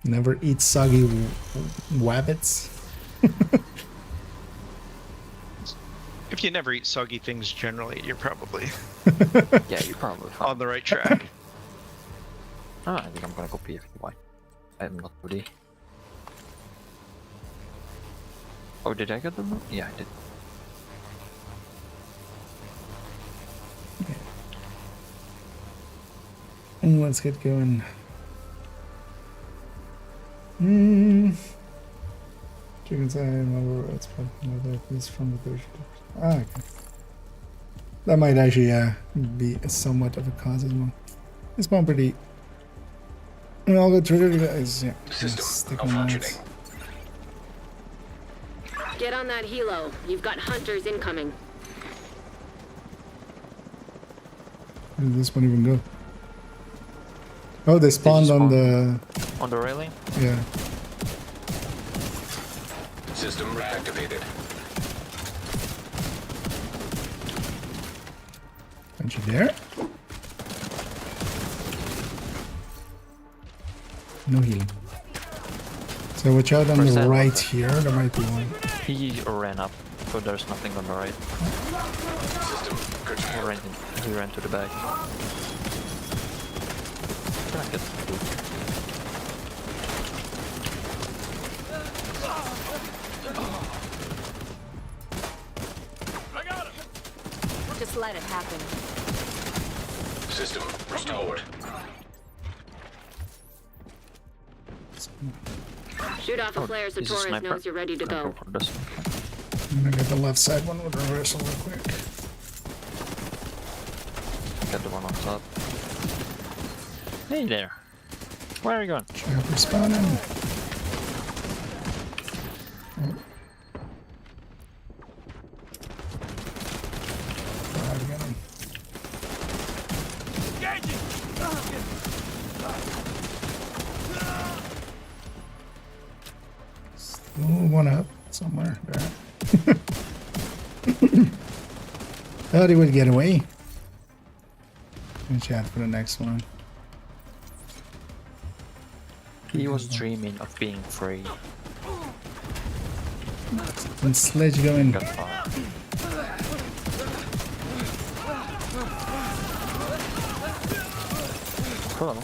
S3: Never eat soggy wabbits.
S12: If you never eat soggy things generally, you're probably
S7: Yeah, you're probably
S12: on the right track.
S7: I think I'm gonna copy it. Why? I'm not ready. Oh, did I get the move? Yeah, I did.
S3: Let's get going. Chicken side, remember it's at least from the British. Ah, okay. That might actually be somewhat of a cause as well. It's one pretty. All the trigger guys, yeah.
S2: System malfunctioning.
S10: Get on that helo. You've got hunters incoming.
S3: Where did this one even go? Oh, they spawned on the...
S7: On the railing?
S3: Yeah.
S2: System reactivated.
S3: Aren't you there? No healing. So watch out on the right here, there might be one.
S7: He ran up, so there's nothing on the right. He ran to the back. Can I get the food?
S10: Just let it happen.
S2: System restored.
S10: Shoot off a flare so Torres knows you're ready to go.
S3: I'm gonna get the left side one with reversal real quick.
S7: Get the one on top. Hey there. Where are you going?
S3: Trapper spawning. One up somewhere. There. Thought he would get away. And chat for the next one.
S7: He was dreaming of being free.
S3: And sledge going.
S7: Got far. Hello.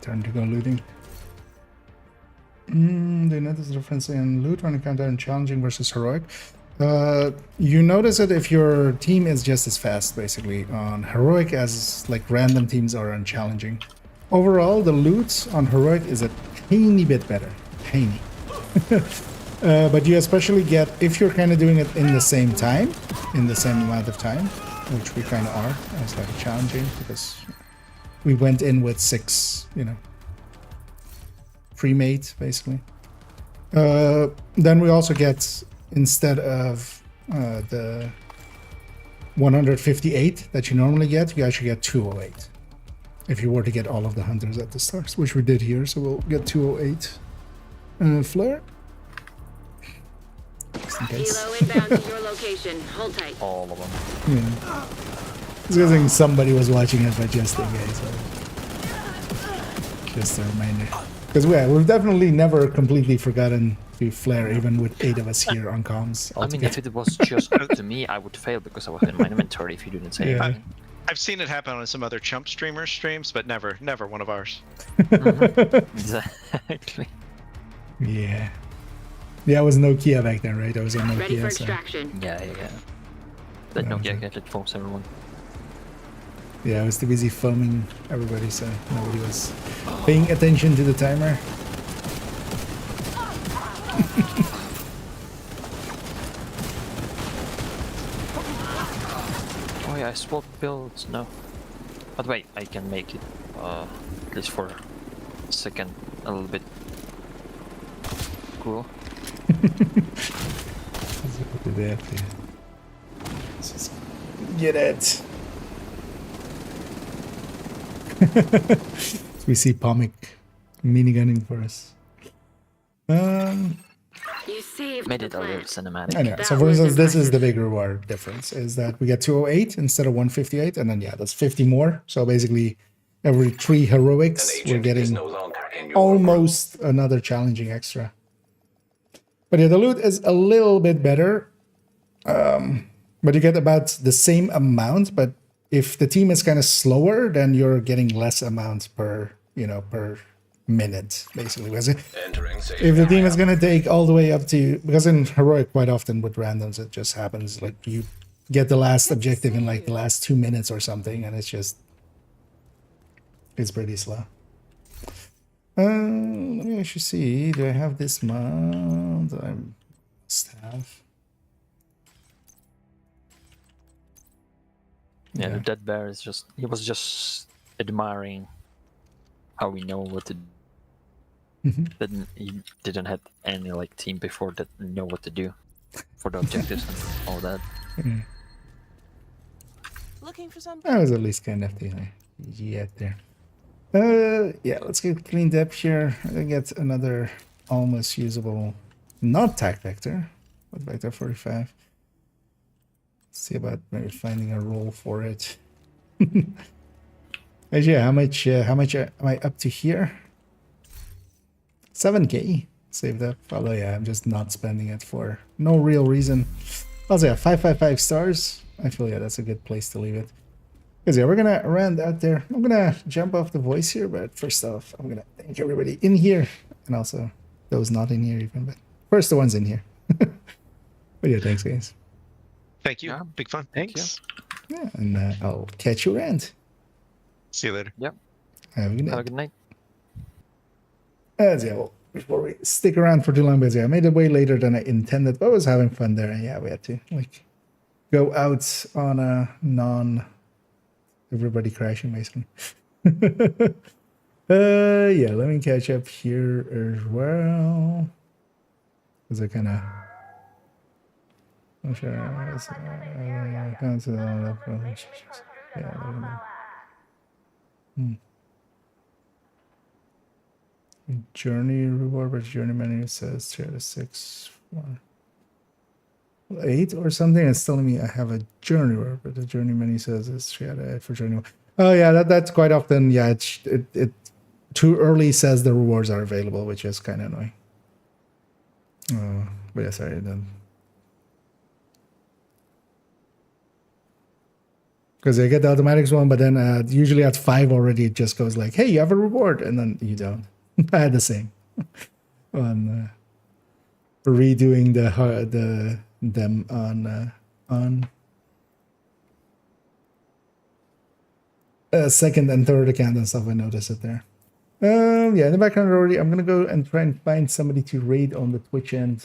S3: Time to go looting. Do you notice the difference in loot when it comes down challenging versus heroic? You notice it if your team is just as fast, basically, on heroic as like random teams are on challenging. Overall, the loot on heroic is a tiny bit better. Tiny. But you especially get, if you're kind of doing it in the same time, in the same amount of time, which we kind of are, as like challenging, because we went in with 6, you know, pre-made, basically. Then we also get, instead of the 158 that you normally get, you actually get 208. If you were to get all of the hunters at the start, which we did here, so we'll get 208 flare. Just in case.
S10: Helo inbound to your location. Hold tight.
S7: All of them.
S3: Yeah. I was guessing somebody was watching us by just in case. So just a reminder. Because we've definitely never completely forgotten to flare, even with 8 of us here on comms.
S7: I mean, if it was just up to me, I would fail because I was in my inventory if you didn't say anything.
S12: I've seen it happen on some other chump streamers' streams, but never one of ours.
S7: Exactly.
S3: Yeah. Yeah, it was Nokia back then, right? I was on Nokia.
S10: Ready for extraction.
S7: Yeah. That Nokia gadget foams everyone.
S3: Yeah, I was too busy foaming everybody, so nobody was paying attention to the timer.
S7: Oh yeah, I swapped builds. No. But wait, I can make it at least for a second a little bit cool.
S3: Let's just get it. We see Pomic minigunning for us.
S10: You saved
S7: Made it a little cinematic.
S3: I know. So for instance, this is the big reward difference, is that we get 208 instead of 158, and then yeah, that's 50 more. So basically, every 3 heroics, we're getting almost another challenging extra. But yeah, the loot is a little bit better. But you get about the same amount, but if the team is kind of slower, then you're getting less amount per, per minute, basically. Because if the team is going to take all the way up to, because in Heroic, quite often with randoms, it just happens, like you get the last objective in like the last 2 minutes or something, and it's pretty slow. Let me actually see, do I have this mod? I must have.
S7: Yeah, the dead bear is he was just admiring how we know what to do. He didn't have any like team before that know what to do for the objectives and all that.
S5: Looking for something?
S3: I was at least kind of the GG out there. Yeah, let's get cleaned up here. I get another almost usable, not tac vector, but vector 45. See about maybe finding a role for it. Actually, how much am I up to here? 7k saved up. Although yeah, I'm just not spending it for no real reason. Also yeah, 555 stars. I feel yeah, that's a good place to leave it. Because yeah, we're gonna round out there. I'm gonna jump off the voice here, but first off, I'm gonna thank everybody in here and also those not in here even, but first the ones in here. But yeah, thanks guys.
S12: Thank you. Big fun. Thanks.
S3: Yeah, and I'll catch you around.
S12: See you later.
S7: Yep.
S3: Have a good night.
S7: Have a good night.
S3: Yeah, well, before we stick around for too long, because yeah, I made it way later than I intended, but I was having fun there, and yeah, we had to like go out on a everybody crashing basically. Yeah, let me catch up here as well. Because I kind of. I'm sure. Journey reward, but journey menu says 3 out of 6, 8 or something. It's telling me I have a journey reward, but the journey menu says it's 3 out of 8 for journey. Oh yeah, that's quite often. Yeah, it too early says the rewards are available, which is kind of annoying. But yeah, sorry then. Because I get the automatics one, but then usually at 5 already it just goes like, hey, you have a reward, and then you don't. I had the same on redoing them on second and third account and stuff. I noticed it there. Yeah, in the background already. I'm gonna go and try and find somebody to raid on the Twitch end.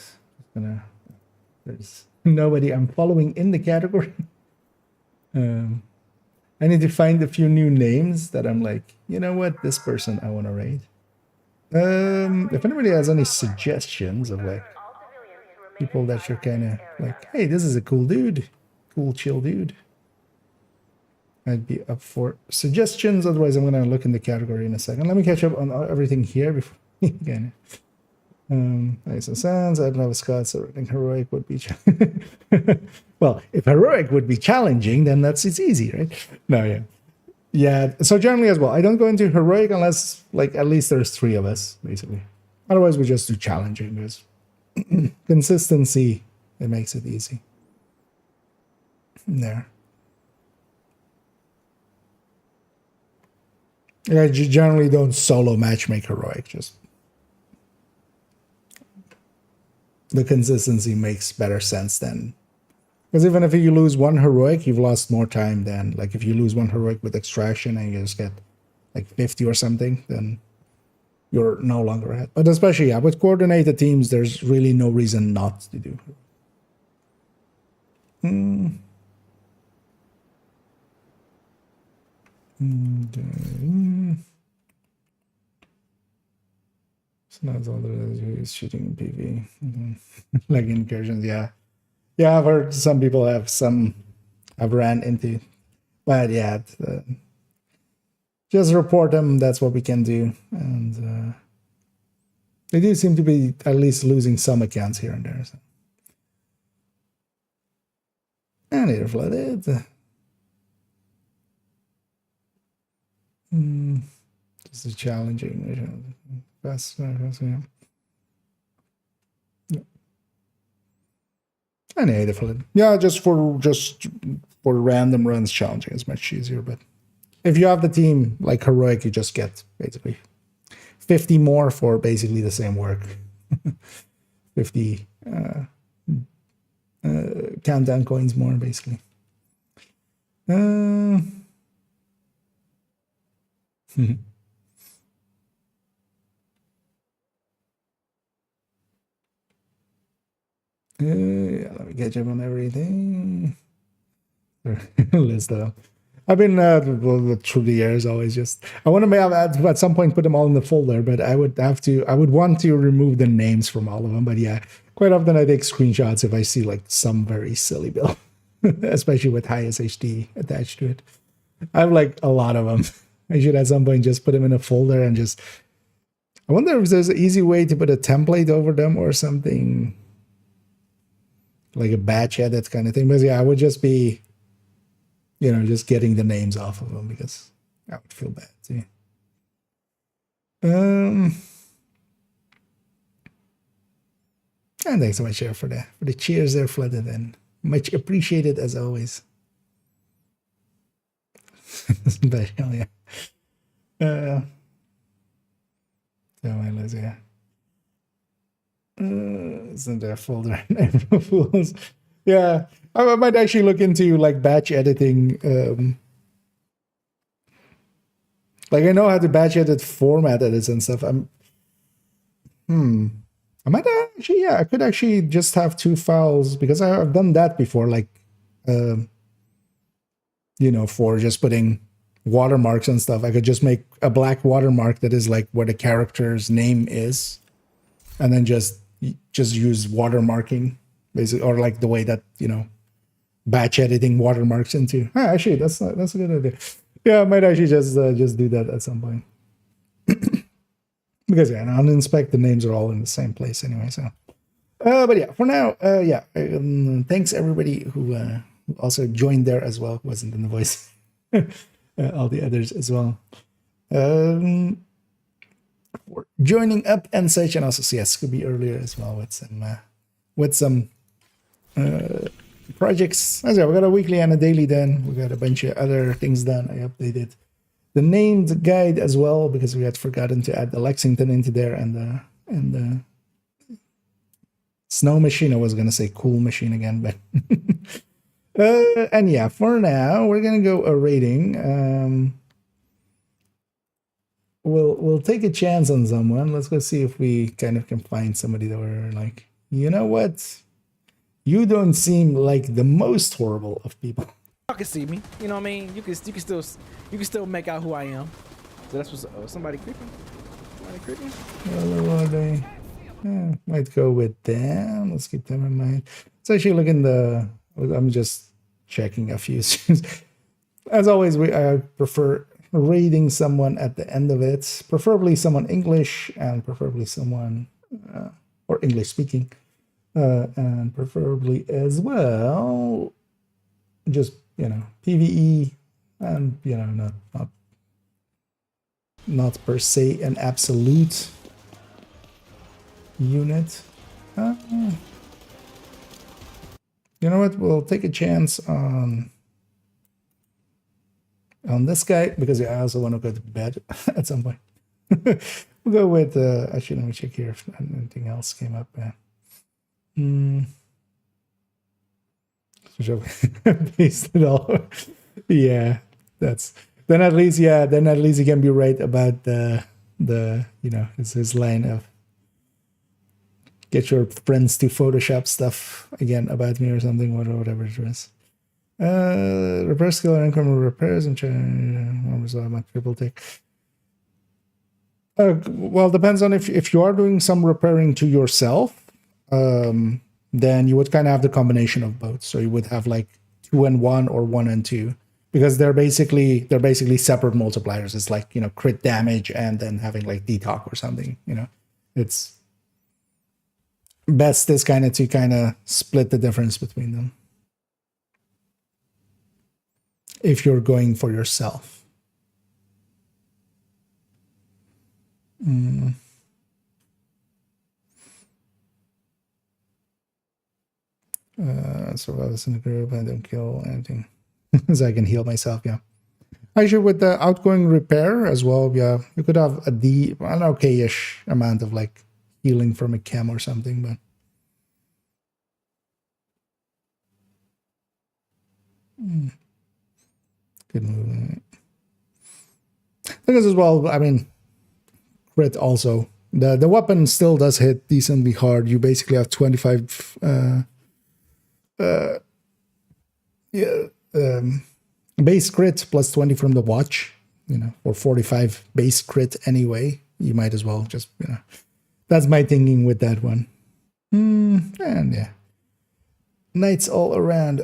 S3: There's nobody I'm following in the category. I need to find a few new names that I'm like, you know what, this person I want to raid. If anybody has any suggestions of like people that you're kind of like, hey, this is a cool dude, cool chill dude, I'd be up for suggestions. Otherwise, I'm gonna look in the category in a second. Let me catch up on everything here before again. Nice and sounds. I don't know if Scott, so I think heroic would be well, if heroic would be challenging, then it's easy, right? No, yeah. Yeah, so generally as well, I don't go into heroic unless like at least there's 3 of us, basically. Otherwise we just do challenging because consistency, it makes it easy. There. I generally don't solo matchmake heroic, just the consistency makes better sense then. Because even if you lose 1 heroic, you've lost more time than, like, if you lose 1 heroic with extraction and you just get, like, 50 or something, then you're no longer ahead. But especially, yeah, with coordinated teams, there's really no reason not to do. So that's all there is, shooting in PV. Like incursions, yeah. Yeah, I've heard some people have I've ran into. But yeah, just report them, that's what we can do. And they do seem to be at least losing some accounts here and there. So. And they're flooded. This is challenging. Yeah.
S1: Any definitely. Yeah, just for random runs, challenging is much easier. But if you have the team like heroic, you just get basically 50 more for basically the same work. 50 countdown coins more, basically. Yeah, let me catch up on everything. List them. I've been through the years always just I want to have at some point put them all in the folder, but I would want to remove the names from all of them. But yeah, quite often I take screenshots if I see like some very silly bill, especially with high SHD attached to it. I have like a lot of them. I should at some point just put them in a folder and just. I wonder if there's an easy way to put a template over them or something. Like a batch edit kind of thing. But yeah, I would just be, just getting the names off of them because I would feel bad too. And thanks so much, Sheriff, for the cheers there, flooded in. Much appreciated as always. But hell yeah. So yeah. Isn't there a folder in April Fools? Yeah, I might actually look into like batch editing. Like I know how to batch edit format edits and stuff. I might actually, yeah, I could actually just have 2 files because I've done that before. Like, for just putting watermarks and stuff, I could just make a black watermark that is like where the character's name is, and then just use watermarking, basically, or like the way that batch editing watermarks into. Actually, that's a good idea. Yeah, I might actually just do that at some point. Because yeah, on inspect the names are all in the same place anyway. So, but yeah, for now, thanks everybody who also joined there as well. Wasn't in the voice. All the others as well. For joining up and such, and also Scooby earlier as well with some projects. As well, we got a weekly and a daily done. We got a bunch of other things done. I updated the named guide as well because we had forgotten to add the Lexington into there and the snow machine. I was gonna say cool machine again, but and yeah, for now we're gonna go a rating. We'll take a chance on someone. Let's go see if we kind of can find somebody that we're like, you know what? You don't seem like the most horrible of people.
S13: You can see me. You know what I mean? You can still make out who I am. So that's what's somebody creeping. Somebody creeping.
S1: Hello, are they? Yeah, might go with them. Let's keep them in mind. Let's actually look in the. I'm just checking a few. As always, I prefer rating someone at the end of it, preferably someone English and preferably someone or English speaking, and preferably as well just PvE and not per se an absolute unit. You know what? We'll take a chance on this guy because I also want to go to bed at some point. We'll go with actually let me check here if anything else came up. Paste it all. Yeah, that's then at least you can be right about the it's his line of get your friends to Photoshop stuff again about me or something, whatever it was. Repair skill or income repairs and triple take. Well, depends on if you are doing some repairing to yourself, then you would kind of have the combination of both. So you would have like 2 and 1 or 1 and 2, because they're basically separate multipliers. It's like crit damage and then having like detox or something. It's best is kind of split the difference between them. If you're going for yourself.
S3: So I was in the group. I don't kill anything, so I can heal myself. Yeah. Actually, with the outgoing repair as well, yeah, you could have an okay-ish amount of like healing from a chem or something, but. Good movement. Thing is as well, I mean, crit also. The weapon still does hit decently hard. You basically have 25 base crit plus 20 from the watch, or 45 base crit anyway. You might as well just, that's my thinking with that one. And yeah. Knights all around.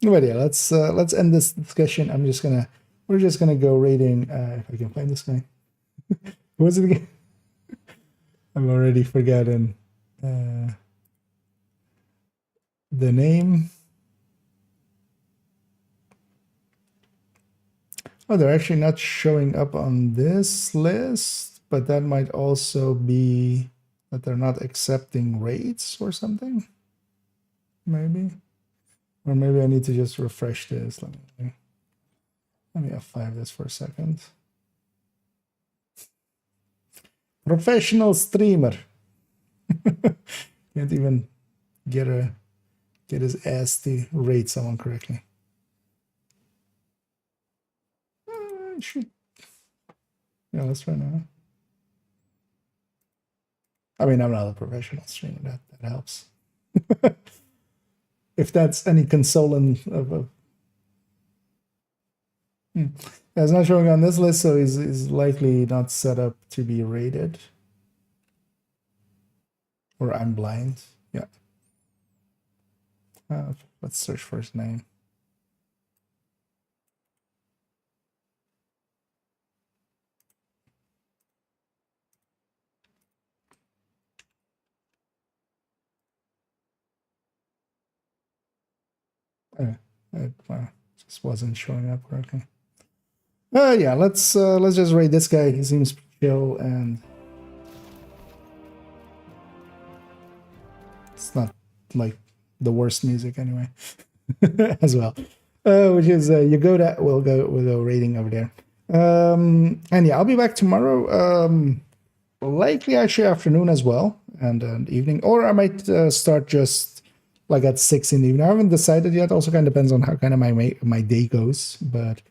S3: But yeah, let's end this discussion. We're just gonna go raiding. If I can find this guy. Who was it again? I've already forgotten the name. Oh, they're actually not showing up on this list, but that might also be that they're not accepting raids or something. Maybe. Or maybe I need to just refresh this. Let me F5 this for a second. Professional streamer. Can't even get his ass to rate someone correctly. Should. Yeah, let's try now. I mean, I'm not a professional streamer. That helps. If that's any consoling of it's not showing on this list, so he's likely not set up to be rated. Or I'm blind. Yeah. Let's search for his name. It just wasn't showing up correctly. Yeah, let's just raid this guy. He seems chill and it's not like the worst music anyway. As well. Which is Yagoda. We'll go raiding over there. And yeah, I'll be back tomorrow. Likely actually afternoon as well, and evening, or I might start just like at 6 in the evening. I haven't decided yet. Also kind of depends on how kind of my day goes, but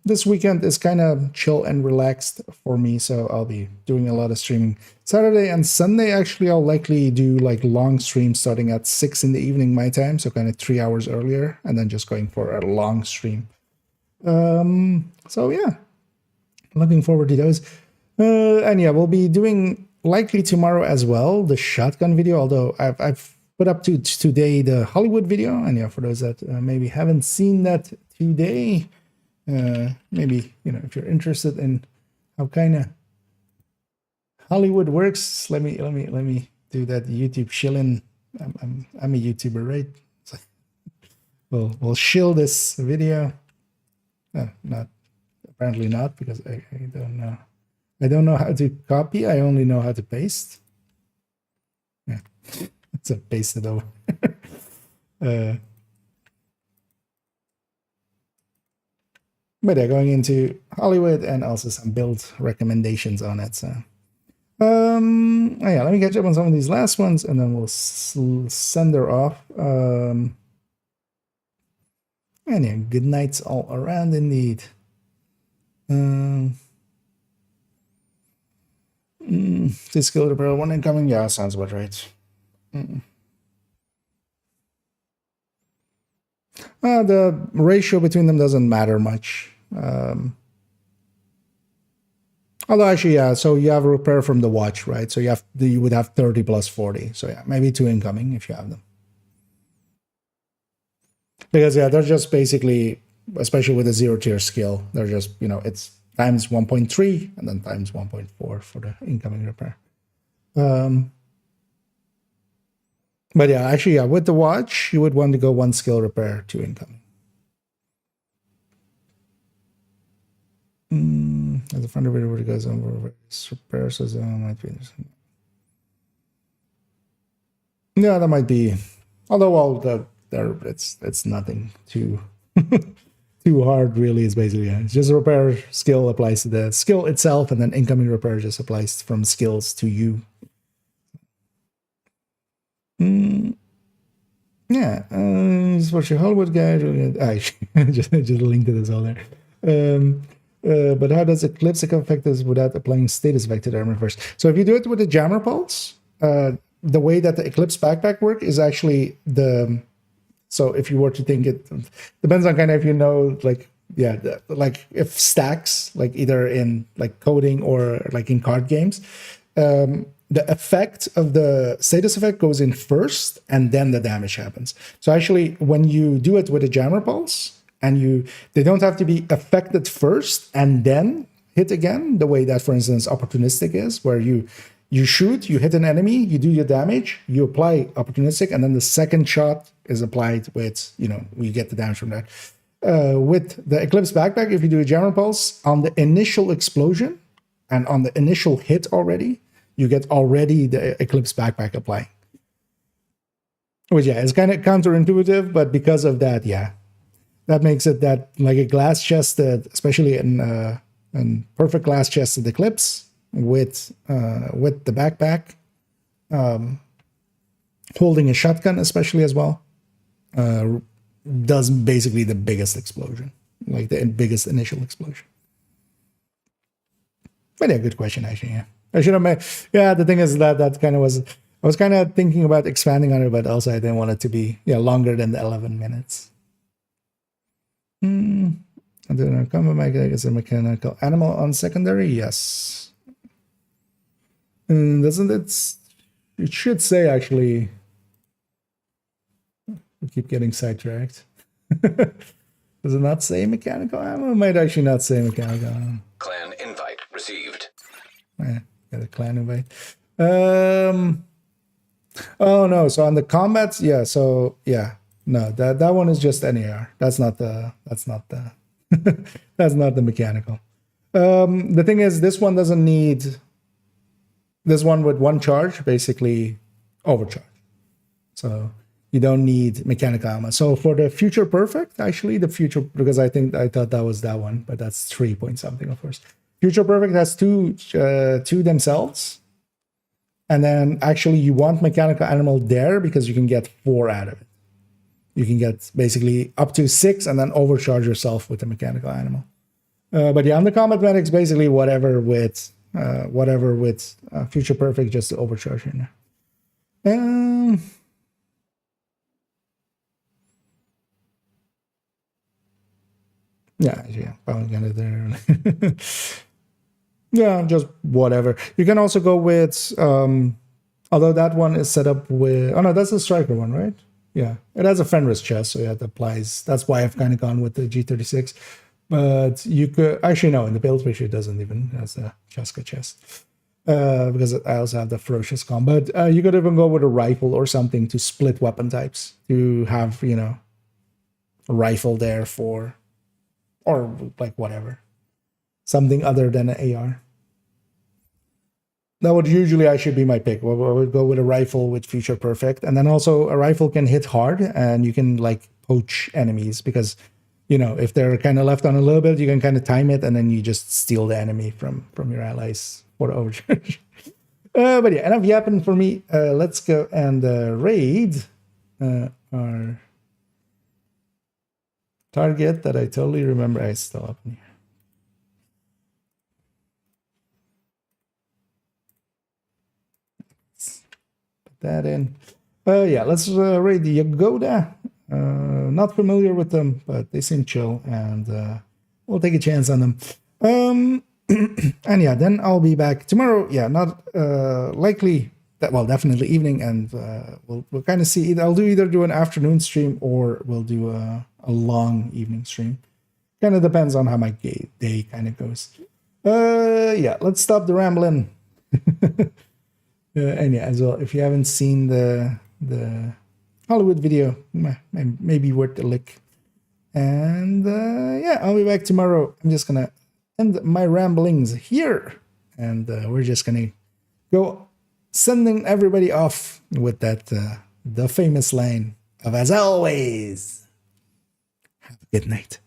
S3: this weekend is kind of chill and relaxed for me, so I'll be doing a lot of streaming. Saturday and Sunday, actually, I'll likely do like long streams starting at 6 in the evening my time, so kind of 3 hours earlier, and then just going for a long stream. So yeah, looking forward to those. And yeah, we'll be doing likely tomorrow as well the shotgun video, although I've put up to today the Hollywood video, and yeah, for those that maybe haven't seen that today, maybe if you're interested in how kind of Hollywood works, let me do that YouTube shilling. I'm a YouTuber, right? So we'll shill this video. Not apparently not, because I don't know. I don't know how to copy. I only know how to paste. Yeah, so paste it over. But yeah, going into Hollywood and also some build recommendations on it. So, yeah, let me catch up on some of these last ones, and then we'll send her off. And yeah, good nights all around, indeed. This skill repair, one incoming. Yeah, sounds about right. The ratio between them doesn't matter much. Although actually, yeah, so you have a repair from the watch, right? So you would have 30 plus 40. So yeah, maybe 2 incoming if you have them. Because yeah, they're just basically, especially with a 0 tier skill, they're just, it's times 1.3 and then times 1.4 for the incoming repair. But yeah, actually, yeah, with the watch, you would want to go 1 skill repair, 2 incoming. As a front of it goes over repairs, so might be. Yeah, that might be Although all it's nothing too too hard really. It's basically it's just a repair skill applies to the skill itself, and then incoming repair just applies from skills to you. Yeah, what's your Hollywood guide? Just a link to this all there. But how does Eclipse affect this without applying status effect to the armor first? So if you do it with the jammer pulse, the way that the Eclipse backpack work is actually so if you were to think it depends on kind of, if you know, like, yeah, like if stacks, like either in like coding or like in card games, the effect of the status effect goes in first and then the damage happens. So actually when you do it with a jammer pulse, and they don't have to be affected first and then hit again, the way that, for instance, opportunistic is, where you shoot, you hit an enemy, you do your damage, you apply opportunistic, and then the second shot is applied with, you get the damage from that. With the Eclipse backpack, if you do a jammer pulse on the initial explosion and on the initial hit already, you get already the Eclipse backpack applying. Which, yeah, it's kind of counterintuitive, but because of that, yeah, that makes it that like a glass chested, especially in perfect glass chested Eclipse with the backpack, holding a shotgun especially as well, does basically the biggest explosion, like the biggest initial explosion. But yeah, good question actually. Yeah, I should have made. Yeah, the thing is that kind of was. I was kind of thinking about expanding on it, but also I didn't want it to be longer than the 11 minutes. I don't know. Combat mechanic is a mechanical animal on secondary. Yes. Doesn't it? It should say actually. We keep getting sidetracked. Does it not say mechanical ammo? It might actually not say mechanical ammo.
S2: Clan invite received.
S3: Yeah, got a clan invite. Oh no, so on the combats, yeah, so yeah. No, that one is just NAR. That's not the that's not the mechanical. The thing is, this one doesn't need this one with one charge, basically overcharge. So you don't need mechanical ammo. So for the Future Perfect, actually, because I thought that was that one, but that's 3 point something, of course. Future Perfect has two themselves. And then actually you want mechanical animal there because you can get 4 out of it. You can get basically up to 6 and then overcharge yourself with the mechanical animal. But yeah, on the combat medics, basically whatever with Future Perfect, just to overcharge in there. Yeah, probably kind of there. Yeah, just whatever. You can also go with, although that one is set up with, oh no, that's the striker one, right? Yeah, it has a Fenris chest, so yeah, that applies. That's why I've kind of gone with the G36. But you could, actually no, in the build picture it doesn't even, has the Cheska chest. Because I also have the Ferocious Calm. But you could even go with a rifle or something to split weapon types. To have, a rifle there for, or like whatever. Something other than an AR. That would usually actually be my pick. I would go with a rifle with Future Perfect. And then also a rifle can hit hard and you can like poach enemies because, if they're kind of left on a little bit, you can kind of time it and then you just steal the enemy from your allies for the overcharge. But yeah, enough yapping for me. Let's go and raid our target that I totally remember. I still up in here. That in. Yeah, let's raid the Yagoda. Not familiar with them, but they seem chill, and we'll take a chance on them. And yeah, then I'll be back tomorrow. Yeah, not likely that. Well, definitely evening, and we'll kind of see. I'll do an afternoon stream, or we'll do a long evening stream. Kind of depends on how my day kind of goes. Yeah, let's stop the rambling. And yeah, as well, if you haven't seen the Hollywood video, maybe worth a lick. And yeah, I'll be back tomorrow. I'm just gonna end my ramblings here, and we're just gonna go sending everybody off with that the famous line. As always, have a good night.